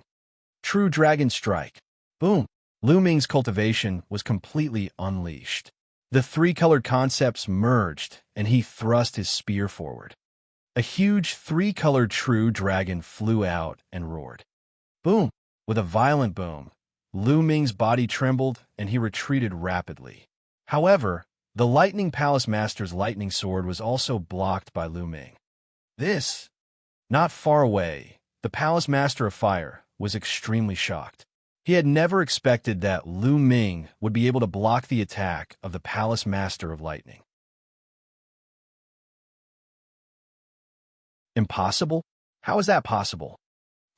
True Dragon Strike. Boom! Lu Ming's cultivation was completely unleashed. The three-colored concepts merged, and he thrust his spear forward. A huge three-colored true dragon flew out and roared. Boom! With a violent boom, Lu Ming's body trembled, and he retreated rapidly. However, the Lightning Palace Master's lightning sword was also blocked by Lu Ming. Not far away, the Palace Master of Fire was extremely shocked. He had never expected that Lu Ming would be able to block the attack of the Palace Master of Lightning. Impossible? How is that possible?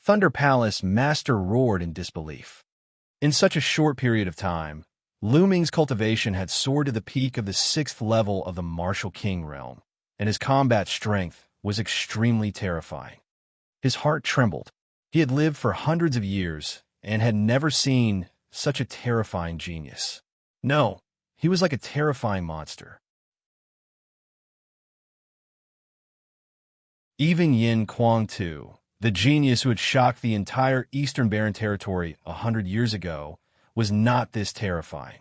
Thunder Palace Master roared in disbelief. In such a short period of time, Lu Ming's cultivation had soared to the peak of the 6th level of the Martial King realm, and his combat strength was extremely terrifying. His heart trembled. He had lived for hundreds of years and had never seen such a terrifying genius. No, he was like a terrifying monster. Even Yin Kuang Tu, the genius who had shocked the entire Eastern Barren Territory 100 years ago, was not this terrifying.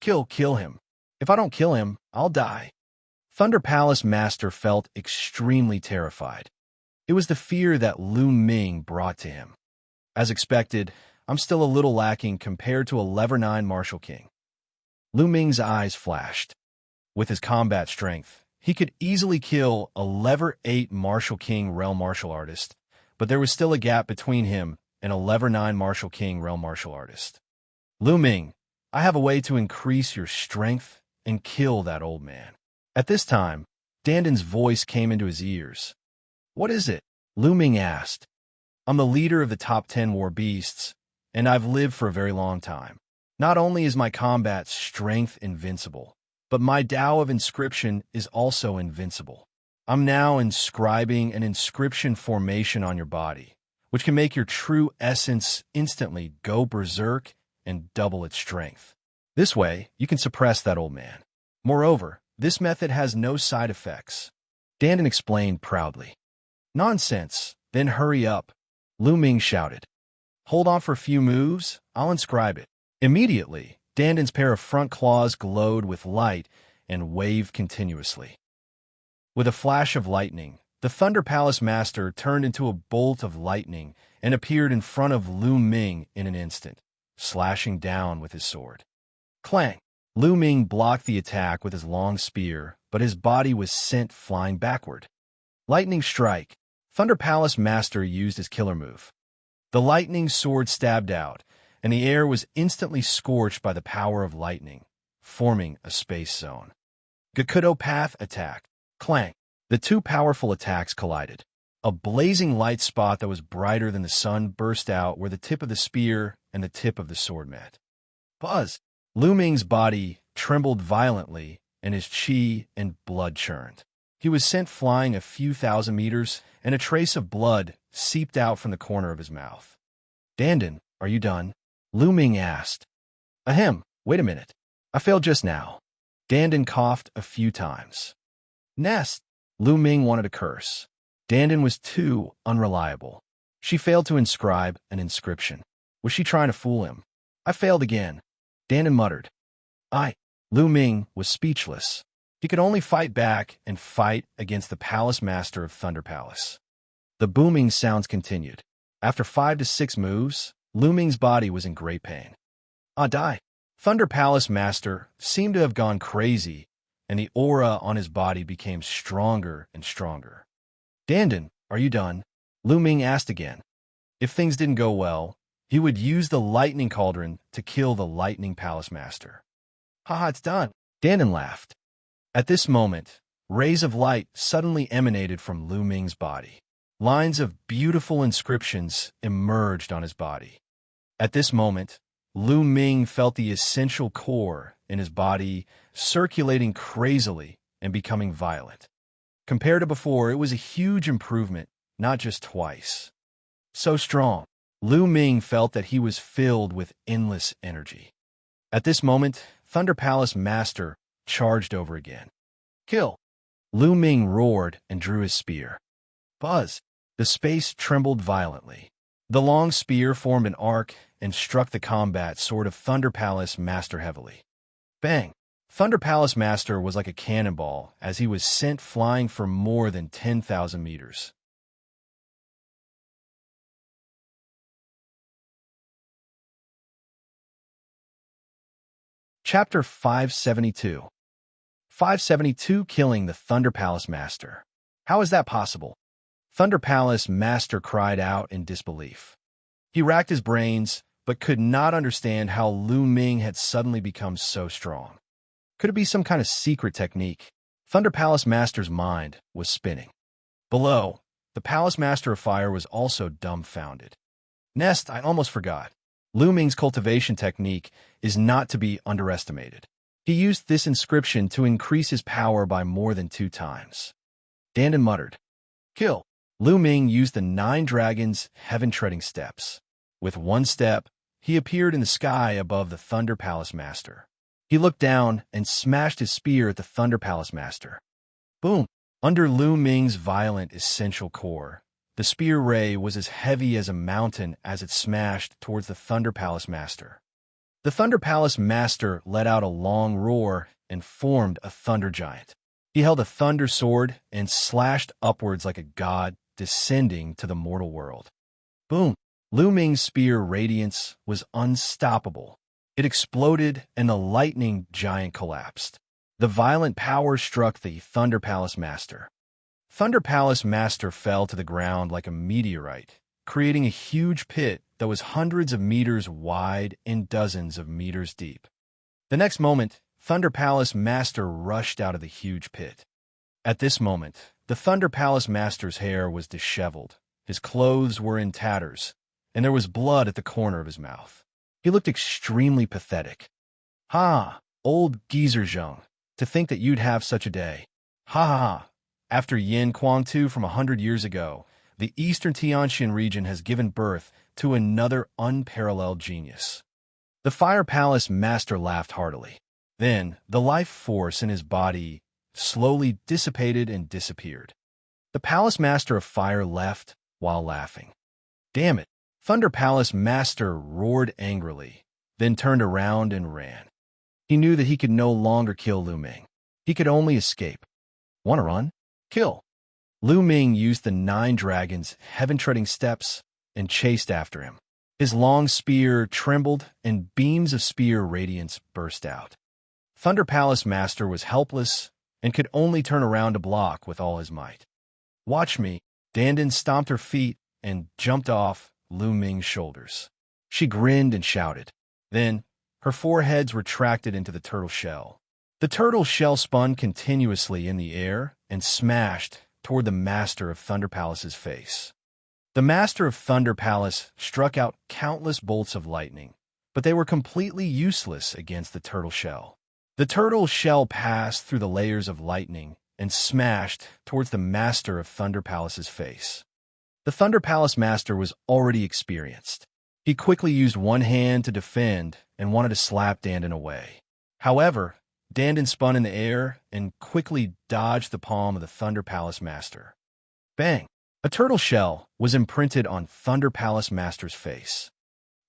Kill him. If I don't kill him, I'll die. Thunder Palace Master felt extremely terrified. It was the fear that Lu Ming brought to him. As expected, I'm still a little lacking compared to a Level 9 Martial King. Lu Ming's eyes flashed. With his combat strength, he could easily kill a Level 8 Martial King Realm Martial Artist, but there was still a gap between him and a Level 9 Martial King Realm Martial Artist. Lu Ming, I have a way to increase your strength and kill that old man. At this time, Dandan's voice came into his ears. What is it? Lu Ming asked. I'm the leader of the top 10 war beasts, and I've lived for a very long time. Not only is my combat strength invincible, but my Tao of inscription is also invincible. I'm now inscribing an inscription formation on your body, which can make your true essence instantly go berserk and double its strength. This way, you can suppress that old man. Moreover, this method has no side effects. Dandan explained proudly. Nonsense. Then hurry up. Lu Ming shouted. Hold on for a few moves, I'll inscribe it. Immediately, Danden's pair of front claws glowed with light and waved continuously. With a flash of lightning, the Thunder Palace Master turned into a bolt of lightning and appeared in front of Lu Ming in an instant, slashing down with his sword. Clang! Lu Ming blocked the attack with his long spear, but his body was sent flying backward. Lightning strike. Thunder Palace Master used his killer move. The lightning sword stabbed out, and the air was instantly scorched by the power of lightning, forming a space zone. Gakudo Path attack. Clang! The two powerful attacks collided. A blazing light spot that was brighter than the sun burst out where the tip of the spear and the tip of the sword met. Buzz! Lu Ming's body trembled violently, and his qi and blood churned. He was sent flying a few thousand meters, and a trace of blood seeped out from the corner of his mouth. Danden, are you done? Lu Ming asked. Ahem, wait a minute. I failed just now. Danden coughed a few times. Nest! Lu Ming wanted to curse. Danden was too unreliable. She failed to inscribe an inscription. Was she trying to fool him? I failed again. Danden muttered. Lu Ming was speechless. He could only fight back and fight against the Palace Master of Thunder Palace. The booming sounds continued. After 5 to 6 moves, Lu Ming's body was in great pain. Die. Thunder Palace Master seemed to have gone crazy, and the aura on his body became stronger and stronger. Danden, are you done? Lu Ming asked again. If things didn't go well, he would use the Lightning Cauldron to kill the Lightning Palace Master. Haha, it's done. Danden laughed. At this moment, rays of light suddenly emanated from Lu Ming's body. Lines of beautiful inscriptions emerged on his body. At this moment, Lu Ming felt the essential core in his body circulating crazily and becoming violent. Compared to before, it was a huge improvement, not just twice. So strong, Lu Ming felt that he was filled with endless energy. At this moment, Thunder Palace Master charged over again. Kill! Lu Ming roared and drew his spear. Buzz! The space trembled violently. The long spear formed an arc and struck the combat sword of Thunder Palace Master heavily. Bang! Thunder Palace Master was like a cannonball as he was sent flying for more than 10,000 meters. Chapter 572. 572 Killing the Thunder Palace Master. How is that possible? Thunder Palace Master cried out in disbelief. He racked his brains, but could not understand how Lu Ming had suddenly become so strong. Could it be some kind of secret technique? Thunder Palace Master's mind was spinning. Below, the Palace Master of Fire was also dumbfounded. Nest, I almost forgot. Lu Ming's cultivation technique is not to be underestimated. He used this inscription to increase his power by more than 2 times. Danden muttered. Kill! Lu Ming used the 9 dragons' heaven-treading steps. With one step, he appeared in the sky above the Thunder Palace Master. He looked down and smashed his spear at the Thunder Palace Master. Boom! Under Lu Ming's violent essential core, the spear ray was as heavy as a mountain as it smashed towards the Thunder Palace Master. The Thunder Palace Master let out a long roar and formed a thunder giant. He held a thunder sword and slashed upwards like a god descending to the mortal world. Boom! Lu Ming's spear radiance was unstoppable. It exploded and the lightning giant collapsed. The violent power struck the Thunder Palace Master. Thunder Palace Master fell to the ground like a meteorite, creating a huge pit that was hundreds of meters wide and dozens of meters deep. The next moment, Thunder Palace Master rushed out of the huge pit. At this moment, the Thunder Palace Master's hair was disheveled, his clothes were in tatters, and there was blood at the corner of his mouth. He looked extremely pathetic. Ha! Old geezer Zheng, to think that you'd have such a day. Ha ha ha! After Yin Kuang-tu from 100 years ago, the eastern Xianxia region has given birth to another unparalleled genius. The Fire Palace Master laughed heartily. Then, the life force in his body slowly dissipated and disappeared. The Palace Master of Fire left while laughing. Damn it! Thunder Palace Master roared angrily, then turned around and ran. He knew that he could no longer kill Lu Ming. He could only escape. Want to run? Kill! Lu Ming used the 9 dragons' heaven-treading steps and chased after him. His long spear trembled, and beams of spear radiance burst out. Thunder Palace Master was helpless and could only turn around to block with all his might. Watch me! Dandan stomped her feet and jumped off Lu Ming's shoulders. She grinned and shouted. Then, her 4 heads retracted into the turtle shell. The turtle shell spun continuously in the air and smashed toward the Master of Thunder Palace's face. The Master of Thunder Palace struck out countless bolts of lightning, but they were completely useless against the turtle shell. The turtle shell passed through the layers of lightning and smashed towards the Master of Thunder Palace's face. The Thunder Palace Master was already experienced. He quickly used one hand to defend and wanted to slap Dandan away. However, Dandan spun in the air and quickly dodged the palm of the Thunder Palace Master. Bang! A turtle shell was imprinted on Thunder Palace Master's face.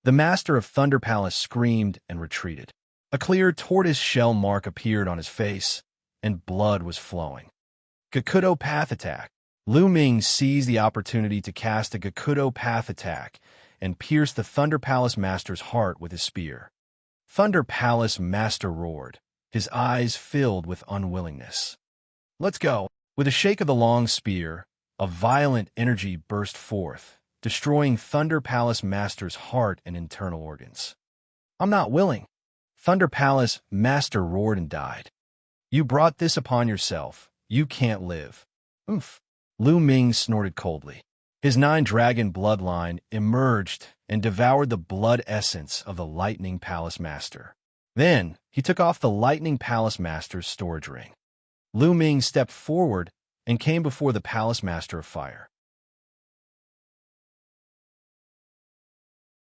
The Master of Thunder Palace screamed and retreated. A clear tortoise shell mark appeared on his face, and blood was flowing. Gakudo Path Attack. Lu Ming seized the opportunity to cast a Gakudo Path Attack and pierce the Thunder Palace Master's heart with his spear. Thunder Palace Master roared, his eyes filled with unwillingness. Let's go! With a shake of the long spear, a violent energy burst forth, destroying Thunder Palace Master's heart and internal organs. I'm not willing! Thunder Palace Master roared and died. You brought this upon yourself. You can't live. Oomph! Lu Ming snorted coldly. His 9-dragon bloodline emerged and devoured the blood essence of the Lightning Palace Master. Then, he took off the Lightning Palace Master's storage ring. Lu Ming stepped forward and came before the Palace Master of Fire.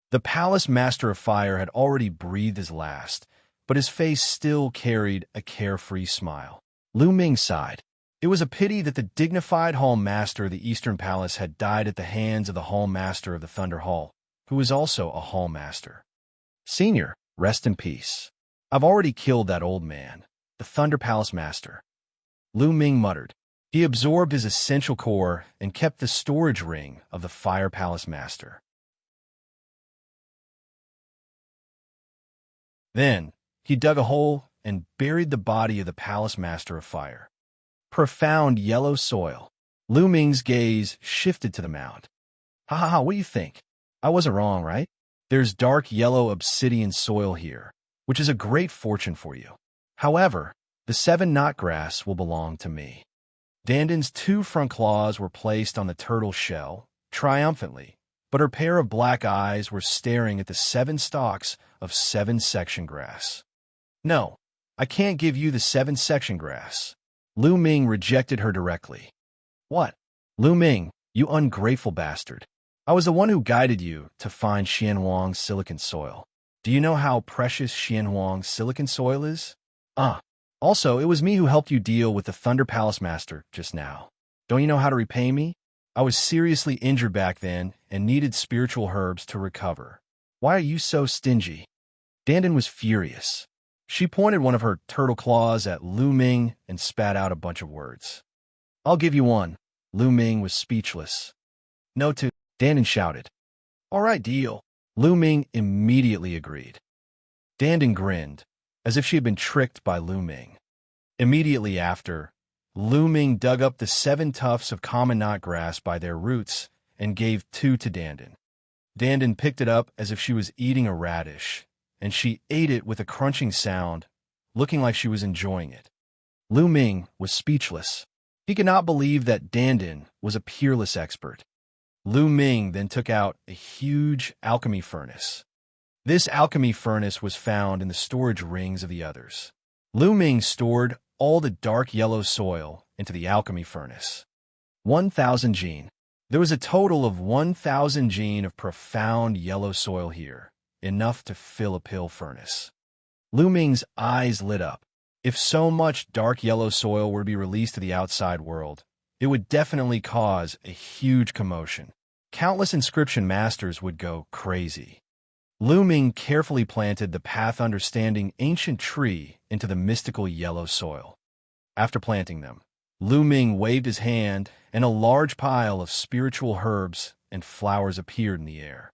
The Palace Master of Fire had already breathed his last, but his face still carried a carefree smile. Lu Ming sighed. It was a pity that the dignified Hall Master of the Eastern Palace had died at the hands of the Hall Master of the Thunder Hall, who was also a Hall Master. Senior, rest in peace. I've already killed that old man, the Thunder Palace Master. Lu Ming muttered. He absorbed his essential core and kept the storage ring of the Fire Palace Master. Then, he dug a hole and buried the body of the Palace Master of Fire. Profound yellow soil. Lu Ming's gaze shifted to the mound. Ha ha ha, what do you think? I wasn't wrong, right? There's dark yellow obsidian soil here, which is a great fortune for you. However, the 7 knot grass will belong to me. Dandan's 2 front claws were placed on the turtle shell, triumphantly, but her pair of black eyes were staring at the 7 stalks of 7 section grass. No, I can't give you the 7 section grass. Lu Ming rejected her directly. What? Lu Ming, you ungrateful bastard. I was the one who guided you to find Xianhuang's silicon soil. Do you know how precious Xianhuang's silicon soil is? Also, it was me who helped you deal with the Thunder Palace Master just now. Don't you know how to repay me? I was seriously injured back then and needed spiritual herbs to recover. Why are you so stingy? Dandan was furious. She pointed one of her turtle claws at Lu Ming and spat out a bunch of words. I'll give you one. Lu Ming was speechless. No to, Dandan shouted. All right, deal. Lu Ming immediately agreed. Dandan grinned, as if she had been tricked by Lu Ming. Immediately after, Lu Ming dug up the 7 tufts of common knot grass by their roots and gave 2 to Dandan. Dandan picked it up as if she was eating a radish, and she ate it with a crunching sound, looking like she was enjoying it. Lu Ming was speechless. He could not believe that Dandan was a peerless expert. Lu Ming then took out a huge alchemy furnace. This alchemy furnace was found in the storage rings of the others. Lu Ming stored all the dark yellow soil into the alchemy furnace. 1,000 gene. There was a total of 1,000 gene of profound yellow soil here, enough to fill a pill furnace. Lu Ming's eyes lit up. If so much dark yellow soil were to be released to the outside world, it would definitely cause a huge commotion. Countless inscription masters would go crazy. Lu Ming carefully planted the path-understanding ancient tree into the mystical yellow soil. After planting them, Lu Ming waved his hand, and a large pile of spiritual herbs and flowers appeared in the air.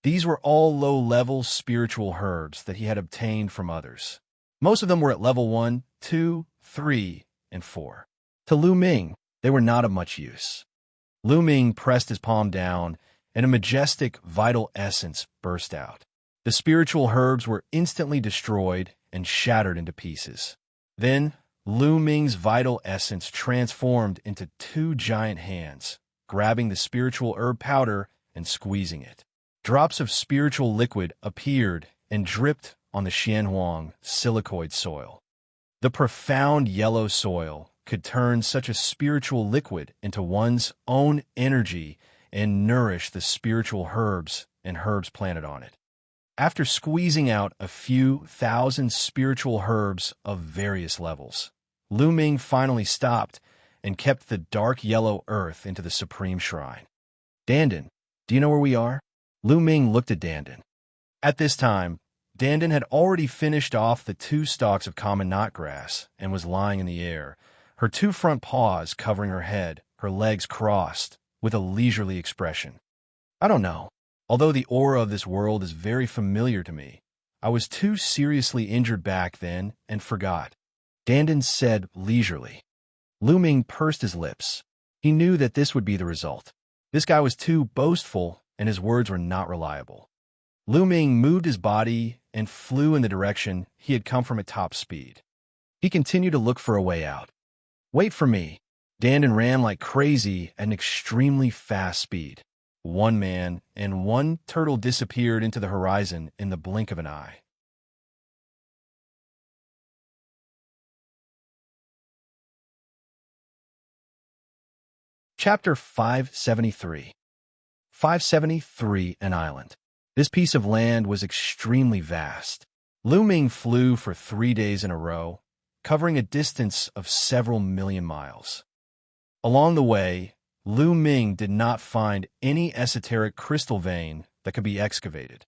These were all low-level spiritual herbs that he had obtained from others. Most of them were at level 1, 2, 3, and 4. To Lu Ming, they were not of much use. Lu Ming pressed his palm down, and a majestic, vital essence burst out. The spiritual herbs were instantly destroyed and shattered into pieces. Then, Lu Ming's vital essence transformed into 2 giant hands, grabbing the spiritual herb powder and squeezing it. Drops of spiritual liquid appeared and dripped on the Xianxia silicoid soil. The profound yellow soil could turn such a spiritual liquid into one's own energy and nourish the spiritual herbs and herbs planted on it. After squeezing out a few thousand spiritual herbs of various levels, Lu Ming finally stopped and kept the dark yellow earth into the supreme shrine. Dandan, do you know where we are? Lu Ming looked at Dandan. At this time, Dandan had already finished off the 2 stalks of common knotgrass and was lying in the air, her 2 front paws covering her head, her legs crossed, with a leisurely expression. I don't know. Although the aura of this world is very familiar to me, I was too seriously injured back then and forgot. Dandan said leisurely. Lu Ming pursed his lips. He knew that this would be the result. This guy was too boastful, and his words were not reliable. Lu Ming moved his body and flew in the direction he had come from at top speed. He continued to look for a way out. Wait for me. Dandan ran like crazy at an extremely fast speed. 1 man and 1 turtle disappeared into the horizon in the blink of an eye. Chapter 573. 573, an island. This piece of land was extremely vast. Lu Ming flew for 3 days in a row, covering a distance of several million miles. Along the way, Lu Ming did not find any esoteric crystal vein that could be excavated.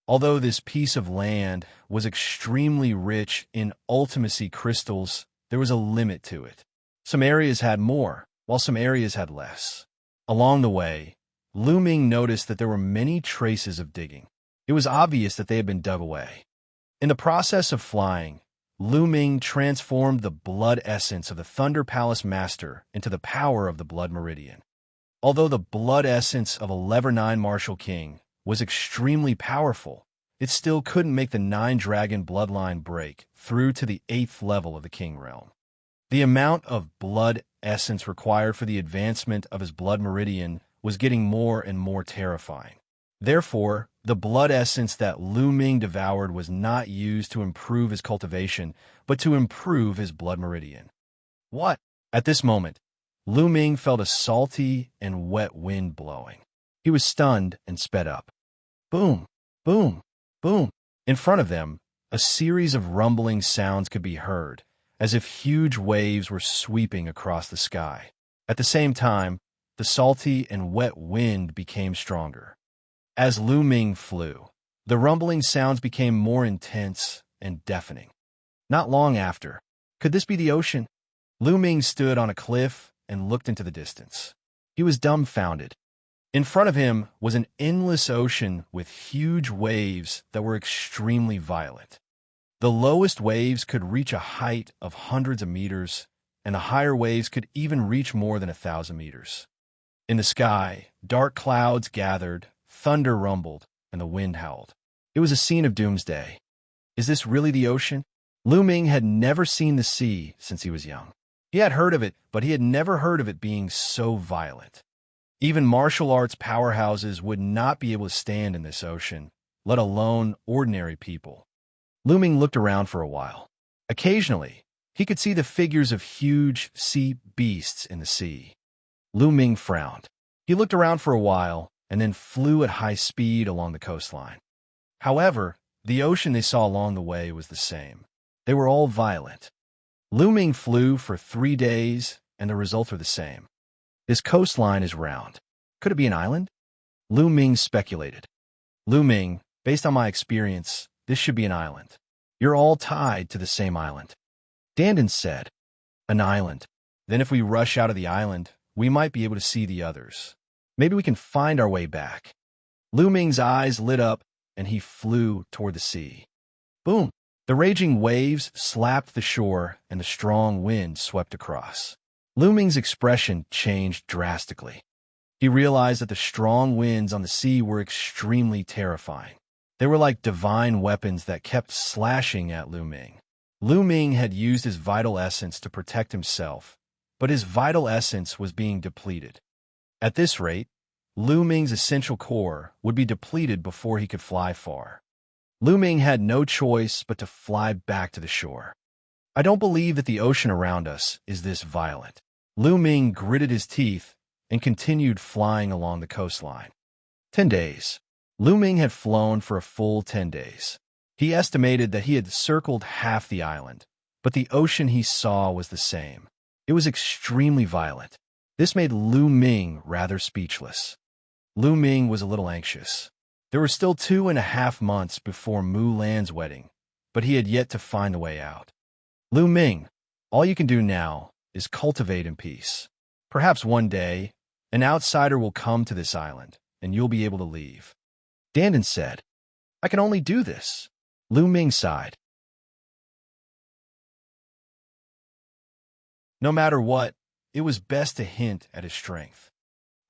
Although this piece of land was extremely rich in ultimacy crystals, there was a limit to it. Some areas had more, while some areas had less. Along the way, Lu Ming noticed that there were many traces of digging. It was obvious that they had been dug away. In the process of flying, Lu Ming transformed the blood essence of the Thunder Palace Master into the power of the Blood Meridian. Although the blood essence of a Level 9 Martial King was extremely powerful, it still couldn't make the 9-dragon bloodline break through to the 8th level of the King Realm. The amount of blood essence required for the advancement of his Blood Meridian was getting more and more terrifying. Therefore, the blood essence that Lu Ming devoured was not used to improve his cultivation, but to improve his Blood Meridian. What? At this moment, Lu Ming felt a salty and wet wind blowing. He was stunned and sped up. Boom, boom, boom. In front of them, a series of rumbling sounds could be heard, as if huge waves were sweeping across the sky. At the same time, the salty and wet wind became stronger. As Lu Ming flew, the rumbling sounds became more intense and deafening. Not long after, could this be the ocean? Lu Ming stood on a cliff and looked into the distance. He was dumbfounded. In front of him was an endless ocean with huge waves that were extremely violent. The lowest waves could reach a height of hundreds of meters, and the higher waves could even reach more than 1,000 meters. In the sky, dark clouds gathered, thunder rumbled, and the wind howled. It was a scene of doomsday. Is this really the ocean? Lu Ming had never seen the sea since he was young. He had heard of it, but he had never heard of it being so violent. Even martial arts powerhouses would not be able to stand in this ocean, let alone ordinary people. Lu Ming looked around for a while. Occasionally, he could see the figures of huge sea beasts in the sea. Lu Ming frowned. He looked around for a while and then flew at high speed along the coastline. However, the ocean they saw along the way was the same. They were all violent. Lu Ming flew for 3 days, and the results were the same. This coastline is round. Could it be an island? Lu Ming speculated. Lu Ming, based on my experience, this should be an island. You're all tied to the same island. Dandan said, an island. Then if we rush out of the island, we might be able to see the others. Maybe we can find our way back. Lu Ming's eyes lit up, and he flew toward the sea. Boom! The raging waves slapped the shore, and the strong wind swept across. Lu Ming's expression changed drastically. He realized that the strong winds on the sea were extremely terrifying. They were like divine weapons that kept slashing at Lu Ming. Lu Ming had used his vital essence to protect himself, but his vital essence was being depleted. At this rate, Lu Ming's essential core would be depleted before he could fly far. Lu Ming had no choice but to fly back to the shore. I don't believe that the ocean around us is this violent. Lu Ming gritted his teeth and continued flying along the coastline. 10 days. Lu Ming had flown for a full 10 days. He estimated that he had circled half the island, but the ocean he saw was the same. It was extremely violent. This made Lu Ming rather speechless. Lu Ming was a little anxious. There were still 2.5 months before Mu Lan's wedding, but he had yet to find a way out. Lu Ming, all you can do now is cultivate in peace. Perhaps one day, an outsider will come to this island, and you'll be able to leave. Dandan said, I can only do this. Lu Ming sighed. No matter what, it was best to hint at his strength.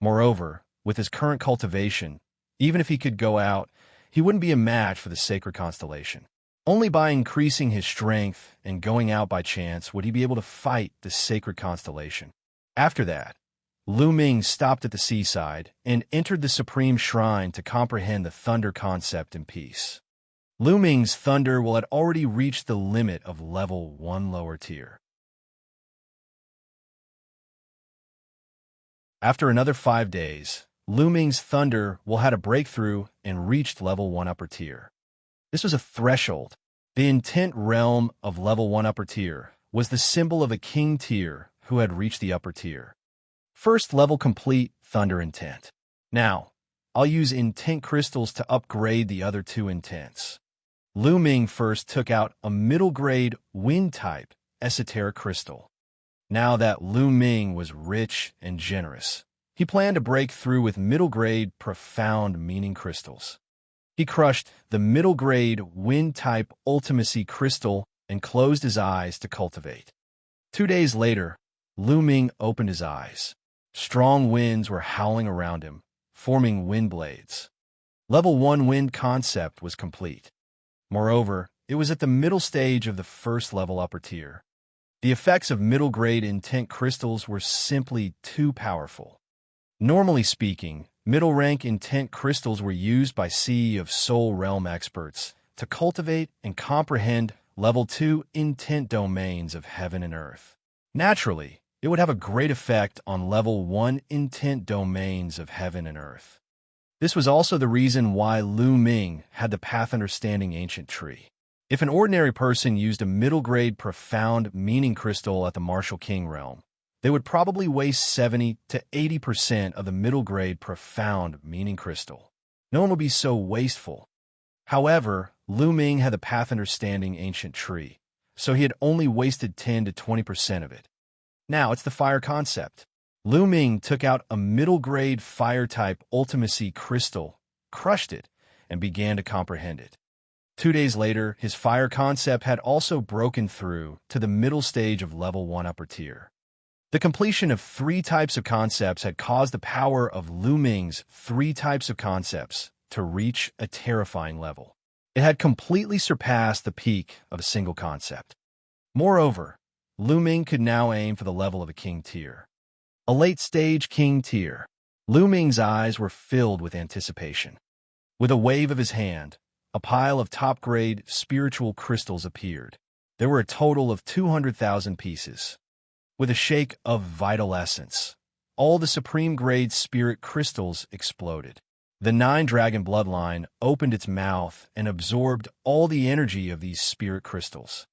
Moreover, with his current cultivation, even if he could go out, he wouldn't be a match for the sacred constellation. Only by increasing his strength and going out by chance would he be able to fight the sacred constellation. After that, Lu Ming stopped at the seaside and entered the supreme shrine to comprehend the thunder concept in peace. Lu Ming's thunder will had already reached the limit of level 1 lower tier. After another 5 days, Lu Ming's thunder will had a breakthrough and reached level 1 upper tier. This was a threshold. The intent realm of level 1 upper tier was the symbol of a king tier who had reached the upper tier. First level complete thunder intent. Now, I'll use intent crystals to upgrade the other 2 intents. Lu Ming first took out a middle grade wind type esoteric crystal. Now that Lu Ming was rich and generous, he planned to break through with middle grade profound meaning crystals. He crushed the middle grade wind type ultimacy crystal and closed his eyes to cultivate. 2 days later, Lu Ming opened his eyes. Strong winds were howling around him, forming wind blades. Level 1 wind concept was complete. Moreover, it was at the middle stage of the first level upper tier. The effects of middle grade intent crystals were simply too powerful. Normally speaking, middle rank intent crystals were used by Sea of Soul realm experts to cultivate and comprehend level 2 intent domains of heaven and earth. Naturally, it would have a great effect on level 1 intent domains of heaven and earth. This was also the reason why Lu Ming had the path understanding ancient tree. If an ordinary person used a middle-grade profound meaning crystal at the Martial King realm, they would probably waste 70 to 80% of the middle-grade profound meaning crystal. No one would be so wasteful. However, Lu Ming had the path understanding ancient tree, so he had only wasted 10 to 20% of it. Now it's the fire concept. Lu Ming took out a middle-grade fire-type ultimacy crystal, crushed it, and began to comprehend it. 2 days later, his fire concept had also broken through to the middle stage of level 1 upper tier. The completion of 3 types of concepts had caused the power of Lu Ming's 3 types of concepts to reach a terrifying level. It had completely surpassed the peak of a single concept. Moreover, Lu Ming could now aim for the level of a king tier. A late-stage king tier. Lu Ming's eyes were filled with anticipation. With a wave of his hand, a pile of top-grade spiritual crystals appeared. There were a total of 200,000 pieces. With a shake of vital essence, all the supreme-grade spirit crystals exploded. The 9-dragon bloodline opened its mouth and absorbed all the energy of these spirit crystals.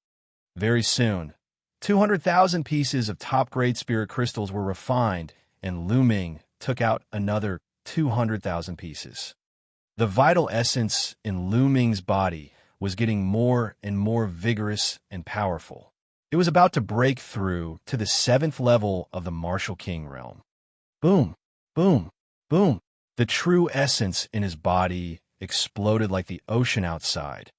Very soon, 200,000 pieces of top-grade spirit crystals were refined, and Lu Ming took out another 200,000 pieces. The vital essence in Lu Ming's body was getting more and more vigorous and powerful. It was about to break through to the 7th level of the Martial King realm. Boom, boom, boom. The true essence in his body exploded like the ocean outside.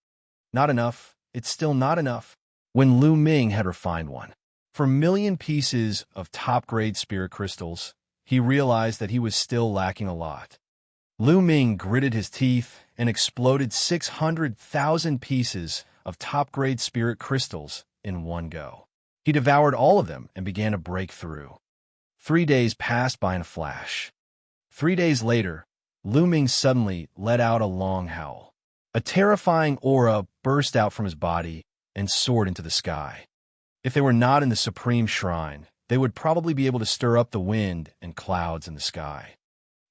Not enough. It's still not enough. When Lu Ming had refined one for million pieces of top-grade spirit crystals, he realized that he was still lacking a lot. Lu Ming gritted his teeth and exploded 600,000 pieces of top-grade spirit crystals in one go. He devoured all of them and began to break through. 3 days passed by in a flash. 3 days later, Lu Ming suddenly let out a long howl. A terrifying aura burst out from his body and soared into the sky. If they were not in the Supreme Shrine, they would probably be able to stir up the wind and clouds in the sky.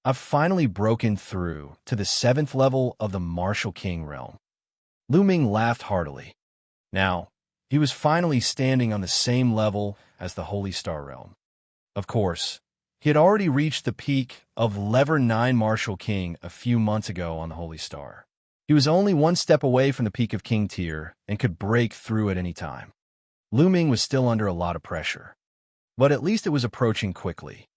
I've finally broken through to the 7th level of the Martial King realm. Lu Ming laughed heartily. Now, he was finally standing on the same level as the Holy Star realm. Of course, he had already reached the peak of Level 9 Martial King a few months ago on the Holy Star. He was only one step away from the peak of King tier and could break through at any time. Lu Ming was still under a lot of pressure, but at least it was approaching quickly.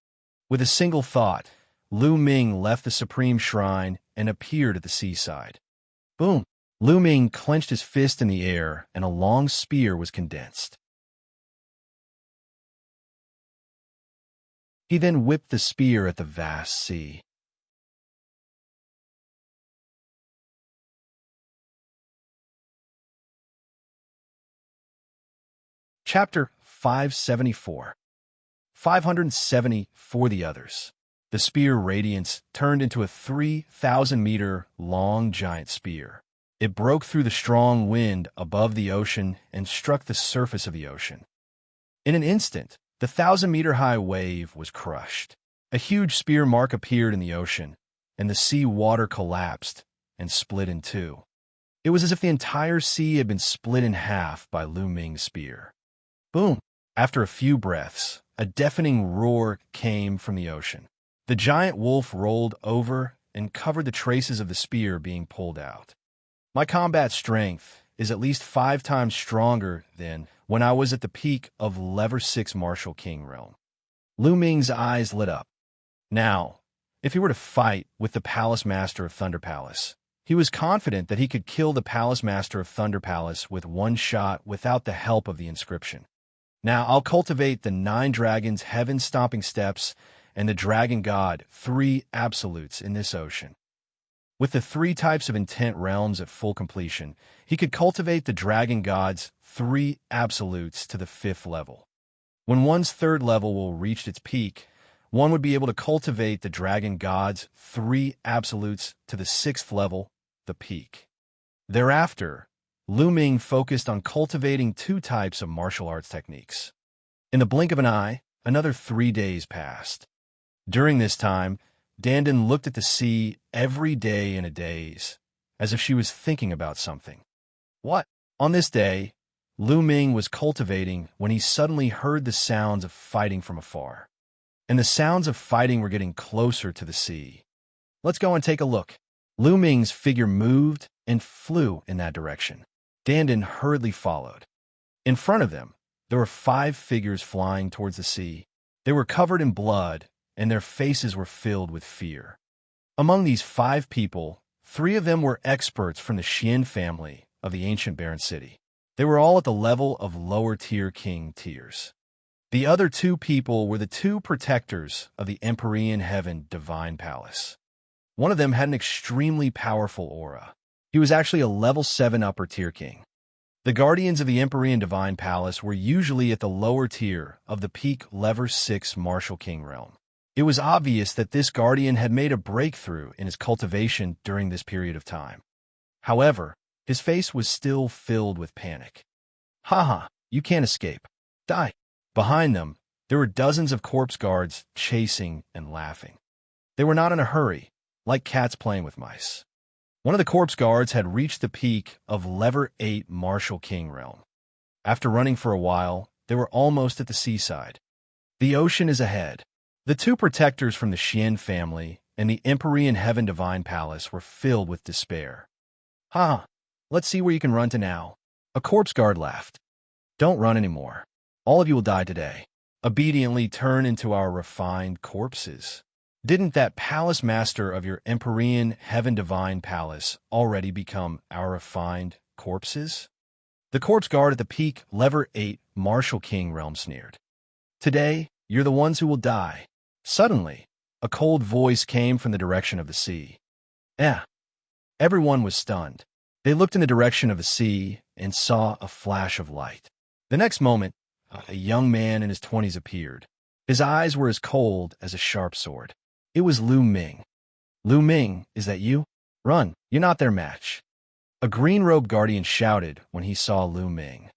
With a single thought, Lu Ming left the Supreme Shrine and appeared at the seaside. Boom! Lu Ming clenched his fist in the air and a long spear was condensed. He then whipped the spear at the vast sea. Chapter 574. 570 for the others. The spear radiance turned into a 3,000-meter-long giant spear. It broke through the strong wind above the ocean and struck the surface of the ocean. In an instant, the 1,000-meter-high wave was crushed. A huge spear mark appeared in the ocean, and the sea water collapsed and split in two. It was as if the entire sea had been split in half by Lu Ming's spear. Boom! After a few breaths, a deafening roar came from the ocean. The giant wolf rolled over and covered the traces of the spear being pulled out. My combat strength is at least 5 times stronger than when I was at the peak of Level 6 Martial King realm. Lu Ming's eyes lit up. Now, if he were to fight with the Palace Master of Thunder Palace, he was confident that he could kill the Palace Master of Thunder Palace with one shot without the help of the inscription. Now I'll cultivate the 9 dragons' heaven-stomping steps and the Dragon God 3 absolutes in this ocean. With the 3 types of intent realms at full completion, he could cultivate the Dragon God's 3 absolutes to the 5th level. When one's 3rd level will reach its peak, one would be able to cultivate the Dragon God's 3 absolutes to the 6th level, the peak. Thereafter, Lu Ming focused on cultivating 2 types of martial arts techniques. In the blink of an eye, another 3 days passed. During this time, Dandan looked at the sea every day in a daze, as if she was thinking about something. What? On this day, Lu Ming was cultivating when he suddenly heard the sounds of fighting from afar. And the sounds of fighting were getting closer to the sea. Let's go and take a look. Lu Ming's figure moved and flew in that direction. Dandan hurriedly followed. In front of them, there were 5 figures flying towards the sea. They were covered in blood, and their faces were filled with fear. Among these 5 people, 3 of them were experts from the Xian family of the ancient Barren City. They were all at the level of lower-tier king tiers. The other 2 people were the 2 protectors of the Empyrean Heaven Divine Palace. One of them had an extremely powerful aura. He was actually a level 7 upper-tier king. The guardians of the Empyrean Divine Palace were usually at the lower tier of the peak Level 6 Martial King realm. It was obvious that this guardian had made a breakthrough in his cultivation during this period of time. However, his face was still filled with panic. Haha, you can't escape. Die. Behind them, there were dozens of corpse guards chasing and laughing. They were not in a hurry, like cats playing with mice. One of the corpse guards had reached the peak of Level 8 Martial King realm. After running for a while, they were almost at the seaside. The ocean is ahead. The 2 protectors from the Xian family and the Empyrean Heaven Divine Palace were filled with despair. "Ha! Let's see where you can run to now." A corpse guard laughed. "Don't run anymore. All of you will die today. Obediently turn into our refined corpses." Didn't that palace master of your Empyrean Heaven Divine Palace already become our refined corpses? The corpse guard at the peak Lever 8 Martial King realm sneered. "Today, you're the ones who will die." Suddenly, a cold voice came from the direction of the sea. Eh. Everyone was stunned. They looked in the direction of the sea and saw a flash of light. The next moment, a young man in his 20s appeared. His eyes were as cold as a sharp sword. It was Lu Ming. "Lu Ming, is that you? Run, you're not their match." A green-robed guardian shouted when he saw Lu Ming.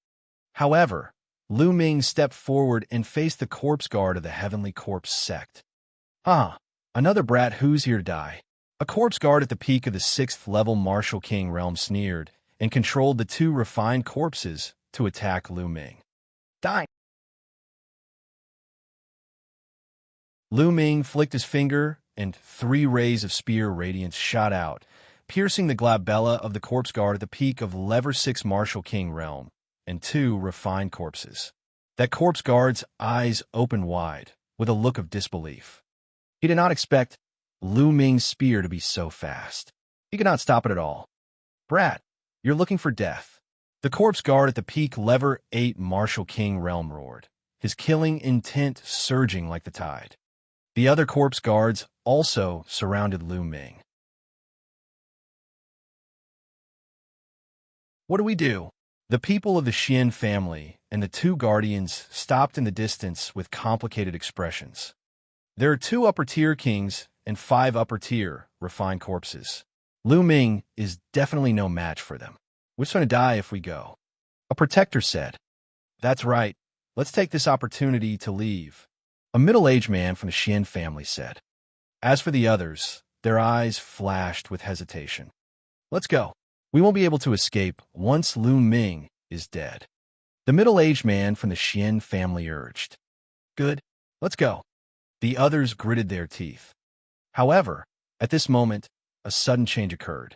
However, Lu Ming stepped forward and faced the corpse guard of the Heavenly Corpse sect. "Ah, another brat who's here to die." A corpse guard at the peak of the 6th level Martial King realm sneered and controlled the two refined corpses to attack Lu Ming. "Die!" Lu Ming flicked his finger, and 3 rays of spear radiance shot out, piercing the glabella of the corpse guard at the peak of Lever 6 Martial King realm, and 2 refined corpses. That corpse guard's eyes opened wide, with a look of disbelief. He did not expect Lu Ming's spear to be so fast. He could not stop it at all. "Brat, you're looking for death." The corpse guard at the peak Lever 8 Martial King realm roared, his killing intent surging like the tide. The other corpse guards also surrounded Lu Ming. "What do we do?" The people of the Xian family and the 2 guardians stopped in the distance with complicated expressions. There are 2 upper-tier kings and 5 upper-tier refined corpses. Lu Ming is definitely no match for them. "We're going to die if we go." A protector said. "That's right. Let's take this opportunity to leave." A middle-aged man from the Xian family said. As for the others, their eyes flashed with hesitation. "Let's go. We won't be able to escape once Lu Ming is dead." The middle-aged man from the Xian family urged. "Good. Let's go." The others gritted their teeth. However, at this moment, a sudden change occurred.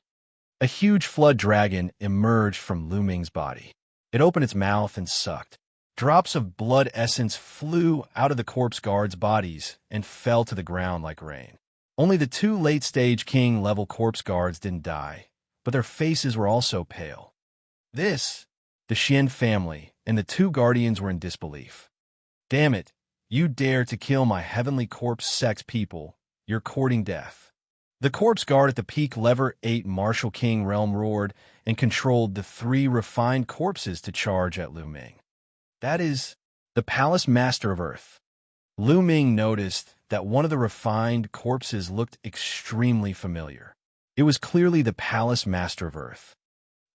A huge flood dragon emerged from Lu Ming's body. It opened its mouth and sucked. Drops of blood essence flew out of the corpse guards' bodies and fell to the ground like rain. Only the 2 late-stage king-level corpse guards didn't die, but their faces were also pale. The Xian family and the 2 guardians were in disbelief. "Damn it, you dare to kill my Heavenly Corpse sex people. You're courting death." The corpse guard at the peak Lever 8 Martial King realm roared and controlled the 3 refined corpses to charge at Lu Ming. That is, the Palace Master of Earth. Lu Ming noticed that one of the refined corpses looked extremely familiar. It was clearly the Palace Master of Earth.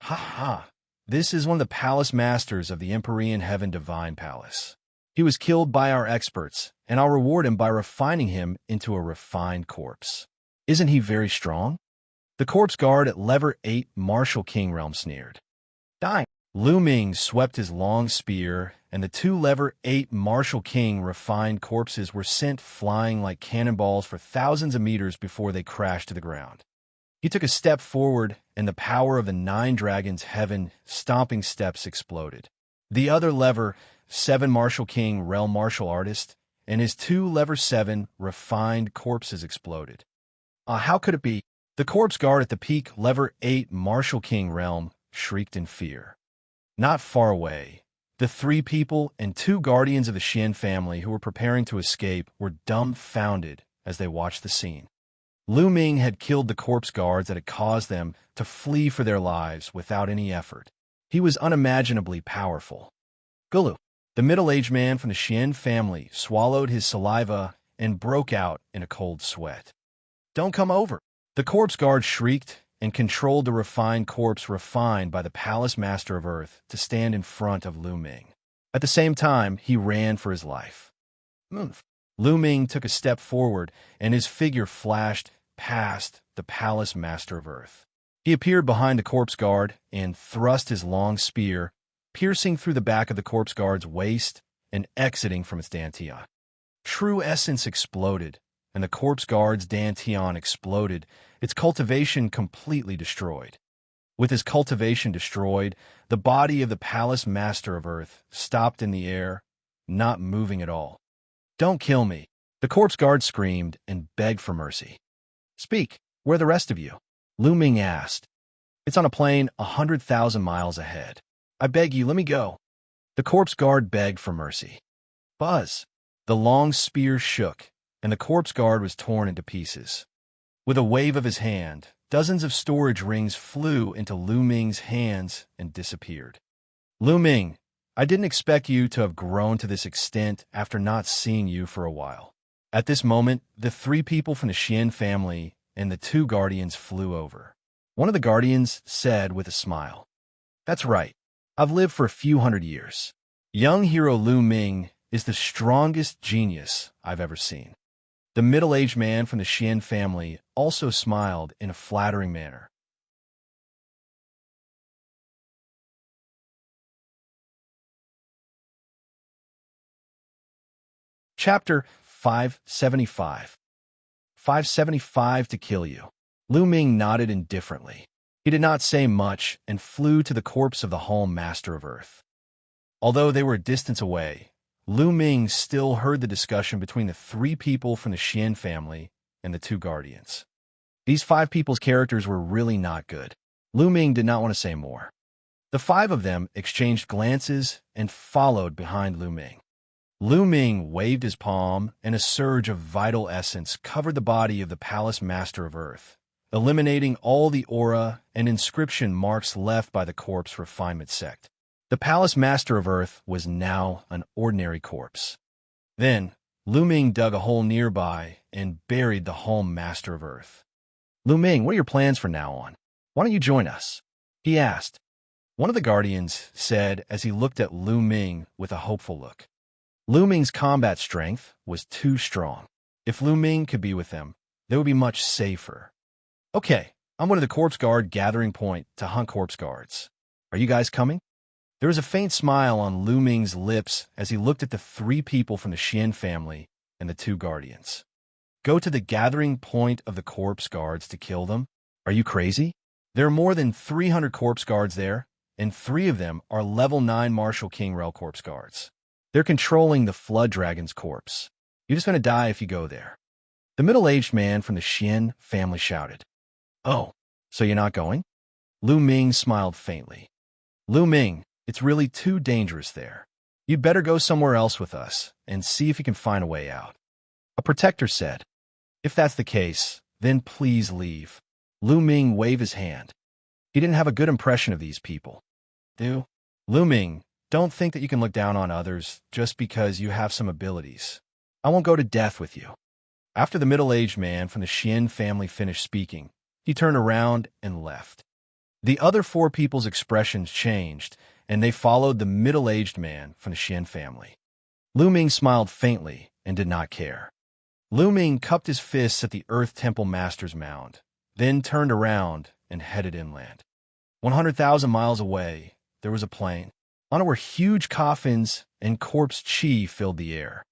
"Ha ha! This is one of the Palace Masters of the Empyrean Heaven Divine Palace. He was killed by our experts, and I'll reward him by refining him into a refined corpse. Isn't he very strong?" The corpse guard at Lever 8 Martial King realm sneered. "Die!" Lu Ming swept his long spear, and the 2 Lever 8 Martial King refined corpses were sent flying like cannonballs for thousands of meters before they crashed to the ground. He took a step forward, and the power of the 9 dragons' heaven stomping steps exploded. The other Lever 7 Martial King realm martial artist and his 2 Lever 7 refined corpses exploded. How could it be? The corpse guard at the peak Lever 8 Martial King realm shrieked in fear. Not far away, the 3 people and 2 guardians of the Xian family who were preparing to escape were dumbfounded as they watched the scene. Lu Ming had killed the corpse guards that had caused them to flee for their lives without any effort. He was unimaginably powerful. Gulu, the middle-aged man from the Xian family, swallowed his saliva and broke out in a cold sweat. "Don't come over!" The corpse guard shrieked and controlled the refined corpse refined by the Palace Master of Earth to stand in front of Lu Ming. At the same time, he ran for his life. Lu Ming took a step forward, and his figure flashed past the Palace Master of Earth. He appeared behind the corpse guard and thrust his long spear, piercing through the back of the corpse guard's waist and exiting from its dantian. True essence exploded, and the corpse guard's dantian exploded, its cultivation completely destroyed. With his cultivation destroyed, the body of the palace master of earth stopped in the air, not moving at all. "Don't kill me," the corpse guard screamed and begged for mercy. "Speak, where are the rest of you?" Lu Ming asked. "It's on a plane 100,000 miles ahead. I beg you, let me go." The corpse guard begged for mercy. Buzz! The long spear shook, and the corpse guard was torn into pieces. With a wave of his hand, dozens of storage rings flew into Lu Ming's hands and disappeared. "Lu Ming, I didn't expect you to have grown to this extent after not seeing you for a while." At this moment, the three people from the Xian family and the two guardians flew over. One of the guardians said with a smile, "That's right. I've lived for a few hundred years. Young hero Lu Ming is the strongest genius I've ever seen." The middle-aged man from the Xian family also smiled in a flattering manner. Chapter 575. 575 to kill you. Lu Ming nodded indifferently. He did not say much and flew to the corpse of the Home Master of Earth. Although they were a distance away, Lu Ming still heard the discussion between the three people from the Xian family and the two guardians. These five people's characters were really not good. Lu Ming did not want to say more. The five of them exchanged glances and followed behind Lu Ming. Lu Ming waved his palm, and a surge of vital essence covered the body of the Palace Master of Earth, eliminating all the aura and inscription marks left by the corpse refinement sect. The Palace Master of Earth was now an ordinary corpse. Then, Lu Ming dug a hole nearby and buried the Home Master of Earth. "Lu Ming, what are your plans from now on? Why don't you join us?" he asked. One of the guardians said as he looked at Lu Ming with a hopeful look. Lu Ming's combat strength was too strong. If Lu Ming could be with them, they would be much safer. "Okay, I'm going to the corpse guard gathering point to hunt corpse guards. Are you guys coming?" There was a faint smile on Lu Ming's lips as he looked at the three people from the Xian family and the two guardians. "Go to the gathering point of the corpse guards to kill them? Are you crazy? There are more than 300 corpse guards there, and 3 of them are level 9 Martial King Rel corpse guards. They're controlling the Flood Dragon's corpse. You're just going to die if you go there." The middle-aged man from the Xian family shouted. "Oh, so you're not going?" Lu Ming smiled faintly. "Lu Ming, it's really too dangerous there. You'd better go somewhere else with us and see if you can find a way out." A protector said, "If that's the case, then please leave." Lu Ming waved his hand. He didn't have a good impression of these people. Lu Ming, don't think that you can look down on others just because you have some abilities. I won't go to death with you." After the middle-aged man from the Xian family finished speaking, he turned around and left. The other 4 people's expressions changed, and they followed the middle-aged man from the Xian family. Lu Ming smiled faintly and did not care. Lu Ming cupped his fists at the Earth Temple Master's mound, then turned around and headed inland. 100,000 miles away, there was a plain. On it were huge coffins, and corpse chi filled the air.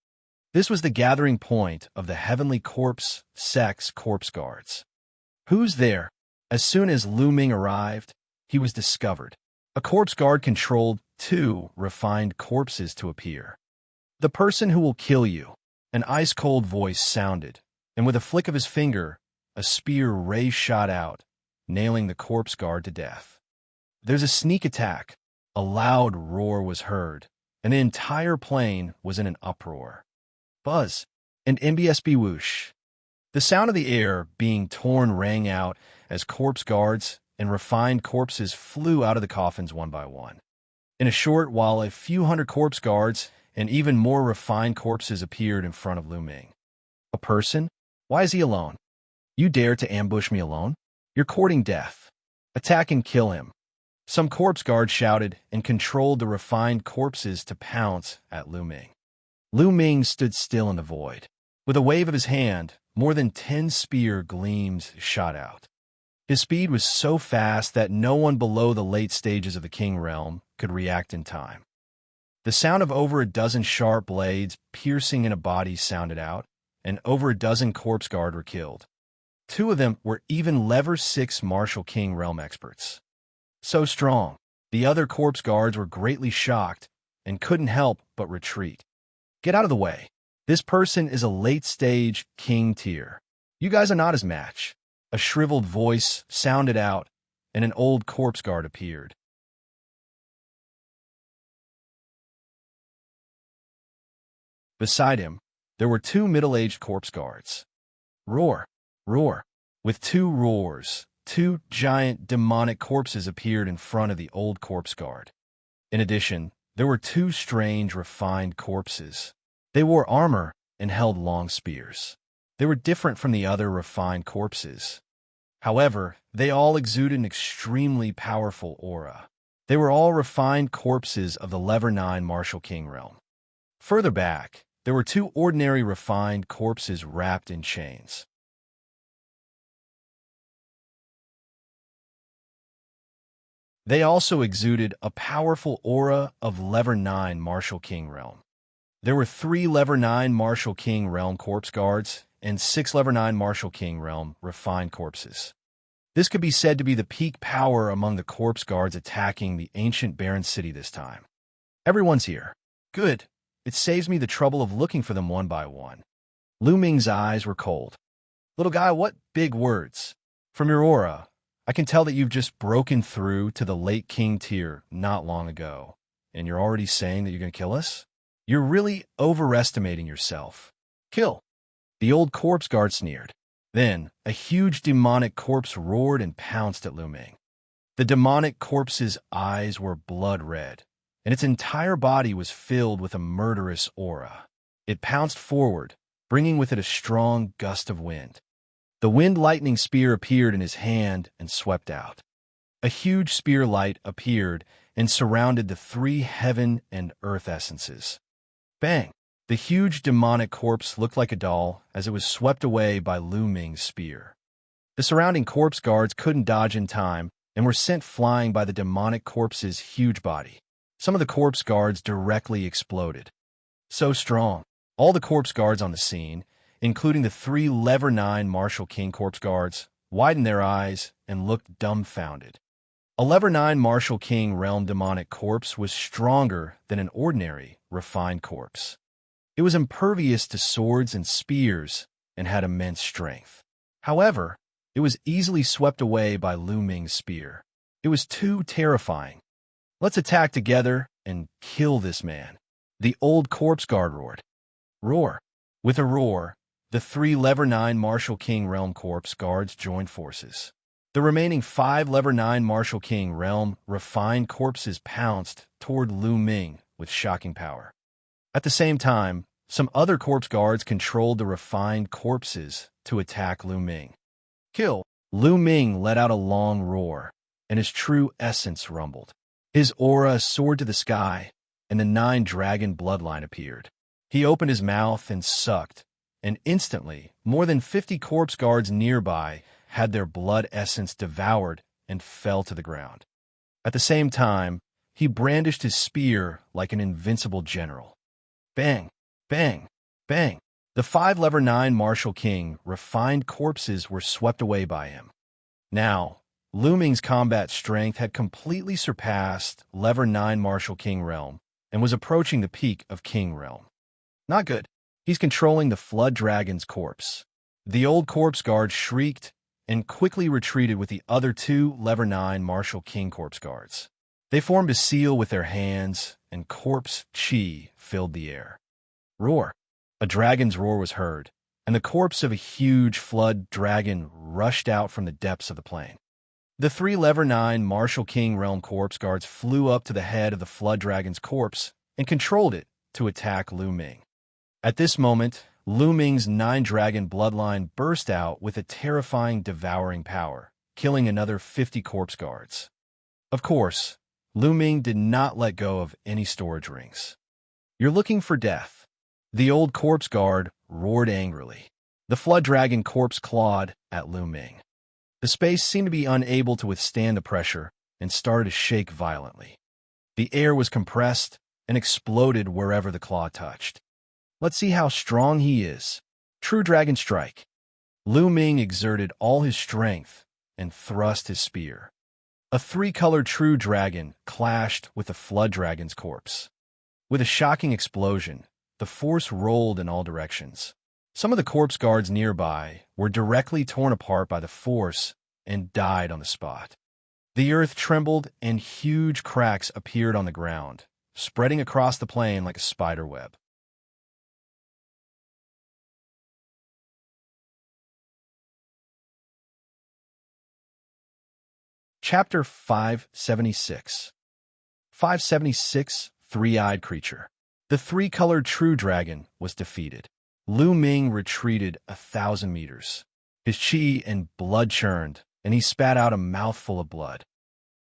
This was the gathering point of the Heavenly Corpse Sect's corpse guards. "Who's there?" As soon as Lu Ming arrived, he was discovered. A corpse guard controlled 2 refined corpses to appear. "The person who will kill you," an ice-cold voice sounded, and with a flick of his finger, a spear ray shot out, nailing the corpse guard to death. "There's a sneak attack." A loud roar was heard, and the entire plain was in an uproar. Buzz and MBSB whoosh. The sound of the air being torn rang out as corpse guards and refined corpses flew out of the coffins one by one. In a short while, a few hundred corpse guards and even more refined corpses appeared in front of Lu Ming. "A person? Why is he alone? You dare to ambush me alone? You're courting death. Attack and kill him." Some corpse guards shouted and controlled the refined corpses to pounce at Lu Ming. Lu Ming stood still in the void. With a wave of his hand, more than 10 spear gleams shot out. His speed was so fast that no one below the late stages of the King Realm could react in time. The sound of over a dozen sharp blades piercing in a body sounded out, and over a dozen corpse guard were killed. 2 of them were even level 6 Martial King realm experts. So strong, the other corpse guards were greatly shocked and couldn't help but retreat. Get out of the way. This person is a late-stage king tier. You guys are not his match. A shriveled voice sounded out, and an old corpse guard appeared. Beside him, there were 2 middle-aged corpse guards. Roar! Roar! With 2 roars, 2 giant demonic corpses appeared in front of the old corpse guard. In addition, there were 2 strange, refined corpses. They wore armor and held long spears. They were different from the other refined corpses. However, they all exuded an extremely powerful aura. They were all refined corpses of the level 9 Martial King realm. Further back, there were 2 ordinary refined corpses wrapped in chains. They also exuded a powerful aura of level 9 Martial King realm. There were 3 level 9 Martial King realm corpse guards and 6 level 9 Martial King realm refined corpses. This could be said to be the peak power among the corpse guards attacking the ancient barren city this time. Everyone's here. Good. It saves me the trouble of looking for them one by one. Lu Ming's eyes were cold. Little guy, what big words. From your aura, I can tell that you've just broken through to the late king tier not long ago, and you're already saying that you're going to kill us? You're really overestimating yourself. Kill. The old corpse guard sneered. Then, a huge demonic corpse roared and pounced at Lu Ming. The demonic corpse's eyes were blood red, and its entire body was filled with a murderous aura. It pounced forward, bringing with it a strong gust of wind. The wind-lightning spear appeared in his hand and swept out. A huge spear light appeared and surrounded the 3 heaven and earth essences. Bang! The huge demonic corpse looked like a doll as it was swept away by Lu Ming's spear. The surrounding corpse guards couldn't dodge in time and were sent flying by the demonic corpse's huge body. Some of the corpse guards directly exploded. So strong. All the corpse guards on the scene, including the 3 level 9 Martial King corpse guards, widened their eyes and looked dumbfounded. A level 9 Martial King realm demonic corpse was stronger than an ordinary, refined corpse. It was impervious to swords and spears and had immense strength. However, it was easily swept away by Lu Ming's spear. It was too terrifying. Let's attack together and kill this man. The old corpse guard roared. Roar. With a roar, the 3 level 9 Martial King realm corpse guards joined forces. The remaining 5 level 9 Martial King realm refined corpses pounced toward Lu Ming with shocking power. At the same time, some other corpse guards controlled the refined corpses to attack Lu Ming. Kill! Lu Ming let out a long roar, and his true essence rumbled. His aura soared to the sky, and the 9-dragon bloodline appeared. He opened his mouth and sucked, and instantly, more than 50 corpse guards nearby had their blood essence devoured and fell to the ground. At the same time, he brandished his spear like an invincible general. Bang! Bang! Bang! The 5 level 9 Martial King refined corpses were swept away by him. Now, Lu Ming's combat strength had completely surpassed level 9 Martial King realm and was approaching the peak of King realm. Not good. He's controlling the Flood Dragon's corpse. The old corpse guard shrieked and quickly retreated with the other 2 level 9 Martial King corpse guards. They formed a seal with their hands, and corpse chi filled the air. Roar! A dragon's roar was heard, and the corpse of a huge flood dragon rushed out from the depths of the plain. The 3 level 9 Martial King realm corpse guards flew up to the head of the flood dragon's corpse and controlled it to attack Lu Ming. At this moment, Lu Ming's 9-dragon bloodline burst out with a terrifying devouring power, killing another 50 corpse guards. Of course, Lu Ming did not let go of any storage rings. You're looking for death. The old corpse guard roared angrily. The flood dragon corpse clawed at Lu Ming. The space seemed to be unable to withstand the pressure and started to shake violently. The air was compressed and exploded wherever the claw touched. Let's see how strong he is. True Dragon Strike. Lu Ming exerted all his strength and thrust his spear. A three-colored true dragon clashed with the flood dragon's corpse. With a shocking explosion, the force rolled in all directions. Some of the corpse guards nearby were directly torn apart by the force and died on the spot. The earth trembled and huge cracks appeared on the ground, spreading across the plain like a spider web. Chapter 576. 576, Three-Eyed Creature. The three-colored true dragon was defeated. Lu Ming retreated 1,000 meters. His chi and blood churned, and he spat out a mouthful of blood.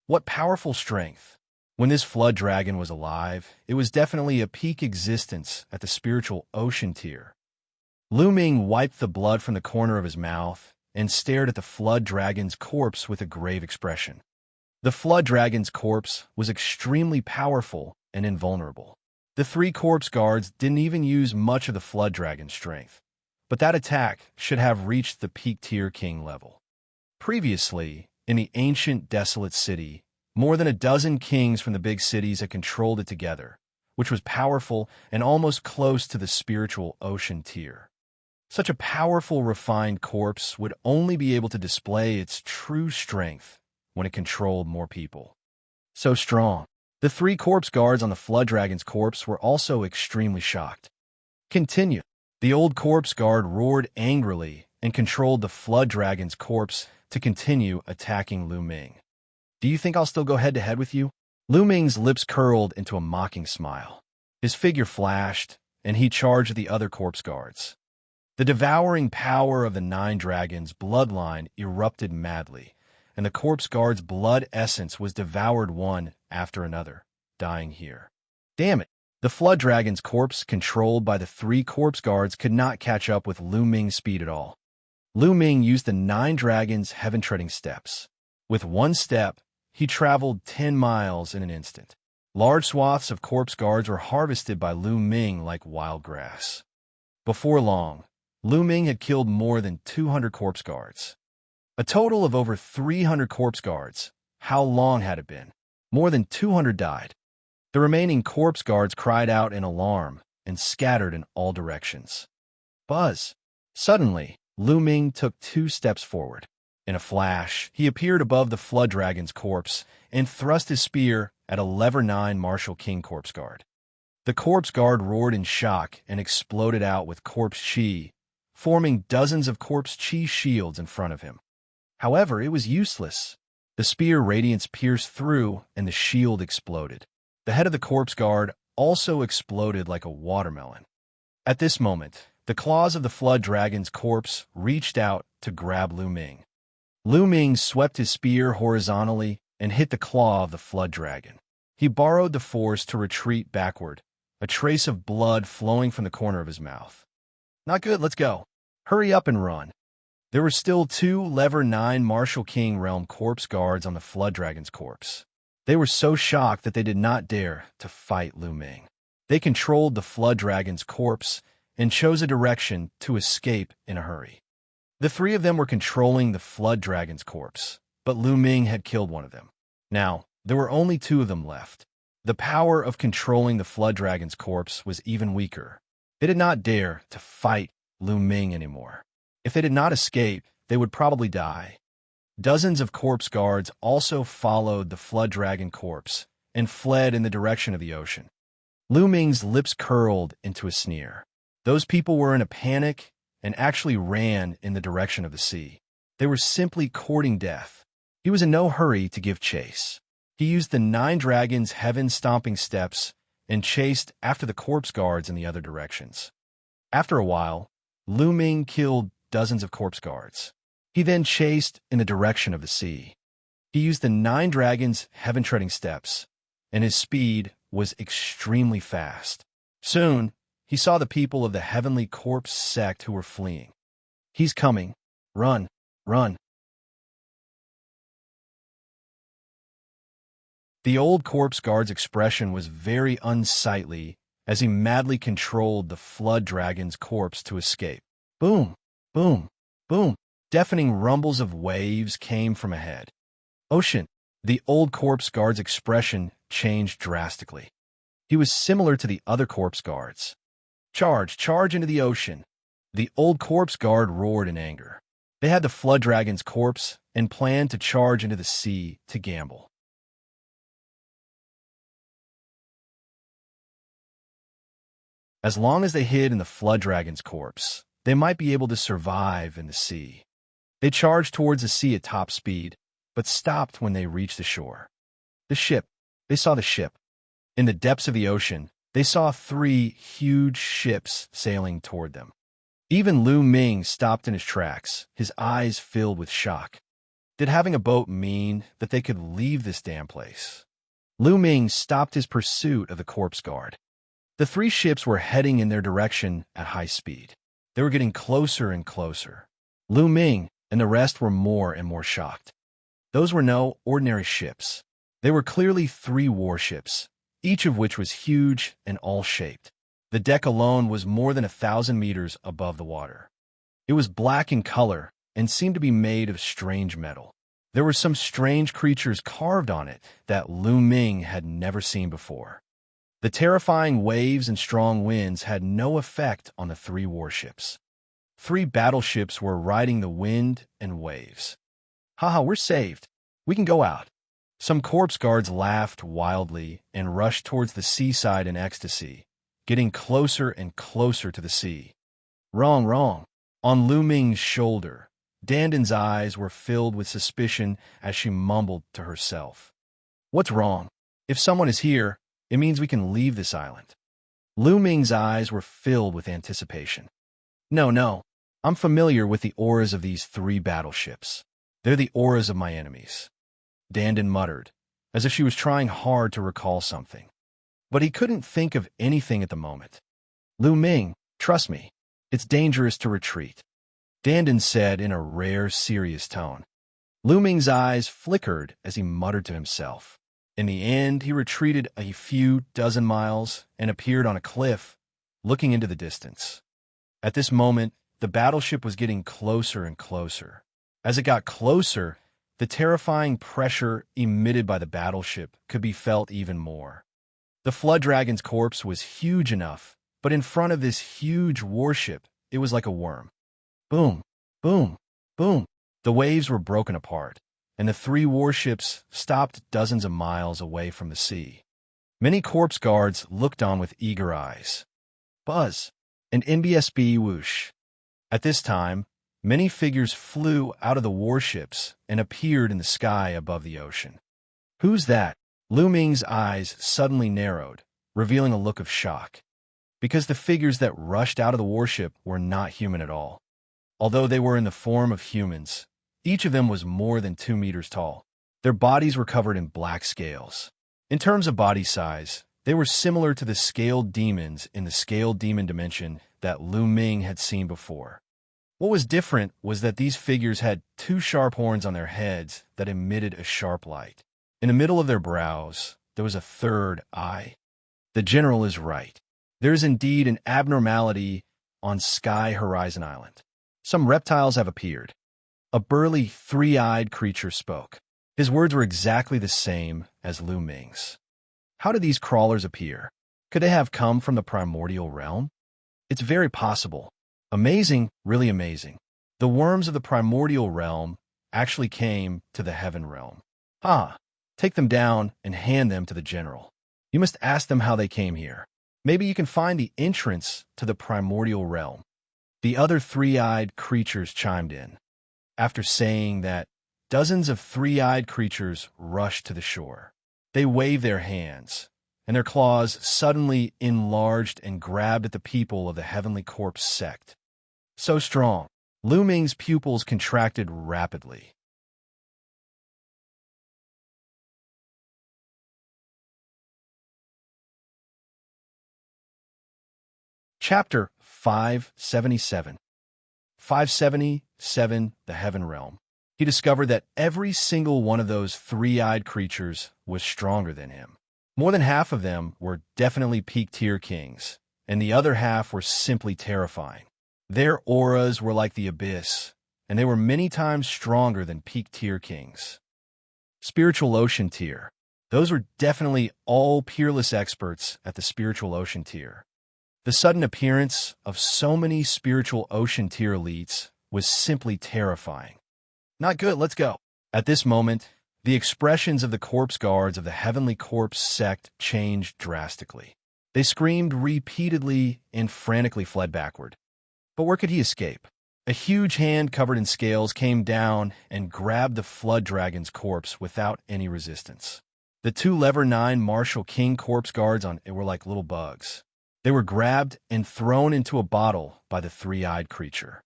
What powerful strength! When this flood dragon was alive, it was definitely a peak existence at the spiritual ocean tier. Lu Ming wiped the blood from the corner of his mouth and stared at the flood dragon's corpse with a grave expression. The flood dragon's corpse was extremely powerful and invulnerable. The three corpse guards didn't even use much of the flood dragon's strength, but that attack should have reached the peak tier king level. Previously, in the ancient desolate city, more than a dozen kings from the big cities had controlled it together, which was powerful and almost close to the spiritual ocean tier. Such a powerful, refined corpse would only be able to display its true strength when it controlled more people. So strong. The three corpse guards on the flood dragon's corpse were also extremely shocked. Continue. The old corpse guard roared angrily and controlled the flood dragon's corpse to continue attacking Lu Ming. Do you think I'll still go head-to-head with you? Lu Ming's lips curled into a mocking smile. His figure flashed, and he charged the other corpse guards. The devouring power of the nine dragons' bloodline erupted madly, and the corpse guard's blood essence was devoured one after another, dying here. Damn it! The flood dragon's corpse, controlled by the three corpse guards, could not catch up with Lu Ming's speed at all. Lu Ming used the nine dragons' heaven-treading steps. With one step, he traveled 10 miles in an instant. Large swaths of corpse guards were harvested by Lu Ming like wild grass. Before long, Lu Ming had killed more than 200 corpse guards. A total of over 300 corpse guards. How long had it been? More than 200 died. The remaining corpse guards cried out in alarm and scattered in all directions. Buzz! Suddenly, Lu Ming took 2 steps forward. In a flash, he appeared above the flood dragon's corpse and thrust his spear at a level 9 Martial King corpse guard. The corpse guard roared in shock and exploded out with corpse chi, forming dozens of corpse chi shields in front of him. However, it was useless. The spear radiance pierced through and the shield exploded. The head of the corpse guard also exploded like a watermelon. At this moment, the claws of the flood dragon's corpse reached out to grab Lu Ming. Lu Ming swept his spear horizontally and hit the claw of the flood dragon. He borrowed the force to retreat backward, a trace of blood flowing from the corner of his mouth. Not good, let's go. Hurry up and run. There were still 2 level 9 Martial King realm corpse guards on the flood dragon's corpse. They were so shocked that they did not dare to fight Lu Ming. They controlled the flood dragon's corpse and chose a direction to escape in a hurry. The 3 of them were controlling the flood dragon's corpse, but Lu Ming had killed one of them. Now, there were only 2 of them left. The power of controlling the flood dragon's corpse was even weaker. They did not dare to fight Lu Ming anymore. If they did not escape, they would probably die. Dozens of corpse guards also followed the flood dragon corpse and fled in the direction of the ocean. Lu Ming's lips curled into a sneer. Those people were in a panic and actually ran in the direction of the sea. They were simply courting death. He was in no hurry to give chase. He used the 9 dragons' heaven-stomping steps and chased after the corpse guards in the other directions. After a while, Lu Ming killed dozens of corpse guards. He then chased in the direction of the sea. He used the 9 dragons' heaven-treading steps, and his speed was extremely fast. Soon, he saw the people of the heavenly corpse sect who were fleeing. He's coming. Run, run. The old corpse guard's expression was very unsightly as he madly controlled the flood dragon's corpse to escape. Boom, boom, boom. Deafening rumbles of waves came from ahead. Ocean. The old corpse guard's expression changed drastically. He was similar to the other corpse guards. Charge, charge into the ocean. The old corpse guard roared in anger. They had the flood dragon's corpse and planned to charge into the sea to gamble. As long as they hid in the flood dragon's corpse, they might be able to survive in the sea. They charged towards the sea at top speed, but stopped when they reached the shore. The ship. They saw the ship. In the depths of the ocean, they saw 3 huge ships sailing toward them. Even Lu Ming stopped in his tracks, his eyes filled with shock. Did having a boat mean that they could leave this damn place? Lu Ming stopped his pursuit of the corpse guard. The 3 ships were heading in their direction at high speed. They were getting closer and closer. Lu Ming and the rest were more and more shocked. Those were no ordinary ships. They were clearly 3 warships, each of which was huge and all-shaped. The deck alone was more than 1,000 meters above the water. It was black in color and seemed to be made of strange metal. There were some strange creatures carved on it that Lu Ming had never seen before. The terrifying waves and strong winds had no effect on the 3 warships. 3 battleships were riding the wind and waves. Haha, we're saved. We can go out. Some corpse guards laughed wildly and rushed towards the seaside in ecstasy, getting closer and closer to the sea. Wrong, wrong. On Lu Ming's shoulder, Dandan's eyes were filled with suspicion as she mumbled to herself. What's wrong? If someone is here, it means we can leave this island. Lu Ming's eyes were filled with anticipation. No. I'm familiar with the auras of these 3 battleships. They're the auras of my enemies. Dandan muttered, as if she was trying hard to recall something. But he couldn't think of anything at the moment. Lu Ming, trust me, it's dangerous to retreat, Dandan said in a rare, serious tone. Lu Ming's eyes flickered as he muttered to himself. In the end, he retreated a few dozen miles and appeared on a cliff, looking into the distance. At this moment, the battleship was getting closer and closer. As it got closer, the terrifying pressure emitted by the battleship could be felt even more. The flood dragon's corpse was huge enough, but in front of this huge warship, it was like a worm. Boom, boom, boom. The waves were broken apart, and the 3 warships stopped dozens of miles away from the sea. Many corpse guards looked on with eager eyes. Buzz, and NBSB whoosh. At this time, many figures flew out of the warships and appeared in the sky above the ocean. Who's that? Lu Ming's eyes suddenly narrowed, revealing a look of shock. Because the figures that rushed out of the warship were not human at all. Although they were in the form of humans, each of them was more than 2 meters tall. Their bodies were covered in black scales. In terms of body size, they were similar to the scaled demons in the scaled demon dimension that Lu Ming had seen before. What was different was that these figures had 2 sharp horns on their heads that emitted a sharp light. In the middle of their brows, there was a 3rd eye. The general is right. There is indeed an abnormality on Sky Horizon Island. Some reptiles have appeared. A burly, 3-eyed creature spoke. His words were exactly the same as Lu Ming's. How did these crawlers appear? Could they have come from the primordial realm? It's very possible. Amazing, really amazing. The worms of the primordial realm actually came to the heaven realm. Take them down and hand them to the general. You must ask them how they came here. Maybe you can find the entrance to the primordial realm. The other 3-eyed creatures chimed in. After saying that, dozens of 3-eyed creatures rushed to the shore. They waved their hands, and their claws suddenly enlarged and grabbed at the people of the Heavenly Corpse sect. So strong, Lu Ming's pupils contracted rapidly. Chapter 577. 577, the Heaven Realm. He discovered that every single one of those 3-eyed creatures was stronger than him. More than half of them were definitely peak-tier kings, and the other half were simply terrifying. Their auras were like the abyss, and they were many times stronger than peak tier kings. Spiritual Ocean tier. Those were definitely all peerless experts at the Spiritual Ocean tier. The sudden appearance of so many Spiritual Ocean tier elites was simply terrifying. Not good, let's go. At this moment, the expressions of the corpse guards of the Heavenly Corpse sect changed drastically. They screamed repeatedly and frantically fled backward. But where could he escape? A huge hand covered in scales came down and grabbed the Flood Dragon's corpse without any resistance. The two Lever 9 Martial King corpse guards on it were like little bugs. They were grabbed and thrown into a bottle by the three-eyed creature.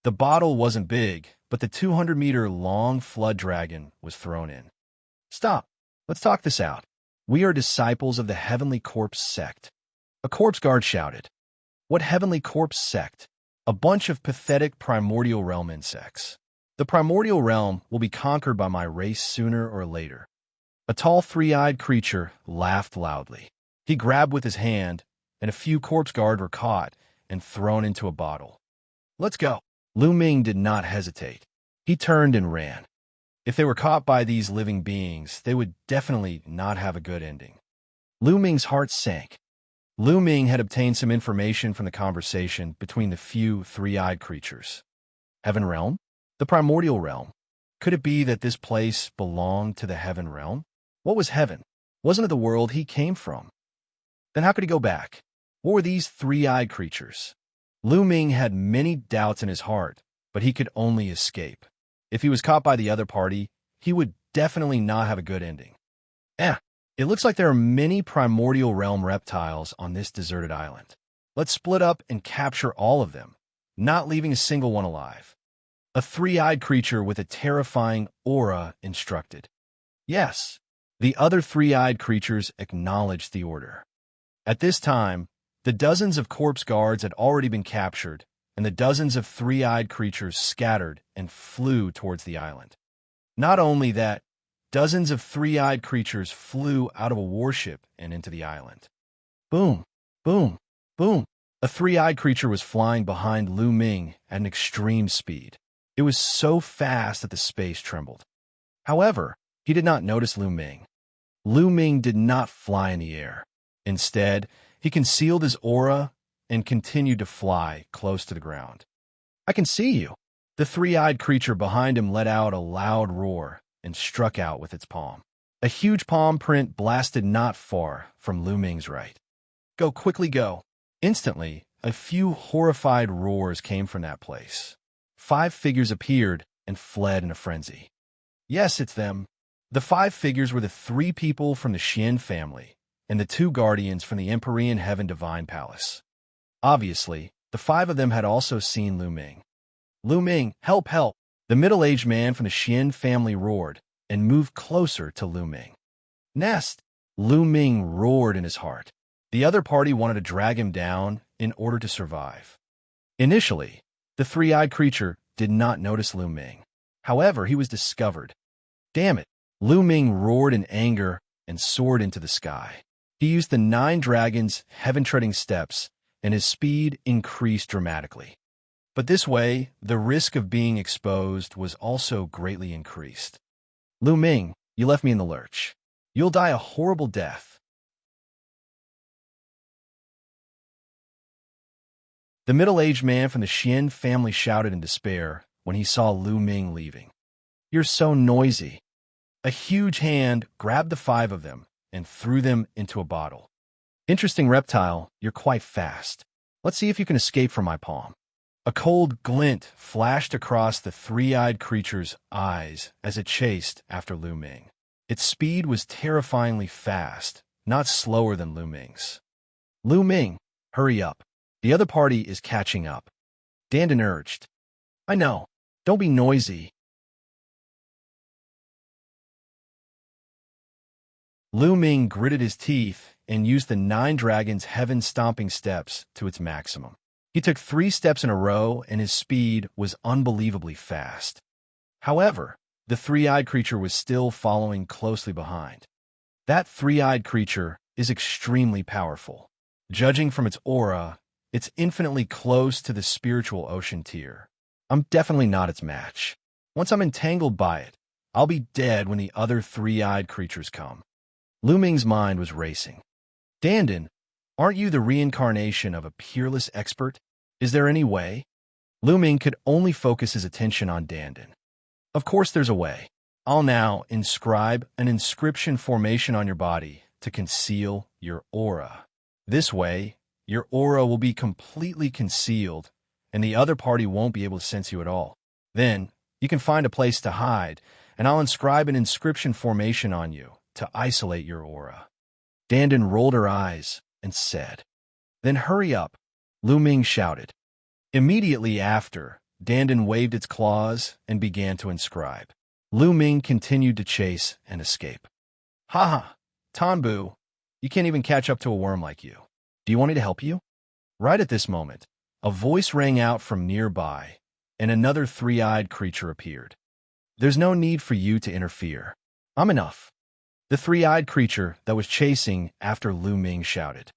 The bottle wasn't big, but the 200-meter-long Flood Dragon was thrown in. Stop. Let's talk this out. We are disciples of the Heavenly Corpse sect. A corpse guard shouted. What Heavenly Corpse sect? A bunch of pathetic primordial realm insects. The primordial realm will be conquered by my race sooner or later. A tall three-eyed creature laughed loudly. He grabbed with his hand, and a few corpse guards were caught and thrown into a bottle. Let's go. Lu Ming did not hesitate. He turned and ran. If they were caught by these living beings, they would definitely not have a good ending. Lu Ming's heart sank. Lu Ming had obtained some information from the conversation between the few three-eyed creatures. Heaven Realm? The primordial realm. Could it be that this place belonged to the Heaven Realm? What was heaven? Wasn't it the world he came from? Then how could he go back? What were these three-eyed creatures? Lu Ming had many doubts in his heart, but he could only escape. If he was caught by the other party, he would definitely not have a good ending. It looks like there are many primordial realm reptiles on this deserted island. Let's split up and capture all of them, not leaving a single one alive. A three-eyed creature with a terrifying aura instructed. Yes, the other three-eyed creatures acknowledged the order. At this time, the dozens of corpse guards had already been captured, and the dozens of three-eyed creatures scattered and flew towards the island. Not only that, dozens of three-eyed creatures flew out of a warship and into the island. Boom, boom, boom. A three-eyed creature was flying behind Lu Ming at an extreme speed. It was so fast that the space trembled. However, he did not notice Lu Ming. Lu Ming did not fly in the air. Instead, he concealed his aura and continued to fly close to the ground. I can see you. The three-eyed creature behind him let out a loud roar and struck out with its palm. A huge palm print blasted not far from Lu Ming's right. Go, quickly go. Instantly, a few horrified roars came from that place. 5 figures appeared and fled in a frenzy. Yes, it's them. The 5 figures were the 3 people from the Xian family and the 2 guardians from the Empyrean Heaven Divine Palace. Obviously, the 5 of them had also seen Lu Ming. Lu Ming, help, help! The middle-aged man from the Xian family roared and moved closer to Lu Ming. Nest! Lu Ming roared in his heart. The other party wanted to drag him down in order to survive. Initially, the three-eyed creature did not notice Lu Ming. However, he was discovered. Damn it! Lu Ming roared in anger and soared into the sky. He used the 9 dragons' heaven-treading steps, and his speed increased dramatically. But this way, the risk of being exposed was also greatly increased. Lu Ming, you left me in the lurch. You'll die a horrible death. The middle-aged man from the Xian family shouted in despair when he saw Lu Ming leaving. You're so noisy. A huge hand grabbed the 5 of them and threw them into a bottle. Interesting reptile, you're quite fast. Let's see if you can escape from my palm. A cold glint flashed across the three-eyed creature's eyes as it chased after Lu Ming. Its speed was terrifyingly fast, not slower than Lu Ming's. Lu Ming, hurry up. The other party is catching up. Dandan urged. I know. Don't be noisy. Lu Ming gritted his teeth and used the 9 dragons' heaven-stomping steps to its maximum. He took 3 steps in a row, and his speed was unbelievably fast. However, the three-eyed creature was still following closely behind. That three-eyed creature is extremely powerful. Judging from its aura, It's infinitely close to the spiritual ocean tier. I'm definitely not its match. Once I'm entangled by it, I'll be dead when the other three-eyed creatures come. Lu Ming's mind was racing. Dandan, aren't you the reincarnation of a peerless expert? Is there any way? Lu Ming could only focus his attention on Dandan. Of course there's a way. I'll now inscribe an inscription formation on your body to conceal your aura. This way, your aura will be completely concealed, and the other party won't be able to sense you at all. Then, you can find a place to hide, and I'll inscribe an inscription formation on you to isolate your aura. Dandan rolled her eyes and said, "Then hurry up," Lu Ming shouted. Immediately after, Dandan waved its claws and began to inscribe. Lu Ming continued to chase and escape. "Ha ha, Tanbu, you can't even catch up to a worm like you. Do you want me to help you?" Right at this moment, a voice rang out from nearby, and another three-eyed creature appeared. "There's no need for you to interfere. I'm enough." The three-eyed creature that was chasing after Lu Ming shouted.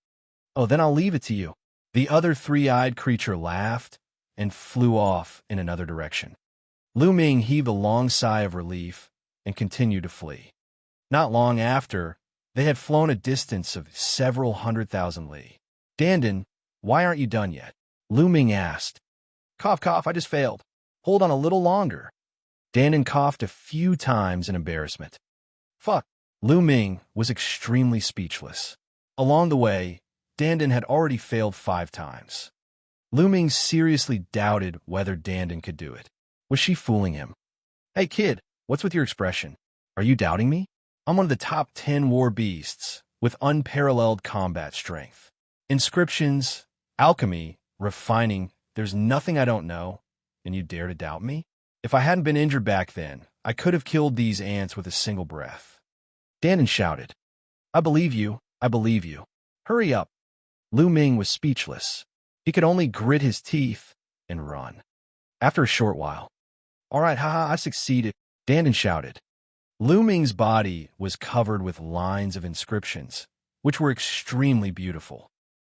"Oh, then I'll leave it to you." The other three-eyed creature laughed and flew off in another direction. Lu Ming heaved a long sigh of relief and continued to flee. Not long after, they had flown a distance of several 100,000 li. "Dandan, why aren't you done yet?" Lu Ming asked. "Cough, cough, I just failed. Hold on a little longer." Dandan coughed a few times in embarrassment. "Fuck." Lu Ming was extremely speechless. Along the way, Dandan had already failed 5 times. Lu Ming seriously doubted whether Dandan could do it. Was she fooling him? "Hey kid, what's with your expression? Are you doubting me? I'm one of the top 10 war beasts with unparalleled combat strength. Inscriptions, alchemy, refining, there's nothing I don't know, and you dare to doubt me? If I hadn't been injured back then, I could have killed these ants with a single breath." Dandan shouted. "I believe you, I believe you. Hurry up." Lu Ming was speechless. He could only grit his teeth and run. After a short while, "All right, haha, I succeeded," Dandan shouted. Lu Ming's body was covered with lines of inscriptions, which were extremely beautiful.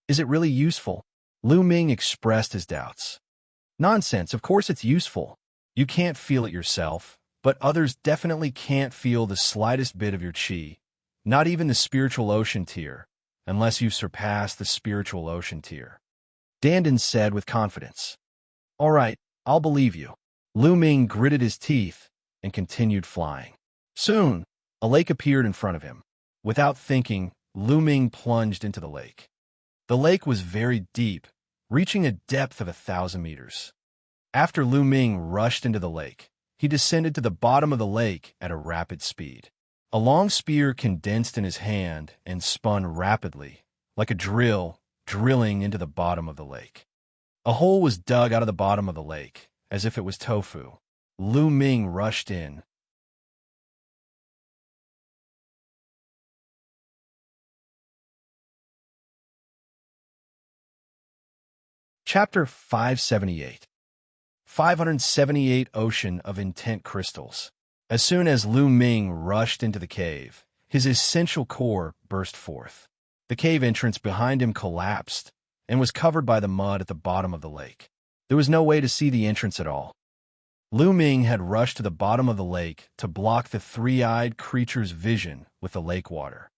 "Is it really useful?" Lu Ming expressed his doubts. "Nonsense, of course it's useful. You can't feel it yourself, but others definitely can't feel the slightest bit of your chi, not even the spiritual ocean tier, unless you surpass the spiritual ocean tier," Dandan said with confidence. "All right, I'll believe you." Lu Ming gritted his teeth and continued flying. Soon, a lake appeared in front of him. Without thinking, Lu Ming plunged into the lake. The lake was very deep, reaching a depth of 1,000 meters. After Lu Ming rushed into the lake, he descended to the bottom of the lake at a rapid speed. A long spear condensed in his hand and spun rapidly, like a drill drilling into the bottom of the lake. A hole was dug out of the bottom of the lake, as if it was tofu. Lu Ming rushed in. Chapter 578. 578 Ocean of Intent Crystals. As soon as Lu Ming rushed into the cave, his essential core burst forth. The cave entrance behind him collapsed and was covered by the mud at the bottom of the lake. There was no way to see the entrance at all. Lu Ming had rushed to the bottom of the lake to block the three-eyed creature's vision with the lake water.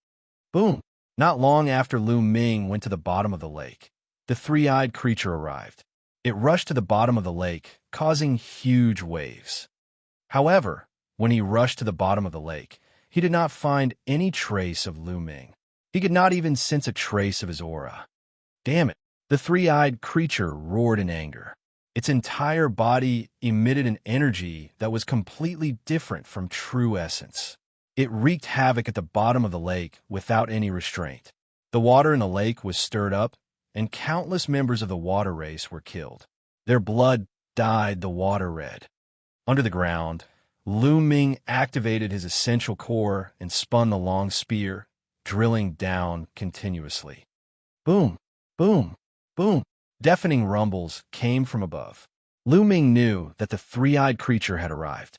Boom! Not long after Lu Ming went to the bottom of the lake, the three-eyed creature arrived. It rushed to the bottom of the lake, causing huge waves. However, when he rushed to the bottom of the lake, he did not find any trace of Lu Ming. He could not even sense a trace of his aura. Damn it! The three-eyed creature roared in anger. Its entire body emitted an energy that was completely different from true essence. It wreaked havoc at the bottom of the lake without any restraint. The water in the lake was stirred up, and countless members of the water race were killed. Their blood dyed the water red. Under the ground, Lu Ming activated his essential core and spun the long spear, drilling down continuously. Boom, boom, boom. Deafening rumbles came from above. Lu Ming knew that the three-eyed creature had arrived.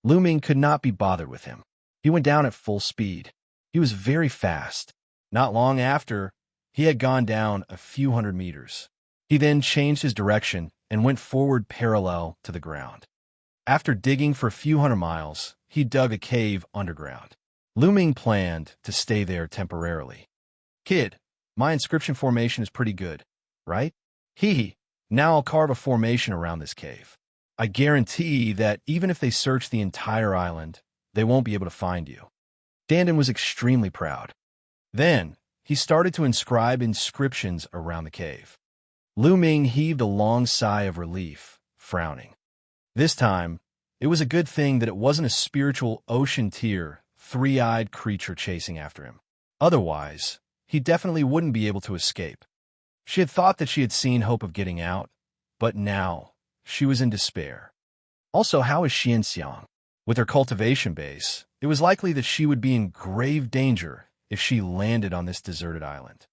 Lu Ming could not be bothered with him. He went down at full speed. He was very fast. Not long after, he had gone down a few hundred meters. He then changed his direction and went forward parallel to the ground. After digging for a few hundred miles, he dug a cave underground. Lu Ming planned to stay there temporarily. Kid, my inscription formation is pretty good, right? Now I'll carve a formation around this cave. I guarantee that even if they search the entire island, they won't be able to find you. Dandan was extremely proud. Then, he started to inscribe inscriptions around the cave. Lu Ming heaved a long sigh of relief, frowning. This time, it was a good thing that it wasn't a spiritual ocean tear, three-eyed creature chasing after him. Otherwise, he definitely wouldn't be able to escape. She had thought that she had seen hope of getting out, but now she was in despair. Also, how is Xianxia? With her cultivation base, it was likely that she would be in grave danger if she landed on this deserted island.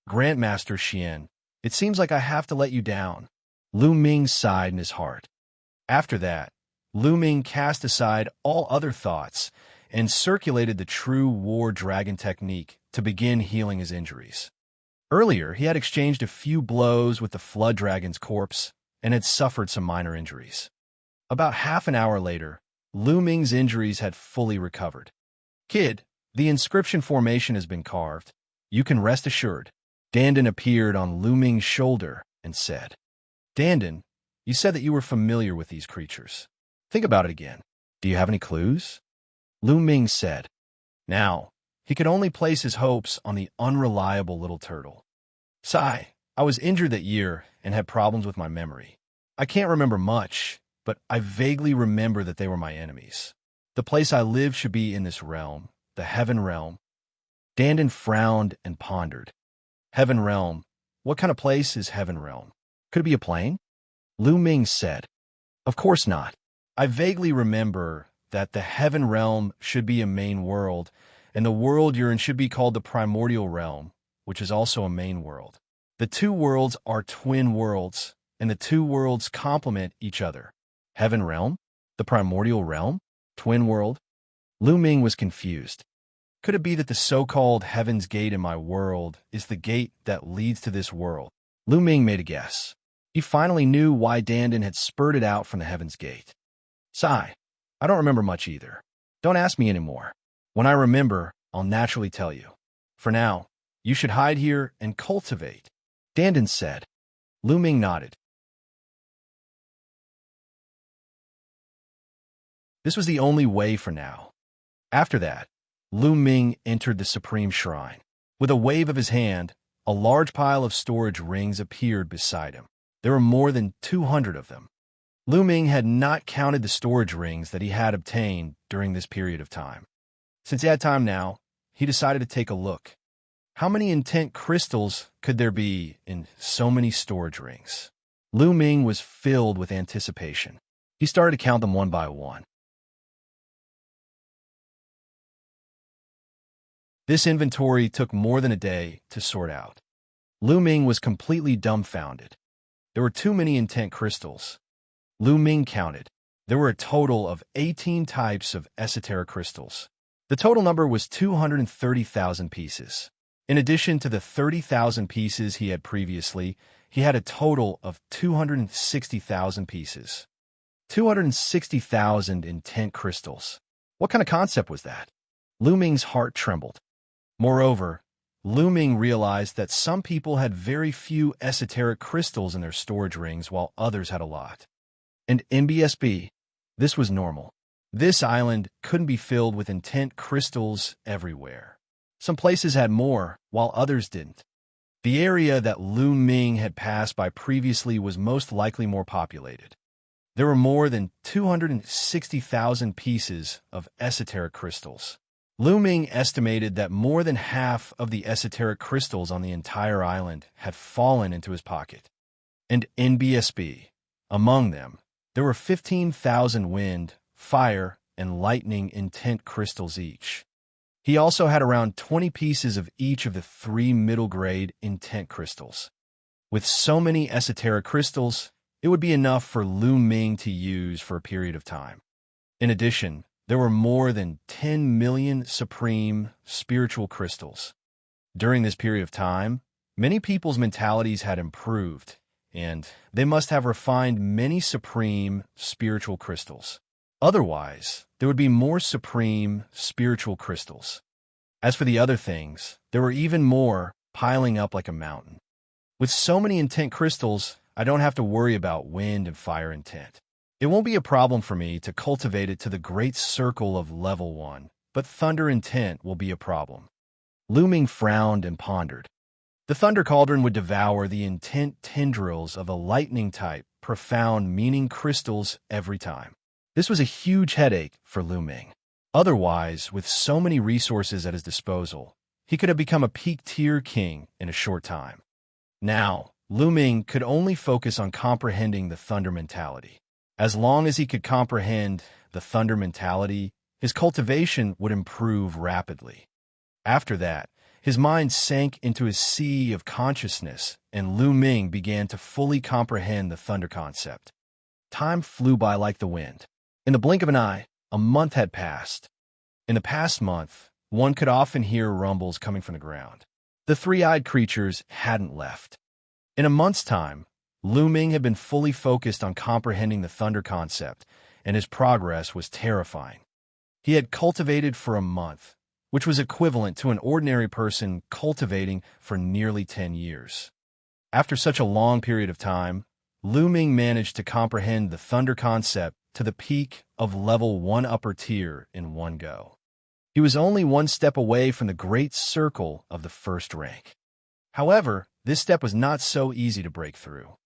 Grandmaster Xian, it seems like I have to let you down. Lu Ming sighed in his heart. After that, Lu Ming cast aside all other thoughts and circulated the true war dragon technique to begin healing his injuries. Earlier, he had exchanged a few blows with the flood dragon's corpse and had suffered some minor injuries. About half an hour later, Lu Ming's injuries had fully recovered. Kid, the inscription formation has been carved. You can rest assured. Dandan appeared on Lu Ming's shoulder and said, Dandan, you said that you were familiar with these creatures. Think about it again. Do you have any clues? Lu Ming said. Now, he could only place his hopes on the unreliable little turtle. Sigh, I was injured that year and had problems with my memory. I can't remember much, but I vaguely remember that they were my enemies. The place I live should be in this realm, the Heaven Realm. Dandan frowned and pondered. Heaven Realm? What kind of place is Heaven Realm? Could it be a plane? Lu Ming said. Of course not. I vaguely remember that the Heaven Realm should be a main world, and the world you're in should be called the Primordial Realm, which is also a main world. The two worlds are twin worlds, and the two worlds complement each other. Heaven Realm? The Primordial Realm? Twin world? Lu Ming was confused. Could it be that the so-called Heaven's Gate in my world is the gate that leads to this world? Lu Ming made a guess. He finally knew why Dandan had spurted out from the Heaven's Gate. Sigh, I don't remember much either. Don't ask me anymore. When I remember, I'll naturally tell you. For now, you should hide here and cultivate, Dandan said. Lu Ming nodded. This was the only way for now. After that, Lu Ming entered the Supreme Shrine. With a wave of his hand, a large pile of storage rings appeared beside him. There were more than 200 of them. Lu Ming had not counted the storage rings that he had obtained during this period of time. Since he had time now, he decided to take a look. How many intent crystals could there be in so many storage rings? Lu Ming was filled with anticipation. He started to count them one by one. This inventory took more than a day to sort out. Lu Ming was completely dumbfounded. There were too many intent crystals. Lu Ming counted. There were a total of 18 types of esoteric crystals. The total number was 230,000 pieces. In addition to the 30,000 pieces he had previously, he had a total of 260,000 pieces. 260,000 intent crystals. What kind of concept was that? Lu Ming's heart trembled. Moreover, Lu Ming realized that some people had very few esoteric crystals in their storage rings while others had a lot. And in BSB, this was normal. This island couldn't be filled with intent crystals everywhere. Some places had more, while others didn't. The area that Lu Ming had passed by previously was most likely more populated. There were more than 260,000 pieces of esoteric crystals. Lu Ming estimated that more than half of the esoteric crystals on the entire island had fallen into his pocket. And in BSB, among them, there were 15,000 wind, fire, and lightning intent crystals each. He also had around 20 pieces of each of the 3 middle-grade intent crystals. With so many esoteric crystals, it would be enough for Lu Ming to use for a period of time. In addition, there were more than 10 million supreme spiritual crystals. During this period of time, many people's mentalities had improved, and they must have refined many supreme spiritual crystals. Otherwise, there would be more supreme spiritual crystals. As for the other things, there were even more piling up like a mountain. With so many intent crystals, I don't have to worry about wind and fire intent. It won't be a problem for me to cultivate it to the great circle of level 1, but thunder intent will be a problem. Lu Ming frowned and pondered. The thunder cauldron would devour the intent tendrils of a lightning-type, profound meaning crystals every time. This was a huge headache for Lu Ming. Otherwise, with so many resources at his disposal, he could have become a peak-tier king in a short time. Now, Lu Ming could only focus on comprehending the thunder mentality. As long as he could comprehend the thunder mentality, his cultivation would improve rapidly. After that, his mind sank into a sea of consciousness, and Lu Ming began to fully comprehend the thunder concept. Time flew by like the wind. In the blink of an eye, a month had passed. In the past month, one could often hear rumbles coming from the ground. The three-eyed creatures hadn't left. In a month's time, Lu Ming had been fully focused on comprehending the thunder concept, and his progress was terrifying. He had cultivated for a month, which was equivalent to an ordinary person cultivating for nearly 10 years. After such a long period of time, Lu Ming managed to comprehend the thunder concept to the peak of level 1 upper tier in one go. He was only one step away from the great circle of the first rank. However, this step was not so easy to break through.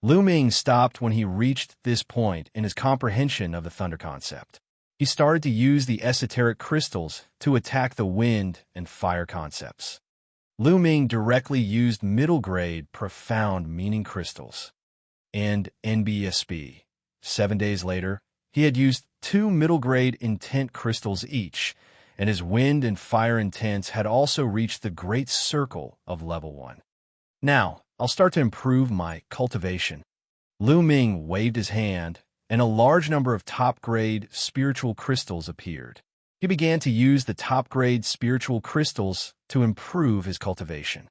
Lu Ming stopped when he reached this point in his comprehension of the thunder concept. He started to use the esoteric crystals to attack the wind and fire concepts. Lu Ming directly used middle-grade, profound meaning crystals and NBSB. 7 days later, he had used 2 middle-grade intent crystals each, and his wind and fire intents had also reached the great circle of level 1. Now, I'll start to improve my cultivation. Lu Ming waved his hand, and a large number of top-grade spiritual crystals appeared. He began to use the top-grade spiritual crystals to improve his cultivation.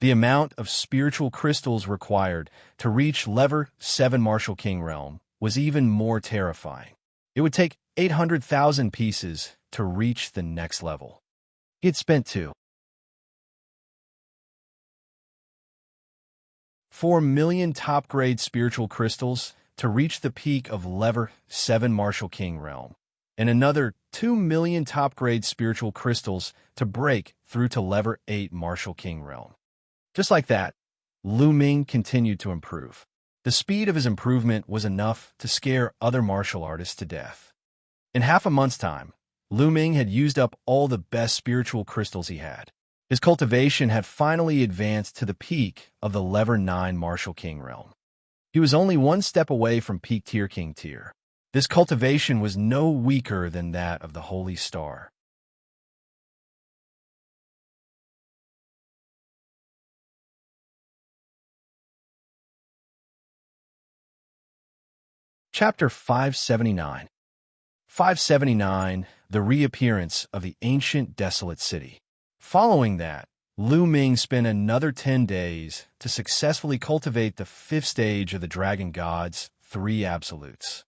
The amount of spiritual crystals required to reach level 7 Martial King realm was even more terrifying. It would take 800,000 pieces to reach the next level. He had spent 4 million top-grade spiritual crystals to reach the peak of level 7 Martial King realm, and another 2 million top-grade spiritual crystals to break through to level 8 Martial King realm. Just like that, Lu Ming continued to improve. The speed of his improvement was enough to scare other martial artists to death. In half a month's time, Lu Ming had used up all the best spiritual crystals he had. His cultivation had finally advanced to the peak of the level 9 Martial King realm. He was only one step away from peak tier king tier. This cultivation was no weaker than that of the Holy Star. Chapter 579. 579. The Reappearance of the Ancient Desolate City. Following that, Lu Ming spent another 10 days to successfully cultivate the 5th stage of the Dragon God's 3 Absolutes.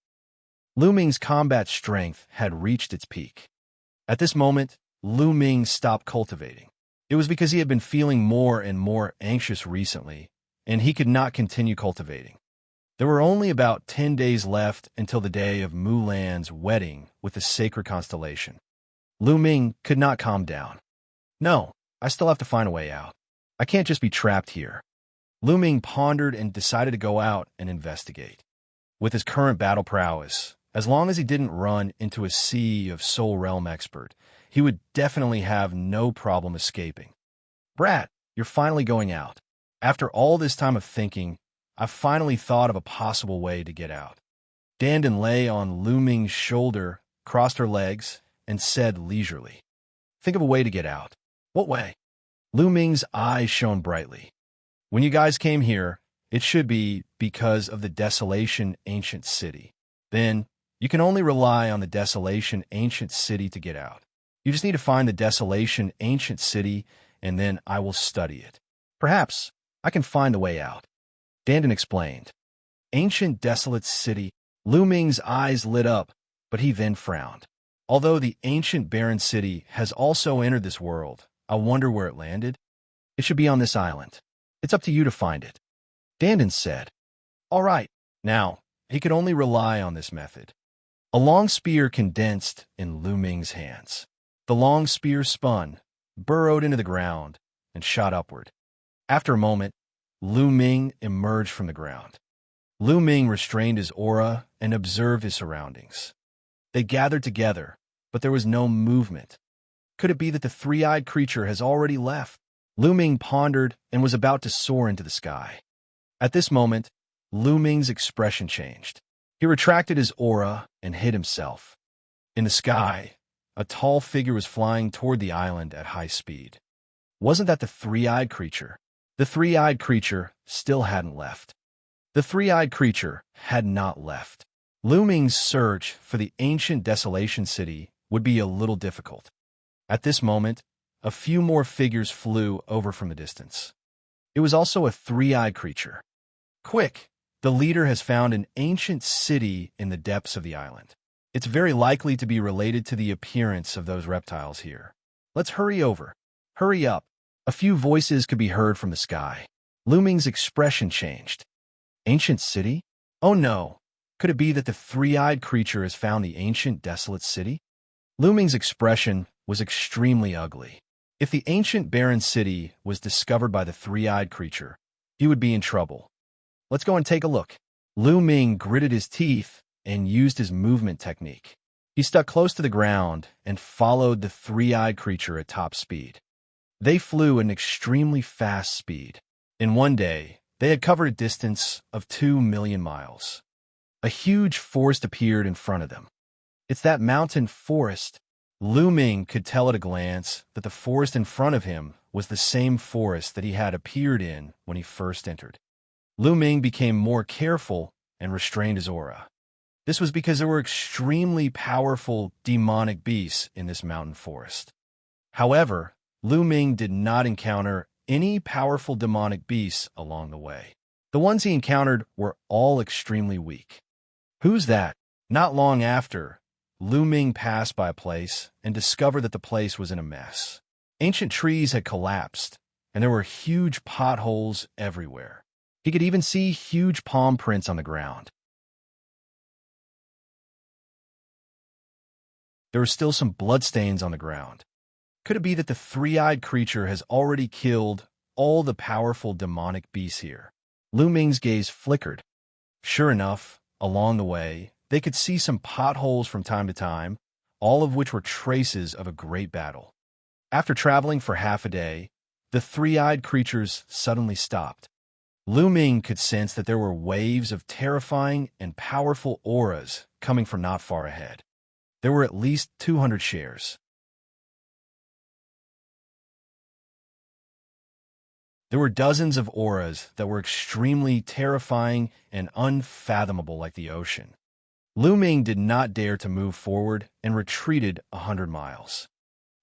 Lu Ming's combat strength had reached its peak. At this moment, Lu Ming stopped cultivating. It was because he had been feeling more and more anxious recently, and he could not continue cultivating. There were only about 10 days left until the day of Mulan's wedding with the sacred constellation. Lu Ming could not calm down. No, I still have to find a way out. I can't just be trapped here. Lu Ming pondered and decided to go out and investigate. With his current battle prowess, as long as he didn't run into a sea of Soul Realm expert, he would definitely have no problem escaping. Brat, you're finally going out. After all this time of thinking, I finally thought of a possible way to get out. Dandan lay on Lu Ming's shoulder, crossed her legs, and said leisurely, "Think of a way to get out." "What way?" Lu Ming's eyes shone brightly. "When you guys came here, it should be because of the Desolation Ancient City. Then, you can only rely on the Desolation Ancient City to get out. You just need to find the Desolation Ancient City, and then I will study it. Perhaps I can find the way out." Dandan explained. Ancient desolate city. Lu Ming's eyes lit up, but he then frowned. Although the ancient barren city has also entered this world, I wonder where it landed. It should be on this island. It's up to you to find it. Dandan said. All right. Now, he could only rely on this method. A long spear condensed in Lu Ming's hands. The long spear spun, burrowed into the ground, and shot upward. After a moment, Lu Ming emerged from the ground. Lu Ming restrained his aura and observed his surroundings. They gathered together, but there was no movement. Could it be that the three-eyed creature has already left? Lu Ming pondered and was about to soar into the sky. At this moment, Lu Ming's expression changed. He retracted his aura and hid himself. In the sky, a tall figure was flying toward the island at high speed. Wasn't that the three-eyed creature? The three-eyed creature still hadn't left. The three-eyed creature had not left. Lu Ming's search for the ancient desolation city would be a little difficult. At this moment, a few more figures flew over from the distance. It was also a three-eyed creature. Quick! The leader has found an ancient city in the depths of the island. It's very likely to be related to the appearance of those reptiles here. Let's hurry over. Hurry up. A few voices could be heard from the sky. Lu Ming's expression changed. Ancient city? Oh no. Could it be that the three-eyed creature has found the ancient desolate city? Lu Ming's expression was extremely ugly. If the ancient barren city was discovered by the three-eyed creature, he would be in trouble. Let's go and take a look. Lu Ming gritted his teeth and used his movement technique. He stuck close to the ground and followed the three-eyed creature at top speed. They flew at an extremely fast speed. In one day, they had covered a distance of 2 million miles. A huge forest appeared in front of them. It's that mountain forest. Lu Ming could tell at a glance that the forest in front of him was the same forest that he had appeared in when he first entered. Lu Ming became more careful and restrained his aura. This was because there were extremely powerful demonic beasts in this mountain forest. However, Lu Ming did not encounter any powerful demonic beasts along the way. The ones he encountered were all extremely weak. Who's that? Not long after, Lu Ming passed by a place and discovered that the place was in a mess. Ancient trees had collapsed, and there were huge potholes everywhere. He could even see huge palm prints on the ground. There were still some bloodstains on the ground. Could it be that the three-eyed creature has already killed all the powerful demonic beasts here? Lu Ming's gaze flickered. Sure enough, along the way, they could see some potholes from time to time, all of which were traces of a great battle. After traveling for half a day, the three-eyed creatures suddenly stopped. Lu Ming could sense that there were waves of terrifying and powerful auras coming from not far ahead. There were at least 200 shares. There were dozens of auras that were extremely terrifying and unfathomable like the ocean. Lu Ming did not dare to move forward and retreated 100 miles.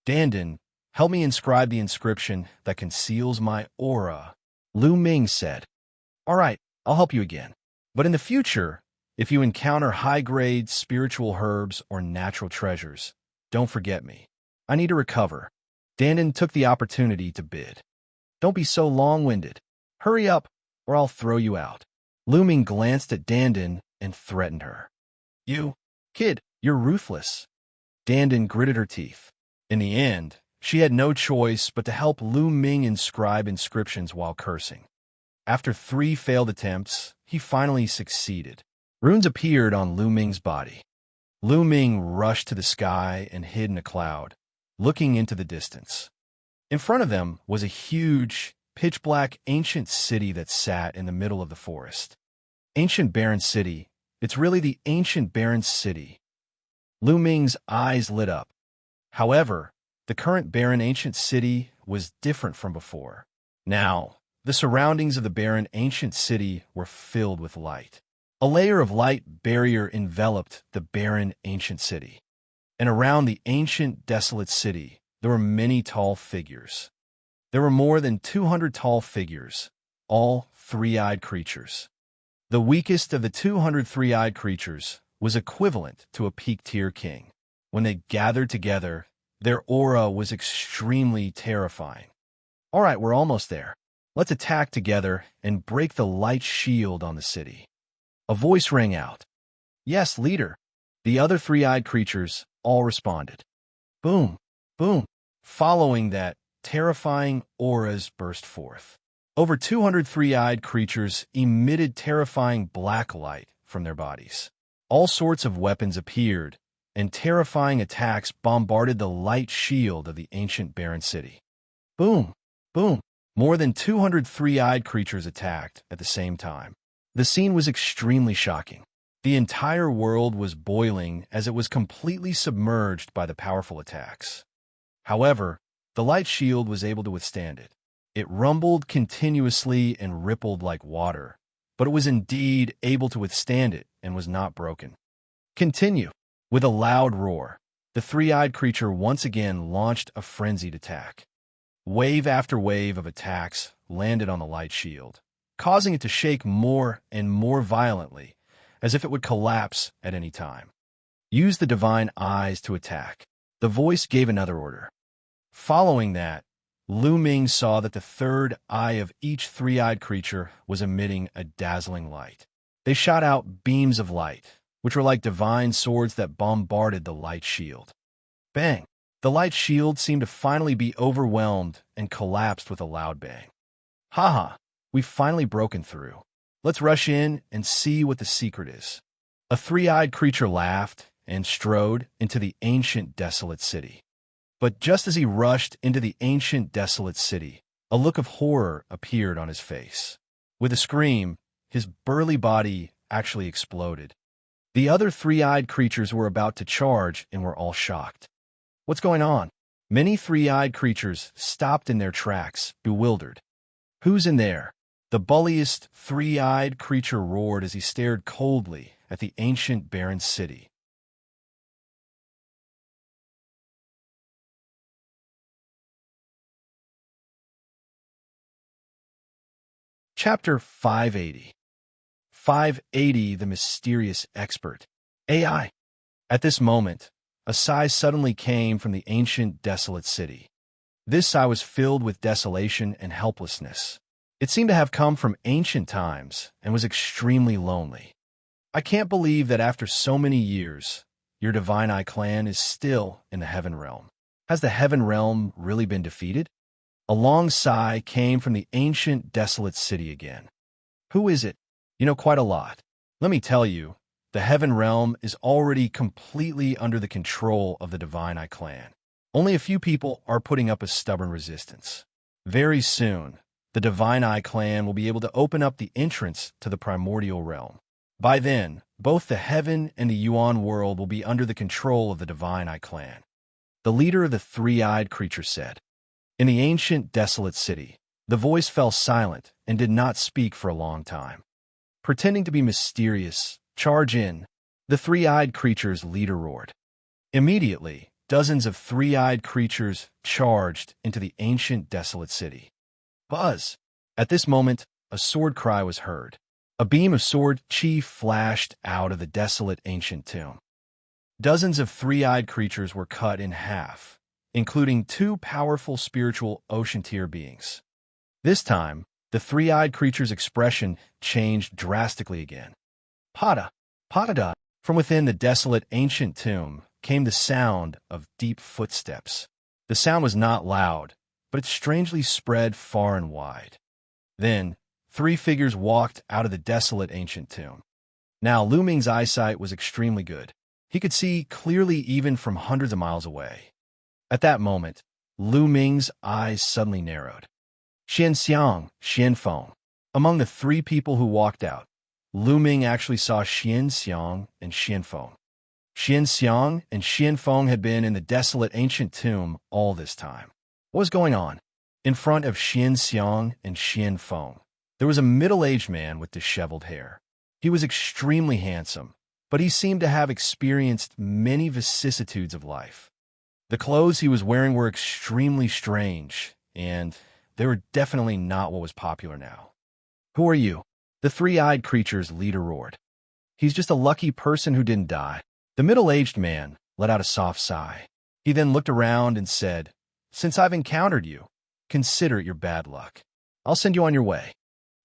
Dandan, help me inscribe the inscription that conceals my aura, Lu Ming said. All right, I'll help you again. But in the future, if you encounter high-grade spiritual herbs or natural treasures, don't forget me. I need to recover. Dandan took the opportunity to bid. Don't be so long-winded. Hurry up, or I'll throw you out. Lu Ming glanced at Dandan and threatened her. You, kid, you're ruthless. Dandan gritted her teeth. In the end, she had no choice but to help Lu Ming inscribe inscriptions while cursing. After 3 failed attempts, he finally succeeded. Runes appeared on Lu Ming's body. Lu Ming rushed to the sky and hid in a cloud, looking into the distance. In front of them was a huge, pitch-black ancient city that sat in the middle of the forest. Ancient Barren City. It's really the ancient Barren City. Lu Ming's eyes lit up. However, the current barren ancient city was different from before. Now, the surroundings of the barren ancient city were filled with light. A layer of light barrier enveloped the barren ancient city. And around the ancient desolate city, there were many tall figures. There were more than 200 tall figures, all three-eyed creatures. The weakest of the 200 three-eyed creatures was equivalent to a peak-tier king. When they gathered together, their aura was extremely terrifying. All right, we're almost there. Let's attack together and break the light shield on the city. A voice rang out. Yes, leader. The other three-eyed creatures all responded. Boom, boom. Following that, terrifying auras burst forth. Over 200 three-eyed creatures emitted terrifying black light from their bodies. All sorts of weapons appeared, and terrifying attacks bombarded the light shield of the ancient barren city. Boom, boom. More than 200 three-eyed creatures attacked at the same time. The scene was extremely shocking. The entire world was boiling as it was completely submerged by the powerful attacks. However, the light shield was able to withstand it. It rumbled continuously and rippled like water, but it was indeed able to withstand it and was not broken. Continue. With a loud roar, the three-eyed creature once again launched a frenzied attack. Wave after wave of attacks landed on the light shield, causing it to shake more and more violently, as if it would collapse at any time. Use the divine eyes to attack. The voice gave another order. Following that, Lu Ming saw that the third eye of each three-eyed creature was emitting a dazzling light. They shot out beams of light, which were like divine swords that bombarded the light shield. Bang! The light shield seemed to finally be overwhelmed and collapsed with a loud bang. Haha, we've finally broken through. Let's rush in and see what the secret is. A three-eyed creature laughed and strode into the ancient desolate city. But just as he rushed into the ancient desolate city, a look of horror appeared on his face. With a scream, his burly body actually exploded. The other three-eyed creatures were about to charge and were all shocked. What's going on? Many three-eyed creatures stopped in their tracks, bewildered. Who's in there? The bulliest three-eyed creature roared as he stared coldly at the ancient barren city. Chapter 580. 580, the mysterious expert. AI. At this moment, a sigh suddenly came from the ancient desolate city. This sigh was filled with desolation and helplessness. It seemed to have come from ancient times and was extremely lonely. I can't believe that after so many years, your Divine Eye clan is still in the Heaven Realm. Has the Heaven Realm really been defeated? A long sigh came from the ancient desolate city again. Who is it? You know quite a lot. Let me tell you, the Heaven Realm is already completely under the control of the Divine Eye clan. Only a few people are putting up a stubborn resistance. Very soon, the Divine Eye clan will be able to open up the entrance to the primordial realm. By then, both the Heaven and the Yuan world will be under the control of the Divine Eye clan. The leader of the three-eyed creature said. In the ancient desolate city, the voice fell silent and did not speak for a long time. Pretending to be mysterious, charge in, the three-eyed creature's leader roared. Immediately, dozens of three-eyed creatures charged into the ancient desolate city. Buzz! At this moment, a sword cry was heard. A beam of sword chi flashed out of the desolate ancient tomb. Dozens of three-eyed creatures were cut in half, including two powerful spiritual ocean-tier beings. This time, the three-eyed creature's expression changed drastically again. Pada! Pada! From within the desolate ancient tomb came the sound of deep footsteps. The sound was not loud, but it strangely spread far and wide. Then, three figures walked out of the desolate ancient tomb. Now Lu Ming's eyesight was extremely good. He could see clearly even from hundreds of miles away. At that moment, Lu Ming's eyes suddenly narrowed. Xianxia, Xianfeng. Among the three people who walked out, Lu Ming actually saw Xianxia and Xianfeng. Xianxia and Xianfeng had been in the desolate ancient tomb all this time. What was going on? In front of Xianxia and Xianfeng, there was a middle-aged man with disheveled hair. He was extremely handsome, but he seemed to have experienced many vicissitudes of life. The clothes he was wearing were extremely strange, and they were definitely not what was popular now. Who are you? The three-eyed creature's leader roared. He's just a lucky person who didn't die. The middle-aged man let out a soft sigh. He then looked around and said, Since I've encountered you, consider it your bad luck. I'll send you on your way.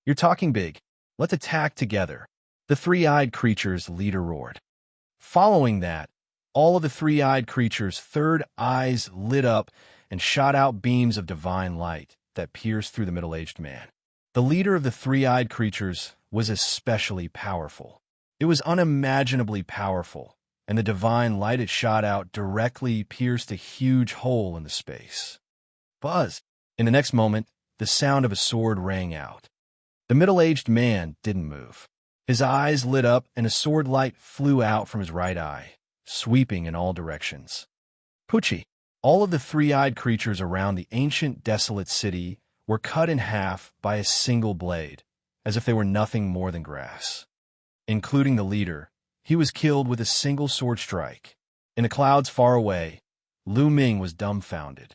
You're talking big. Let's attack together. The three-eyed creature's leader roared. Following that, all of the three-eyed creature's third eyes lit up and shot out beams of divine light that pierced through the middle-aged man. The leader of the three-eyed creatures was especially powerful. It was unimaginably powerful, and the divine light it shot out directly pierced a huge hole in the space. Buzz! In the next moment, the sound of a sword rang out. The middle-aged man didn't move. His eyes lit up and a sword light flew out from his right eye, sweeping in all directions. Pucci! All of the three-eyed creatures around the ancient desolate city were cut in half by a single blade, as if they were nothing more than grass. Including the leader, he was killed with a single sword strike. In the clouds far away, Lu Ming was dumbfounded.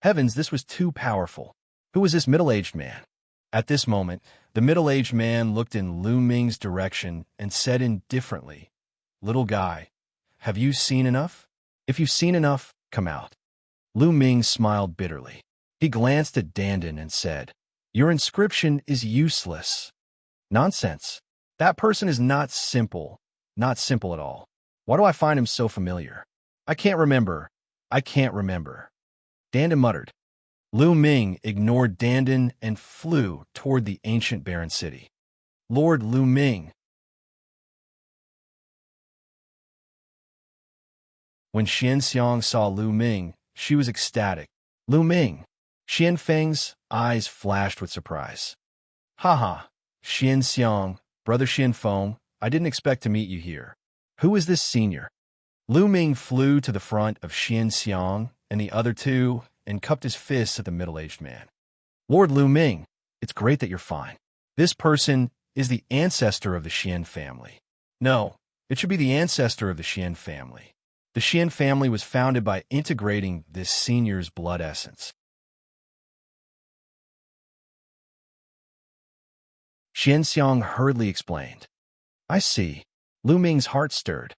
Heavens, this was too powerful. Who was this middle-aged man? At this moment, the middle-aged man looked in Lu Ming's direction and said indifferently, Little guy, have you seen enough? If you've seen enough, come out. Lu Ming smiled bitterly. He glanced at Dandan and said, Your inscription is useless. Nonsense. That person is not simple at all. Why do I find him so familiar? I can't remember. Dandan muttered. Lu Ming ignored Dandan and flew toward the ancient barren city. Lord Lu Ming. When Xianxia saw Lu Ming, she was ecstatic. Lu Ming. Xianfeng's eyes flashed with surprise. Ha! Xianxia, brother Xianfeng, I didn't expect to meet you here. Who is this senior? Lu Ming flew to the front of Xianxia and the other two and cupped his fists at the middle-aged man. Lord Lu Ming, it's great that you're fine. This person is the ancestor of the Xian family. No, it should be the ancestor of the Xian family. The Xian family was founded by integrating this senior's blood essence. Xianxiang hurriedly explained. I see. Lu Ming's heart stirred.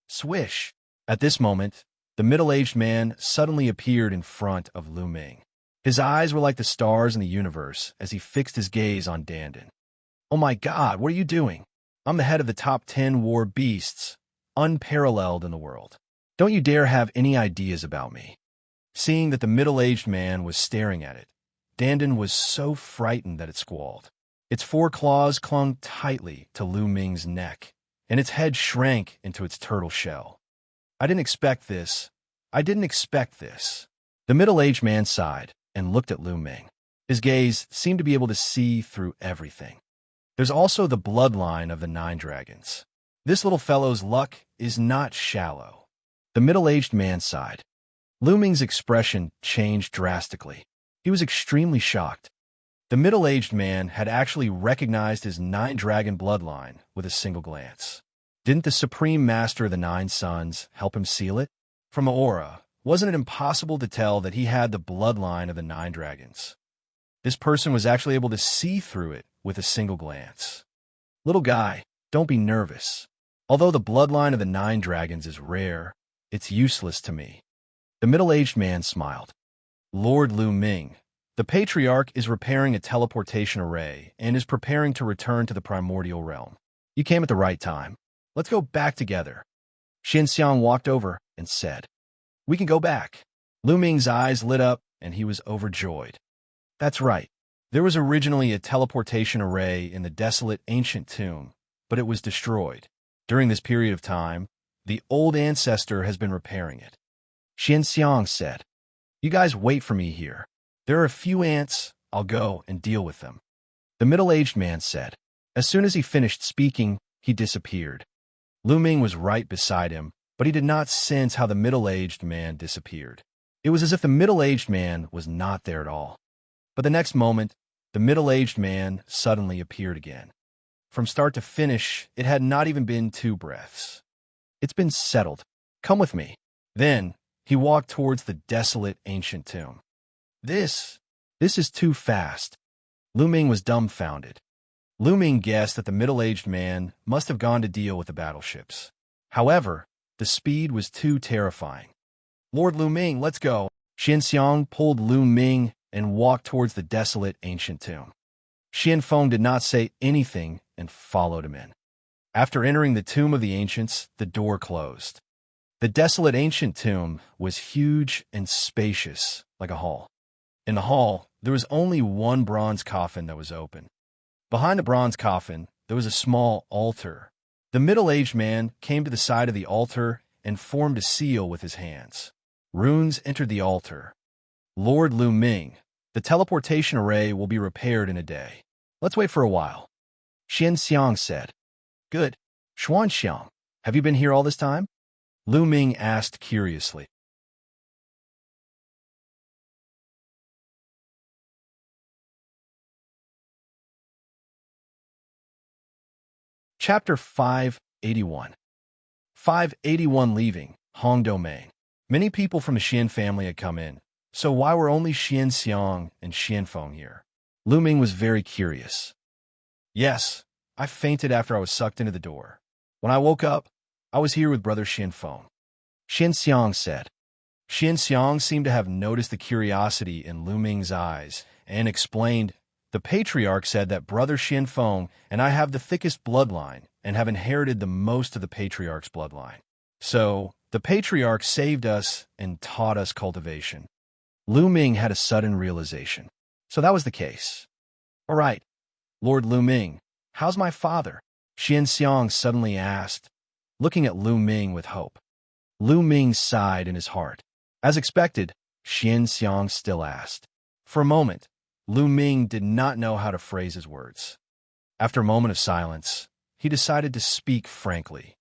Swish! At this moment, the middle-aged man suddenly appeared in front of Lu Ming. His eyes were like the stars in the universe as he fixed his gaze on Dandan. Oh my God, what are you doing? I'm the head of the top 10 war beasts, unparalleled in the world. Don't you dare have any ideas about me. Seeing that the middle-aged man was staring at it, Dandan was so frightened that it squalled. Its four claws clung tightly to Lu Ming's neck, and its head shrank into its turtle shell. I didn't expect this. The middle-aged man sighed and looked at Lu Ming. His gaze seemed to be able to see through everything. There's also the bloodline of the 9 dragons. This little fellow's luck is not shallow. The middle-aged man sighed. Lu Ming's expression changed drastically. He was extremely shocked. The middle-aged man had actually recognized his 9-dragon bloodline with a single glance. Didn't the Supreme Master of the 9 Suns help him seal it? From the aura, wasn't it impossible to tell that he had the bloodline of the 9 dragons? This person was actually able to see through it with a single glance. Little guy, don't be nervous. Although the bloodline of the 9 dragons is rare, it's useless to me. The middle-aged man smiled. Lord Lu Ming, the Patriarch is repairing a teleportation array and is preparing to return to the primordial realm. You came at the right time. Let's go back together. Xianxiang walked over and said, We can go back. Lu Ming's eyes lit up and he was overjoyed. That's right. There was originally a teleportation array in the desolate ancient tomb, but it was destroyed. During this period of time, the old ancestor has been repairing it. Xianxiang said, You guys wait for me here. There are a few ants. I'll go and deal with them. The middle-aged man said. As soon as he finished speaking, he disappeared. Lu Ming was right beside him, but he did not sense how the middle-aged man disappeared. It was as if the middle-aged man was not there at all. But the next moment, the middle-aged man suddenly appeared again. From start to finish, it had not even been 2 breaths. It's been settled. Come with me. Then, he walked towards the desolate ancient tomb. This is too fast. Lu Ming was dumbfounded. Lu Ming guessed that the middle-aged man must have gone to deal with the battleships. However, the speed was too terrifying. Lord Lu Ming, let's go. Xianxia pulled Lu Ming and walked towards the desolate ancient tomb. Xianfeng did not say anything and followed him in. After entering the tomb of the ancients, the door closed. The desolate ancient tomb was huge and spacious, like a hall. In the hall, there was only one bronze coffin that was open. Behind the bronze coffin, there was a small altar. The middle-aged man came to the side of the altar and formed a seal with his hands. Runes entered the altar. Lord Lu Ming, the teleportation array will be repaired in a day. Let's wait for a while. Xianxia said. Good. Xianxia, have you been here all this time? Lu Ming asked curiously. Chapter 581. 581 Leaving, Hong Domain. Many people from the Xian family had come in, so why were only Xianxia and Xianfeng here? Lu Ming was very curious. Yes, I fainted after I was sucked into the door. When I woke up, I was here with brother Xianfeng. Xianxia said. Xianxia seemed to have noticed the curiosity in Lu Ming's eyes and explained, the patriarch said that brother Xianfeng and I have the thickest bloodline and have inherited the most of the patriarch's bloodline. So, the patriarch saved us and taught us cultivation. Lu Ming had a sudden realization. So that was the case. All right, Lord Lu Ming, how's my father? Xianxia suddenly asked, looking at Lu Ming with hope. Lu Ming sighed in his heart. As expected, Xianxia still asked. For a moment, Lu Ming did not know how to phrase his words. After a moment of silence, he decided to speak frankly.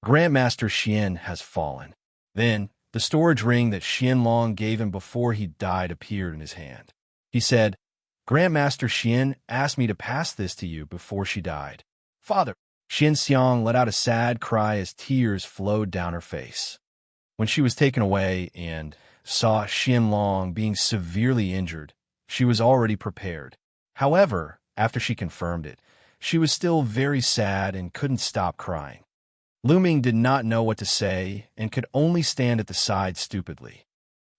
Grandmaster Xian has fallen. Then, the storage ring that Xianlong gave him before he died appeared in his hand. He said, Grandmaster Xian asked me to pass this to you before she died. Father! Xianxia let out a sad cry as tears flowed down her face. When she was taken away and saw Xianlong being severely injured, she was already prepared. However, after she confirmed it, she was still very sad and couldn't stop crying. Lu Ming did not know what to say and could only stand at the side stupidly.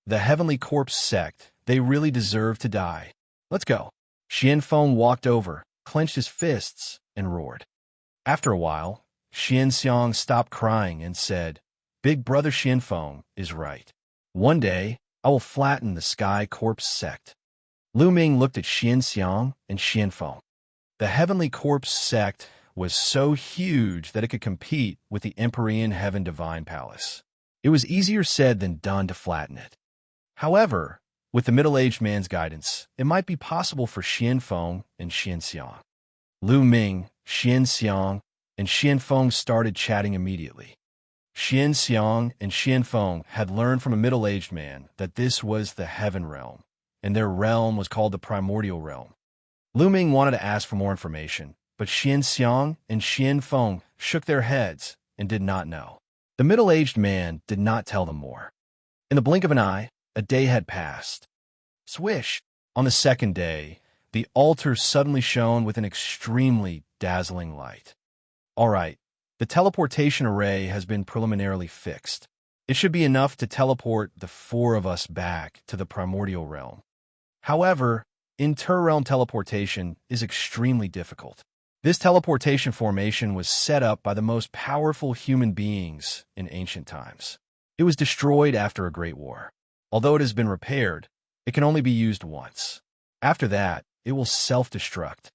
The Heavenly Corpse sect, they really deserve to die. Let's go. Xianfeng walked over, clenched his fists, and roared. After a while, Xianxia stopped crying and said, Big brother Xianfeng is right. One day, I will flatten the Sky Corpse sect. Lu Ming looked at Xianxia and Xianfeng. The Heavenly Corpse sect was so huge that it could compete with the Empyrean Heaven Divine Palace. It was easier said than done to flatten it. However, with the middle-aged man's guidance, it might be possible for Xianfeng and Xianxia. Lu Ming, Xianxia, and Xianfeng started chatting immediately. Xianxia and Xianfeng had learned from a middle-aged man that this was the Heaven Realm, and their realm was called the Primordial Realm. Lu Ming wanted to ask for more information, but Xianxia and Xianfeng shook their heads and did not know. The middle-aged man did not tell them more. In the blink of an eye, a day had passed. Swish! On the second day, the altar suddenly shone with an extremely dazzling light. All right, the teleportation array has been preliminarily fixed. It should be enough to teleport the four of us back to the Primordial Realm. However, inter-realm teleportation is extremely difficult. This teleportation formation was set up by the most powerful human beings in ancient times. It was destroyed after a great war. Although it has been repaired, it can only be used once. After that, it will self-destruct.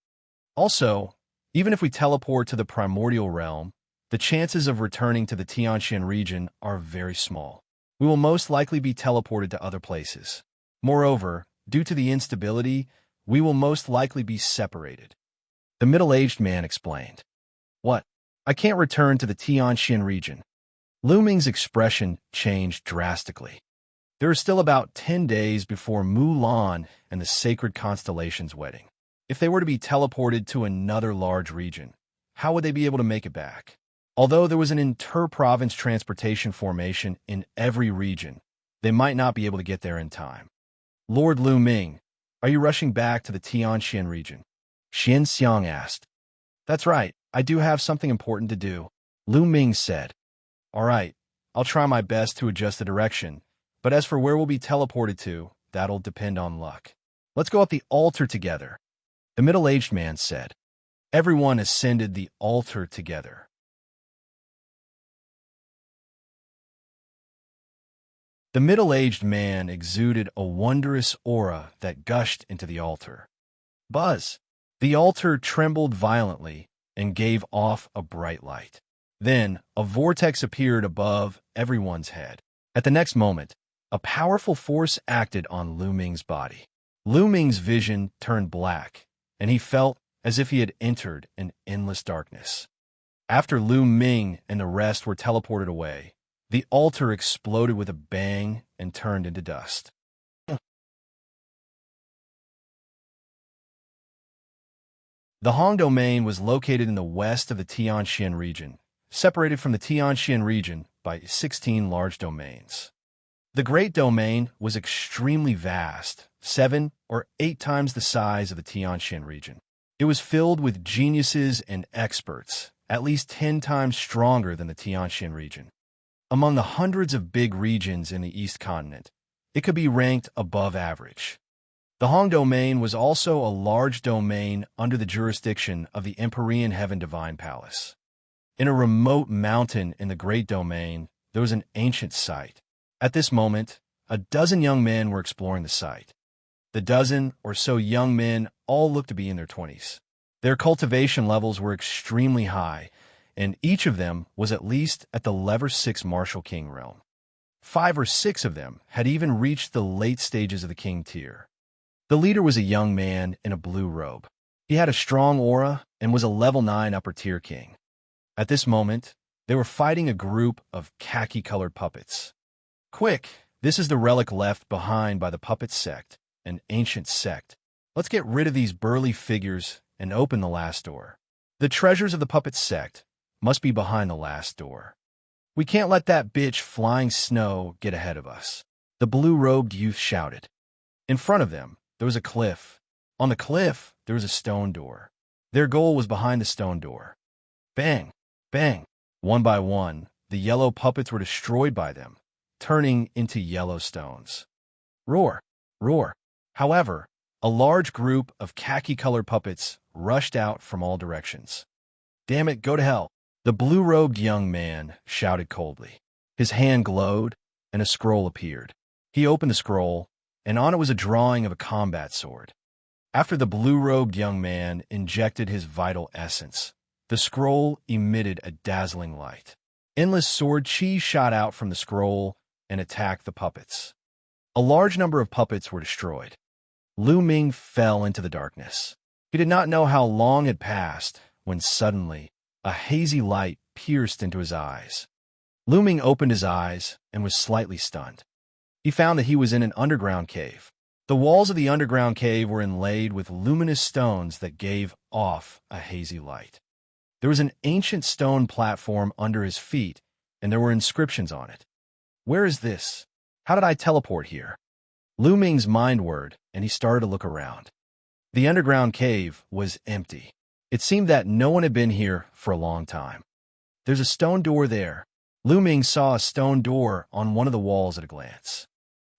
Also, even if we teleport to the Primordial Realm, the chances of returning to the Tianxian region are very small. We will most likely be teleported to other places. Moreover, due to the instability, we will most likely be separated. The middle-aged man explained. What? I can't return to the Tianxian region. Lu Ming's expression changed drastically. There are still about 10 days before Mulan and the Sacred Constellation's wedding. If they were to be teleported to another large region, how would they be able to make it back? Although there was an inter-province transportation formation in every region, they might not be able to get there in time. Lord Lu Ming, are you rushing back to the Tianxian region? Xianxia asked. That's right, I do have something important to do, Lu Ming said. All right, I'll try my best to adjust the direction, but as for where we'll be teleported to, that'll depend on luck. Let's go up the altar together, the middle-aged man said. Everyone ascended the altar together. The middle-aged man exuded a wondrous aura that gushed into the altar. Buzz! The altar trembled violently and gave off a bright light. Then, a vortex appeared above everyone's head. At the next moment, a powerful force acted on Lu Ming's body. Lu Ming's vision turned black, and he felt as if he had entered an endless darkness. After Lu Ming and the rest were teleported away, the altar exploded with a bang and turned into dust. The Hong domain was located in the west of the Xianxia region, separated from the Xianxia region by 16 large domains. The Great Domain was extremely vast, 7 or 8 times the size of the Xianxia region. It was filled with geniuses and experts, at least 10 times stronger than the Xianxia region. Among the hundreds of big regions in the East Continent, it could be ranked above average. The Hong domain was also a large domain under the jurisdiction of the Empyrean Heaven Divine Palace. In a remote mountain in the Great Domain, there was an ancient site. At this moment, a dozen young men were exploring the site. The dozen or so young men all looked to be in their 20s. Their cultivation levels were extremely high, and each of them was at least at the level 6 Martial King realm. 5 or 6 of them had even reached the late stages of the King tier. The leader was a young man in a blue robe. He had a strong aura and was a level 9 upper tier king. At this moment, they were fighting a group of khaki-colored puppets. Quick, this is the relic left behind by the puppet sect, an ancient sect. Let's get rid of these burly figures and open the last door. The treasures of the puppet sect must be behind the last door. We can't let that bitch flying snow get ahead of us, the blue-robed youth shouted. In front of them, there was a cliff. On the cliff, there was a stone door. Their goal was behind the stone door. Bang! Bang! One by one, the yellow puppets were destroyed by them, turning into yellow stones. Roar! Roar! However, a large group of khaki-colored puppets rushed out from all directions. Damn it, go to hell! The blue-robed young man shouted coldly. His hand glowed, and a scroll appeared. He opened the scroll, and on it was a drawing of a combat sword. After the blue-robed young man injected his vital essence, the scroll emitted a dazzling light. Endless sword chi shot out from the scroll and attacked the puppets. A large number of puppets were destroyed. Lu Ming fell into the darkness. He did not know how long had passed when suddenly a hazy light pierced into his eyes. Lu Ming opened his eyes and was slightly stunned. He found that he was in an underground cave. The walls of the underground cave were inlaid with luminous stones that gave off a hazy light. There was an ancient stone platform under his feet, and there were inscriptions on it. Where is this? How did I teleport here? Lu Ming's mind whirred, and he started to look around. The underground cave was empty. It seemed that no one had been here for a long time. There's a stone door there. Lu Ming saw a stone door on one of the walls at a glance.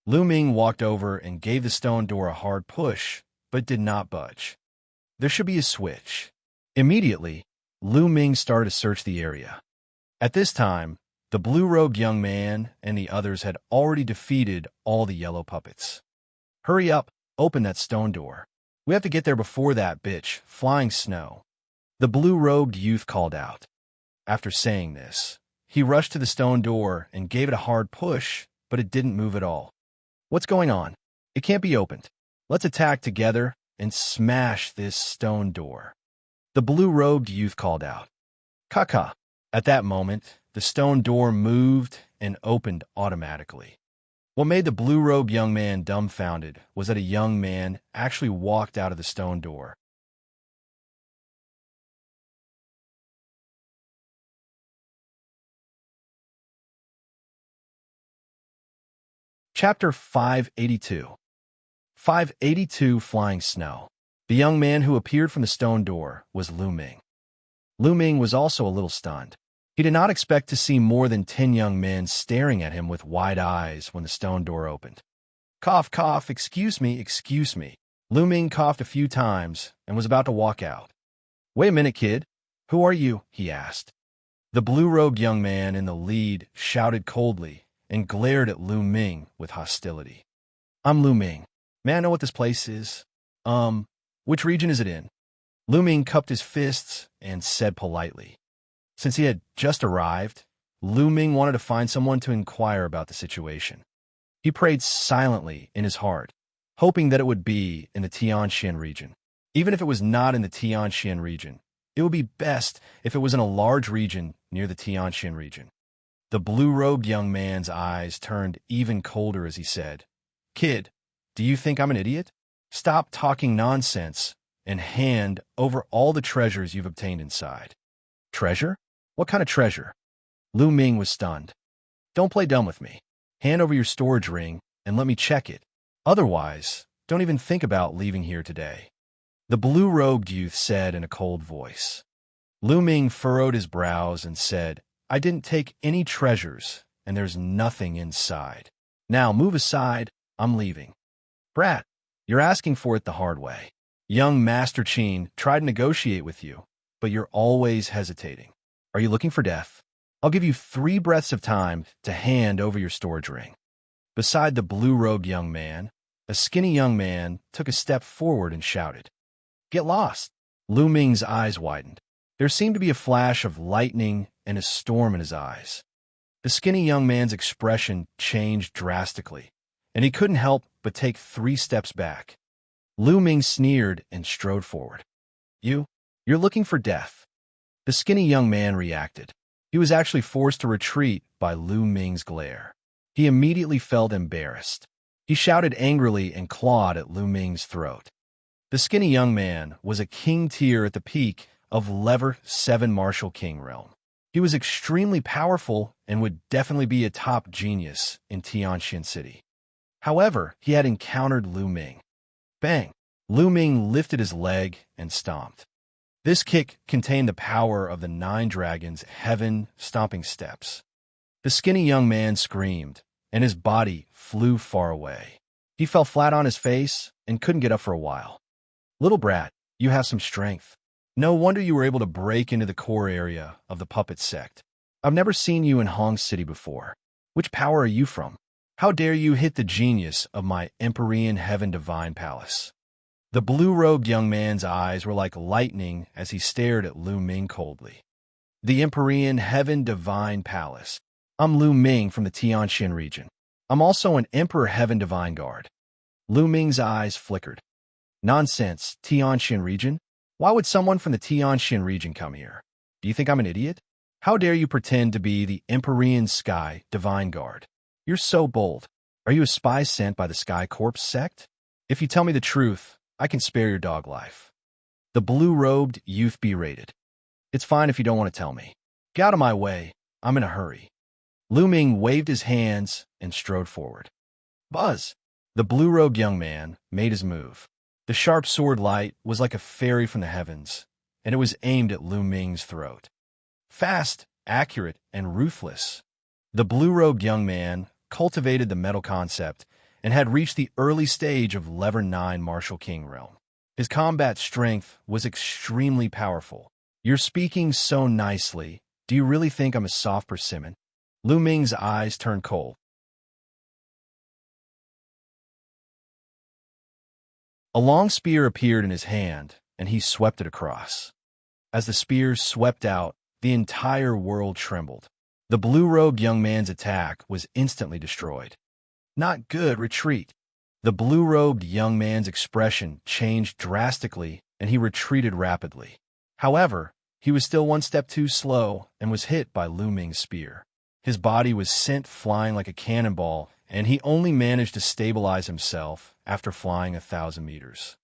Lu Ming walked over and gave the stone door a hard push, but did not budge. There should be a switch. Immediately, Lu Ming started to search the area. At this time, the blue-robed young man and the others had already defeated all the yellow puppets. Hurry up, open that stone door. We have to get there before that bitch, flying snow. The blue-robed youth called out. After saying this, he rushed to the stone door and gave it a hard push, but it didn't move at all. What's going on? It can't be opened. Let's attack together and smash this stone door. The blue-robed youth called out. Kaka. At that moment, the stone door moved and opened automatically. What made the blue-robed young man dumbfounded was that a young man actually walked out of the stone door. Chapter 582. 582 Flying Snow. The young man who appeared from the stone door was Lu Ming. Lu Ming was also a little stunned. He did not expect to see more than 10 young men staring at him with wide eyes when the stone door opened. Cough, cough, excuse me, excuse me. Lu Ming coughed a few times and was about to walk out. Wait a minute, kid. Who are you? He asked. The blue-robed young man in the lead shouted coldly and glared at Lu Ming with hostility. I'm Lu Ming. May I know what this place is? Which region is it in? Lu Ming cupped his fists and said politely. Since he had just arrived, Lu Ming wanted to find someone to inquire about the situation. He prayed silently in his heart, hoping that it would be in the Xianxia region. Even if it was not in the Xianxia region, it would be best if it was in a large region near the Xianxia region. The blue-robed young man's eyes turned even colder as he said, Kid, do you think I'm an idiot? Stop talking nonsense and hand over all the treasures you've obtained inside. Treasure? What kind of treasure? Lu Ming was stunned. Don't play dumb with me. Hand over your storage ring and let me check it. Otherwise, don't even think about leaving here today. The blue-robed youth said in a cold voice. Lu Ming furrowed his brows and said, I didn't take any treasures, and there's nothing inside. Now move aside, I'm leaving. Brat, you're asking for it the hard way. Young Master Qin tried to negotiate with you, but you're always hesitating. Are you looking for death? I'll give you 3 breaths of time to hand over your storage ring. Beside the blue-robed young man, a skinny young man took a step forward and shouted, Get lost! Lu Ming's eyes widened. There seemed to be a flash of lightning and a storm in his eyes. The skinny young man's expression changed drastically, and he couldn't help but take 3 steps back. Lu Ming sneered and strode forward. You're looking for death. The skinny young man reacted. He was actually forced to retreat by Lu Ming's glare. He immediately felt embarrassed. He shouted angrily and clawed at Lu Ming's throat. The skinny young man was a king tier at the peak of Level 7 Martial King realm. He was extremely powerful and would definitely be a top genius in Tianxian City. However, he had encountered Lu Ming. Bang! Lu Ming lifted his leg and stomped. This kick contained the power of the 9 dragons' heaven stomping steps. The skinny young man screamed, and his body flew far away. He fell flat on his face and couldn't get up for a while. Little brat, you have some strength. No wonder you were able to break into the core area of the puppet sect. I've never seen you in Hong City before. Which power are you from? How dare you hit the genius of my Empyrean Heaven Divine Palace? The blue-robed young man's eyes were like lightning as he stared at Lu Ming coldly. The Empyrean Heaven Divine Palace. I'm Lu Ming from the Tianxian region. I'm also an Emperor Heaven Divine Guard. Lu Ming's eyes flickered. Nonsense, Tianxian region? Why would someone from the Tianxian region come here? Do you think I'm an idiot? How dare you pretend to be the Empyrean Sky Divine Guard? You're so bold. Are you a spy sent by the Sky Corps sect? If you tell me the truth, I can spare your dog life. The blue-robed youth berated. It's fine if you don't want to tell me. Get out of my way. I'm in a hurry. Lu Ming waved his hands and strode forward. Buzz! The blue-robed young man made his move. The sharp sword light was like a fairy from the heavens, and it was aimed at Lu Ming's throat. Fast, accurate, and ruthless. The blue-robed young man cultivated the metal concept and had reached the early stage of Level 9 Martial King realm. His combat strength was extremely powerful. You're speaking so nicely. Do you really think I'm a soft persimmon? Lu Ming's eyes turned cold. A long spear appeared in his hand, and he swept it across. As the spear swept out, the entire world trembled. The blue-robed young man's attack was instantly destroyed. Not good, retreat. The blue-robed young man's expression changed drastically, and he retreated rapidly. However, he was still one step too slow and was hit by Lu Ming's spear. His body was sent flying like a cannonball, and he only managed to stabilize himself after flying 1,000 meters.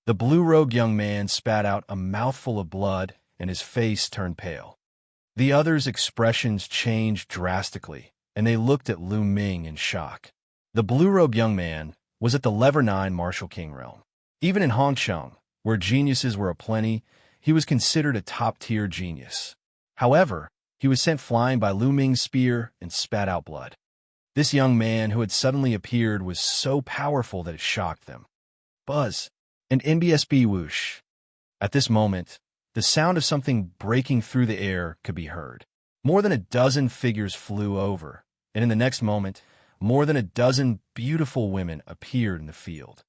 The blue-robed young man spat out a mouthful of blood, and his face turned pale. The others' expressions changed drastically, and they looked at Lu Ming in shock. The blue-robed young man was at the Level 9 Martial King realm. Even in Hongsheng, where geniuses were aplenty, he was considered a top-tier genius. However, he was sent flying by Lu Ming's spear and spat out blood. This young man who had suddenly appeared was so powerful that it shocked them. Buzz, and NBSB whoosh. At this moment, the sound of something breaking through the air could be heard. More than a dozen figures flew over, and in the next moment, more than a dozen beautiful women appeared in the field.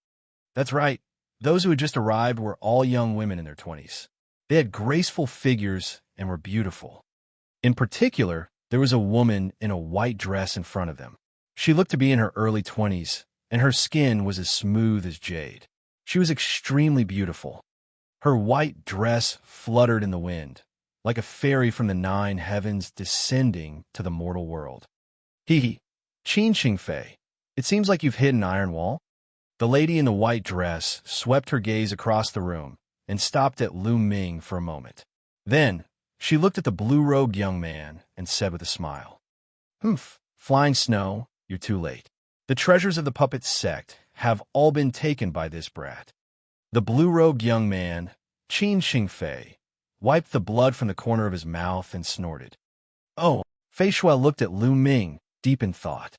That's right, those who had just arrived were all young women in their 20s. They had graceful figures and were beautiful. In particular, there was a woman in a white dress in front of them. She looked to be in her early 20s, and her skin was as smooth as jade. She was extremely beautiful. Her white dress fluttered in the wind, like a fairy from the 9 heavens descending to the mortal world. Hee. Xianxia Fei, it seems like you've hit an iron wall. The lady in the white dress swept her gaze across the room and stopped at Lu Ming for a moment. Then, she looked at the blue-robed young man and said with a smile, "Humph, Flying Snow, you're too late. The treasures of the puppet sect have all been taken by this brat." The blue-robed young man, Xianxia Fei, wiped the blood from the corner of his mouth and snorted. Oh, Fei Shui looked at Lu Ming, deep in thought.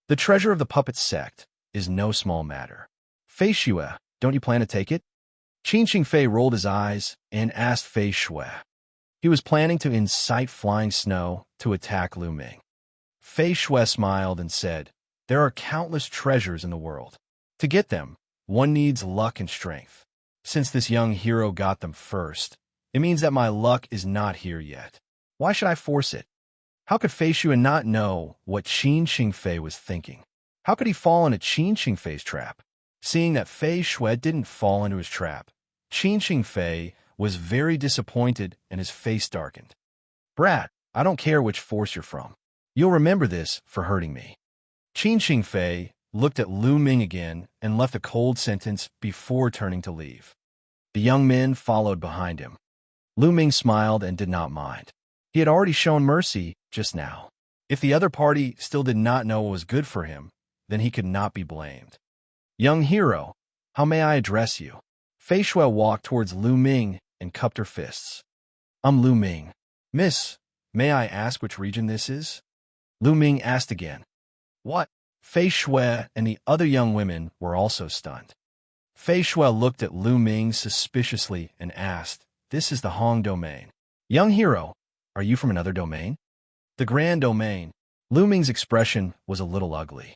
The treasure of the puppet sect is no small matter. Fei Shui, don't you plan to take it? Xianxia Fei rolled his eyes and asked Fei Shui. He was planning to incite Flying Snow to attack Lu Ming. Fei Shui smiled and said, "There are countless treasures in the world. To get them, one needs luck and strength. Since this young hero got them first, it means that my luck is not here yet. Why should I force it?" How could Fei Shui not know what Xianxia Fei was thinking? How could he fall into Xianxia Fei's trap? Seeing that Fei Shui didn't fall into his trap, Xianxia Fei was very disappointed and his face darkened. "Brat, I don't care which force you're from. You'll remember this for hurting me." Xianxia Fei looked at Lu Ming again and left a cold sentence before turning to leave. The young men followed behind him. Lu Ming smiled and did not mind. He had already shown mercy just now. If the other party still did not know what was good for him, then he could not be blamed. "Young hero, how may I address you?" Fei Shui walked towards Lu Ming and cupped her fists. "I'm Lu Ming. Miss, may I ask which region this is?" Lu Ming asked again. "What?" Fei Shui and the other young women were also stunned. Fei Shui looked at Lu Ming suspiciously and asked, "This is the Hong domain. Young hero, are you from another domain?" "The Grand Domain." Lu Ming's expression was a little ugly.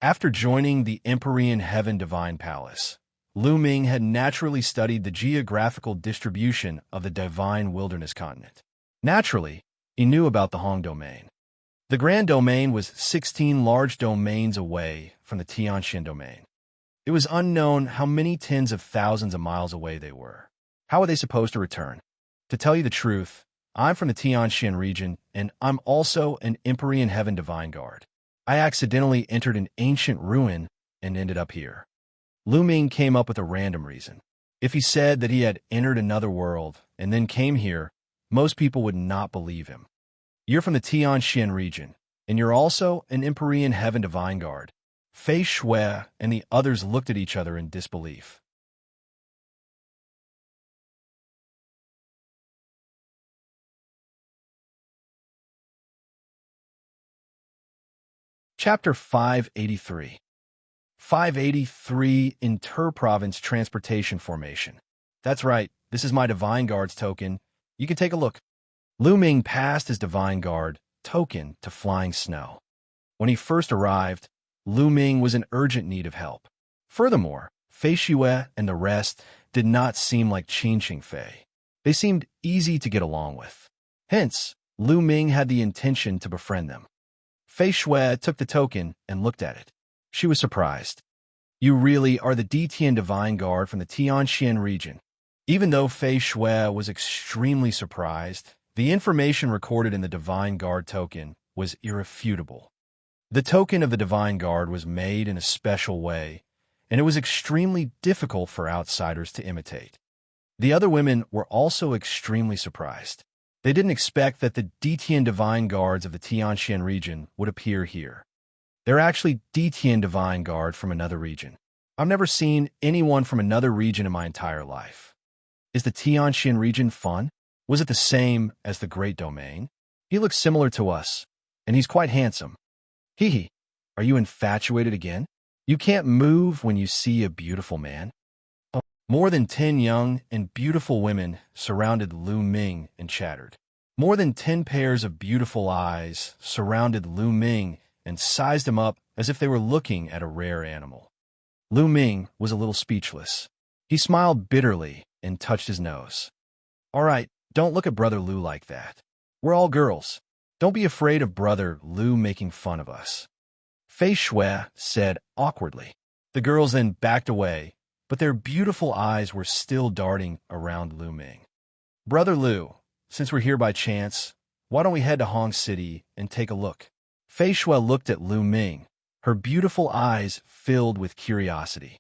After joining the Empyrean Heaven Divine Palace, Lu Ming had naturally studied the geographical distribution of the Divine Wilderness Continent. Naturally, he knew about the Hong Domain. The Grand Domain was 16 large domains away from the Tianxian Domain. It was unknown how many tens of thousands of miles away they were. How were they supposed to return? To tell you the truth, I'm from the Tianxian region, and I'm also an Empyrean Heaven Divine Guard. I accidentally entered an ancient ruin and ended up here. Lu Ming came up with a random reason. If he said that he had entered another world and then came here, most people would not believe him. You're from the Tianxian region, and you're also an Empyrean Heaven Divine Guard. Fei Shui and the others looked at each other in disbelief. Chapter 583. 583 Interprovince Transportation Formation. That's right, this is my Divine Guard's token. You can take a look. Lu Ming passed his Divine Guard token to Flying Snow. When he first arrived, Lu Ming was in urgent need of help. Furthermore, Fei Shui and the rest did not seem like Xianxia Fei. They seemed easy to get along with. Hence, Lu Ming had the intention to befriend them. Fei Shui took the token and looked at it. She was surprised. "You really are the Ditian Divine Guard from the Tianxian region." Even though Fei Shui was extremely surprised, the information recorded in the Divine Guard token was irrefutable. The token of the Divine Guard was made in a special way, and it was extremely difficult for outsiders to imitate. The other women were also extremely surprised. They didn't expect that the Ditian Divine Guards of the Tianxian region would appear here. They're actually Ditian Divine Guard from another region. I've never seen anyone from another region in my entire life. Is the Xianxia region fun? Was it the same as the Great Domain? He looks similar to us, and he's quite handsome. Hee. Are you infatuated again? You can't move when you see a beautiful man. More than 10 young and beautiful women surrounded Lu Ming and chattered. More than 10 pairs of beautiful eyes surrounded Lu Ming and sized him up as if they were looking at a rare animal. Lu Ming was a little speechless. He smiled bitterly and touched his nose. All right, don't look at Brother Lu like that. We're all girls. Don't be afraid of Brother Lu making fun of us. Fei Shui said awkwardly. The girls then backed away, but their beautiful eyes were still darting around Lu Ming. Brother Lu, since we're here by chance, why don't we head to Hong City and take a look? Fei Shui looked at Lu Ming, her beautiful eyes filled with curiosity.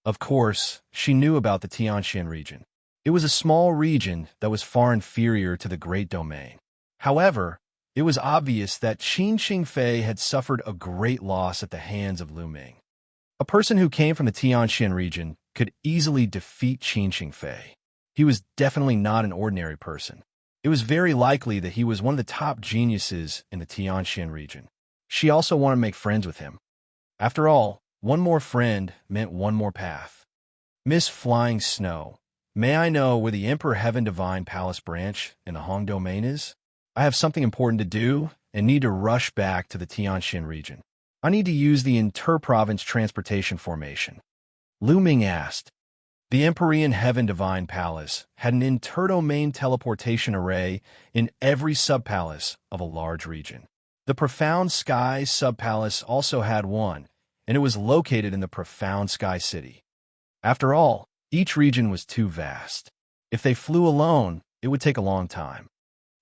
Of course, she knew about the Tianxian region. It was a small region that was far inferior to the Great Domain. However, it was obvious that Qin Xingfei had suffered a great loss at the hands of Lu Ming. A person who came from the Tianxian region could easily defeat Qin Xingfei. He was definitely not an ordinary person. It was very likely that he was one of the top geniuses in the Tianxian region. She also wanted to make friends with him. After all, one more friend meant one more path. Miss Flying Snow, may I know where the Emperor Heaven Divine Palace branch in the Hong Domain is? I have something important to do and need to rush back to the Tianxian region. I need to use the inter-province transportation formation. Lu Ming asked. The Empyrean Heaven Divine Palace had an inter-domain teleportation array in every sub-palace of a large region. The Profound Sky sub-palace also had one, and it was located in the Profound Sky City. After all, each region was too vast. If they flew alone, it would take a long time.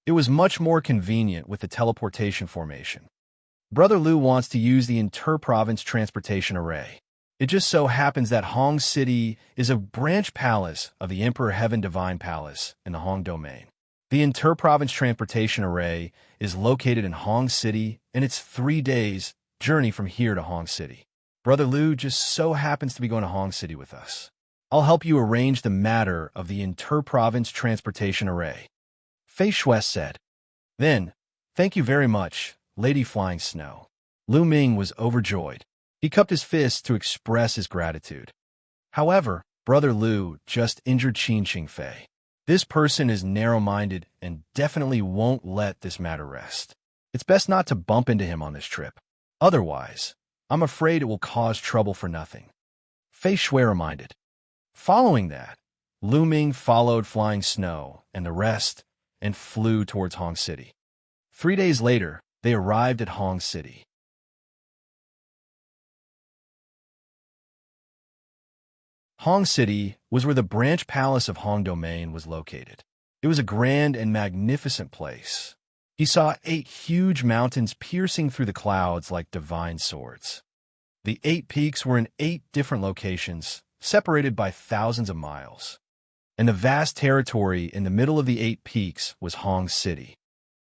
It was much more convenient with the teleportation formation. Brother Lu wants to use the inter-province transportation array. It just so happens that Hong City is a branch palace of the Emperor Heaven Divine Palace in the Hong Domain. The inter-province transportation array is located in Hong City, and it's 3 days' journey from here to Hong City. Brother Lu just so happens to be going to Hong City with us. I'll help you arrange the matter of the inter-province transportation array. Fei Shui said. Then, thank you very much, Lady Flying Snow. Lu Ming was overjoyed. He cupped his fist to express his gratitude. However, Brother Lu just injured Qin Xingfei. This person is narrow-minded and definitely won't let this matter rest. It's best not to bump into him on this trip. Otherwise, I'm afraid it will cause trouble for nothing. Fei Shui reminded. Following that, Lu Ming followed Flying Snow and the rest and flew towards Hong City. 3 days later, they arrived at Hong City. Hong City was where the branch palace of Hong Domain was located. It was a grand and magnificent place. He saw 8 huge mountains piercing through the clouds like divine swords. The 8 peaks were in 8 different locations, separated by thousands of miles. And the vast territory in the middle of the 8 peaks was Hong City.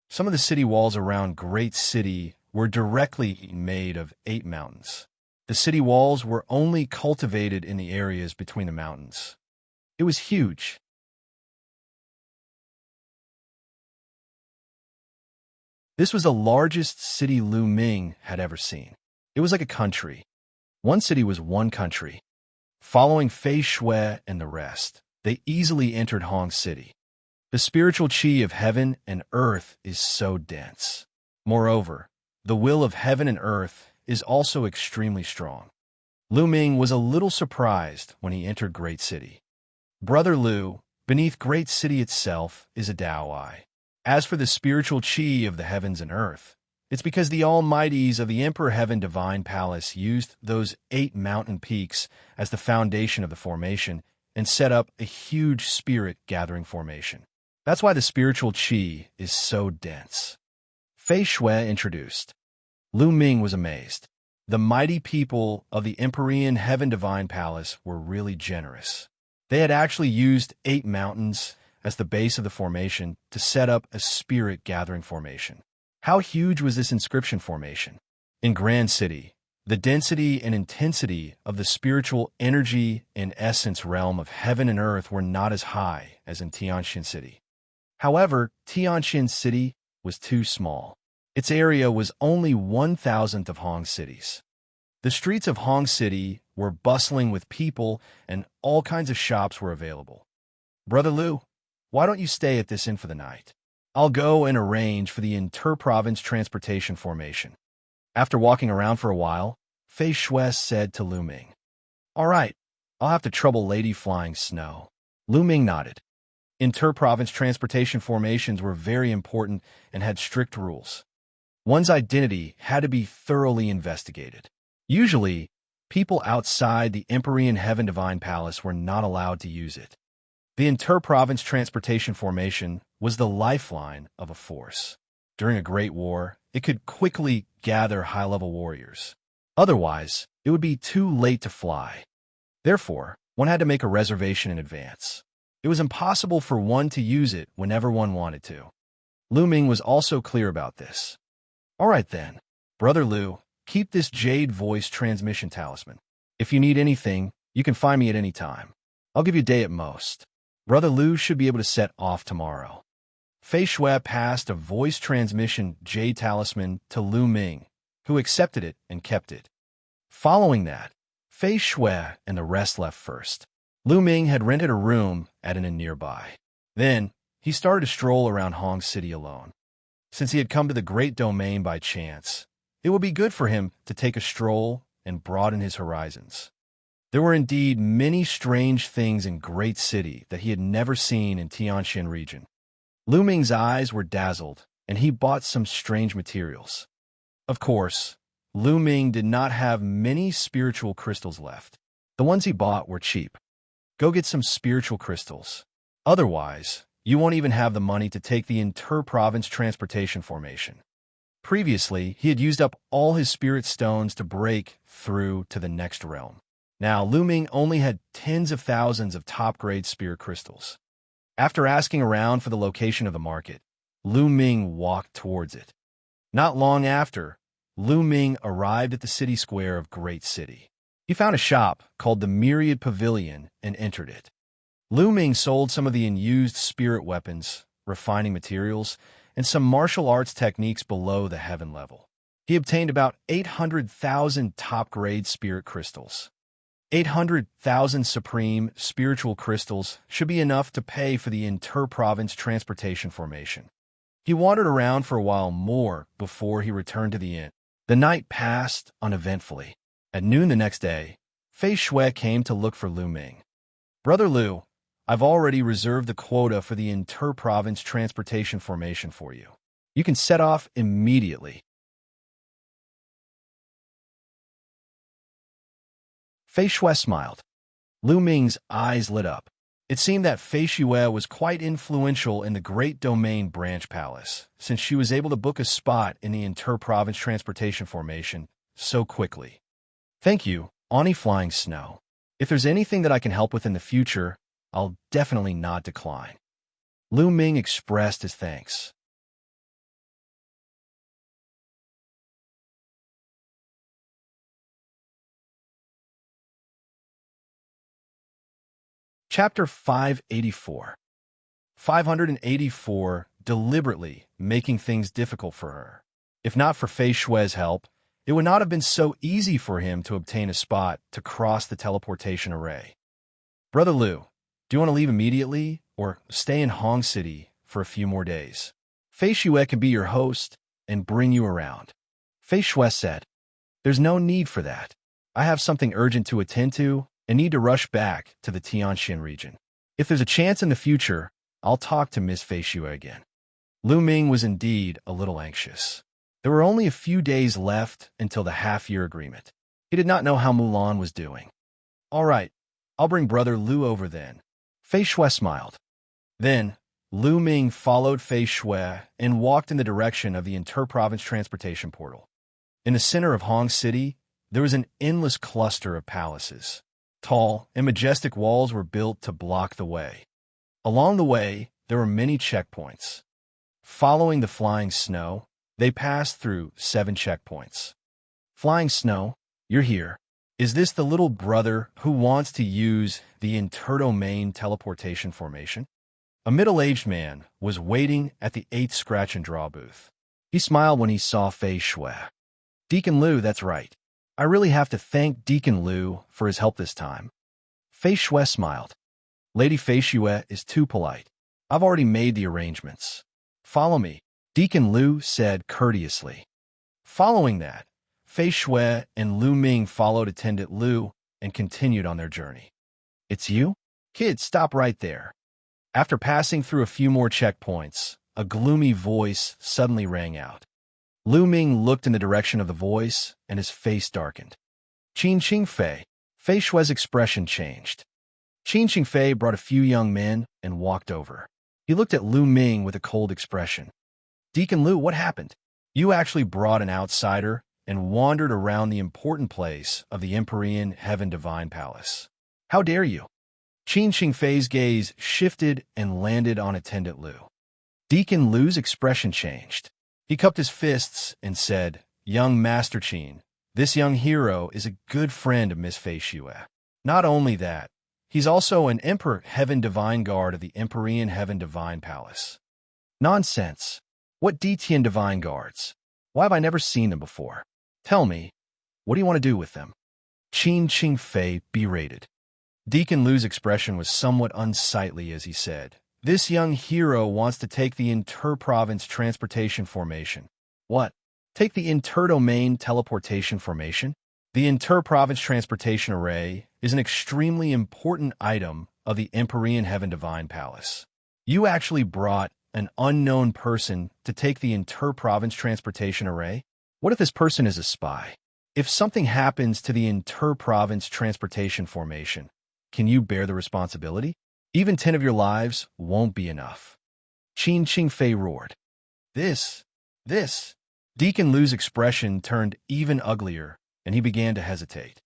Some of the city walls around Great City were directly made of 8 mountains. The city walls were only cultivated in the areas between the mountains. It was huge. This was the largest city Lu Ming had ever seen. It was like a country. One city was one country. Following Fei Shui and the rest, they easily entered Hong City. The spiritual qi of heaven and earth is so dense. Moreover, the will of heaven and earth is also extremely strong. Lu Ming was a little surprised when he entered Great City. Brother Lu, beneath Great City itself is a Daowai. As for the spiritual qi of the heavens and earth, it's because the almighties of the Emperor Heaven Divine Palace used those 8 mountain peaks as the foundation of the formation and set up a huge spirit gathering formation. That's why the spiritual qi is so dense. Fei Shui introduced. Lu Ming was amazed. The mighty people of the Empyrean Heaven Divine Palace were really generous. They had actually used 8 mountains as the base of the formation to set up a spirit gathering formation. How huge was this inscription formation? In Grand City, The density and intensity of the spiritual energy and essence realm of heaven and earth were not as high as in Tianxian City. However, Tianxian City was too small. Its area was only 1,000th of Hong City's. The streets of Hong City were bustling with people, and all kinds of shops were available. Brother Lu, why don't you stay at this inn for the night? I'll go and arrange for the inter-province transportation formation. After walking around for a while, Fei Shui said to Lu Ming, "All right, I'll have to trouble Lady Flying Snow." Lu Ming nodded. Inter-province transportation formations were very important and had strict rules. One's identity had to be thoroughly investigated. Usually, people outside the Empyrean Heaven Divine Palace were not allowed to use it. The inter-province transportation formation was the lifeline of a force. During a great war, it could quickly gather high-level warriors. Otherwise, it would be too late to fly. Therefore, one had to make a reservation in advance. It was impossible for one to use it whenever one wanted to. Lu Ming was also clear about this. "All right then, Brother Lu, keep this jade voice transmission talisman. If you need anything, you can find me at any time. I'll give you a day at most." Brother Lu should be able to set off tomorrow. Fei Shui passed a voice transmission jade talisman to Lu Ming, who accepted it and kept it. Following that, Fei Shui and the rest left first. Lu Ming had rented a room at an inn nearby. Then, he started to stroll around Hong City alone. Since he had come to the Great Domain by chance, it would be good for him to take a stroll and broaden his horizons. There were indeed many strange things in Great City that he had never seen in Tianxian region. Lu Ming's eyes were dazzled, and he bought some strange materials. Of course, Lu Ming did not have many spiritual crystals left. The ones he bought were cheap. Go get some spiritual crystals. Otherwise, you won't even have the money to take the inter-province transportation formation. Previously, he had used up all his spirit stones to break through to the next realm. Now, Lu Ming only had tens of thousands of top-grade spirit crystals. After asking around for the location of the market, Lu Ming walked towards it. Not long after, Lu Ming arrived at the city square of Great City. He found a shop called the Myriad Pavilion and entered it. Lu Ming sold some of the unused spirit weapons, refining materials, and some martial arts techniques below the heaven level. He obtained about 800,000 top-grade spirit crystals. 800,000 supreme spiritual crystals should be enough to pay for the inter-province transportation formation. He wandered around for a while more before he returned to the inn. The night passed uneventfully. At noon the next day, Fei Shui came to look for Lu Ming. "Brother Lu, I've already reserved the quota for the inter-province transportation formation for you. You can set off immediately." Fei Shui smiled. Lu Ming's eyes lit up. It seemed that Fei Shui was quite influential in the Great Domain Branch Palace, since she was able to book a spot in the inter-province transportation formation so quickly. "Thank you, Ani Flying Snow. If there's anything that I can help with in the future, I'll definitely not decline." Lu Ming expressed his thanks. Chapter 584. 584, deliberately making things difficult for her. If not for Fei Shui's help, it would not have been so easy for him to obtain a spot to cross the teleportation array. "Brother Lu, do you want to leave immediately or stay in Hong City for a few more days? Fei Shui can be your host and bring you around." Fei Shui said, "There's no need for that. I have something urgent to attend to and need to rush back to the Tianxian region. If there's a chance in the future, I'll talk to Miss Fei Shui again." Lu Ming was indeed a little anxious. There were only a few days left until the half-year agreement. He did not know how Mulan was doing. "All right, I'll bring Brother Lu over then." Fei Shui smiled. Then, Lu Ming followed Fei Shui and walked in the direction of the inter-province transportation portal. In the center of Hong City, there was an endless cluster of palaces. Tall and majestic walls were built to block the way. Along the way, there were many checkpoints. Following the flying snow, they passed through 7 checkpoints. Flying snow, You're here. Is this the little brother who wants to use the interdomain teleportation formation? A middle-aged man was waiting at the 8th scratch-and-draw booth. He smiled when he saw Fei Shui. Deacon Liu, that's right. I really have to thank Deacon Liu for his help this time. Fei Shui smiled. Lady Fei Shui is too polite. I've already made the arrangements. Follow me, Deacon Liu said courteously. Following that, Fei Shui and Lu Ming followed Attendant Liu and continued on their journey. It's you? Kid, stop right there. After passing through a few more checkpoints, a gloomy voice suddenly rang out. Lu Ming looked in the direction of the voice, and his face darkened. Qing Fei. Fei Shui's expression changed. Qing Fei brought a few young men and walked over. He looked at Lu Ming with a cold expression. Deacon Liu, what happened? You actually brought an outsider and wandered around the important place of the Empyrean Heaven Divine Palace. How dare you? Qing Fei's gaze shifted and landed on Attendant Liu. Deacon Liu's expression changed. He cupped his fists and said, Young Master Qin, this young hero is a good friend of Miss Fei Shui. Not only that, he's also an Emperor Heaven Divine Guard of the Empyrean Heaven Divine Palace. Nonsense. What Detian Divine Guards? Why have I never seen them before? Tell me, what do you want to do with them? Qing Fei berated. Deacon Liu's expression was somewhat unsightly as he said, This young hero wants to take the inter-province transportation formation. What? Take the interdomain teleportation formation? The inter-province transportation array is an extremely important item of the Empyrean Heaven Divine Palace. You actually brought an unknown person to take the inter-province transportation array? What if this person is a spy? If something happens to the inter-province transportation formation, can you bear the responsibility? Even 10 of your lives won't be enough. Qing Fei roared. This. Deacon Liu's expression turned even uglier, and he began to hesitate.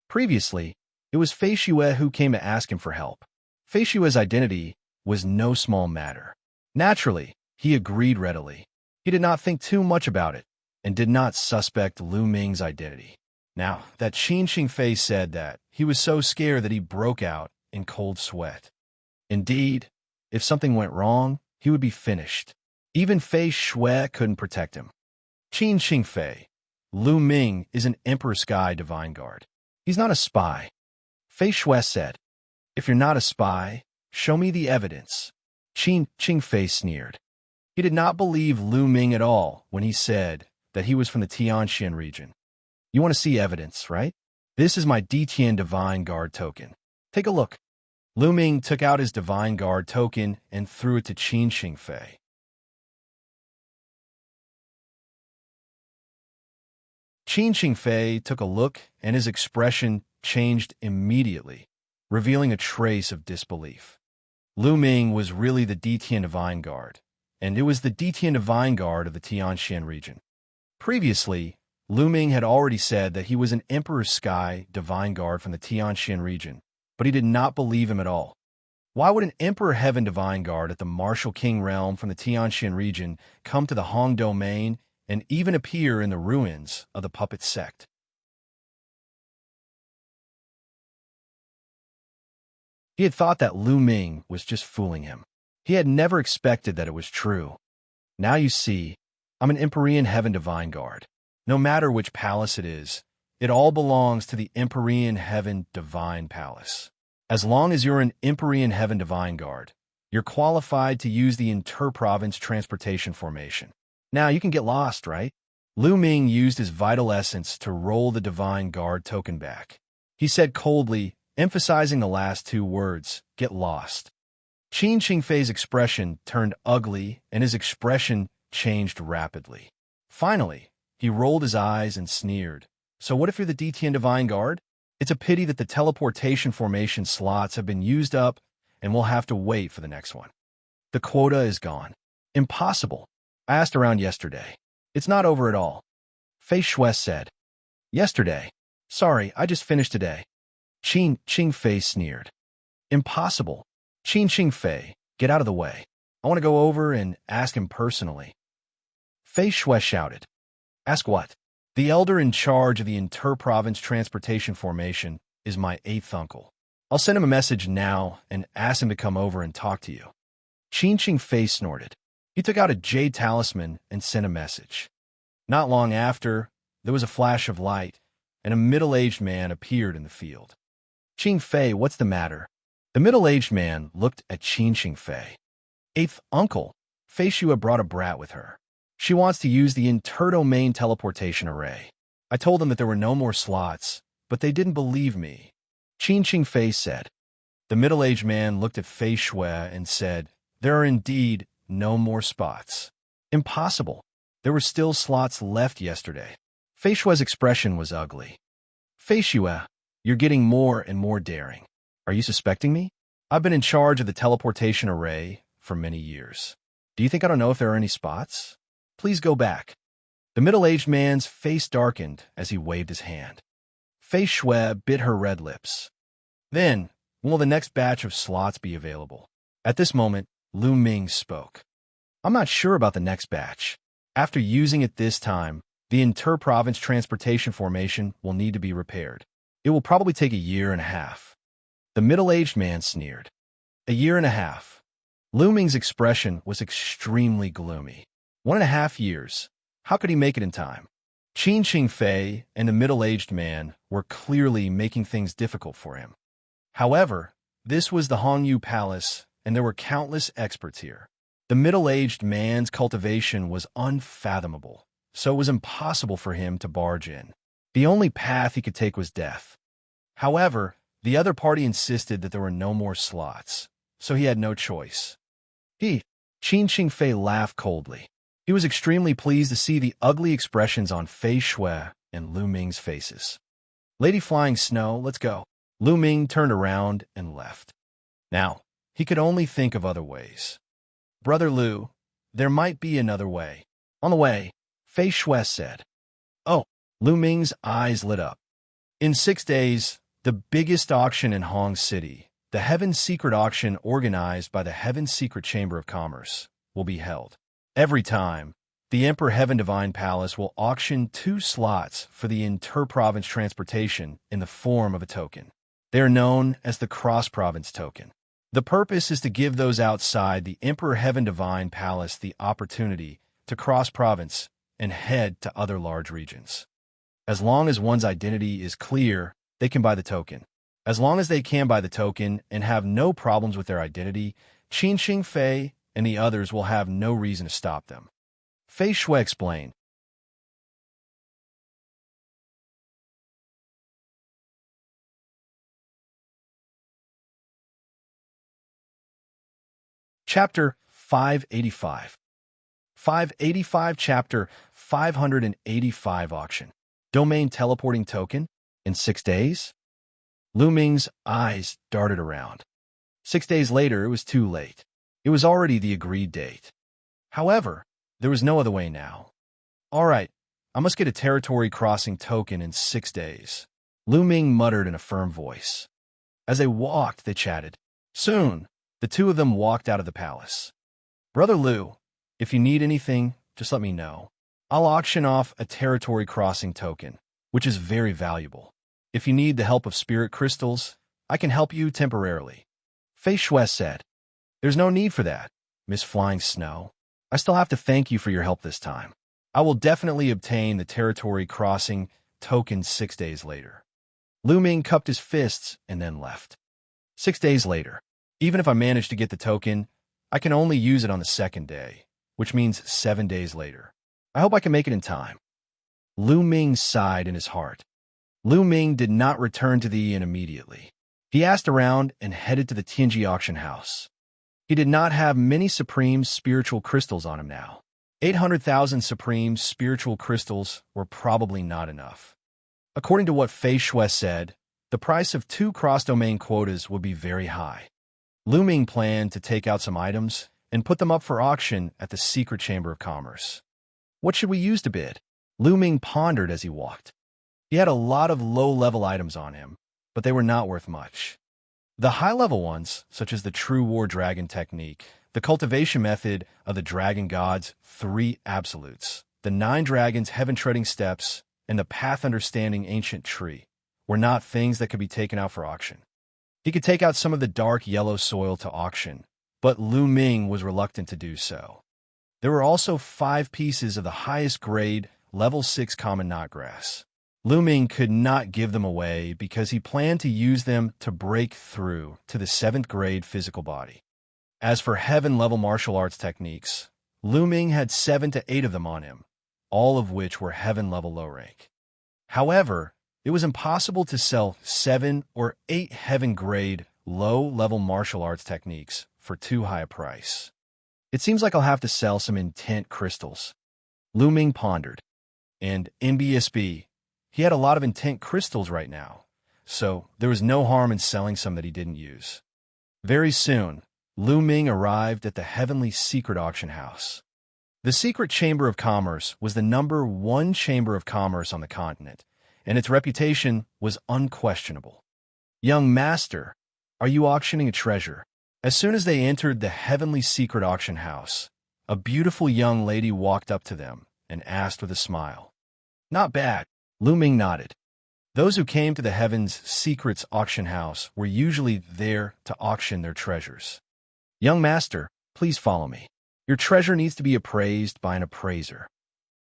Previously, it was Fei Shui who came to ask him for help. Fei Shui's identity was no small matter. Naturally, he agreed readily. He did not think too much about it, and did not suspect Lu Ming's identity. Now, that Qing Fei said that, he was so scared that he broke out in cold sweat. Indeed, if something went wrong, he would be finished. Even Fei Shui couldn't protect him. Qing Fei. Lu Ming is an Emperor Sky Divine Guard. He's not a spy. Fei Shui said, If you're not a spy, show me the evidence. Qing Fei sneered. He did not believe Lu Ming at all when he said that he was from the Xianxia region. You want to see evidence, right? This is my Detian Divine Guard token. Take a look. Lu Ming took out his Divine Guard token and threw it to Qing Fei. Qing Fei took a look, and his expression changed immediately, revealing a trace of disbelief. Lu Ming was really the Detian Divine Guard, and it was the Detian Divine Guard of the Xianxia region. Previously, Lu Ming had already said that he was an Emperor Sky Divine Guard from the Xianxia region, but he did not believe him at all. Why would an Emperor Heaven Divine Guard at the Martial King realm from the Xianxia region come to the Hong domain and even appear in the ruins of the puppet sect? He had thought that Lu Ming was just fooling him. He had never expected that it was true. Now you see, I'm an Empyrean Heaven Divine Guard. No matter which palace it is, it all belongs to the Empyrean Heaven Divine Palace. As long as you're an Empyrean Heaven Divine Guard, you're qualified to use the inter-province transportation formation. Now you can get lost, right? Lu Ming used his vital essence to roll the Divine Guard token back. He said coldly, emphasizing the last two words, get lost. Qing Fei's expression turned ugly, and his expression changed rapidly. Finally, he rolled his eyes and sneered. So what if you're the Detian Divine Guard? It's a pity that the teleportation formation slots have been used up, and we'll have to wait for the next one. The quota is gone. Impossible. I asked around yesterday. It's not over at all. Fei Shui said. Yesterday. Sorry, I just finished today. Qing Fei sneered. Impossible. Qing Fei, get out of the way. I want to go over and ask him personally. Fei Shui shouted. Ask what? The elder in charge of the inter-province transportation formation is my 8th uncle. I'll send him a message now and ask him to come over and talk to you. Xianxia snorted. He took out a jade talisman and sent a message. Not long after, there was a flash of light, and a middle-aged man appeared in the field. Xianxia, what's the matter? The middle-aged man looked at Xianxia. 8th uncle, Feishua brought a brat with her. She wants to use the inter-domain teleportation array. I told them that there were no more slots, but they didn't believe me. Xianxia said. The middle-aged man looked at Feishua and said, there are indeed no more spots. Impossible. There were still slots left yesterday. Feishua's expression was ugly. Feishua, you're getting more and more daring. Are you suspecting me? I've been in charge of the teleportation array for many years. Do you think I don't know if there are any spots? Please go back. The middle-aged man's face darkened as he waved his hand. Feishua bit her red lips. Then, when will the next batch of slots be available? At this moment, Lu Ming spoke. I'm not sure about the next batch. After using it this time, the inter-province transportation formation will need to be repaired. It will probably take a year and a half. The middle-aged man sneered. A year and a half. Lu Ming's expression was extremely gloomy. 1.5 years. How could he make it in time? Xianxia and the middle-aged man were clearly making things difficult for him. However, this was the Hongyu Palace, and there were countless experts here. The middle-aged man's cultivation was unfathomable, so it was impossible for him to barge in. The only path he could take was death. However, the other party insisted that there were no more slots, so he had no choice. Xianxia laughed coldly. He was extremely pleased to see the ugly expressions on Feishua and Lu Ming's faces. Lady Flying Snow, let's go. Lu Ming turned around and left. Now, he could only think of other ways. Brother Lu, there might be another way. On the way, Feishua said. Oh, Lu Ming's eyes lit up. In 6 days, the biggest auction in Hong City, the Heaven Secret Auction organized by the Heaven Secret Chamber of Commerce, will be held. Every time, the Emperor Heaven Divine Palace will auction 2 slots for the inter-province transportation in the form of a token. They are known as the cross-province token. The purpose is to give those outside the Emperor Heaven Divine Palace the opportunity to cross-province and head to other large regions. As long as one's identity is clear, they can buy the token. As long as they can buy the token and have no problems with their identity, Xianxia and the others will have no reason to stop them. Feishua explained. Chapter 585. 585 Chapter 585 Auction. Domain Teleporting Token in 6 days? Lu Ming's eyes darted around. 6 days later, it was too late. It was already the agreed date. However, there was no other way now. All right, I must get a territory crossing token in 6 days. Lu Ming muttered in a firm voice. As they walked, they chatted. Soon, the two of them walked out of the palace. Brother Lu, if you need anything, just let me know. I'll auction off a territory crossing token, which is very valuable. If you need the help of spirit crystals, I can help you temporarily. Feishua said. There's no need for that, Miss Flying Snow. I still have to thank you for your help this time. I will definitely obtain the territory crossing token 6 days later. Lu Ming cupped his fists and then left. 6 days later. Even if I manage to get the token, I can only use it on the 2nd day, which means 7 days later. I hope I can make it in time. Lu Ming sighed in his heart. Lu Ming did not return to the inn immediately. He asked around and headed to the Tianji auction house. He did not have many supreme spiritual crystals on him now. 800,000 supreme spiritual crystals were probably not enough. According to what Feishua said, the price of 2 cross-domain quotas would be very high. Lu Ming planned to take out some items and put them up for auction at the Secret Chamber of Commerce. What should we use to bid? Lu Ming pondered as he walked. He had a lot of low-level items on him, but they were not worth much. The high-level ones, such as the True War Dragon technique, the cultivation method of the Dragon God's 3 absolutes, the 9 dragons' heaven-treading steps, and the path understanding ancient tree were not things that could be taken out for auction. He could take out some of the dark yellow soil to auction, but Lu Ming was reluctant to do so. There were also 5 pieces of the highest grade, level 6 common knotgrass. Lu Ming could not give them away because he planned to use them to break through to the 7th grade physical body. As for heaven-level martial arts techniques, Lu Ming had 7 to 8 of them on him, all of which were heaven-level low rank. However, it was impossible to sell 7 or 8 heaven-grade, low-level martial arts techniques for too high a price. It seems like I'll have to sell some intent crystals. Lu Ming pondered. And NBSB, he had a lot of intent crystals right now, so there was no harm in selling some that he didn't use. Very soon, Lu Ming arrived at the Heavenly Secret Auction House. The Secret Chamber of Commerce was the #1 chamber of commerce on the continent, and its reputation was unquestionable. "Young master, are you auctioning a treasure?" As soon as they entered the Heavenly Secret Auction House, a beautiful young lady walked up to them and asked with a smile. "Not bad," Lu Ming nodded. Those who came to the Heaven's Secrets Auction House were usually there to auction their treasures. "Young master, please follow me. Your treasure needs to be appraised by an appraiser."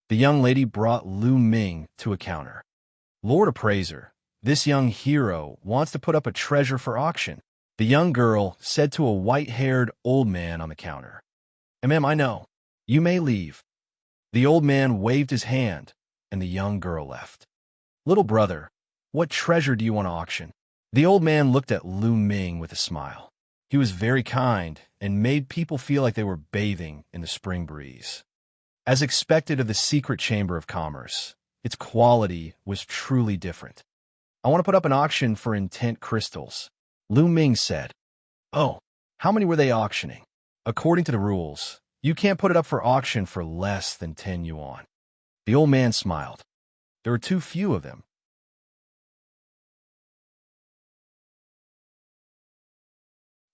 The young lady brought Lu Ming to a counter. "Lord Appraiser, this young hero wants to put up a treasure for auction," the young girl said to a white-haired old man on the counter. "Ma'am, I know. You may leave." The old man waved his hand, and the young girl left. "Little brother, what treasure do you want to auction?" The old man looked at Lu Ming with a smile. He was very kind and made people feel like they were bathing in the spring breeze. As expected of the Secret Chamber of Commerce, its quality was truly different. "I want to put up an auction for intent crystals," Lu Ming said. "Oh, how many were they auctioning?" "According to the rules, you can't put it up for auction for less than 10 yuan. The old man smiled. "There are too few of them."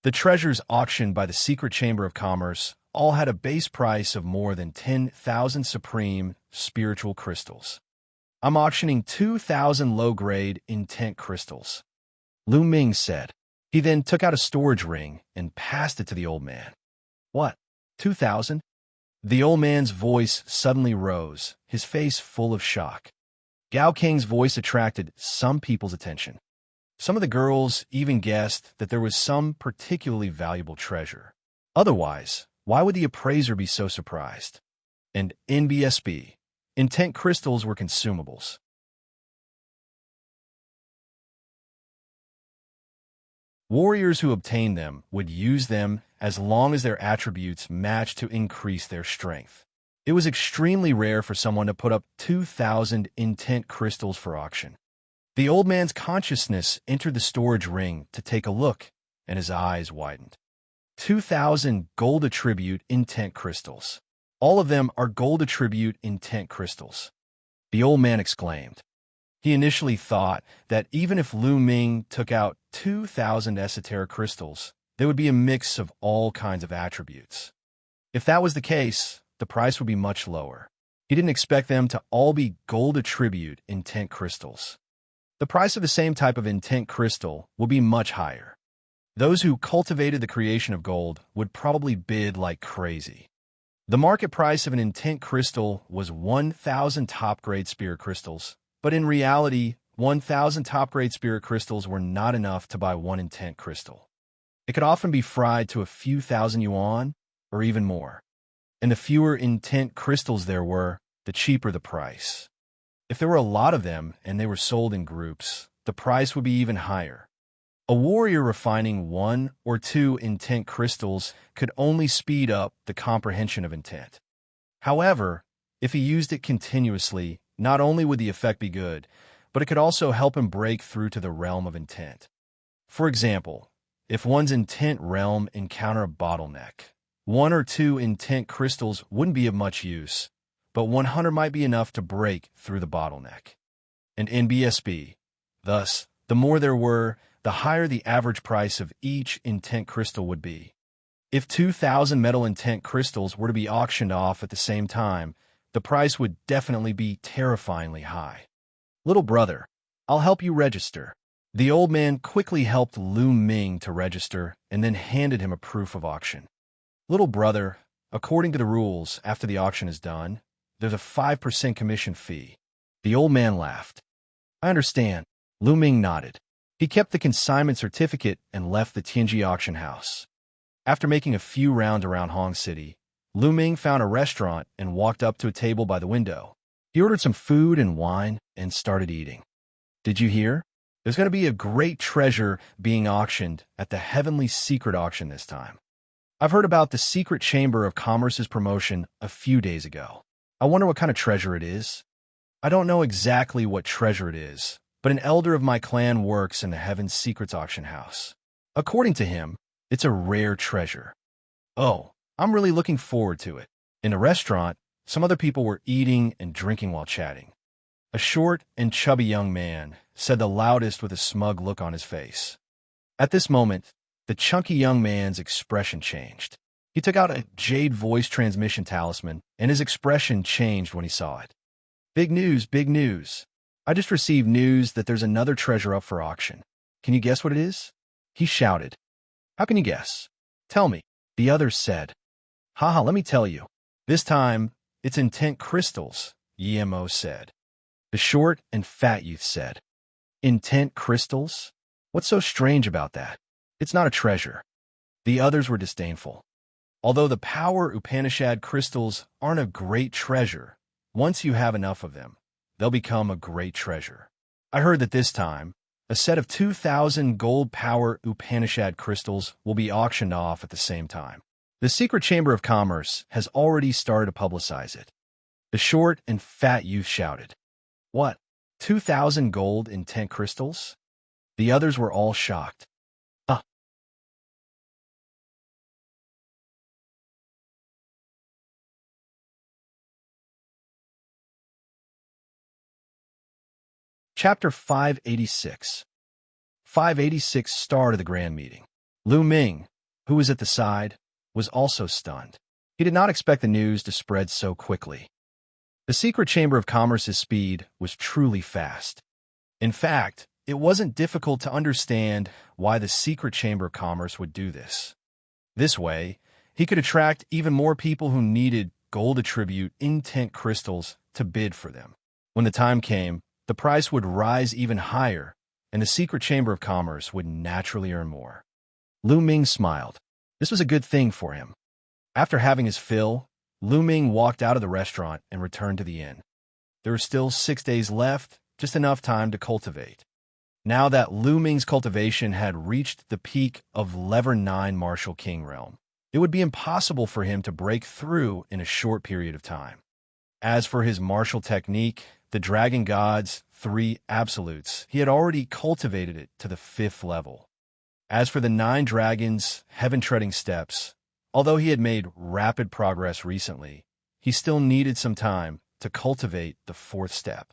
The treasures auctioned by the Secret Chamber of Commerce all had a base price of more than 10,000 supreme spiritual crystals. "I'm auctioning 2,000 low-grade intent crystals," Lu Ming said. He then took out a storage ring and passed it to the old man. "What, 2,000? The old man's voice suddenly rose, his face full of shock. Gao King's voice attracted some people's attention. Some of the girls even guessed that there was some particularly valuable treasure. Otherwise, why would the appraiser be so surprised? And NBSB, intent crystals were consumables. Warriors who obtained them would use them as long as their attributes matched to increase their strength. It was extremely rare for someone to put up 2,000 intent crystals for auction. The old man's consciousness entered the storage ring to take a look, and his eyes widened. 2,000 gold attribute intent crystals. All of them are gold attribute intent crystals. The old man exclaimed. He initially thought that even if Lu Ming took out 2,000 esoteric crystals, there would be a mix of all kinds of attributes. If that was the case, the price would be much lower. He didn't expect them to all be gold attribute intent crystals. The price of the same type of intent crystal would be much higher. Those who cultivated the creation of gold would probably bid like crazy. The market price of an intent crystal was 1,000 top-grade spirit crystals, but in reality, 1,000 top-grade spirit crystals were not enough to buy one intent crystal. It could often be fried to a few thousand yuan, or even more. And the fewer intent crystals there were, the cheaper the price. If there were a lot of them and they were sold in groups, the price would be even higher. A warrior refining 1 or 2 intent crystals could only speed up the comprehension of intent. However, if he used it continuously, not only would the effect be good, but it could also help him break through to the realm of intent. For example, if one's intent realm encounter a bottleneck, 1 or 2 intent crystals wouldn't be of much use, but 100 might be enough to break through the bottleneck. And NBSB, thus, the more there were, the higher the average price of each intent crystal would be. If 2,000 metal intent crystals were to be auctioned off at the same time, the price would definitely be terrifyingly high. Little brother, I'll help you register. The old man quickly helped Lu Ming to register and then handed him a proof of auction. Little brother, according to the rules, after the auction is done, there's a 5% commission fee. The old man laughed. I understand. Lu Ming nodded. He kept the consignment certificate and left the Tianji auction house. After making a few rounds around Hong City, Lu Ming found a restaurant and walked up to a table by the window. He ordered some food and wine and started eating. Did you hear? There's going to be a great treasure being auctioned at the Heavenly Secret Auction this time. I've heard about the Secret Chamber of Commerce's promotion a few days ago. I wonder what kind of treasure it is. I don't know exactly what treasure it is, but an elder of my clan works in the Heaven's Secrets auction house. According to him, it's a rare treasure. Oh, I'm really looking forward to it. In the restaurant, some other people were eating and drinking while chatting. A short and chubby young man said the loudest with a smug look on his face. At this moment, the chunky young man's expression changed. He took out a jade voice transmission talisman, and his expression changed when he saw it. Big news, big news. I just received news that there's another treasure up for auction. Can you guess what it is? He shouted. How can you guess? Tell me, the others said. Haha, let me tell you. This time, it's intent crystals, Yemo said. The short and fat youth said. Intent crystals? What's so strange about that? It's not a treasure. The others were disdainful. Although the power Upanishad crystals aren't a great treasure, once you have enough of them, they'll become a great treasure. I heard that this time, a set of 2,000 gold power Upanishad crystals will be auctioned off at the same time. The Secret Chamber of Commerce has already started to publicize it. The short and fat youth shouted. What? 2,000 gold intent crystals? The others were all shocked. Chapter 586. 586 Start of the Grand Meeting. Lu Ming, who was at the side, was also stunned. He did not expect the news to spread so quickly. The Secret Chamber of Commerce's speed was truly fast. In fact, it wasn't difficult to understand why the Secret Chamber of Commerce would do this. This way, he could attract even more people who needed gold attribute intent crystals to bid for them. When the time came, the price would rise even higher, and the Secret Chamber of Commerce would naturally earn more. Lu Ming smiled. This was a good thing for him. After having his fill, Lu Ming walked out of the restaurant and returned to the inn. There were still 6 days left, just enough time to cultivate. Now that Lu Ming's cultivation had reached the peak of Level 9 Martial King realm, it would be impossible for him to break through in a short period of time. As for his martial technique, the Dragon God's 3 absolutes, he had already cultivated it to the 5th level. As for the 9 dragons' heaven-treading steps, although he had made rapid progress recently, he still needed some time to cultivate the 4th step.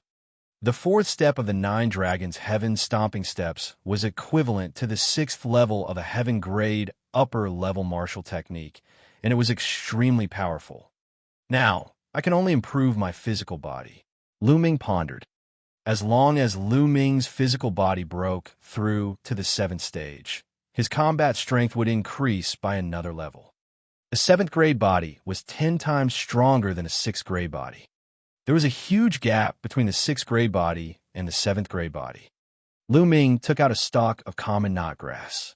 The 4th step of the 9 dragons' heaven-stomping steps was equivalent to the 6th level of a heaven-grade upper-level martial technique, and it was extremely powerful. Now, I can only improve my physical body. Lu Ming pondered. As long as Lu Ming's physical body broke through to the 7th stage, his combat strength would increase by another level. A 7th grade body was 10 times stronger than a 6th grade body. There was a huge gap between the 6th grade body and the 7th grade body. Lu Ming took out a stalk of common knotgrass.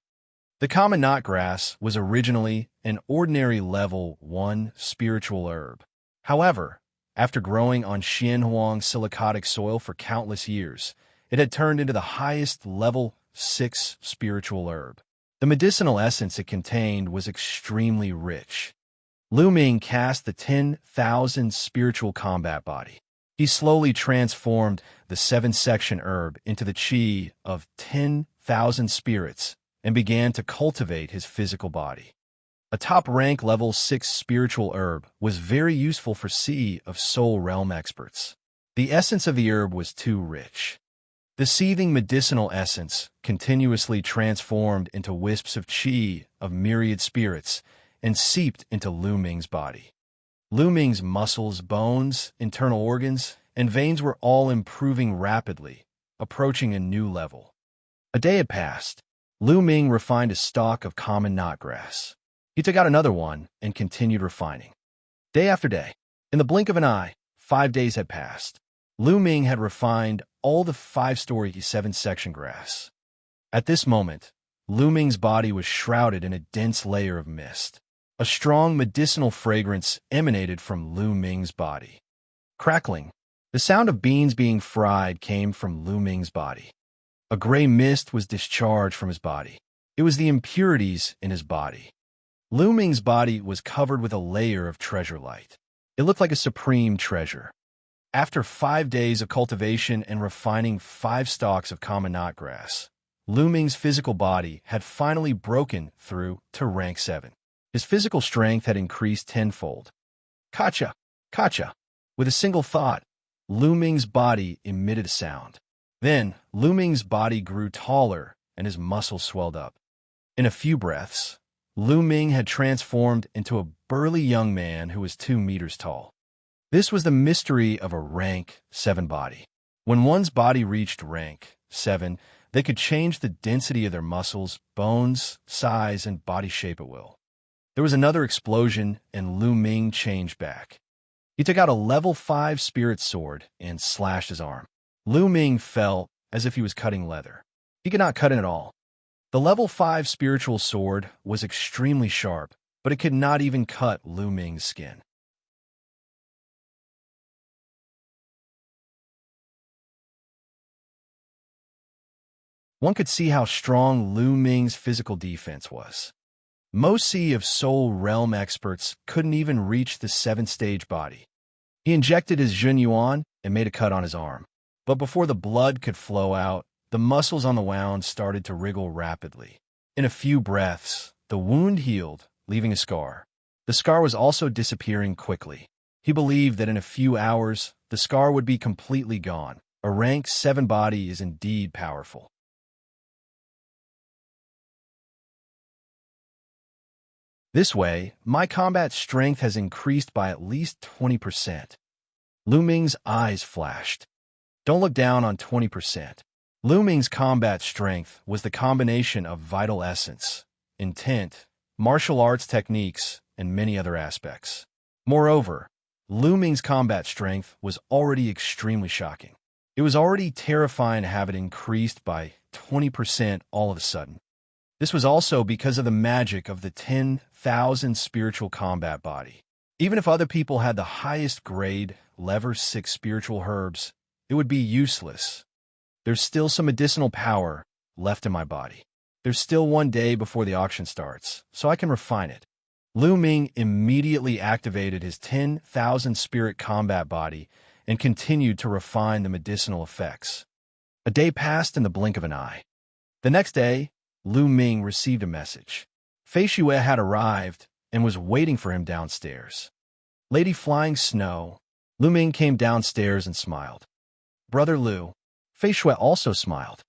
The common knotgrass was originally an ordinary level 1 spiritual herb. However, after growing on Xianhuang silicotic soil for countless years, it had turned into the highest level 6 spiritual herb. The medicinal essence it contained was extremely rich. Lu Ming cast the 10,000 spiritual combat body. He slowly transformed the 7-section herb into the qi of 10,000 spirits and began to cultivate his physical body. A top-rank level 6 spiritual herb was very useful for Sea of Soul Realm experts. The essence of the herb was too rich. The seething medicinal essence continuously transformed into wisps of qi of myriad spirits and seeped into Lu Ming's body. Lu Ming's muscles, bones, internal organs, and veins were all improving rapidly, approaching a new level. A day had passed. Lu Ming refined a stalk of common knotgrass. He took out another one and continued refining. Day after day, in the blink of an eye, 5 days had passed. Lu Ming had refined all the 5-story 7-section grass. At this moment, Lu Ming's body was shrouded in a dense layer of mist. A strong medicinal fragrance emanated from Lu Ming's body. Crackling, the sound of beans being fried came from Lu Ming's body. A gray mist was discharged from his body. It was the impurities in his body. Lu Ming's body was covered with a layer of treasure light. It looked like a supreme treasure. After 5 days of cultivation and refining 5 stalks of common knotgrass, Lu Ming's physical body had finally broken through to rank 7. His physical strength had increased tenfold. Kacha! Kacha! With a single thought, Lu Ming's body emitted a sound. Then, Lu Ming's body grew taller and his muscles swelled up. In a few breaths, Lu Ming had transformed into a burly young man who was 2 meters tall. This was the mystery of a rank 7 body. When one's body reached rank 7, they could change the density of their muscles, bones, size, and body shape at will. There was another explosion, and Lu Ming changed back. He took out a level 5 spirit sword and slashed his arm. Lu Ming felt as if he was cutting leather. He could not cut it at all. The level 5 spiritual sword was extremely sharp, but it could not even cut Lu Ming's skin. One could see how strong Lu Ming's physical defense was. Most Sea of Soul Realm experts couldn't even reach the 7-stage body. He injected his Jun Yuan and made a cut on his arm. But before the blood could flow out, the muscles on the wound started to wriggle rapidly. In a few breaths, the wound healed, leaving a scar. The scar was also disappearing quickly. He believed that in a few hours, the scar would be completely gone. A rank 7 body is indeed powerful. This way, my combat strength has increased by at least 20%. Lu Ming's eyes flashed. Don't look down on 20%. Lu Ming's combat strength was the combination of vital essence, intent, martial arts techniques, and many other aspects. Moreover, Lu Ming's combat strength was already extremely shocking. It was already terrifying to have it increased by 20% all of a sudden. This was also because of the magic of the 10,000 spiritual combat body. Even if other people had the highest grade, level 6 spiritual herbs, it would be useless. There's still some medicinal power left in my body. There's still 1 day before the auction starts, so I can refine it. Lu Ming immediately activated his 10,000 spirit combat body and continued to refine the medicinal effects. A day passed in the blink of an eye. The next day, Lu Ming received a message. Fei Xue had arrived and was waiting for him downstairs. Lady Flying Snow, Lu Ming came downstairs and smiled. Brother Lu, Fei Xue also smiled.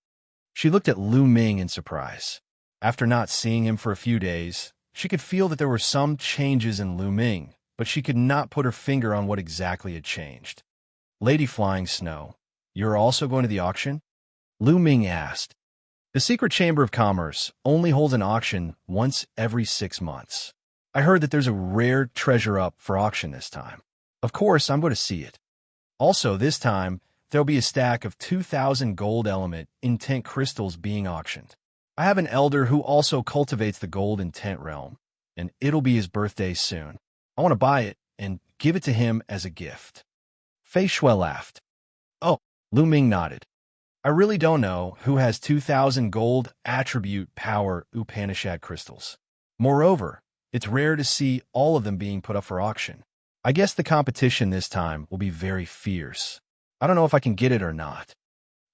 She looked at Lu Ming in surprise. After not seeing him for a few days, she could feel that there were some changes in Lu Ming, but she could not put her finger on what exactly had changed. Lady Flying Snow, you're also going to the auction? Lu Ming asked. The Secret Chamber of Commerce only holds an auction once every 6 months. I heard that there's a rare treasure up for auction this time. Of course, I'm going to see it. Also, this time, there'll be a stack of 2,000 gold element intent crystals being auctioned. I have an elder who also cultivates the gold intent realm, and it'll be his birthday soon. I want to buy it and give it to him as a gift. Fei Xue laughed. Oh, Lu Ming nodded. I really don't know who has 2,000 gold attribute power Upanishad crystals. Moreover, it's rare to see all of them being put up for auction. I guess the competition this time will be very fierce. I don't know if I can get it or not.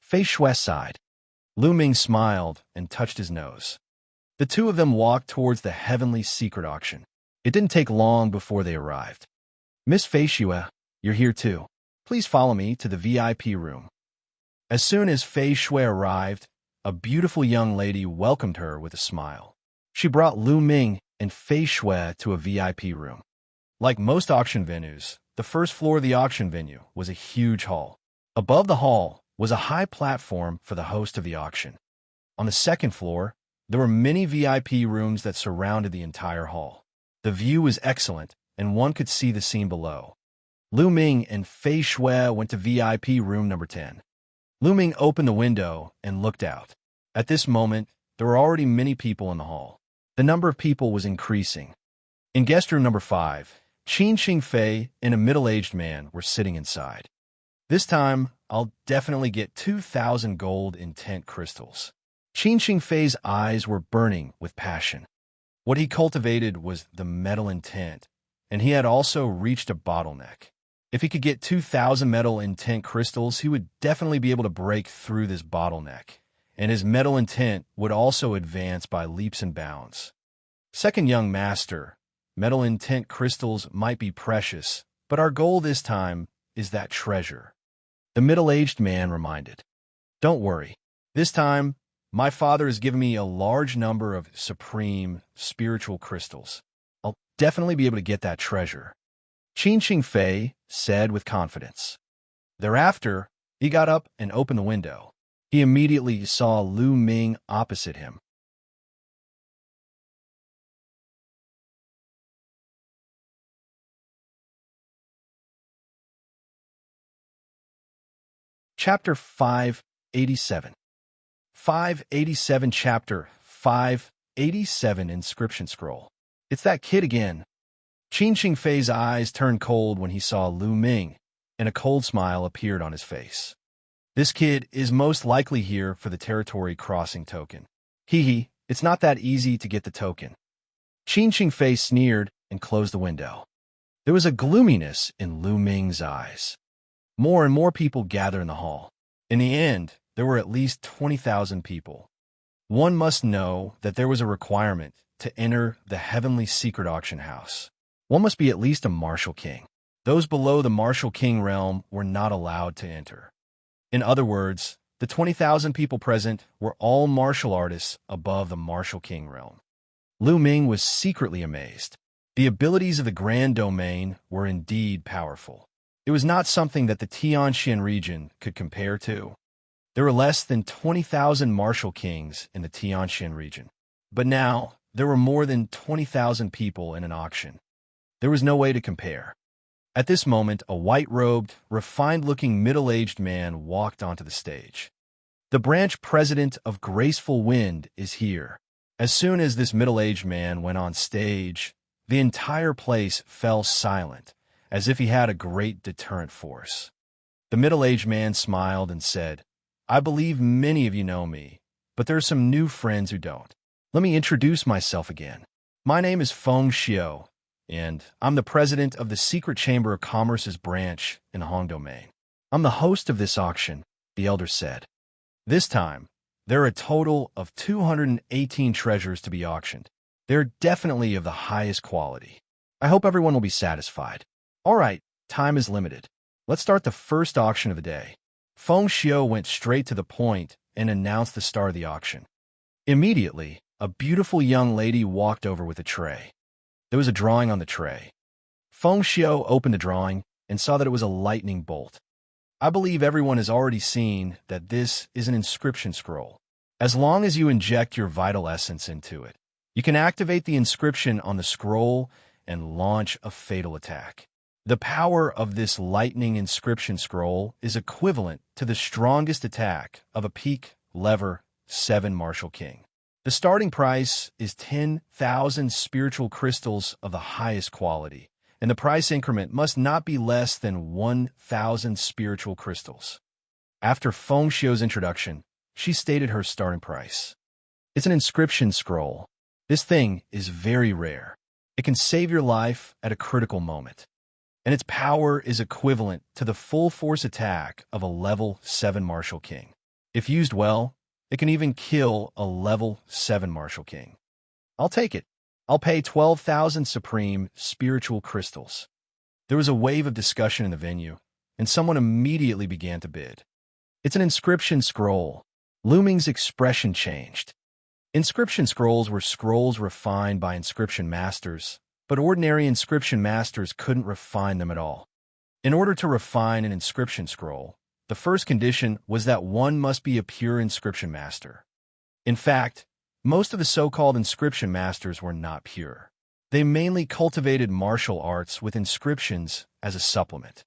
Fei Xue sighed. Lu Ming smiled and touched his nose. The two of them walked towards the heavenly secret auction. It didn't take long before they arrived. Miss Fei Xue, you're here too. Please follow me to the VIP room. As soon as Fei Xue arrived, a beautiful young lady welcomed her with a smile. She brought Lu Ming and Fei Xue to a VIP room. Like most auction venues, The first floor of the auction venue was a huge hall. Above the hall was a high platform for the host of the auction. On the second floor, there were many VIP rooms that surrounded the entire hall. The view was excellent, and one could see the scene below. Lu Ming and Fei Shui went to VIP room number 10. Lu Ming opened the window and looked out. At this moment, there were already many people in the hall. The number of people was increasing. In guest room number 5, Qin Fei and a middle-aged man were sitting inside. This time, I'll definitely get 2,000 gold intent crystals. Qin Fei's eyes were burning with passion. What he cultivated was the metal intent, and he had also reached a bottleneck. If he could get 2,000 metal intent crystals, he would definitely be able to break through this bottleneck, and his metal intent would also advance by leaps and bounds. Second young master, metal intent crystals might be precious, but our goal this time is that treasure. The middle-aged man reminded. Don't worry. This time, my father has given me a large number of supreme spiritual crystals. I'll definitely be able to get that treasure. Qin Fei said with confidence. Thereafter, he got up and opened the window. He immediately saw Lu Ming opposite him. Chapter 587. 587 Chapter 587 Inscription Scroll. It's that kid again. Qin Fei's eyes turned cold when he saw Lu Ming, and a cold smile appeared on his face. This kid is most likely here for the territory crossing token. Hee, it's not that easy to get the token. Qin Fei sneered and closed the window. There was a gloominess in Lu Ming's eyes. More and more people gathered in the hall. In the end, there were at least 20,000 people. One must know that there was a requirement to enter the heavenly secret auction house. One must be at least a martial king. Those below the martial king realm were not allowed to enter. In other words, the 20,000 people present were all martial artists above the martial king realm. Lu Ming was secretly amazed. The abilities of the Grand Domain were indeed powerful. It was not something that the Xianxia region could compare to. There were less than 20,000 martial kings in the Xianxia region. But now, there were more than 20,000 people in an auction. There was no way to compare. At this moment, a white-robed, refined-looking middle-aged man walked onto the stage. The branch president of Graceful Wind is here. As soon as this middle-aged man went on stage, the entire place fell silent, as if he had a great deterrent force. The middle-aged man smiled and said, I believe many of you know me, but there are some new friends who don't. Let me introduce myself again. My name is Feng Xiao, and I'm the president of the Secret Chamber of Commerce's branch in the Hong Domain. I'm the host of this auction, the elder said. This time, there are a total of 218 treasures to be auctioned. They're definitely of the highest quality. I hope everyone will be satisfied. All right, time is limited. Let's start the first auction of the day. Feng Xiao went straight to the point and announced the start of the auction. Immediately, a beautiful young lady walked over with a tray. There was a drawing on the tray. Feng Xiao opened the drawing and saw that it was a lightning bolt. I believe everyone has already seen that this is an inscription scroll. As long as you inject your vital essence into it, you can activate the inscription on the scroll and launch a fatal attack. The power of this lightning inscription scroll is equivalent to the strongest attack of a peak lever 7 martial king. The starting price is 10,000 spiritual crystals of the highest quality, and the price increment must not be less than 1,000 spiritual crystals. After Feng Xiao's introduction, she stated her starting price. It's an inscription scroll. This thing is very rare. It can save your life at a critical moment, and its power is equivalent to the full force attack of a level 7 martial king. If used well, it can even kill a level 7 martial king. I'll take it. I'll pay 12,000 supreme spiritual crystals. There was a wave of discussion in the venue, and someone immediately began to bid. It's an inscription scroll. Lu Ming's expression changed. Inscription scrolls were scrolls refined by inscription masters, but ordinary inscription masters couldn't refine them at all. In order to refine an inscription scroll, the first condition was that one must be a pure inscription master. In fact, most of the so-called inscription masters were not pure. They mainly cultivated martial arts with inscriptions as a supplement.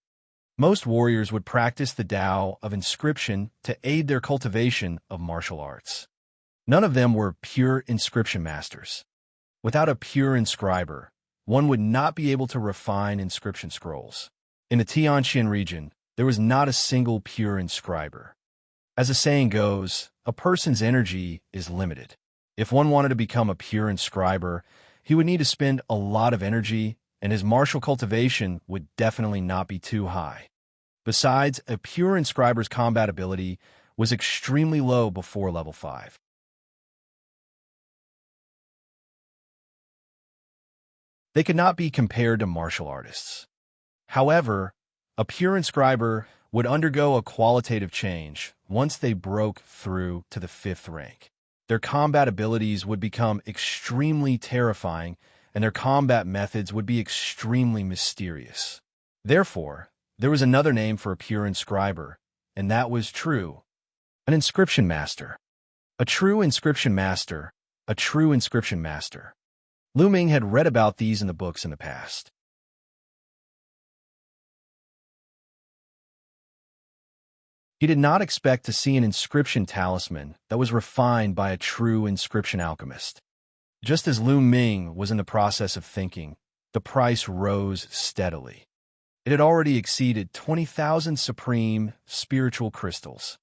Most warriors would practice the Tao of inscription to aid their cultivation of martial arts. None of them were pure inscription masters. Without a pure inscriber, one would not be able to refine inscription scrolls. In the Xianxia region, there was not a single pure inscriber. As the saying goes, a person's energy is limited. If one wanted to become a pure inscriber, he would need to spend a lot of energy, and his martial cultivation would definitely not be too high. Besides, a pure inscriber's combat ability was extremely low before level 5. They could not be compared to martial artists. However, a pure inscriber would undergo a qualitative change once they broke through to the 5th rank. Their combat abilities would become extremely terrifying, and their combat methods would be extremely mysterious. Therefore, there was another name for a pure inscriber, and that was true. An inscription master. A true inscription master. A true inscription master. Lu Ming had read about these in the books in the past. He did not expect to see an inscription talisman that was refined by a true inscription alchemist. Just as Lu Ming was in the process of thinking, the price rose steadily. It had already exceeded 20,000 supreme spiritual crystals.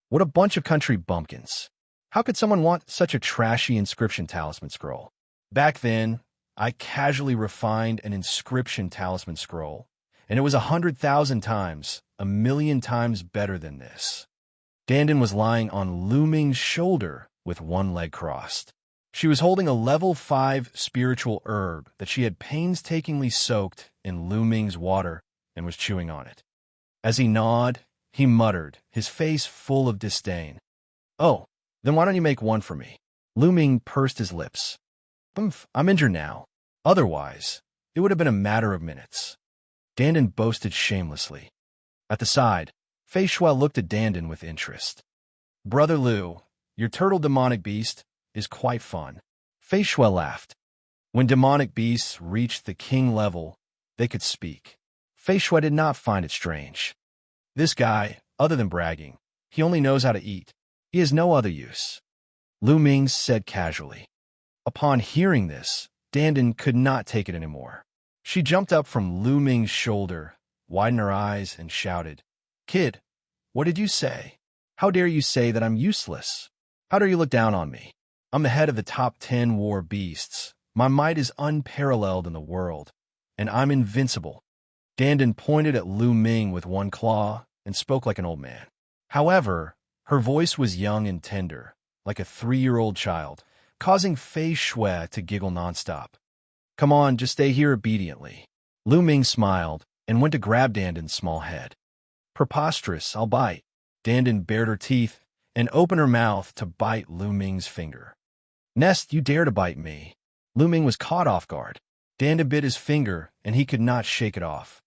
What a bunch of country bumpkins. How could someone want such a trashy inscription talisman scroll? Back then, I casually refined an inscription talisman scroll, and it was 100,000 times, 1,000,000 times better than this. Dandan was lying on Lu Ming's shoulder with one leg crossed. She was holding a level 5 spiritual herb that she had painstakingly soaked in Lu Ming's water and was chewing on it. As he gnawed, he muttered, his face full of disdain. "Oh, then why don't you make one for me?" Lu Ming pursed his lips. "I'm injured now. Otherwise, it would have been a matter of minutes." Dandan boasted shamelessly. At the side, Fei Shui looked at Dandan with interest. "Brother Lu, your turtle demonic beast is quite fun." Fei Shui laughed. When demonic beasts reached the king level, they could speak. Fei Shui did not find it strange. This guy, other than bragging, he only knows how to eat. He has no other use. Lu Ming said casually. Upon hearing this, Dandan could not take it anymore. She jumped up from Lu Ming's shoulder, widened her eyes, and shouted, "Kid, what did you say? How dare you say that I'm useless? How dare you look down on me? I'm the head of the top 10 war beasts. My might is unparalleled in the world, and I'm invincible." Dandan pointed at Lu Ming with one claw and spoke like an old man. However, her voice was young and tender, like a 3-year-old child, causing Fei Shui to giggle nonstop. "Come on, just stay here obediently." Lu Ming smiled and went to grab Dandan's small head. "Preposterous, I'll bite." Dandan bared her teeth and opened her mouth to bite Lu Ming's finger. "Nest, you dare to bite me." Lu Ming was caught off guard. Dandan bit his finger, and he could not shake it off.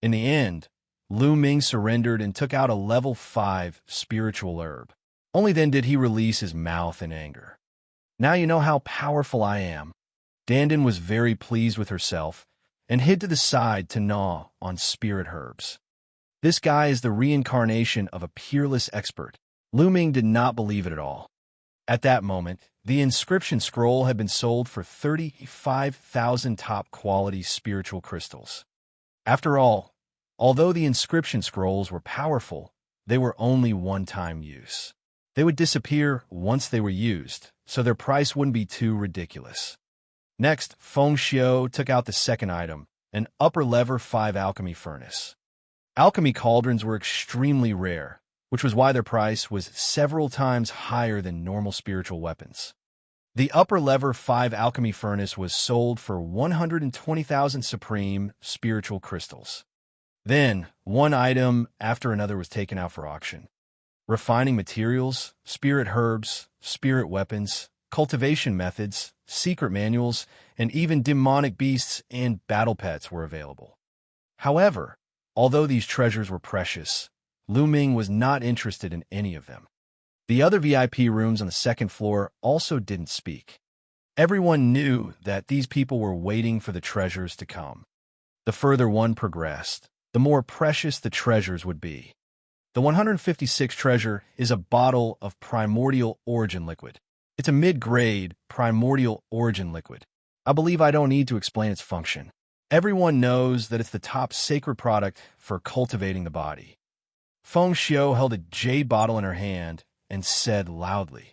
In the end, Lu Ming surrendered and took out a level 5 spiritual herb. Only then did he release his mouth in anger. "Now you know how powerful I am." Dandan was very pleased with herself and hid to the side to gnaw on spirit herbs. This guy is the reincarnation of a peerless expert. Lu Ming did not believe it at all. At that moment, the inscription scroll had been sold for 35,000 top-quality spiritual crystals. After all, although the inscription scrolls were powerful, they were only one-time use. They would disappear once they were used, so their price wouldn't be too ridiculous. Next, Feng Xiu took out the second item, an upper-level 5 alchemy furnace. Alchemy cauldrons were extremely rare, which was why their price was several times higher than normal spiritual weapons. The upper-level 5 alchemy furnace was sold for 120,000 supreme spiritual crystals. Then, one item after another was taken out for auction. Refining materials, spirit herbs, spirit weapons, cultivation methods, secret manuals, and even demonic beasts and battle pets were available. However, Although these treasures were precious, Lu Ming was not interested in any of them. The other VIP rooms on the second floor also didn't speak. Everyone knew that these people were waiting for the treasures to come. The further one progressed, the more precious the treasures would be. The 156th treasure is a bottle of primordial origin liquid. It's a mid-grade primordial origin liquid. I believe I don't need to explain its function. Everyone knows that it's the top sacred product for cultivating the body. Feng Xiu held a jade bottle in her hand and said loudly,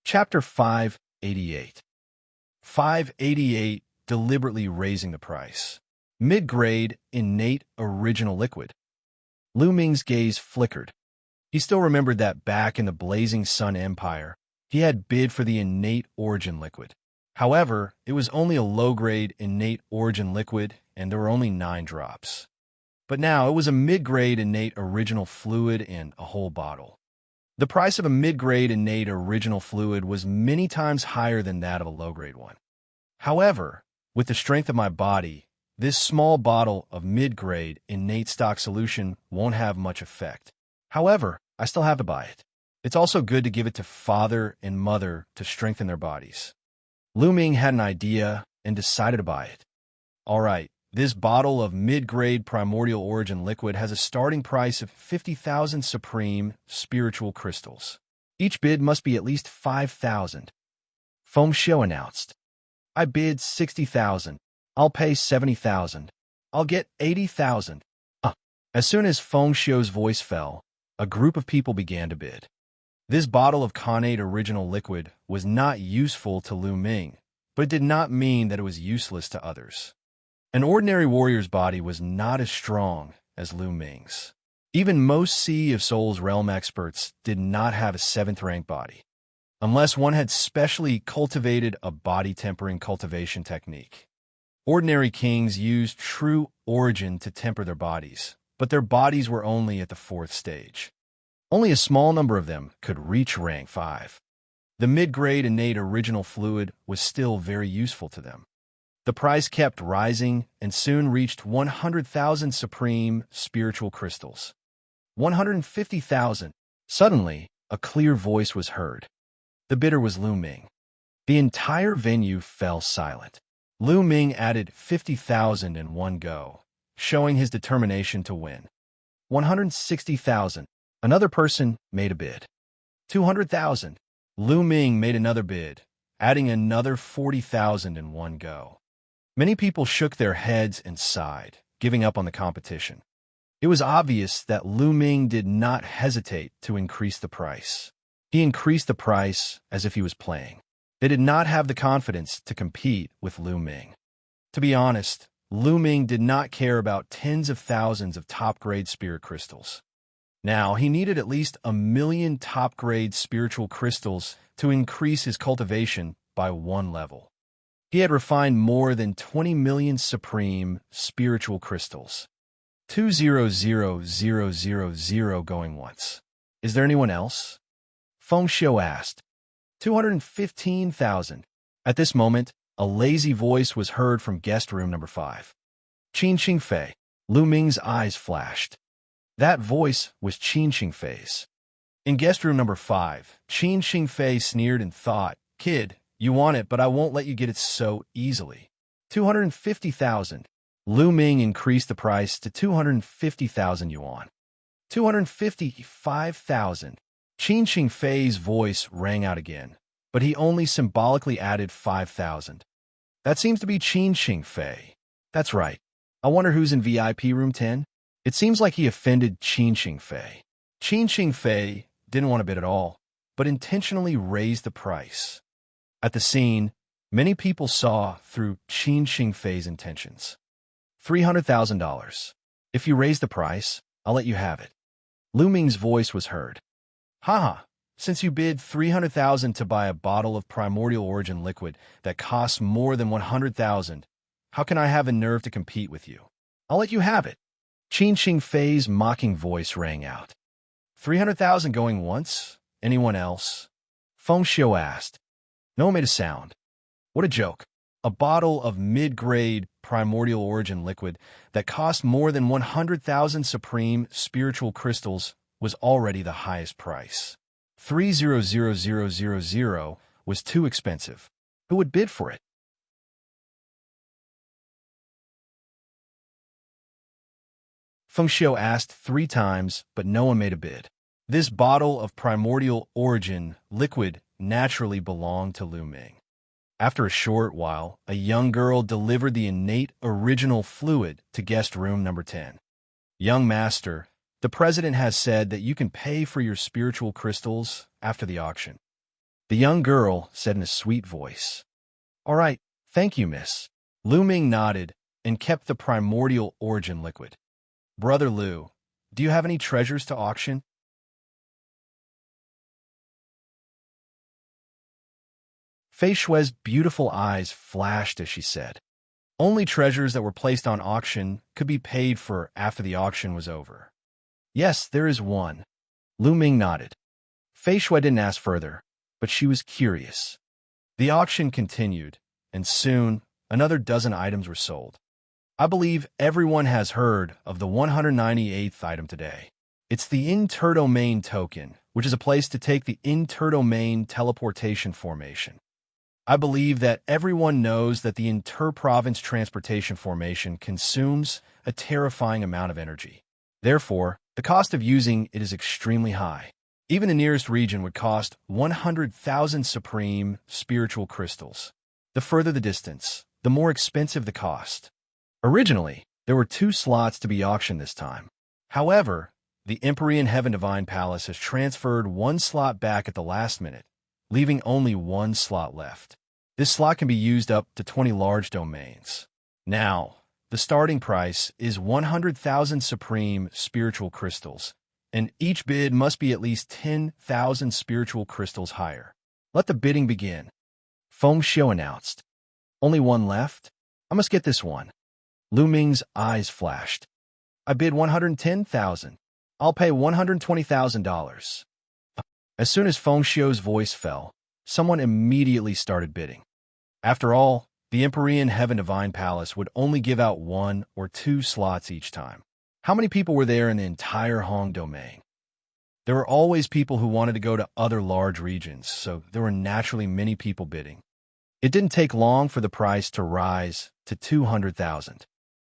Chapter 588. 588, deliberately raising the price. Mid-grade, innate, original liquid. Lu Ming's gaze flickered. He still remembered that back in the Blazing Sun Empire, he had bid for the innate origin liquid. However, it was only a low-grade innate origin liquid, and there were only 9 drops. But now it was a mid-grade innate original fluid in a whole bottle. The price of a mid-grade innate original fluid was many times higher than that of a low-grade one. However, with the strength of my body, this small bottle of mid-grade innate stock solution won't have much effect. However, I still have to buy it. It's also good to give it to father and mother to strengthen their bodies. Lu Ming had an idea and decided to buy it. All right, this bottle of mid-grade primordial origin liquid has a starting price of 50,000 supreme spiritual crystals. Each bid must be at least 5,000. Feng Xiu announced. I bid 60,000. I'll pay 70,000. I'll get 80,000. As soon as Feng Xiu's voice fell, a group of people began to bid. This bottle of connate original liquid was not useful to Lu Ming, but it did not mean that it was useless to others. An ordinary warrior's body was not as strong as Lu Ming's. Even most Sea of Souls realm experts did not have a 7th-rank body, unless one had specially cultivated a body-tempering cultivation technique. Ordinary kings used true origin to temper their bodies, but their bodies were only at the 4th stage. Only a small number of them could reach rank 5. The mid-grade innate original fluid was still very useful to them. The price kept rising and soon reached 100,000 supreme spiritual crystals. 150,000. Suddenly, a clear voice was heard. The bidder was Lu Ming. The entire venue fell silent. Lu Ming added 50,000 in one go, showing his determination to win. 160,000. Another person made a bid. 200,000. Lu Ming made another bid, adding another 40,000 in one go. Many people shook their heads and sighed, giving up on the competition. It was obvious that Lu Ming did not hesitate to increase the price. He increased the price as if he was playing. They did not have the confidence to compete with Lu Ming. To be honest, Lu Ming did not care about tens of thousands of top-grade spirit crystals. Now, he needed at least 1,000,000 top-grade spiritual crystals to increase his cultivation by 1 level. He had refined more than 20 million supreme spiritual crystals. 200,000 going once. Is there anyone else? Feng Xiu asked. 215,000. At this moment, a lazy voice was heard from guest room number 5. Qin Xingfei. Lu Ming's eyes flashed. That voice was Qin Xingfei's. In guest room number 5, Qin Xingfei sneered and thought, Kid, you want it, but I won't let you get it so easily. 250,000. Lu Ming increased the price to 250,000 yuan. 255,000. Qin Xingfei's voice rang out again, but he only symbolically added 5,000. That seems to be Qin Xingfei. That's right. I wonder who's in VIP room 10? It seems like he offended Qin Xingfei. Qin Xingfei didn't want to bid at all, but intentionally raised the price. At the scene, many people saw through Qin Xingfei's intentions. $300,000. If you raise the price, I'll let you have it. Lu Ming's voice was heard. Haha, since you bid 300,000 to buy a bottle of primordial origin liquid that costs more than 100,000, how can I have a nerve to compete with you? I'll let you have it. Qin Xingfei's mocking voice rang out. 300,000 going once, Anyone else? Feng Xiu asked. No one made a sound. What a joke. A bottle of mid-grade primordial origin liquid that cost more than 100,000 supreme spiritual crystals was already the highest price. 300,000 was too expensive. Who would bid for it? Feng Xiu asked 3 times, but no one made a bid. This bottle of primordial origin liquid naturally belonged to Lu Ming. After a short while, a young girl delivered the innate original fluid to guest room number 10. Young master, the president has said that you can pay for your spiritual crystals after the auction. The young girl said in a sweet voice. All right, thank you, miss. Lu Ming nodded and kept the primordial origin liquid. Brother Lu, do you have any treasures to auction? Fei Shui's beautiful eyes flashed as she said, only treasures that were placed on auction could be paid for after the auction was over. Yes, there is one. Lu Ming nodded. Fei Shui didn't ask further, but she was curious. The auction continued, and soon another dozen items were sold. I believe everyone has heard of the 198th item today. It's the Interdomain token, which is a place to take the Interdomain teleportation formation. I believe that everyone knows that the inter-province transportation formation consumes a terrifying amount of energy. Therefore, the cost of using it is extremely high. Even the nearest region would cost 100,000 supreme spiritual crystals. The further the distance, the more expensive the cost. Originally, there were 2 slots to be auctioned this time. However, the Empyrean Heaven Divine Palace has transferred 1 slot back at the last minute, leaving only 1 slot left. This slot can be used up to 20 large domains. Now, the starting price is 100,000 supreme spiritual crystals, and each bid must be at least 10,000 spiritual crystals higher. Let the bidding begin. Feng Xiu announced. Only 1 left? I must get this one. Lu Ming's eyes flashed. I bid 110,000. I'll pay $120,000. As soon as Feng Xiu's voice fell, someone immediately started bidding. After all, the Empyrean Heaven Divine Palace would only give out 1 or 2 slots each time. How many people were there in the entire Hong domain? There were always people who wanted to go to other large regions, so there were naturally many people bidding. It didn't take long for the price to rise to 200,000.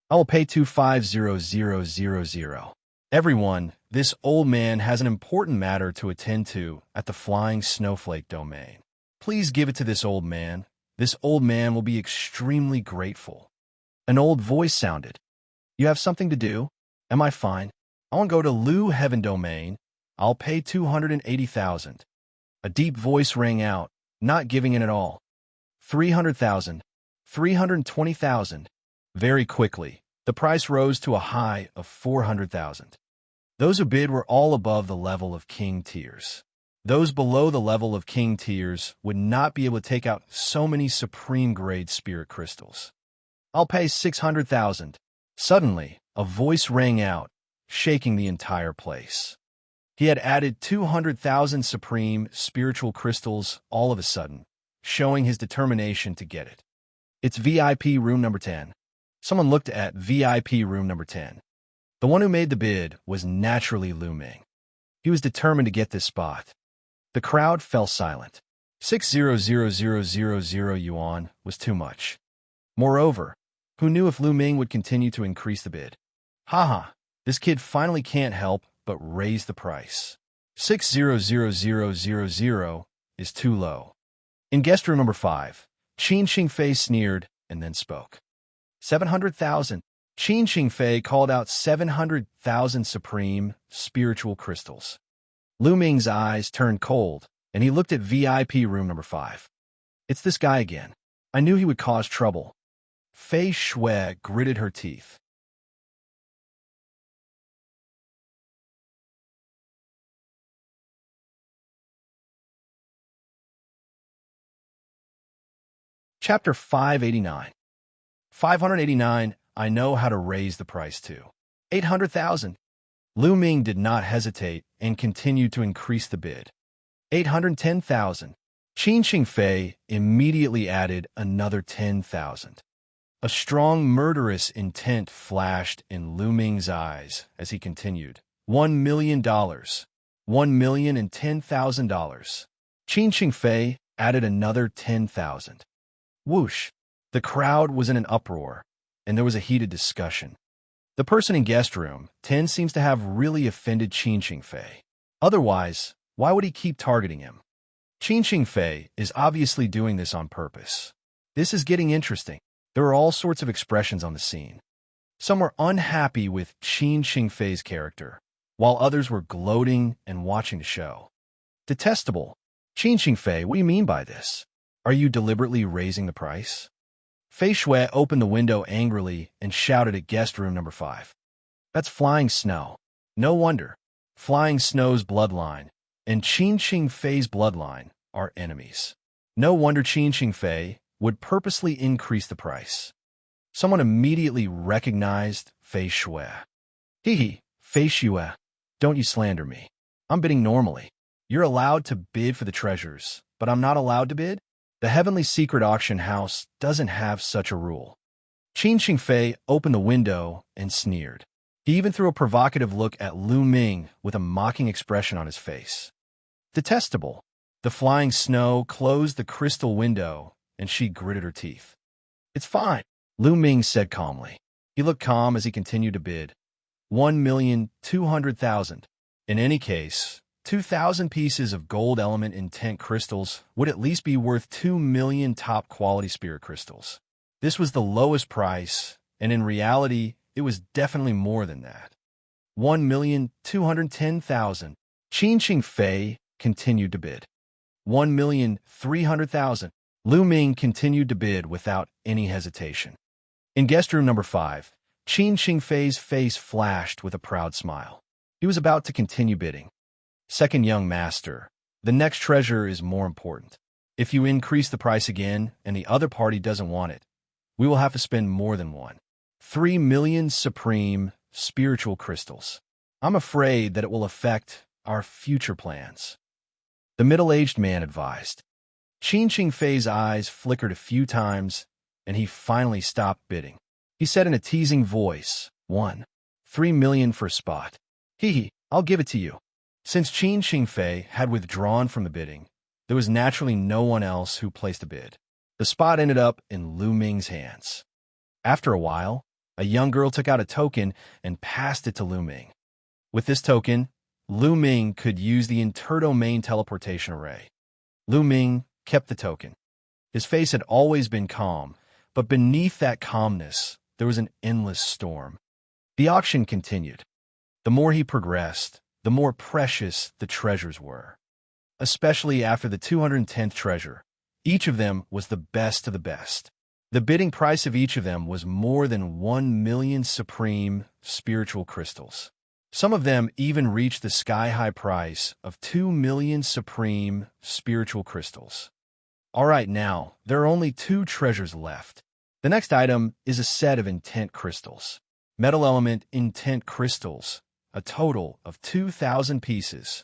I will pay 250,000. Everyone, this old man has an important matter to attend to at the Flying Snowflake domain. Please give it to this old man. This old man will be extremely grateful. An old voice sounded. You have something to do? Am I fine? I want to go to Lu Heaven domain. I'll pay 280,000. A deep voice rang out, not giving in at all. 300,000. 320,000. Very quickly, the price rose to a high of 400,000. Those who bid were all above the level of king tiers. Those below the level of king tiers would not be able to take out so many supreme-grade spirit crystals. I'll pay 600,000. Suddenly, a voice rang out, shaking the entire place. He had added 200,000 supreme spiritual crystals all of a sudden, showing his determination to get it. It's VIP room number 10. Someone looked at VIP room number 10. The one who made the bid was naturally Lu Ming. He was determined to get this spot. The crowd fell silent. 600,000 yuan was too much. Moreover, who knew if Lu Ming would continue to increase the bid? Haha, this kid finally can't help but raise the price. 600,000 is too low. In guest room number 5, Qin Xingfei sneered and then spoke. 700,000. Qin Xingfei called out 700,000 supreme spiritual crystals. Lu Ming's eyes turned cold, and he looked at VIP room number 5. It's this guy again. I knew he would cause trouble. Fei Shui gritted her teeth. Chapter 589. 589. I know how to raise the price to 800,000. Lu Ming did not hesitate and continued to increase the bid. 810,000. Qin Fei immediately added another 10,000. A strong murderous intent flashed in Lu Ming's eyes as he continued. $1,000,000. $1,010,000. Qin Fei added another 10,000. Whoosh! The crowd was in an uproar, and there was a heated discussion. The person in guest room 10 seems to have really offended Qin Fei. Otherwise, why would he keep targeting him? Qin Fei is obviously doing this on purpose. This is getting interesting. There are all sorts of expressions on the scene. Some were unhappy with Qin Fei's character, while others were gloating and watching the show. Detestable. Qin Fei, what do you mean by this? Are you deliberately raising the price? Fei Shui opened the window angrily and shouted at guest room number 5. That's flying snow. No wonder. Flying snow's bloodline and Qin Fei's bloodline are enemies. No wonder Qin Fei would purposely increase the price. Someone immediately recognized Fei Shui. Hee, Fei Shui, don't you slander me. I'm bidding normally. You're allowed to bid for the treasures, but I'm not allowed to bid? The Heavenly Secret Auction House doesn't have such a rule. Qin Fei opened the window and sneered. He even threw a provocative look at Lu Ming with a mocking expression on his face. Detestable. The flying snow closed the crystal window, and she gritted her teeth. It's fine, Lu Ming said calmly. He looked calm as he continued to bid. 1,200,000. In any case, 2,000 pieces of gold element intent crystals would at least be worth 2 million top-quality spirit crystals. This was the lowest price, and in reality, it was definitely more than that. 1,210,000. Qin Fei continued to bid. 1,300,000. Lu Ming continued to bid without any hesitation. In guest room number 5, Qin Fei's face flashed with a proud smile. He was about to continue bidding. Second young master, the next treasure is more important. If you increase the price again and the other party doesn't want it, we will have to spend more than one. 3 million supreme spiritual crystals. I'm afraid that it will affect our future plans. The middle-aged man advised. Qin Fei's eyes flickered a few times, and he finally stopped bidding. He said in a teasing voice, 3 million for a spot. Hee, I'll give it to you. Since Qin Fei had withdrawn from the bidding, there was naturally no one else who placed a bid. The spot ended up in Lu Ming's hands. After a while, a young girl took out a token and passed it to Lu Ming. With this token, Lu Ming could use the interdomain teleportation array. Lu Ming kept the token. His face had always been calm, but beneath that calmness, there was an endless storm. The auction continued. The more he progressed, the more precious the treasures were. Especially after the 210th treasure, each of them was the best of the best. The bidding price of each of them was more than 1 million supreme spiritual crystals. Some of them even reached the sky-high price of 2 million supreme spiritual crystals. All right, now, there are only 2 treasures left. The next item is a set of intent crystals. Metal element intent crystals, a total of 2,000 pieces.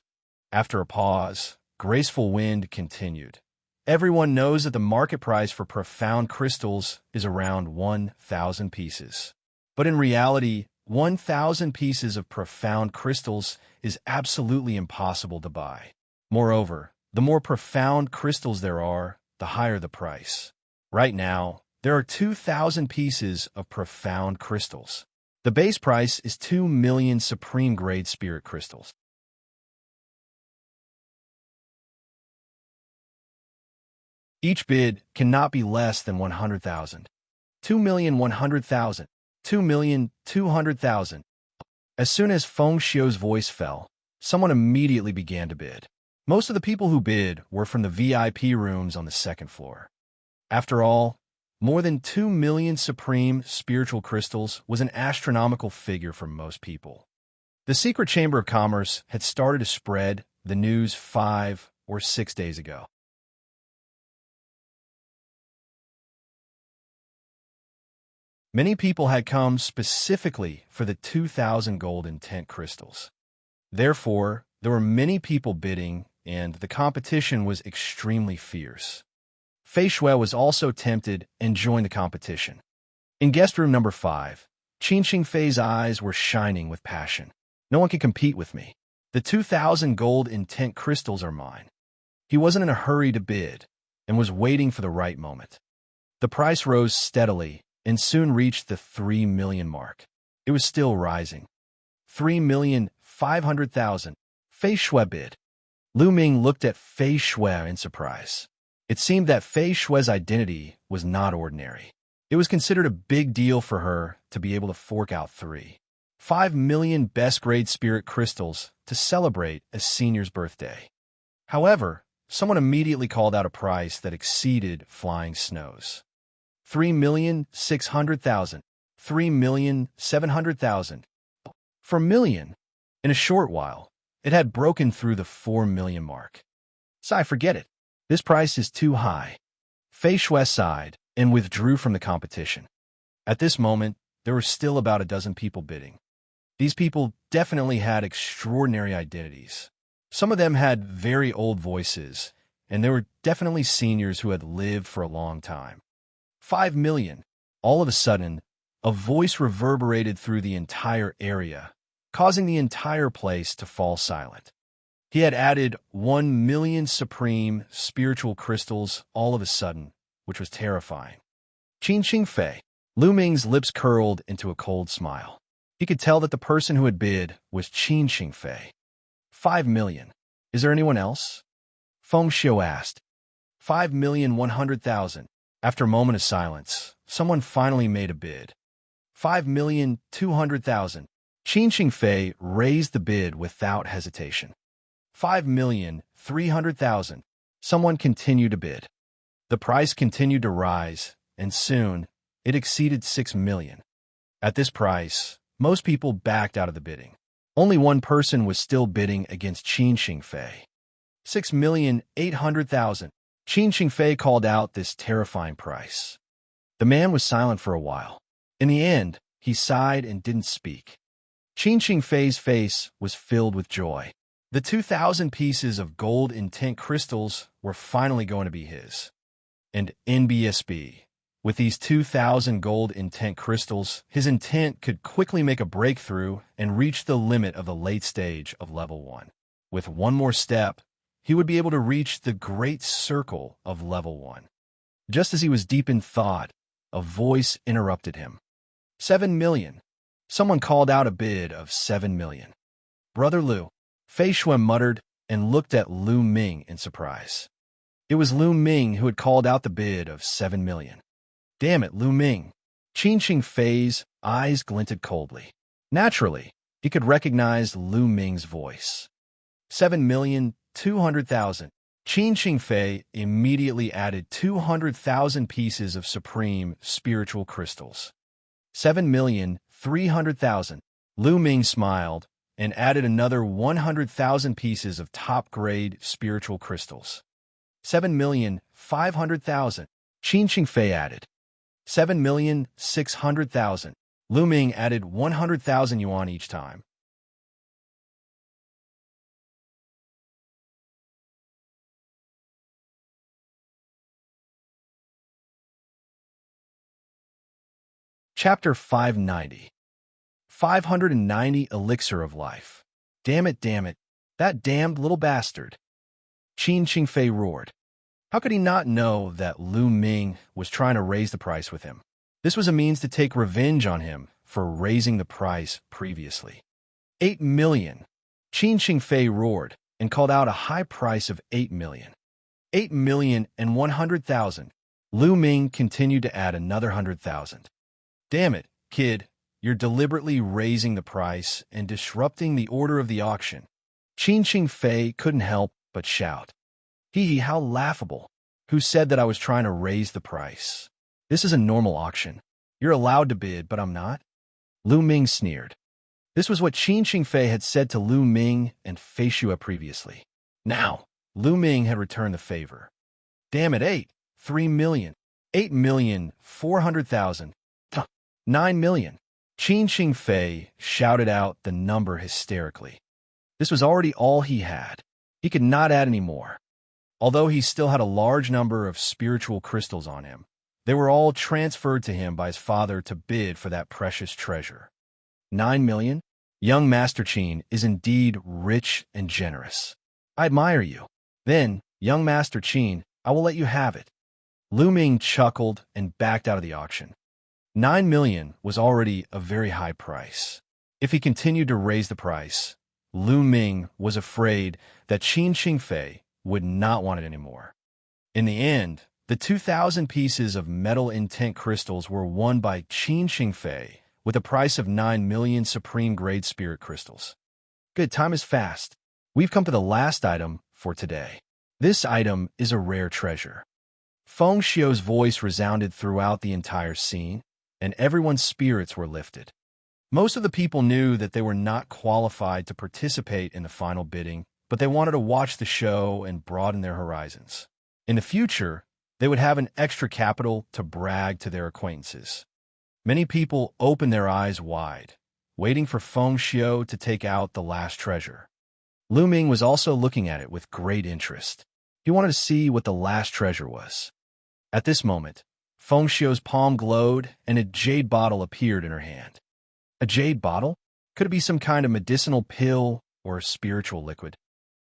After a pause, Graceful Wind continued. Everyone knows that the market price for profound crystals is around 1,000 pieces. But in reality, 1,000 pieces of profound crystals is absolutely impossible to buy. Moreover, the more profound crystals there are, the higher the price. Right now, there are 2,000 pieces of profound crystals. The base price is 2 million supreme-grade spirit crystals. Each bid cannot be less than 100,000. 2,100,000. 2,200,000. As soon as Feng Xiu's voice fell, someone immediately began to bid. Most of the people who bid were from the VIP rooms on the second floor. After all, more than 2 million supreme spiritual crystals was an astronomical figure for most people. The Secret Chamber of Commerce had started to spread the news 5 or 6 days ago. Many people had come specifically for the 2,000 gold intent crystals. Therefore, there were many people bidding and the competition was extremely fierce. Fei Shui was also tempted and joined the competition. In guest room number 5, Qin Fei's eyes were shining with passion. No one can compete with me. The 2,000 gold intent crystals are mine. He wasn't in a hurry to bid and was waiting for the right moment. The price rose steadily and soon reached the 3 million mark. It was still rising. 3,500,000. Fei Shui bid. Lu Ming looked at Fei Shui in surprise. It seemed that Fei Shui's identity was not ordinary. It was considered a big deal for her to be able to fork out 5 million best-grade spirit crystals to celebrate a senior's birthday. However, someone immediately called out a price that exceeded flying snows. 3,600,000. 3,700,000. For million. In a short while, it had broken through the 4 million mark. Sigh, forget it. This price is too high. Fei Shui sighed and withdrew from the competition. At this moment, there were still about a dozen people bidding. These people definitely had extraordinary identities. Some of them had very old voices, and there were definitely seniors who had lived for a long time. 5 million. All of a sudden, a voice reverberated through the entire area, causing the entire place to fall silent. He had added 1 million supreme spiritual crystals all of a sudden, which was terrifying. Qin Fei. Lu Ming's lips curled into a cold smile. He could tell that the person who had bid was Qin Fei. 5 million. Is there anyone else? Feng Xiu asked. 5,100,000. After a moment of silence, someone finally made a bid. 5,200,000. Qin Fei raised the bid without hesitation. 5,300,000. Someone continued to bid. The price continued to rise, and soon it exceeded 6 million. At this price, most people backed out of the bidding. Only one person was still bidding against Qin Fei. 6,800,000. Qin Fei called out this terrifying price. The man was silent for a while. In the end, he sighed and didn't speak. Qin Fei's face was filled with joy. The 2,000 pieces of gold intent crystals were finally going to be his. And NBSB, with these 2,000 gold intent crystals, his intent could quickly make a breakthrough and reach the limit of the late stage of level 1. With one more step, he would be able to reach the great circle of level 1. Just as he was deep in thought, a voice interrupted him. 7 million. Someone called out a bid of 7 million. Brother Lu. Fei Shui muttered and looked at Lu Ming in surprise. It was Lu Ming who had called out the bid of 7 million. Damn it, Lu Ming. Qin Fei's eyes glinted coldly. Naturally, he could recognize Lu Ming's voice. 7,200,000. Qin Fei immediately added 200,000 pieces of supreme spiritual crystals. 7,300,000. Lu Ming smiled and added another 100,000 pieces of top-grade spiritual crystals. 7,500,000. Qin Fei added. 7,600,000. Lu Ming added 100,000 yuan each time. Chapter 590. 590 Elixir of Life. Damn it, that damned little bastard. Qin Fei roared. How could he not know that Lu Ming was trying to raise the price with him? This was a means to take revenge on him for raising the price previously. 8 million. Qin Fei roared and called out a high price of 8 million. 8,100,000. Lu Ming continued to add another 100,000. Damn it, kid, you're deliberately raising the price and disrupting the order of the auction. Qin Fei couldn't help but shout. Hee, how laughable. Who said that I was trying to raise the price? This is a normal auction. You're allowed to bid, but I'm not. Lu Ming sneered. This was what Qin Fei had said to Lu Ming and Fei Shui previously. Now, Lu Ming had returned the favor. Damn it, 3 million. 8,400,000. 9 million. Qin Fei shouted out the number hysterically. This was already all he had. He could not add any more. Although he still had a large number of spiritual crystals on him, they were all transferred to him by his father to bid for that precious treasure. 9 million? Young Master Qin is indeed rich and generous. I admire you. Then, young Master Qin, I will let you have it. Lu Ming chuckled and backed out of the auction. 9 million was already a very high price. If he continued to raise the price, Lu Ming was afraid that Qin Xingfei would not want it anymore. In the end, the 2,000 pieces of metal intent crystals were won by Qin Xingfei with a price of 9 million supreme-grade spirit crystals. Good, time is fast. We've come to the last item for today. This item is a rare treasure. Feng Xiu's voice resounded throughout the entire scene, and everyone's spirits were lifted. Most of the people knew that they were not qualified to participate in the final bidding, but they wanted to watch the show and broaden their horizons. In the future, they would have an extra capital to brag to their acquaintances. Many people opened their eyes wide, waiting for Feng Xiu to take out the last treasure. Lu Ming was also looking at it with great interest. He wanted to see what the last treasure was. At this moment, Feng Xiu's palm glowed and a jade bottle appeared in her hand. A jade bottle? Could it be some kind of medicinal pill or a spiritual liquid?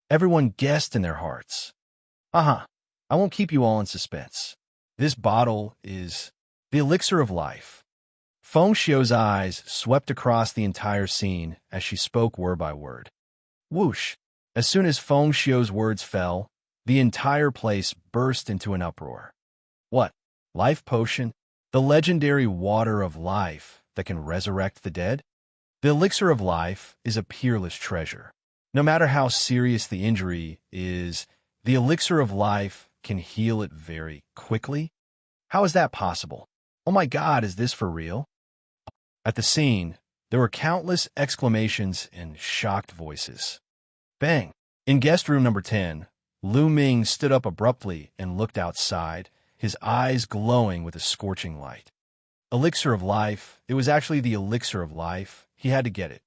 Everyone guessed in their hearts. I won't keep you all in suspense. This bottle is the elixir of life. Feng Xiu's eyes swept across the entire scene as she spoke word by word. Whoosh! As soon as Feng Xiu's words fell, the entire place burst into an uproar. What? Life potion? The legendary water of life that can resurrect the dead? The elixir of life is a peerless treasure. No matter how serious the injury is, the elixir of life can heal it very quickly. How is that possible? Oh my God, is this for real? At the scene, there were countless exclamations and shocked voices. Bang! In guest room number 10, Lu Ming stood up abruptly and looked outside, his eyes glowing with a scorching light. Elixir of life, it was actually the elixir of life. He had to get it.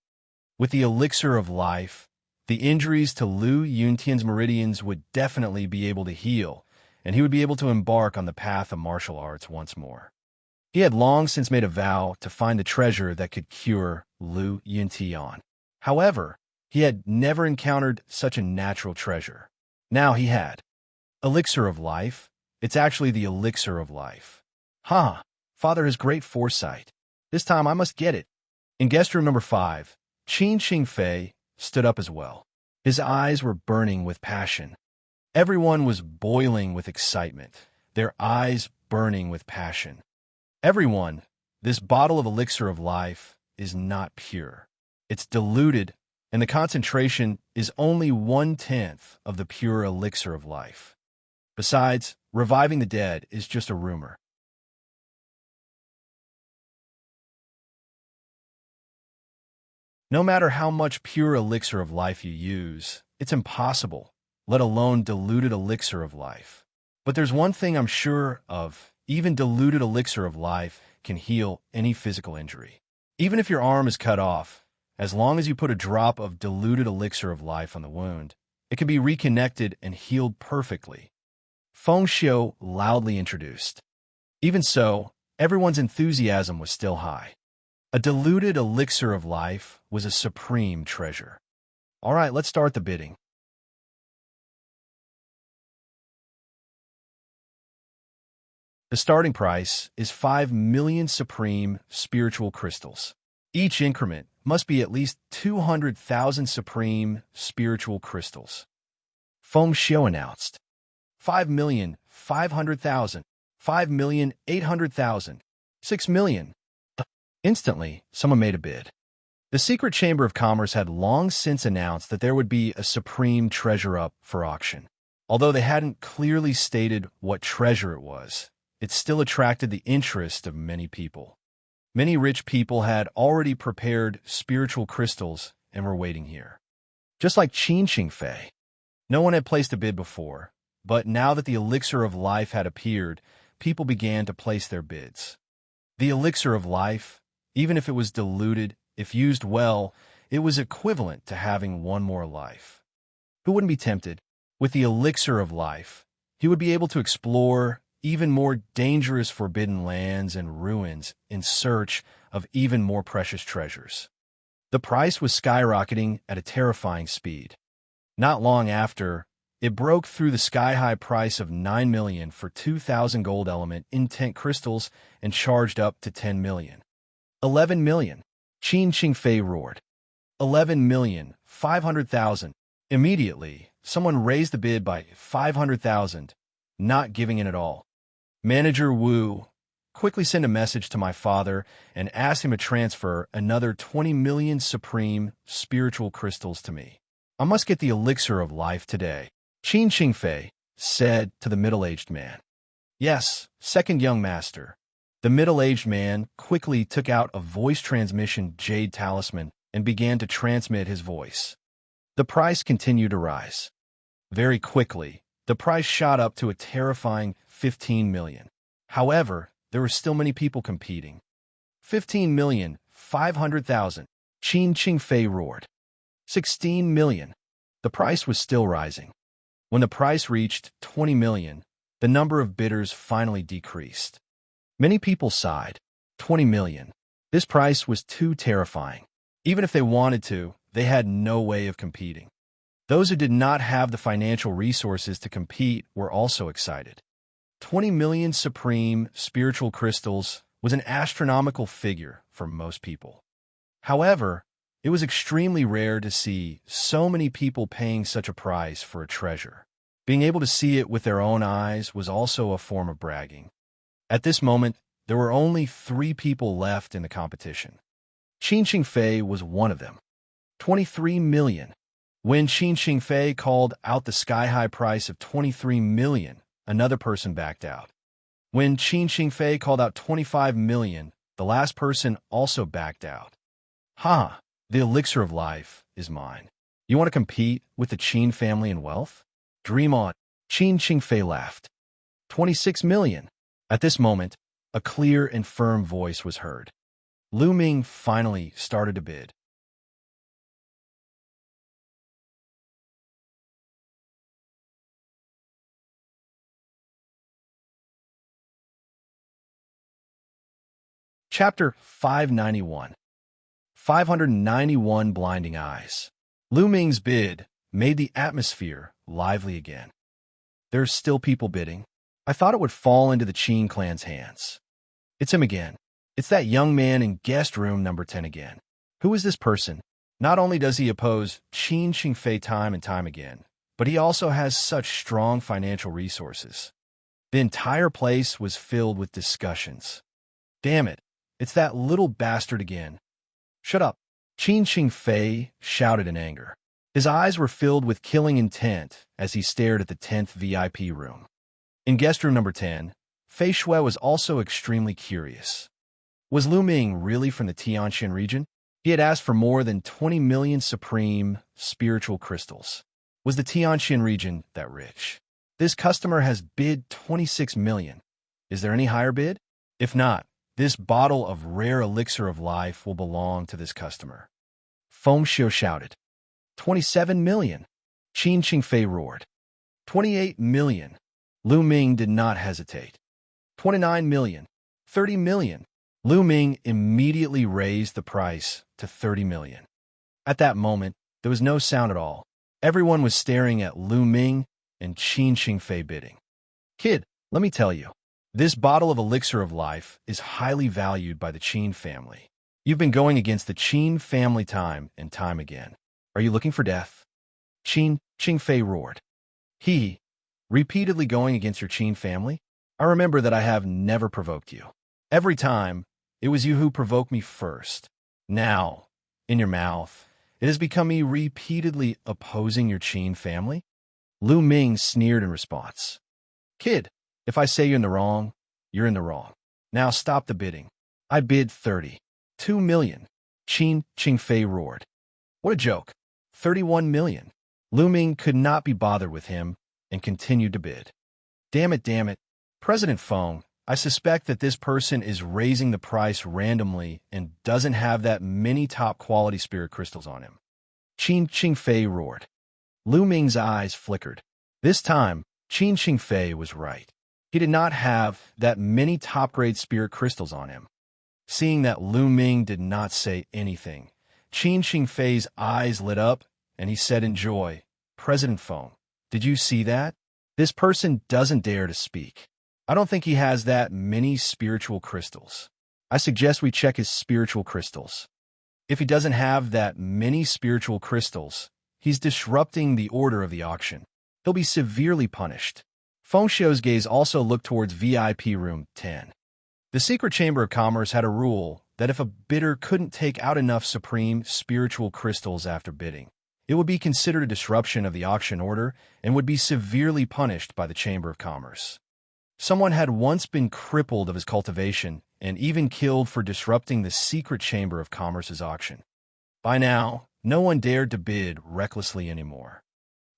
With the elixir of life, the injuries to Lu Yuntian's meridians would definitely be able to heal, and he would be able to embark on the path of martial arts once more. He had long since made a vow to find the treasure that could cure Lu Yuntian. However, he had never encountered such a natural treasure. Now he had. Elixir of life? It's actually the elixir of life. Father has great foresight. This time I must get it. In guest room number 5, Qin Xingfei stood up as well. His eyes were burning with passion. Everyone was boiling with excitement, their eyes burning with passion. Everyone, this bottle of elixir of life is not pure. It's diluted, and the concentration is only 1/10 of the pure elixir of life. Besides, reviving the dead is just a rumor. No matter how much pure elixir of life you use, it's impossible, let alone diluted elixir of life. But there's one thing I'm sure of, even diluted elixir of life can heal any physical injury. Even if your arm is cut off, as long as you put a drop of diluted elixir of life on the wound, it can be reconnected and healed perfectly. Feng Xiu loudly introduced. Even so, everyone's enthusiasm was still high. A diluted elixir of life was a supreme treasure. All right, let's start the bidding. The starting price is 5 million supreme spiritual crystals. Each increment must be at least 200,000 supreme spiritual crystals. Feng Xiu announced. 5,500,000, 5,800,000, 6 million. Instantly, someone made a bid. The Secret Chamber of Commerce had long since announced that there would be a supreme treasure up for auction. Although they hadn't clearly stated what treasure it was, it still attracted the interest of many people. Many rich people had already prepared spiritual crystals and were waiting here. Just like Qin Xingfei. No one had placed a bid before, but now that the elixir of life had appeared, people began to place their bids. The elixir of life, even if it was diluted, if used well, it was equivalent to having one more life. Who wouldn't be tempted? With the elixir of life, he would be able to explore even more dangerous forbidden lands and ruins in search of even more precious treasures. The price was skyrocketing at a terrifying speed. Not long after, it broke through the sky-high price of 9 million for 2,000 gold element intent crystals and charged up to 10 million. 11 million. Qin Qingfei roared. 11,500,000. Immediately, someone raised the bid by 500,000, not giving in at all. Manager Wu quickly sent a message to my father and asked him to transfer another 20 million supreme spiritual crystals to me. I must get the elixir of life today, Qin Qingfei said to the middle-aged man. Yes, second young master. The middle-aged man quickly took out a voice transmission jade talisman and began to transmit his voice. The price continued to rise. Very quickly, the price shot up to a terrifying 15 million. However, there were still many people competing. 15,500,000. Qin Qingfei roared. 16 million. The price was still rising. When the price reached 20 million, the number of bidders finally decreased. Many people sighed. 20 million. This price was too terrifying. Even if they wanted to, they had no way of competing. Those who did not have the financial resources to compete were also excited. 20 million supreme spiritual crystals was an astronomical figure for most people. However, it was extremely rare to see so many people paying such a price for a treasure. Being able to see it with their own eyes was also a form of bragging. At this moment, there were only 3 people left in the competition. Qin Qingfei was one of them. 23 million. When Qin Qingfei called out the sky-high price of 23 million, another person backed out. When Qin Qingfei called out 25 million, the last person also backed out. Ha! The elixir of life is mine. You want to compete with the Qin family in wealth? Dream on. Qin Qingfei laughed. 26 million. At this moment, a clear and firm voice was heard. Lu Ming finally started to bid. Chapter 591. 591 Blinding Eyes. Lu Ming's bid made the atmosphere lively again. There's still people bidding. I thought it would fall into the Qin clan's hands. It's him again. It's that young man in guest room number 10 again. Who is this person? Not only does he oppose Qin Qingfei time and time again, but he also has such strong financial resources. The entire place was filled with discussions. Damn it, it's that little bastard again. Shut up. Qin Qingfei shouted in anger. His eyes were filled with killing intent as he stared at the 10th VIP room. In guest room number 10, Fei Shui was also extremely curious. Was Lu Ming really from the Xianxia region? He had asked for more than 20 million supreme spiritual crystals. Was the Xianxia region that rich? This customer has bid 26 million. Is there any higher bid? If not, this bottle of rare elixir of life will belong to this customer. Feng Xiu shouted. 27 million. Qin Qingfei roared. 28 million. Lu Ming did not hesitate. 29 million. 30 million. Lu Ming immediately raised the price to 30 million. At that moment, there was no sound at all. Everyone was staring at Lu Ming and Qin Qingfei bidding. Kid, let me tell you, this bottle of elixir of life is highly valued by the Qin family. You've been going against the Qin family time and time again. Are you looking for death? Qin Qingfei roared. He, repeatedly going against your Qin family? I remember that I have never provoked you. Every time, it was you who provoked me first. Now, in your mouth, it has become me repeatedly opposing your Qin family? Lu Ming sneered in response. Kid, if I say you're in the wrong, you're in the wrong. Now stop the bidding. I bid 30. 2 million. Qin Qingfei roared. What a joke. 31 million. Lu Ming could not be bothered with him and continued to bid. Damn it. President Feng, I suspect that this person is raising the price randomly and doesn't have that many top-quality spirit crystals on him. Qin Qingfei roared. Lu Ming's eyes flickered. This time, Xianxia was right. He did not have that many top-grade spirit crystals on him. Seeing that Lu Ming did not say anything, Xianxia's eyes lit up, and he said in joy, "President Feng, did you see that? This person doesn't dare to speak. I don't think he has that many spiritual crystals. I suggest we check his spiritual crystals. If he doesn't have that many spiritual crystals, he's disrupting the order of the auction. He'll be severely punished." Feng Xiu's gaze also looked towards VIP room 10. The secret chamber of commerce had a rule that if a bidder couldn't take out enough supreme spiritual crystals after bidding, it would be considered a disruption of the auction order and would be severely punished by the Chamber of Commerce. Someone had once been crippled of his cultivation and even killed for disrupting the secret Chamber of Commerce's auction. By now, no one dared to bid recklessly anymore.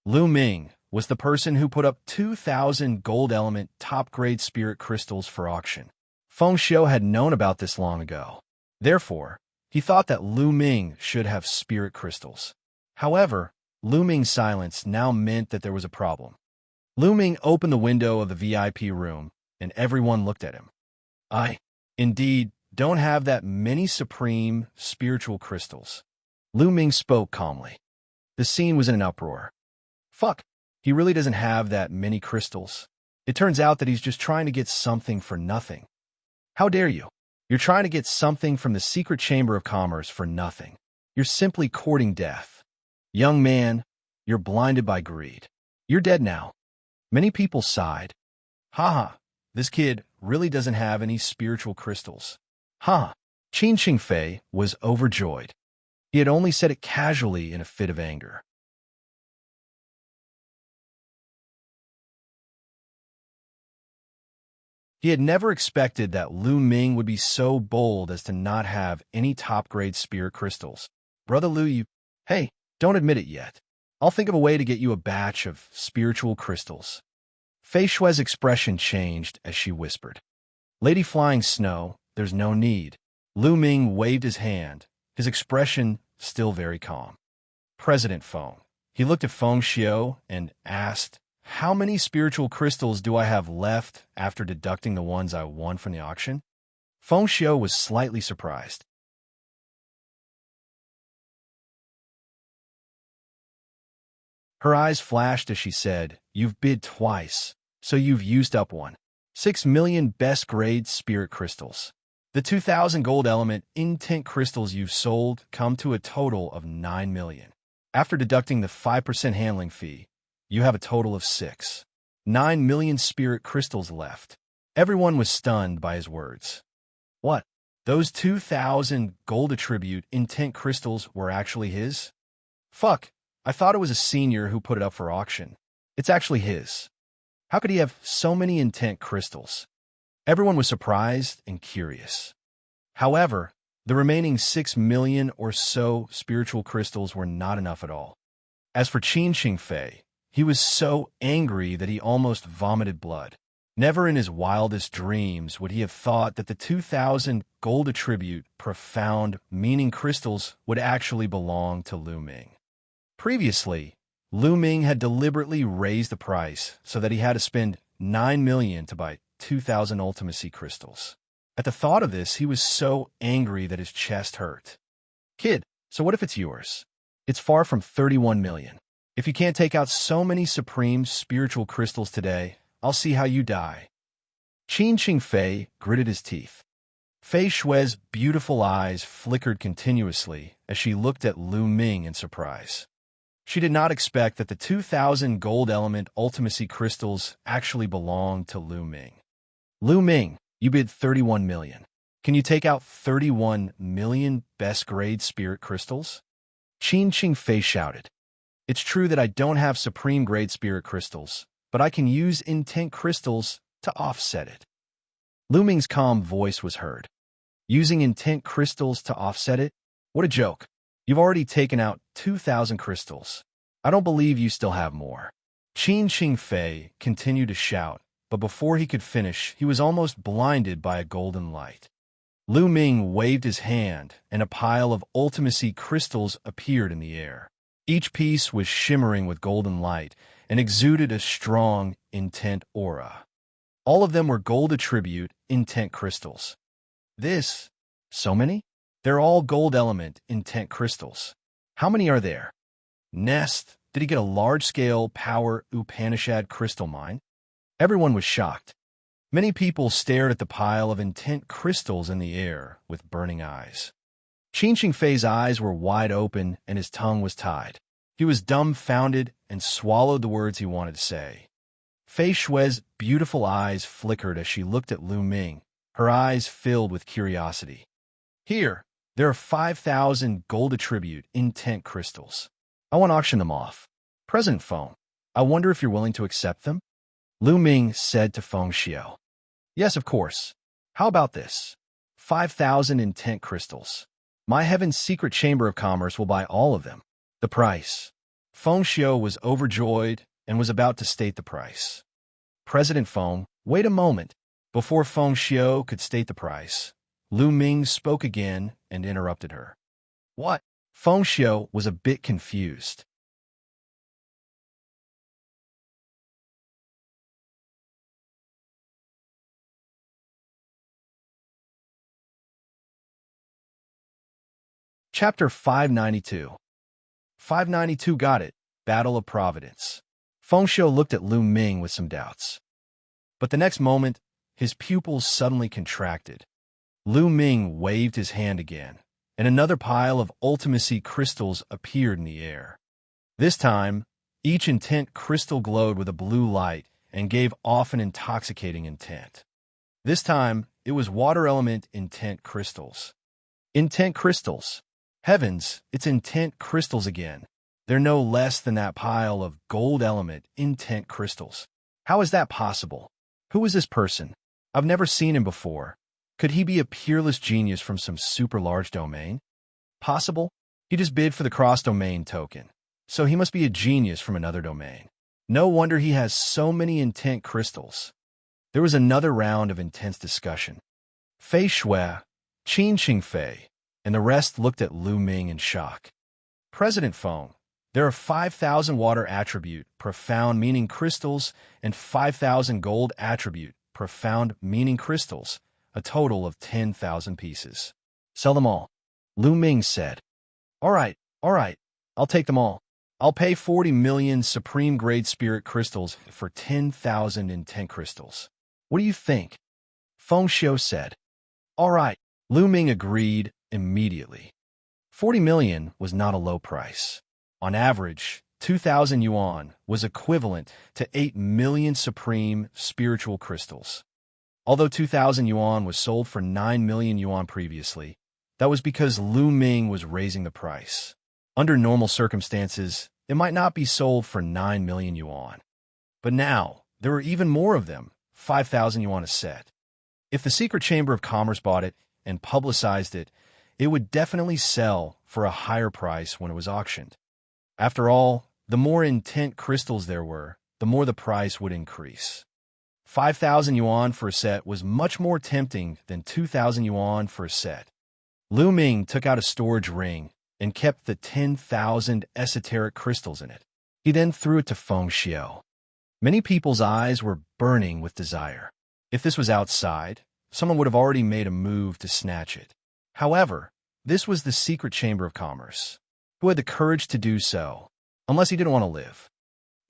Lu Ming was the person who put up 2,000 gold element top-grade spirit crystals for auction. Feng Xiu had known about this long ago. Therefore, he thought that Lu Ming should have spirit crystals. However, Lu Ming's silence now meant that there was a problem. Lu Ming opened the window of the VIP room, and everyone looked at him. "I, indeed, don't have that many supreme spiritual crystals." Lu Ming spoke calmly. The scene was in an uproar. Fuck, he really doesn't have that many crystals. It turns out that he's just trying to get something for nothing. How dare you? You're trying to get something from the secret chamber of commerce for nothing. You're simply courting death. Young man, you're blinded by greed. You're dead now. Many people sighed. Haha, this kid really doesn't have any spiritual crystals. Ha! Xianxia was overjoyed. He had only said it casually in a fit of anger. He had never expected that Lu Ming would be so bold as to not have any top-grade spirit crystals. Brother Lu, hey, don't admit it yet. I'll think of a way to get you a batch of spiritual crystals. Fei Shui's expression changed as she whispered. Lady Flying Snow, there's no need. Lu Ming waved his hand, his expression still very calm. President Feng. He looked at Feng Xiu and asked, "How many spiritual crystals do I have left after deducting the ones I won from the auction?" Feng Xiu was slightly surprised. Her eyes flashed as she said, "You've bid twice, so you've used up one. 6 million best-grade spirit crystals. The 2,000 gold element intent crystals you've sold come to a total of 9 million. After deducting the 5% handling fee, you have a total of 9 million spirit crystals left." Everyone was stunned by his words. What? Those 2,000 gold attribute intent crystals were actually his? Fuck, I thought it was a senior who put it up for auction. It's actually his. How could he have so many intent crystals? Everyone was surprised and curious. However, the remaining 6 million or so spiritual crystals were not enough at all. As for Xianxia, he was so angry that he almost vomited blood. Never in his wildest dreams would he have thought that the 2,000 gold attribute profound meaning crystals would actually belong to Lu Ming. Previously, Lu Ming had deliberately raised the price so that he had to spend 9 million to buy 2,000 ultimacy crystals. At the thought of this, he was so angry that his chest hurt. Kid, so what if it's yours? It's far from 31 million. If you can't take out so many supreme spiritual crystals today, I'll see how you die. Xianxia gritted his teeth. Fei Shui's beautiful eyes flickered continuously as she looked at Lu Ming in surprise. She did not expect that the 2,000 gold element ultimacy crystals actually belonged to Lu Ming. Lu Ming, you bid 31 million. Can you take out 31 million best-grade spirit crystals? Xianxia shouted. It's true that I don't have supreme-grade spirit crystals, but I can use intent crystals to offset it. Lu Ming's calm voice was heard. Using intent crystals to offset it? What a joke. You've already taken out 2,000 crystals. I don't believe you still have more. Xianxia continued to shout, but before he could finish, he was almost blinded by a golden light. Lu Ming waved his hand, and a pile of ultimacy crystals appeared in the air. Each piece was shimmering with golden light and exuded a strong, intent aura. All of them were gold attribute intent crystals. So many? They're all gold element intent crystals. How many are there? Nest, did he get a large-scale power Upanishad crystal mine? Everyone was shocked. Many people stared at the pile of intent crystals in the air with burning eyes. Xianxia's eyes were wide open and his tongue was tied. He was dumbfounded and swallowed the words he wanted to say. Fei Shui's beautiful eyes flickered as she looked at Lu Ming, her eyes filled with curiosity. Here, there are 5,000 gold attribute intent crystals. I want to auction them off. President Feng, I wonder if you're willing to accept them? Lu Ming said to Feng Xiao. Yes, of course. How about this? 5,000 intent crystals. My heaven's secret chamber of commerce will buy all of them. The price. Feng Xiao was overjoyed and was about to state the price. President Feng, wait a moment. Before Feng Xiao could state the price, Lu Ming spoke again and interrupted her. What? Feng Xiao was a bit confused. Chapter 592. 592 got it. Battle of Providence. Feng Xiao looked at Lu Ming with some doubts. But the next moment, his pupils suddenly contracted. Lu Ming waved his hand again, and another pile of ultimacy crystals appeared in the air. This time, each intent crystal glowed with a blue light and gave off an intoxicating intent. This time, it was water element intent crystals. Intent crystals. Heavens, it's intent crystals again. They're no less than that pile of gold element intent crystals. How is that possible? Who is this person? I've never seen him before. Could he be a peerless genius from some super large domain? Possible? He just bid for the cross-domain token, so he must be a genius from another domain. No wonder he has so many intent crystals. There was another round of intense discussion. Fei Shui, Xianxia, and the rest looked at Lu Ming in shock. President Feng, there are 5,000 water attribute, profound meaning crystals, and 5,000 gold attribute, profound meaning crystals, a total of 10,000 pieces. Sell them all. Lu Ming said. All right, I'll take them all. I'll pay 40 million supreme-grade spirit crystals for 10,000 intent crystals. What do you think? Feng Xiao said. All right, Lu Ming agreed immediately. 40 million was not a low price. On average, 2,000 yuan was equivalent to 8 million supreme spiritual crystals. Although 2,000 yuan was sold for 9 million yuan previously, that was because Lu Ming was raising the price. Under normal circumstances, it might not be sold for 9 million yuan. But now, there were even more of them, 5,000 yuan a set. If the Secret Chamber of Commerce bought it and publicized it, it would definitely sell for a higher price when it was auctioned. After all, the more intent crystals there were, the more the price would increase. 5,000 yuan for a set was much more tempting than 2,000 yuan for a set. Lu Ming took out a storage ring and kept the 10,000 esoteric crystals in it. He then threw it to Feng Xiao. Many people's eyes were burning with desire. If this was outside, someone would have already made a move to snatch it. However, this was the Secret Chamber of Commerce. Who had the courage to do so, unless he didn't want to live?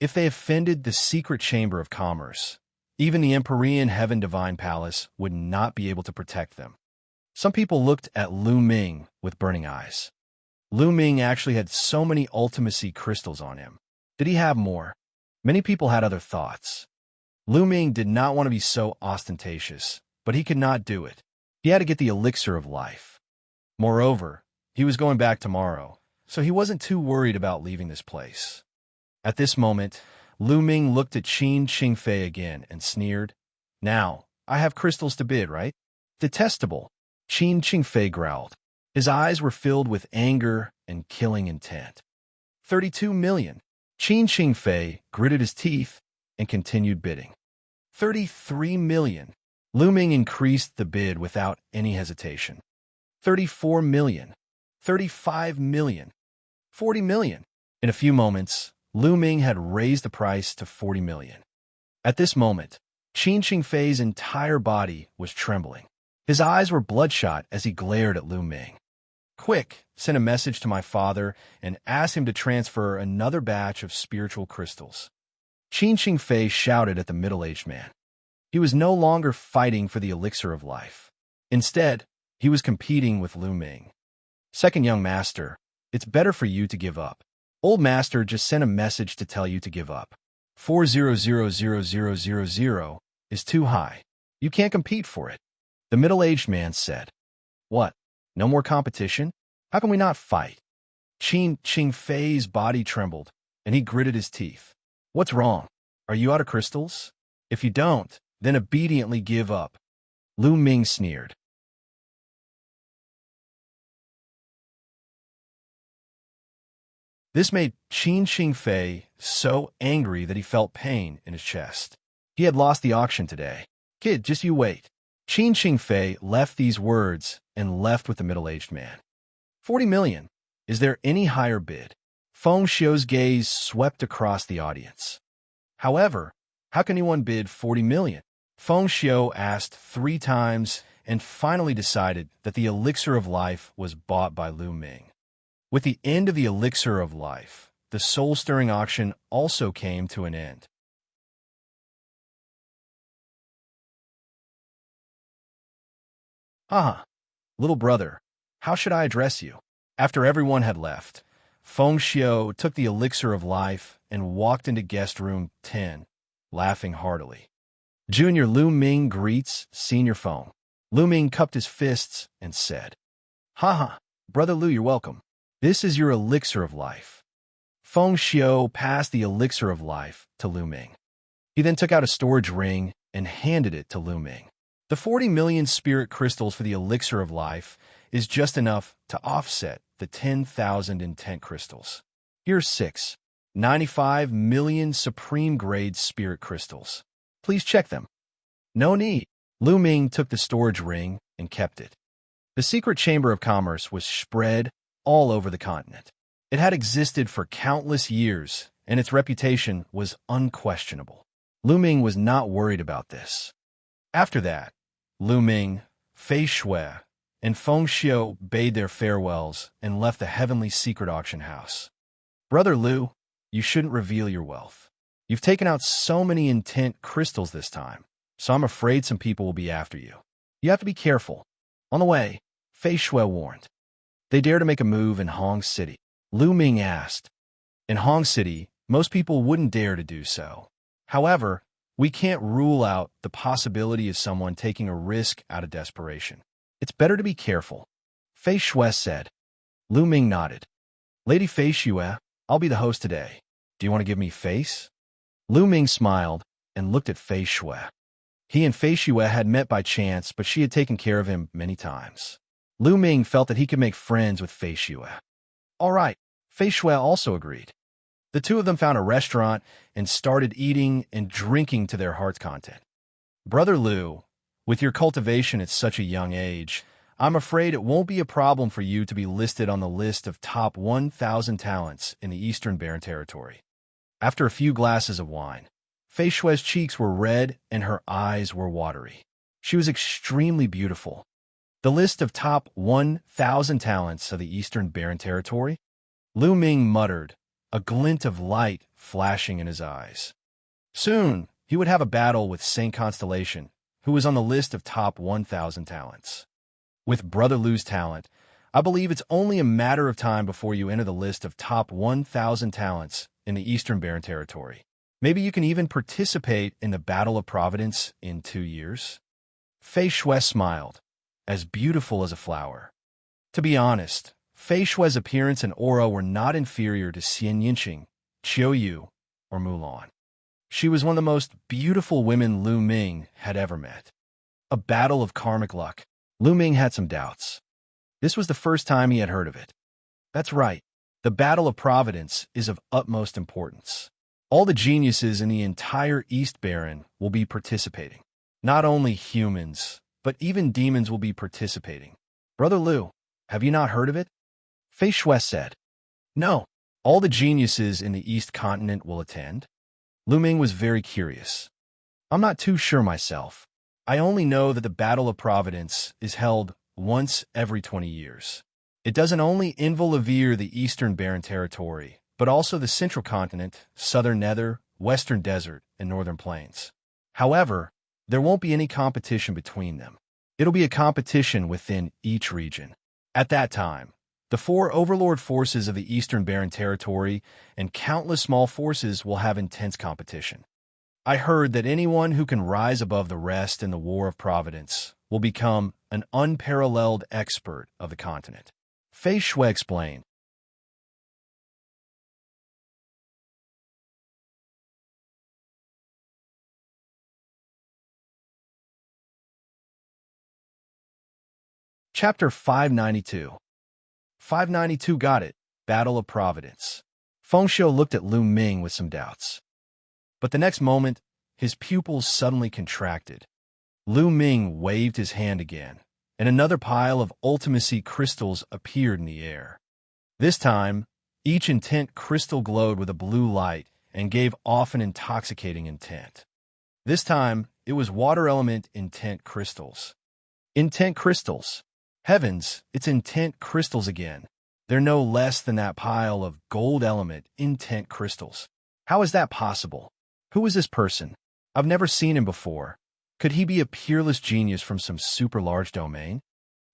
If they offended the Secret Chamber of Commerce, even the Empyrean Heaven Divine Palace would not be able to protect them. Some people looked at Lu Ming with burning eyes. Lu Ming actually had so many ultimacy crystals on him. Did he have more? Many people had other thoughts. Lu Ming did not want to be so ostentatious, but he could not do it. He had to get the elixir of life. Moreover, he was going back tomorrow, so he wasn't too worried about leaving this place. At this moment, Lu Ming looked at Xianxia again and sneered. Now, I have crystals to bid, right? Detestable, Xianxia growled. His eyes were filled with anger and killing intent. 32 million. Xianxia gritted his teeth and continued bidding. 33 million. Lu Ming increased the bid without any hesitation. 34 million. 35 million. 40 million. In a few moments, Lu Ming had raised the price to 40 million. At this moment, Qin Qingfei's entire body was trembling. His eyes were bloodshot as he glared at Lu Ming. Quick, send a message to my father and ask him to transfer another batch of spiritual crystals. Qin Qingfei shouted at the middle-aged man. He was no longer fighting for the elixir of life. Instead, he was competing with Lu Ming. Second young master, it's better for you to give up. Old master just sent a message to tell you to give up. 4000000 is too high. You can't compete for it. The middle-aged man said. What? No more competition? How can we not fight? Qin Qingfei's body trembled, and he gritted his teeth. What's wrong? Are you out of crystals? If you don't, then obediently give up. Lu Ming sneered. This made Qin Qingfei so angry that he felt pain in his chest. He had lost the auction today. Kid, just you wait. Qin Qingfei left these words and left with the middle-aged man. 40 million. Is there any higher bid? Feng Xiu's gaze swept across the audience. However, how can anyone bid 40 million? Feng Xiu asked 3 times and finally decided that the elixir of life was bought by Lu Ming. With the end of the elixir of life, the soul-stirring auction also came to an end. Little brother, how should I address you? After everyone had left, Feng Xiu took the elixir of life and walked into guest room 10, laughing heartily. Junior Lu Ming greets Senior Feng. Lu Ming cupped his fists and said, Brother Lu, you're welcome. This is your elixir of life. Feng Xiu passed the elixir of life to Lu Ming. He then took out a storage ring and handed it to Lu Ming. The 40 million spirit crystals for the elixir of life is just enough to offset the 10,000 intent crystals. Here's 95 million supreme-grade spirit crystals. Please check them. No need. Lu Ming took the storage ring and kept it. The secret chamber of commerce was spread all over the continent. It had existed for countless years, and its reputation was unquestionable. Lu Ming was not worried about this. After that, Lu Ming, Fei Shui, and Feng Xiu bade their farewells and left the heavenly secret auction house. Brother Lu, you shouldn't reveal your wealth. You've taken out so many intent crystals this time, so I'm afraid some people will be after you. You have to be careful. On the way, Fei Shui warned. They dare to make a move in Hong City. Lu Ming asked. In Hong City, most people wouldn't dare to do so. However, we can't rule out the possibility of someone taking a risk out of desperation. It's better to be careful. Fei Shui said. Lu Ming nodded. Lady Fei Shui, I'll be the host today. Do you want to give me face? Lu Ming smiled and looked at Fei Shui. He and Fei Shui had met by chance, but she had taken care of him many times. Lu Ming felt that he could make friends with Fei Shui. All right, Fei Shui also agreed. The two of them found a restaurant and started eating and drinking to their heart's content. Brother Lu, with your cultivation at such a young age, I'm afraid it won't be a problem for you to be listed on the list of top 1,000 talents in the Eastern Barren Territory. After a few glasses of wine, Fei Shui's cheeks were red and her eyes were watery. She was extremely beautiful. The list of top 1,000 talents of the Eastern Barren Territory? Lu Ming muttered, a glint of light flashing in his eyes. Soon, he would have a battle with Saint Constellation, who was on the list of top 1,000 talents. With Brother Lu's talent, I believe it's only a matter of time before you enter the list of top 1,000 talents in the Eastern Barren Territory. Maybe you can even participate in the Battle of Providence in 2 years. Fei Shui smiled, as beautiful as a flower. To be honest, Fei Shui's appearance and aura were not inferior to Xianxia, Qiu, or Mulan. She was one of the most beautiful women Lu Ming had ever met. A battle of karmic luck. Lu Ming had some doubts. This was the first time he had heard of it. That's right. The Battle of Providence is of utmost importance. All the geniuses in the entire East Barren will be participating. Not only humans, but even demons will be participating. Brother Lu, have you not heard of it? Fei Shui said. No, All the geniuses in the East Continent will attend? Lu Ming was very curious. I'm not too sure myself. I only know that the Battle of Providence is held once every 20 years. It doesn't only involve the Eastern Barren Territory, but also the Central Continent, Southern Nether, Western Desert, and Northern Plains. However, there won't be any competition between them. It'll be a competition within each region. At that time, the 4 overlord forces of the Eastern Barren Territory and countless small forces will have intense competition. I heard that anyone who can rise above the rest in the War of Providence will become an unparalleled expert of the continent. Fei Shui explained. Chapter 592. 592 got it. Battle of Providence. Feng Xiu looked at Lu Ming with some doubts. But the next moment, his pupils suddenly contracted. Lu Ming waved his hand again, and another pile of ultimacy crystals appeared in the air. This time, each intent crystal glowed with a blue light and gave off an intoxicating intent. This time, it was water element intent crystals. Intent crystals. Heavens, it's intent crystals again. They're no less than that pile of gold element intent crystals. How is that possible? Who is this person? I've never seen him before. Could he be a peerless genius from some super large domain?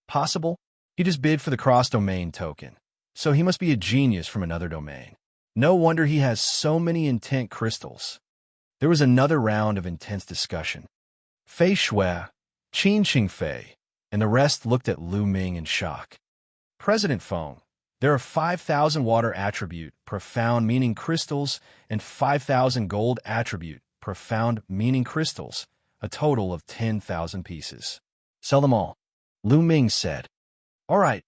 Possible? He just bid for the cross-domain token, so he must be a genius from another domain. No wonder he has so many intent crystals. There was another round of intense discussion. Fei Shui, Qin Qingfei, and the rest looked at Lu Ming in shock. President Feng, there are 5,000 water attribute, profound meaning crystals, and 5,000 gold attribute, profound meaning crystals, a total of 10,000 pieces. Sell them all. Lu Ming said. All right,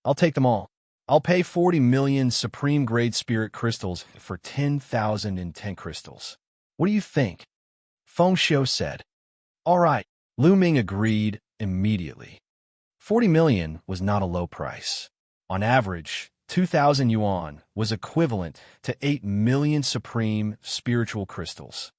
I'll take them all. I'll pay 40 million supreme grade spirit crystals for 10,000 intent crystals. What do you think? Feng Xiu said. All right, Lu Ming agreed immediately. 40 million was not a low price. On average, 2,000 yuan was equivalent to 8 million supreme spiritual crystals.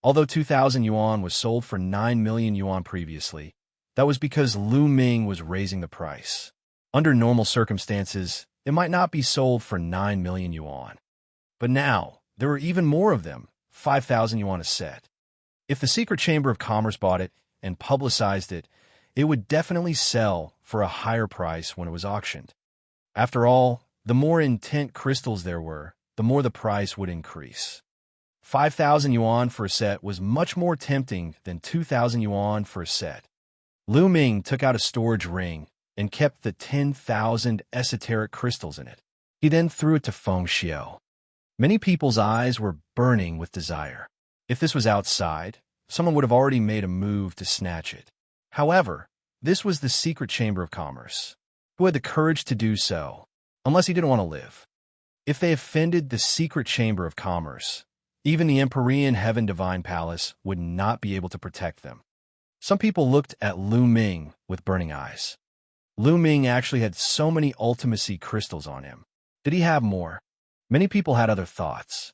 Although 2,000 yuan was sold for 9 million yuan previously, that was because Lu Ming was raising the price. Under normal circumstances, it might not be sold for 9 million yuan. But now, there were even more of them, 5,000 yuan a set. If the Secret Chamber of Commerce bought it and publicized it, it would definitely sell for a higher price when it was auctioned. After all, the more intent crystals there were, the more the price would increase. 5,000 yuan for a set was much more tempting than 2,000 yuan for a set. Lu Ming took out a storage ring and kept the 10,000 esoteric crystals in it. He then threw it to Feng Xiu. Many people's eyes were burning with desire. If this was outside, someone would have already made a move to snatch it. However, this was the Secret Chamber of Commerce, who had the courage to do so, unless he didn't want to live. If they offended the Secret Chamber of Commerce, even the Empyrean Heaven Divine Palace would not be able to protect them. Some people looked at Lu Ming with burning eyes. Lu Ming actually had so many ultimacy crystals on him. Did he have more? Many people had other thoughts.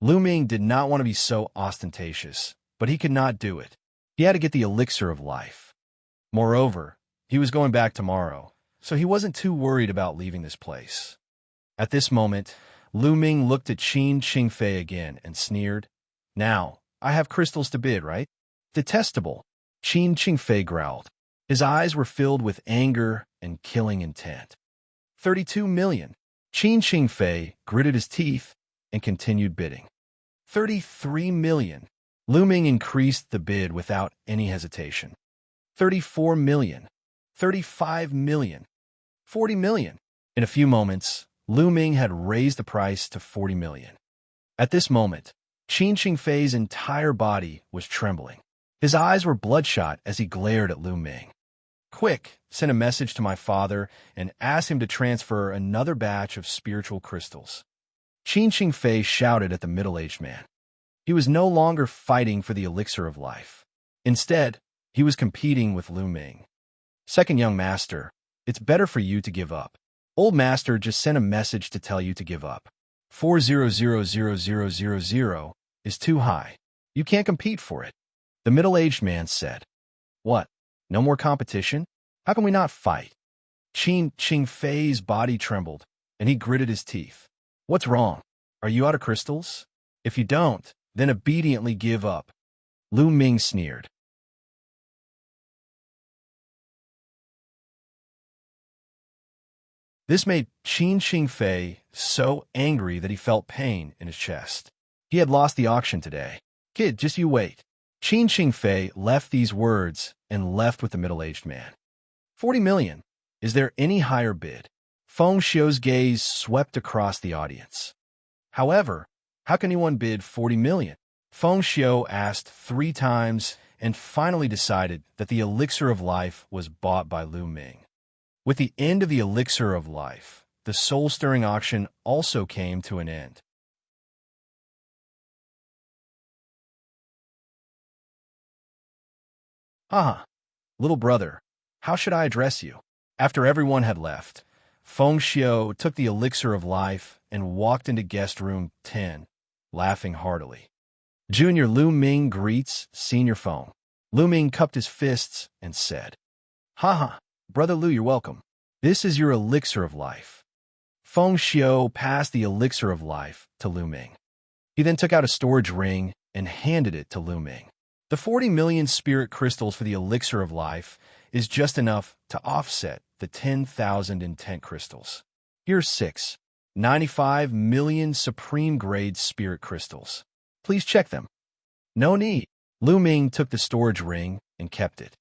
Lu Ming did not want to be so ostentatious, but he could not do it. He had to get the elixir of life. Moreover, he was going back tomorrow, so he wasn't too worried about leaving this place. At this moment, Lu Ming looked at Qin Qingfei again and sneered. Now, I have crystals to bid, right? Detestable, Qin Qingfei growled. His eyes were filled with anger and killing intent. 32 million. Qin Qingfei gritted his teeth and continued bidding. 33 million. Lu Ming increased the bid without any hesitation. 34 million. 35 million. 40 million. In a few moments, Lu Ming had raised the price to 40 million. At this moment, Qin Qingfei's entire body was trembling. His eyes were bloodshot as he glared at Lu Ming. Quick, send a message to my father and ask him to transfer another batch of spiritual crystals. Qin Qingfei shouted at the middle-aged man. He was no longer fighting for the elixir of life. Instead, he was competing with Lu Ming. Second young master, it's better for you to give up. Old Master just sent a message to tell you to give up. 4000000 is too high. You can't compete for it. The middle-aged man said. What? No more competition? How can we not fight? Ching Fei's body trembled, and he gritted his teeth. What's wrong? Are you out of crystals? If you don't, then obediently give up. Lu Ming sneered. This made Ching Fei so angry that he felt pain in his chest. He had lost the auction today. Kid, just you wait. Ching Fei left these words and left with the middle-aged man. 40 million. Is there any higher bid? Feng Xiu's gaze swept across the audience. However, how can anyone bid 40 million? Feng Xiu asked 3 times and finally decided that the elixir of life was bought by Lu Ming. With the end of the elixir of life, the soul-stirring auction also came to an end. Haha, little brother, how should I address you? After everyone had left, Feng Xiu took the elixir of life and walked into guest room 10, laughing heartily. Junior Lu Ming greets Senior Feng. Lu Ming cupped his fists and said, Haha, Brother Lu, you're welcome. This is your elixir of life. Feng Xiu passed the elixir of life to Lu Ming. He then took out a storage ring and handed it to Lu Ming. The 40 million spirit crystals for the elixir of life is just enough to offset the 10,000 intent crystals. Here's 95 million supreme-grade spirit crystals. Please check them. No need. Lu Ming took the storage ring and kept it.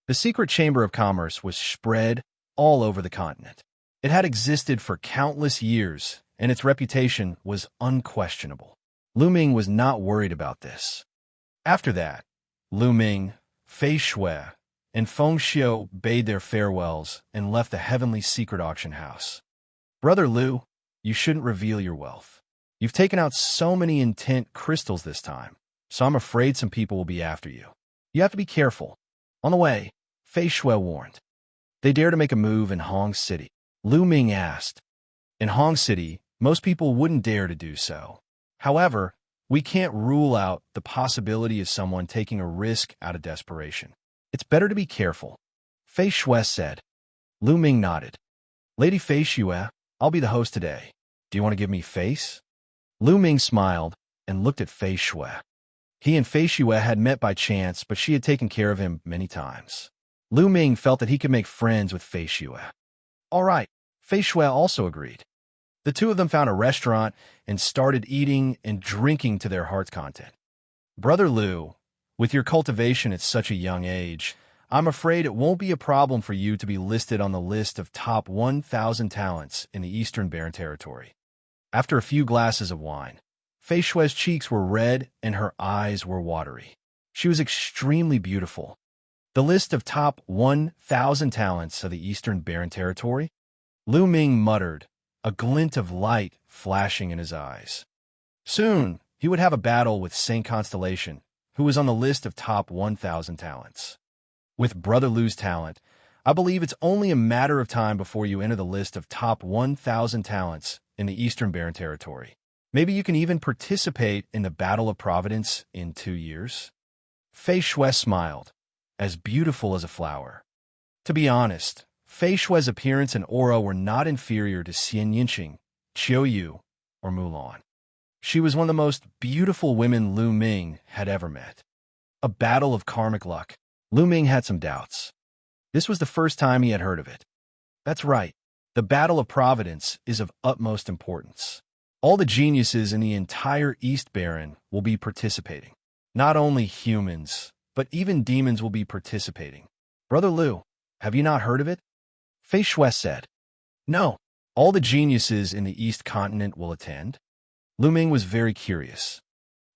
The secret chamber of commerce was spread all over the continent. It had existed for countless years, and its reputation was unquestionable. Lu Ming was not worried about this. After that, Lu Ming, Fei Shui, and Feng Xiu bade their farewells and left the heavenly secret auction house. Brother Lu, you shouldn't reveal your wealth. You've taken out so many intent crystals this time, so I'm afraid some people will be after you. You have to be careful. On the way, Fei Shui warned. They dare to make a move in Hong City. Lu Ming asked. In Hong City, most people wouldn't dare to do so. However, we can't rule out the possibility of someone taking a risk out of desperation. It's better to be careful. Fei Shui said. Lu Ming nodded. Lady Fei Shui, I'll be the host today. Do you want to give me face? Lu Ming smiled and looked at Fei Shui. He and Fei Shui had met by chance, but she had taken care of him many times. Lu Ming felt that he could make friends with Fei Shui. All right, Fei Shui also agreed. The two of them found a restaurant and started eating and drinking to their heart's content. Brother Lu, with your cultivation at such a young age, I'm afraid it won't be a problem for you to be listed on the list of top 1,000 talents in the Eastern Barren Territory. After a few glasses of wine, Fei Shui's cheeks were red and her eyes were watery. She was extremely beautiful. The list of top 1,000 talents of the Eastern Barren Territory? Lu Ming muttered, a glint of light flashing in his eyes. Soon, he would have a battle with Saint Constellation, who was on the list of top 1,000 talents. With Brother Lu's talent, I believe it's only a matter of time before you enter the list of top 1,000 talents in the Eastern Barren Territory. Maybe you can even participate in the Battle of Providence in 2 years. Fei Shui smiled, as beautiful as a flower. To be honest, Fei Shui's appearance and aura were not inferior to Xianxia, Qiuyu, or Mulan. She was one of the most beautiful women Lu Ming had ever met. A battle of karmic luck. Lu Ming had some doubts. This was the first time he had heard of it. That's right. The Battle of Providence is of utmost importance. All the geniuses in the entire East Barren will be participating. Not only humans, but even demons will be participating. Brother Lu, have you not heard of it? Fei Shui said. No, all the geniuses in the East Continent will attend. Lu Ming was very curious.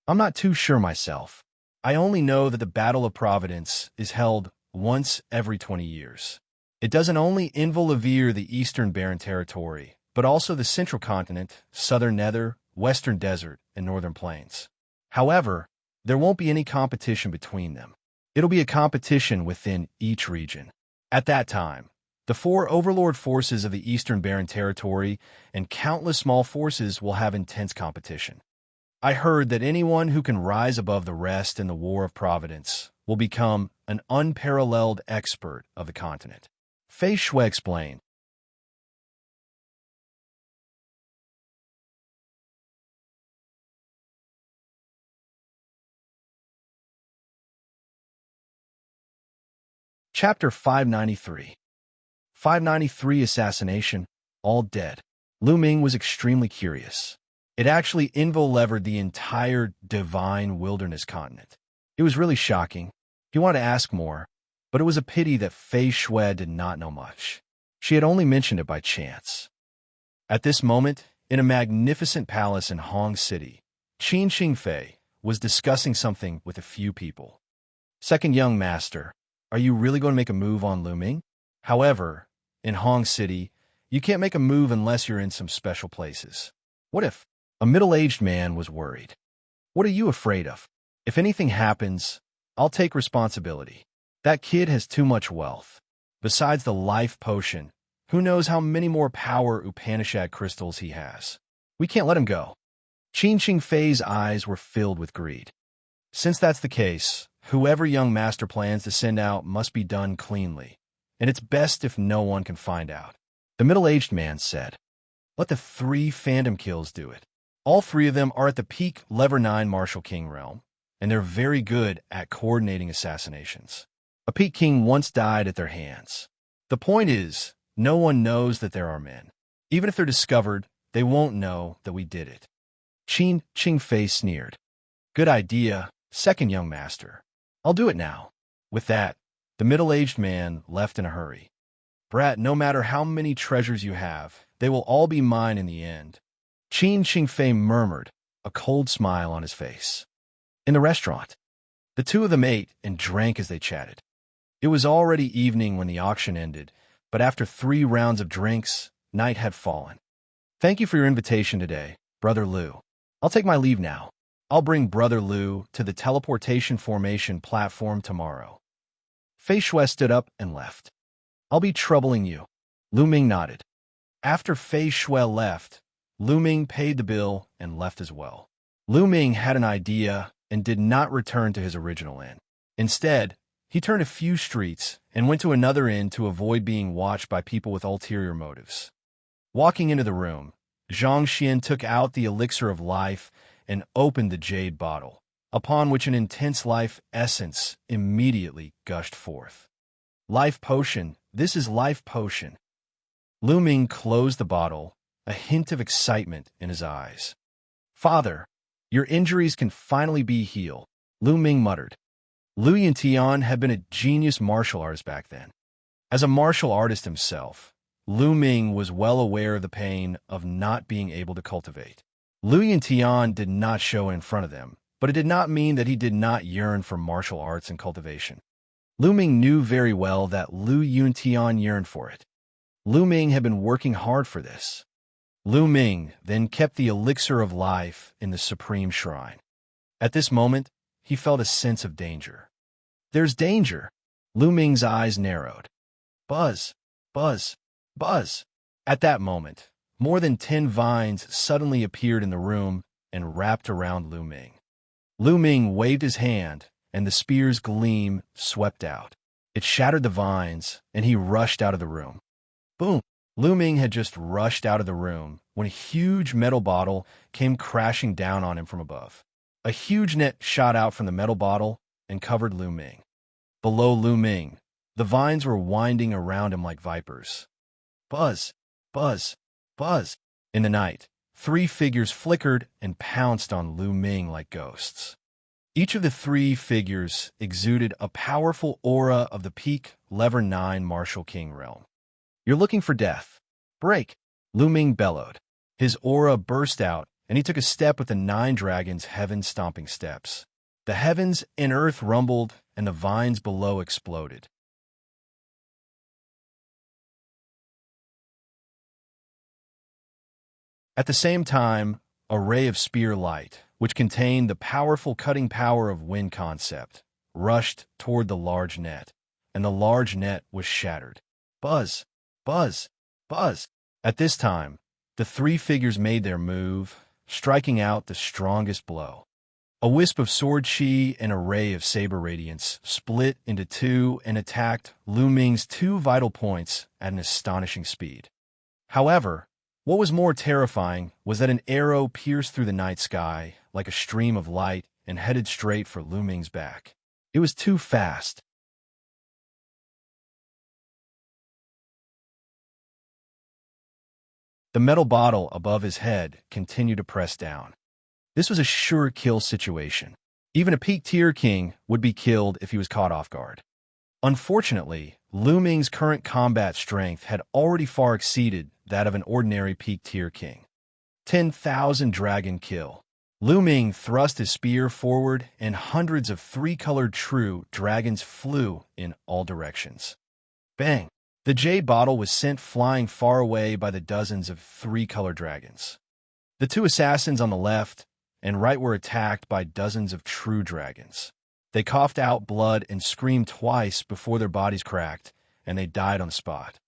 I'm not too sure myself. I only know that the Battle of Providence is held once every 20 years. It doesn't only involve the Eastern Barren Territory, but also the Central Continent, Southern Nether, Western Desert, and Northern Plains. However, there won't be any competition between them. It'll be a competition within each region. At that time, The 4 overlord forces of the Eastern Barren Territory and countless small forces will have intense competition. I heard that anyone who can rise above the rest in the War of Providence will become an unparalleled expert of the continent. Fei Shui explained. Chapter 593. 593 Assassination, all dead. Lu Ming was extremely curious. It actually invo-levered the entire divine wilderness continent. It was really shocking. He wanted to ask more, but it was a pity that Fei Shui did not know much. She had only mentioned it by chance. At this moment, in a magnificent palace in Hong City, Xianxia was discussing something with a few people. Second young master, are you really going to make a move on Lu Ming? However, in Hong City, you can't make a move unless you're in some special places. What if? A middle-aged man was worried. What are you afraid of? If anything happens, I'll take responsibility. That kid has too much wealth. Besides the life potion, who knows how many more power Upanishad crystals he has. We can't let him go. Qin Fei's eyes were filled with greed. Since that's the case, whoever young master plans to send out must be done cleanly, and it's best if no one can find out. The middle-aged man said, let the 3 Phantom Kills do it. All 3 of them are at the peak Level 9 Martial King realm, and they're very good at coordinating assassinations. A peak king once died at their hands. The point is, no one knows that there are men. Even if they're discovered, they won't know that we did it. Qin Fei sneered. Good idea, second young master. I'll do it now. With that, the middle-aged man left in a hurry. Brat, no matter how many treasures you have, they will all be mine in the end. Qin Fei murmured, a cold smile on his face. In the restaurant, the 2 of them ate and drank as they chatted. It was already evening when the auction ended, but after 3 rounds of drinks, night had fallen. Thank you for your invitation today, Brother Liu. I'll take my leave now. I'll bring Brother Liu to the teleportation formation platform tomorrow. Fei Shui stood up and left. I'll be troubling you. Lu Ming nodded. After Fei Shui left, Lu Ming paid the bill and left as well. Lu Ming had an idea and did not return to his original inn. Instead, he turned a few streets and went to another inn to avoid being watched by people with ulterior motives. Walking into the room, Xianxia took out the elixir of life and opened the jade bottle, upon which an intense life essence immediately gushed forth. Life potion, this is life potion. Lu Ming closed the bottle, a hint of excitement in his eyes. Father, your injuries can finally be healed, Lu Ming muttered. Lu Yuntian had been a genius martial artist back then. As a martial artist himself, Lu Ming was well aware of the pain of not being able to cultivate. Lu Yuntian did not show in front of them, but it did not mean that he did not yearn for martial arts and cultivation. Lu Ming knew very well that Lu Yuntian yearned for it. Lu Ming had been working hard for this. Lu Ming then kept the elixir of life in the supreme shrine. At this moment, he felt a sense of danger. There's danger. Lu Ming's eyes narrowed. Buzz, buzz, buzz. At that moment, more than 10 vines suddenly appeared in the room and wrapped around Lu Ming. Lu Ming waved his hand, and the spear's gleam swept out. It shattered the vines, and he rushed out of the room. Boom! Lu Ming had just rushed out of the room when a huge metal bottle came crashing down on him from above. A huge net shot out from the metal bottle and covered Lu Ming. Below Lu Ming, the vines were winding around him like vipers. Buzz, buzz, buzz. In the night, 3 figures flickered and pounced on Lu Ming like ghosts. Each of the 3 figures exuded a powerful aura of the peak Level 9 Martial King realm. You're looking for death. Break! Lu Ming bellowed. His aura burst out, and he took a step with the 9 dragons' heaven-stomping steps. The heavens and earth rumbled, and the vines below exploded. At the same time, a ray of spear light, which contained the powerful cutting power of wind concept, rushed toward the large net, and the large net was shattered. Buzz! Buzz! Buzz! At this time, the three figures made their move, striking out the strongest blow. A wisp of sword chi and a ray of saber radiance split into two and attacked Lu Ming's two vital points at an astonishing speed. However, what was more terrifying was that an arrow pierced through the night sky like a stream of light and headed straight for Lu Ming's back. It was too fast. The metal bottle above his head continued to press down. This was a sure kill situation. Even a peak tier king would be killed if he was caught off guard. Unfortunately, Lu Ming's current combat strength had already far exceeded that of an ordinary peak tier king. 10,000 dragon kill. Lu Ming thrust his spear forward and hundreds of three-colored true dragons flew in all directions. Bang! The jade bottle was sent flying far away by the dozens of three-colored dragons. The two assassins on the left and right were attacked by dozens of true dragons. They coughed out blood and screamed twice before their bodies cracked, and they died on the spot.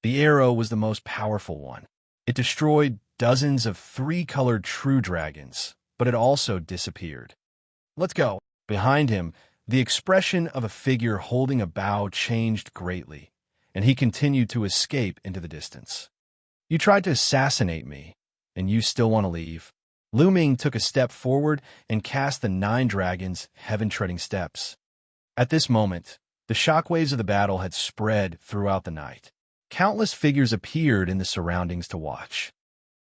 The arrow was the most powerful one. It destroyed dozens of three-colored true dragons, but it also disappeared. Let's go. Behind him, the expression of a figure holding a bow changed greatly, and he continued to escape into the distance. You tried to assassinate me, and you still want to leave? Lu Ming took a step forward and cast the 9 dragons' heaven-treading steps. At this moment, the shockwaves of the battle had spread throughout the night. Countless figures appeared in the surroundings to watch.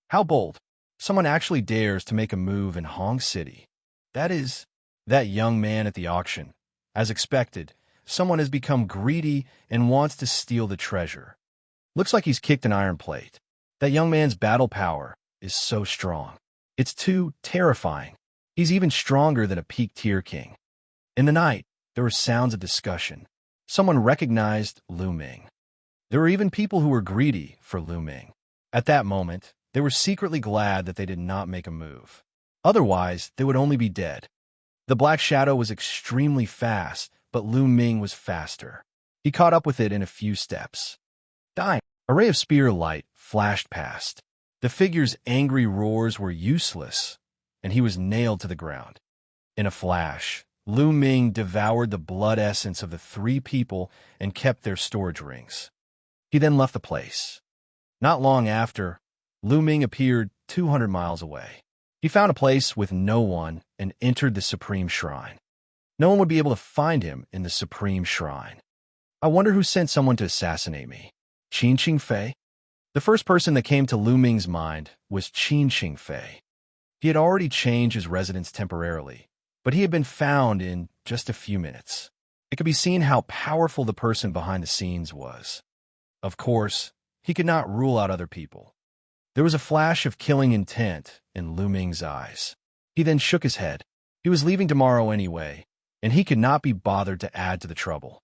How bold! Someone actually dares to make a move in Hong City. That is, that young man at the auction. As expected, someone has become greedy and wants to steal the treasure. Looks like he's kicked an iron plate. That young man's battle power is so strong. It's too terrifying. He's even stronger than a peak tier king. In the night, there were sounds of discussion. Someone recognized Lu Ming. There were even people who were greedy for Lu Ming. At that moment, they were secretly glad that they did not make a move. Otherwise, they would only be dead. The Black Shadow was extremely fast, but Lu Ming was faster. He caught up with it in a few steps. Dying. A ray of spear light flashed past. The figure's angry roars were useless, and he was nailed to the ground. In a flash, Lu Ming devoured the blood essence of the 3 people and kept their storage rings. He then left the place. Not long after, Lu Ming appeared 200 miles away. He found a place with no one and entered the Supreme Shrine. No one would be able to find him in the Supreme Shrine. I wonder who sent someone to assassinate me. Qin Qingfei? The first person that came to Lu Ming's mind was Qin Qingfei. He had already changed his residence temporarily, but he had been found in just a few minutes. It could be seen how powerful the person behind the scenes was. Of course, he could not rule out other people. There was a flash of killing intent in Lu Ming's eyes. He then shook his head. He was leaving tomorrow anyway, and he could not be bothered to add to the trouble.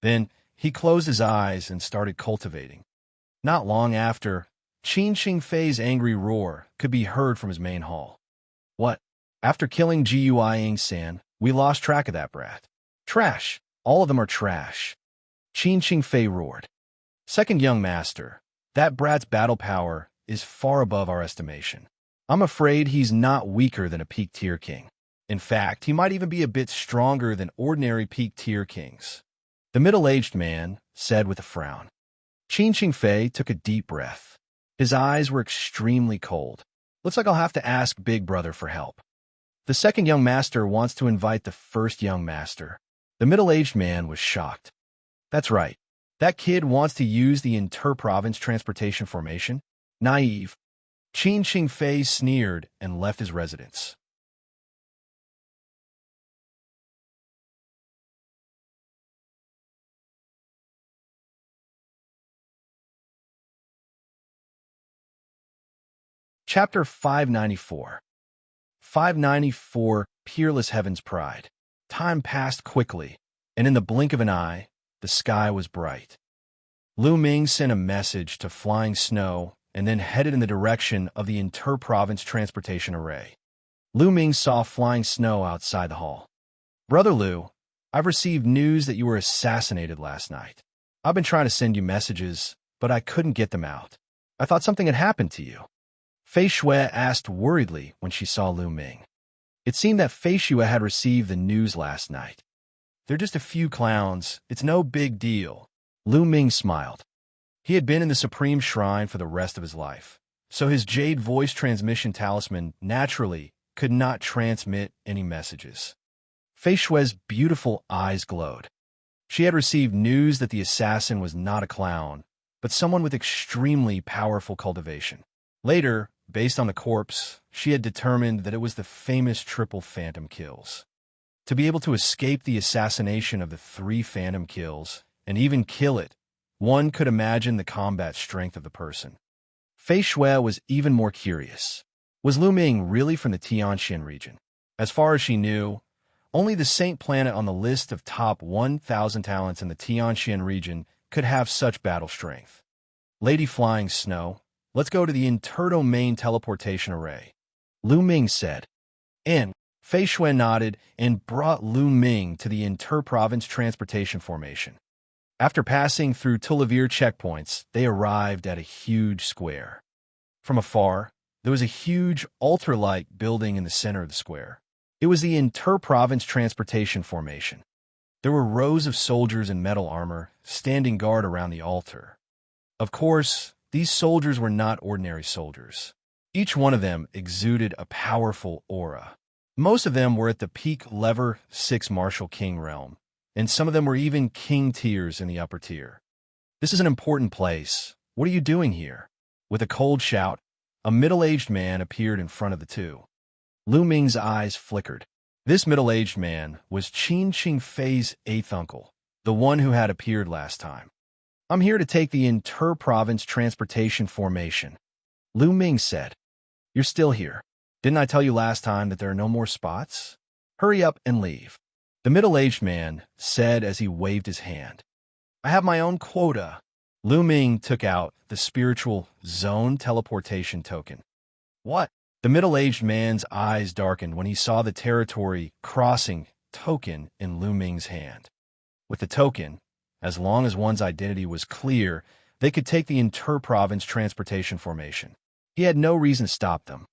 Then he closed his eyes and started cultivating. Not long after, Qin Qingfei's angry roar could be heard from his main hall. What? After killing Gui Yingsan, we lost track of that brat. Trash. All of them are trash. Qin Qingfei roared. Second young master, that brat's battle power is far above our estimation. I'm afraid he's not weaker than a peak tier king. In fact, he might even be a bit stronger than ordinary peak tier kings. The middle-aged man said with a frown. Qin Qingfei took a deep breath. His eyes were extremely cold. Looks like I'll have to ask Big Brother for help. The second young master wants to invite the first young master. The middle-aged man was shocked. That's right. That kid wants to use the inter-province transportation formation? Naive. Qin Qingfei sneered and left his residence. Chapter 594. 594, Peerless Heaven's Pride. Time passed quickly, and in the blink of an eye, the sky was bright. Lu Ming sent a message to Flying Snow and then headed in the direction of the inter-province transportation array. Lu Ming saw Flying Snow outside the hall. Brother Lu, I've received news that you were assassinated last night. I've been trying to send you messages, but I couldn't get them out. I thought something had happened to you. Fei Shui asked worriedly when she saw Lu Ming. It seemed that Fei Shui had received the news last night. They're just a few clowns. It's no big deal. Lu Ming smiled. He had been in the Supreme Shrine for the rest of his life, so his jade voice transmission talisman naturally could not transmit any messages. Fei Shui's beautiful eyes glowed. She had received news that the assassin was not a clown, but someone with extremely powerful cultivation. Later, based on the corpse, she had determined that it was the famous triple phantom kills. To be able to escape the assassination of the 3 phantom kills, and even kill it, one could imagine the combat strength of the person. Fei Shui was even more curious. Was Lu Ming really from the Xianxia region? As far as she knew, only the saint planet on the list of top 1,000 talents in the Xianxia region could have such battle strength. Lady Flying Snow, let's go to the inter-domain teleportation array, Lu Ming said. And Fei Shui nodded and brought Lu Ming to the inter-province transportation formation. After passing through Tulivir checkpoints, they arrived at a huge square. From afar, there was a huge altar-like building in the center of the square. It was the inter-province transportation formation. There were rows of soldiers in metal armor standing guard around the altar. Of course, these soldiers were not ordinary soldiers. Each one of them exuded a powerful aura. Most of them were at the peak level 6 Martial King realm, and some of them were even king tiers in the upper tier. This is an important place. What are you doing here? With a cold shout, a middle-aged man appeared in front of the two. Lu Ming's eyes flickered. This middle-aged man was Qin Qingfei's 8th uncle, the one who had appeared last time. I'm here to take the inter-province transportation formation, Lu Ming said. You're still here. Didn't I tell you last time that there are no more spots? Hurry up and leave, the middle-aged man said as he waved his hand. I have my own quota. Lu Ming took out the spiritual zone teleportation token. What? The middle-aged man's eyes darkened when he saw the territory crossing token in Lu Ming's hand. With the token, as long as one's identity was clear, they could take the inter-province transportation formation. He had no reason to stop them.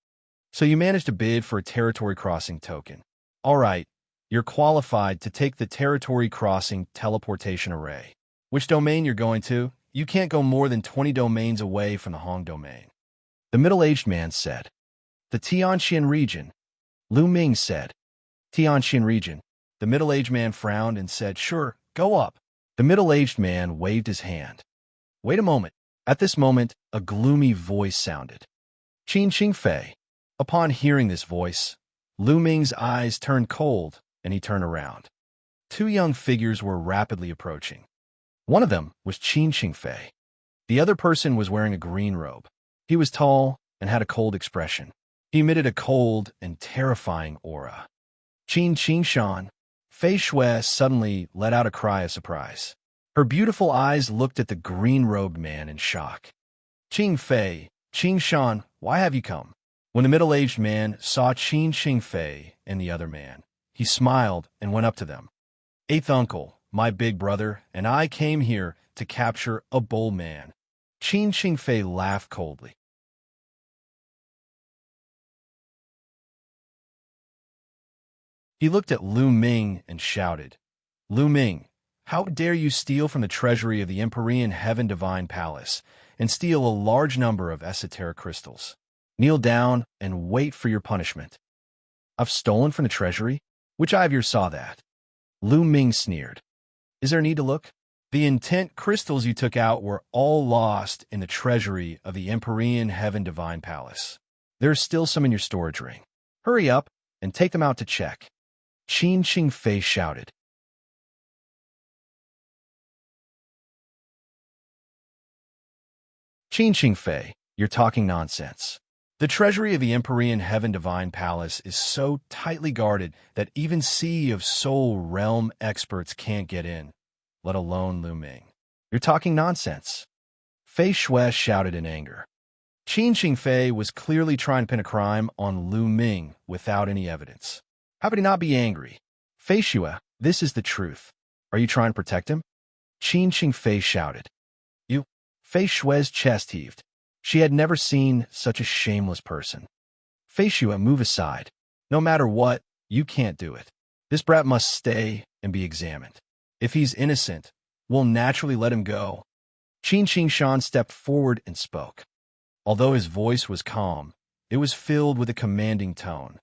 So you managed to bid for a territory crossing token. All right, you're qualified to take the territory crossing teleportation array. Which domain you're going to? You can't go more than 20 domains away from the Hong domain, the middle-aged man said. The Tianxian region, Lu Ming said. Tianxian region. The middle-aged man frowned and said, sure, go up. The middle-aged man waved his hand. Wait a moment. At this moment, a gloomy voice sounded. Qin Qingfei. Upon hearing this voice, Lu Ming's eyes turned cold, and he turned around. 2 young figures were rapidly approaching. One of them was Qin Qingfei. The other person was wearing a green robe. He was tall and had a cold expression. He emitted a cold and terrifying aura. Qin Qingshan. Fei Shui suddenly let out a cry of surprise. Her beautiful eyes looked at the green-robed man in shock. Qing Fei, Qingshan, why have you come? When the middle-aged man saw Qin Qingfei and the other man, he smiled and went up to them. 8th uncle, my big brother, and I came here to capture a bold man. Qin Qingfei laughed coldly. He looked at Lu Ming and shouted, Lu Ming, how dare you steal from the treasury of the Empyrean Heaven Divine Palace and steal a large number of esoteric crystals? Kneel down and wait for your punishment. I've stolen from the treasury? Which eye of yours saw that? Lu Ming sneered. Is there a need to look? The intent crystals you took out were all lost in the treasury of the Empyrean Heaven Divine Palace. There are still some in your storage ring. Hurry up and take them out to check. Qin Qingfei shouted. Qin Qingfei, you're talking nonsense. The treasury of the Empyrean Heaven Divine Palace is so tightly guarded that even Sea of Soul Realm experts can't get in, let alone Lu Ming. You're talking nonsense. Fei Shui shouted in anger. Qin Qingfei was clearly trying to pin a crime on Lu Ming without any evidence. How could he not be angry? Fei Shui, this is the truth. Are you trying to protect him? Qin Qingfei shouted. You? Fei Shui's chest heaved. She had never seen such a shameless person. Fei Shui, move aside. No matter what, you can't do it. This brat must stay and be examined. If he's innocent, we'll naturally let him go. Qin Xingshan stepped forward and spoke. Although his voice was calm, it was filled with a commanding tone.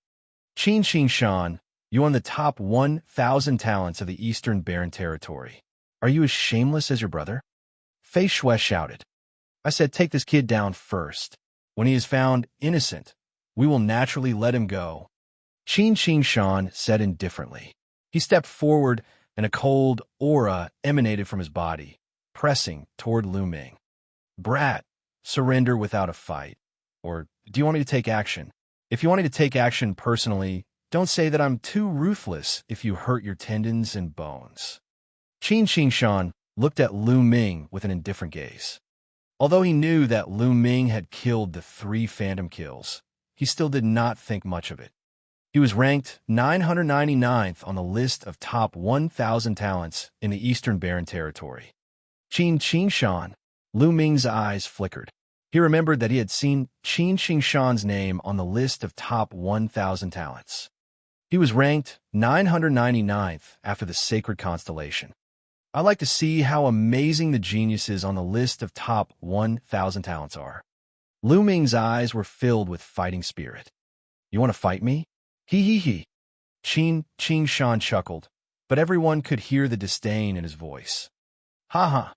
Qin Xingshan, you own the top 1,000 talents of the Eastern Barren Territory. Are you as shameless as your brother? Fei Shui shouted. I said take this kid down first. When he is found innocent, we will naturally let him go. Qin Xingshan said indifferently. He stepped forward, and a cold aura emanated from his body, pressing toward Lu Ming. Brat, surrender without a fight. Or do you want me to take action? If you want me to take action personally, don't say that I'm too ruthless if you hurt your tendons and bones. Qin Xingshan looked at Lu Ming with an indifferent gaze. Although he knew that Lu Ming had killed the 3 phantom kills, he still did not think much of it. He was ranked 999th on the list of top 1,000 talents in the Eastern Barren Territory. Qin Xingshan, Lu Ming's eyes flickered. He remembered that he had seen Qin Xingshan's name on the list of top 1,000 talents. He was ranked 999th after the Sacred Constellation. I like to see how amazing the geniuses on the list of top 1,000 talents are. Lu Ming's eyes were filled with fighting spirit. You want to fight me? He. Qin Xingshan chuckled, but everyone could hear the disdain in his voice. Ha.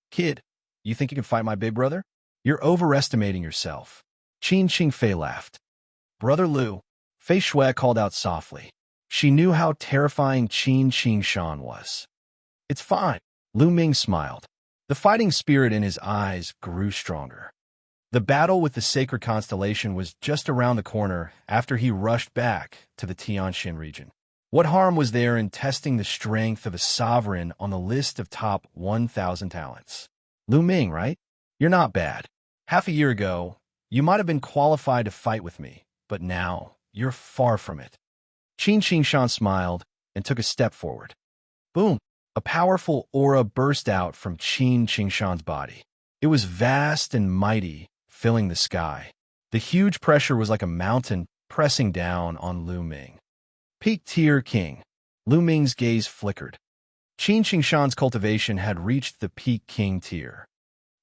Kid, you think you can fight my big brother? You're overestimating yourself. Qin Qingfei laughed. Brother Lu, Fei Shui called out softly. She knew how terrifying Qin Xingshan was. It's fine. Lu Ming smiled. The fighting spirit in his eyes grew stronger. The battle with the Sacred Constellation was just around the corner after he rushed back to the Tianxin region. What harm was there in testing the strength of a sovereign on the list of top 1,000 talents? Lu Ming, right? You're not bad. Half a year ago, you might have been qualified to fight with me, but now you're far from it. Qin Xingshan smiled and took a step forward. Boom! A powerful aura burst out from Qin Xingshan's body. It was vast and mighty, filling the sky. The huge pressure was like a mountain pressing down on Lu Ming. Peak tier king. Lu Ming's gaze flickered. Qin Xingshan's cultivation had reached the peak king tier.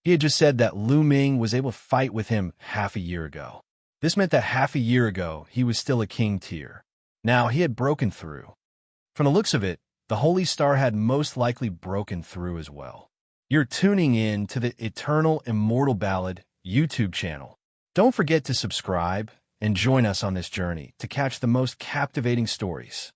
He had just said that Lu Ming was able to fight with him half a year ago. This meant that half a year ago, he was still a king tier. Now he had broken through. From the looks of it, the Holy Star had most likely broken through as well. You're tuning in to the Eternal Immortal Ballad YouTube channel. Don't forget to subscribe and join us on this journey to catch the most captivating stories.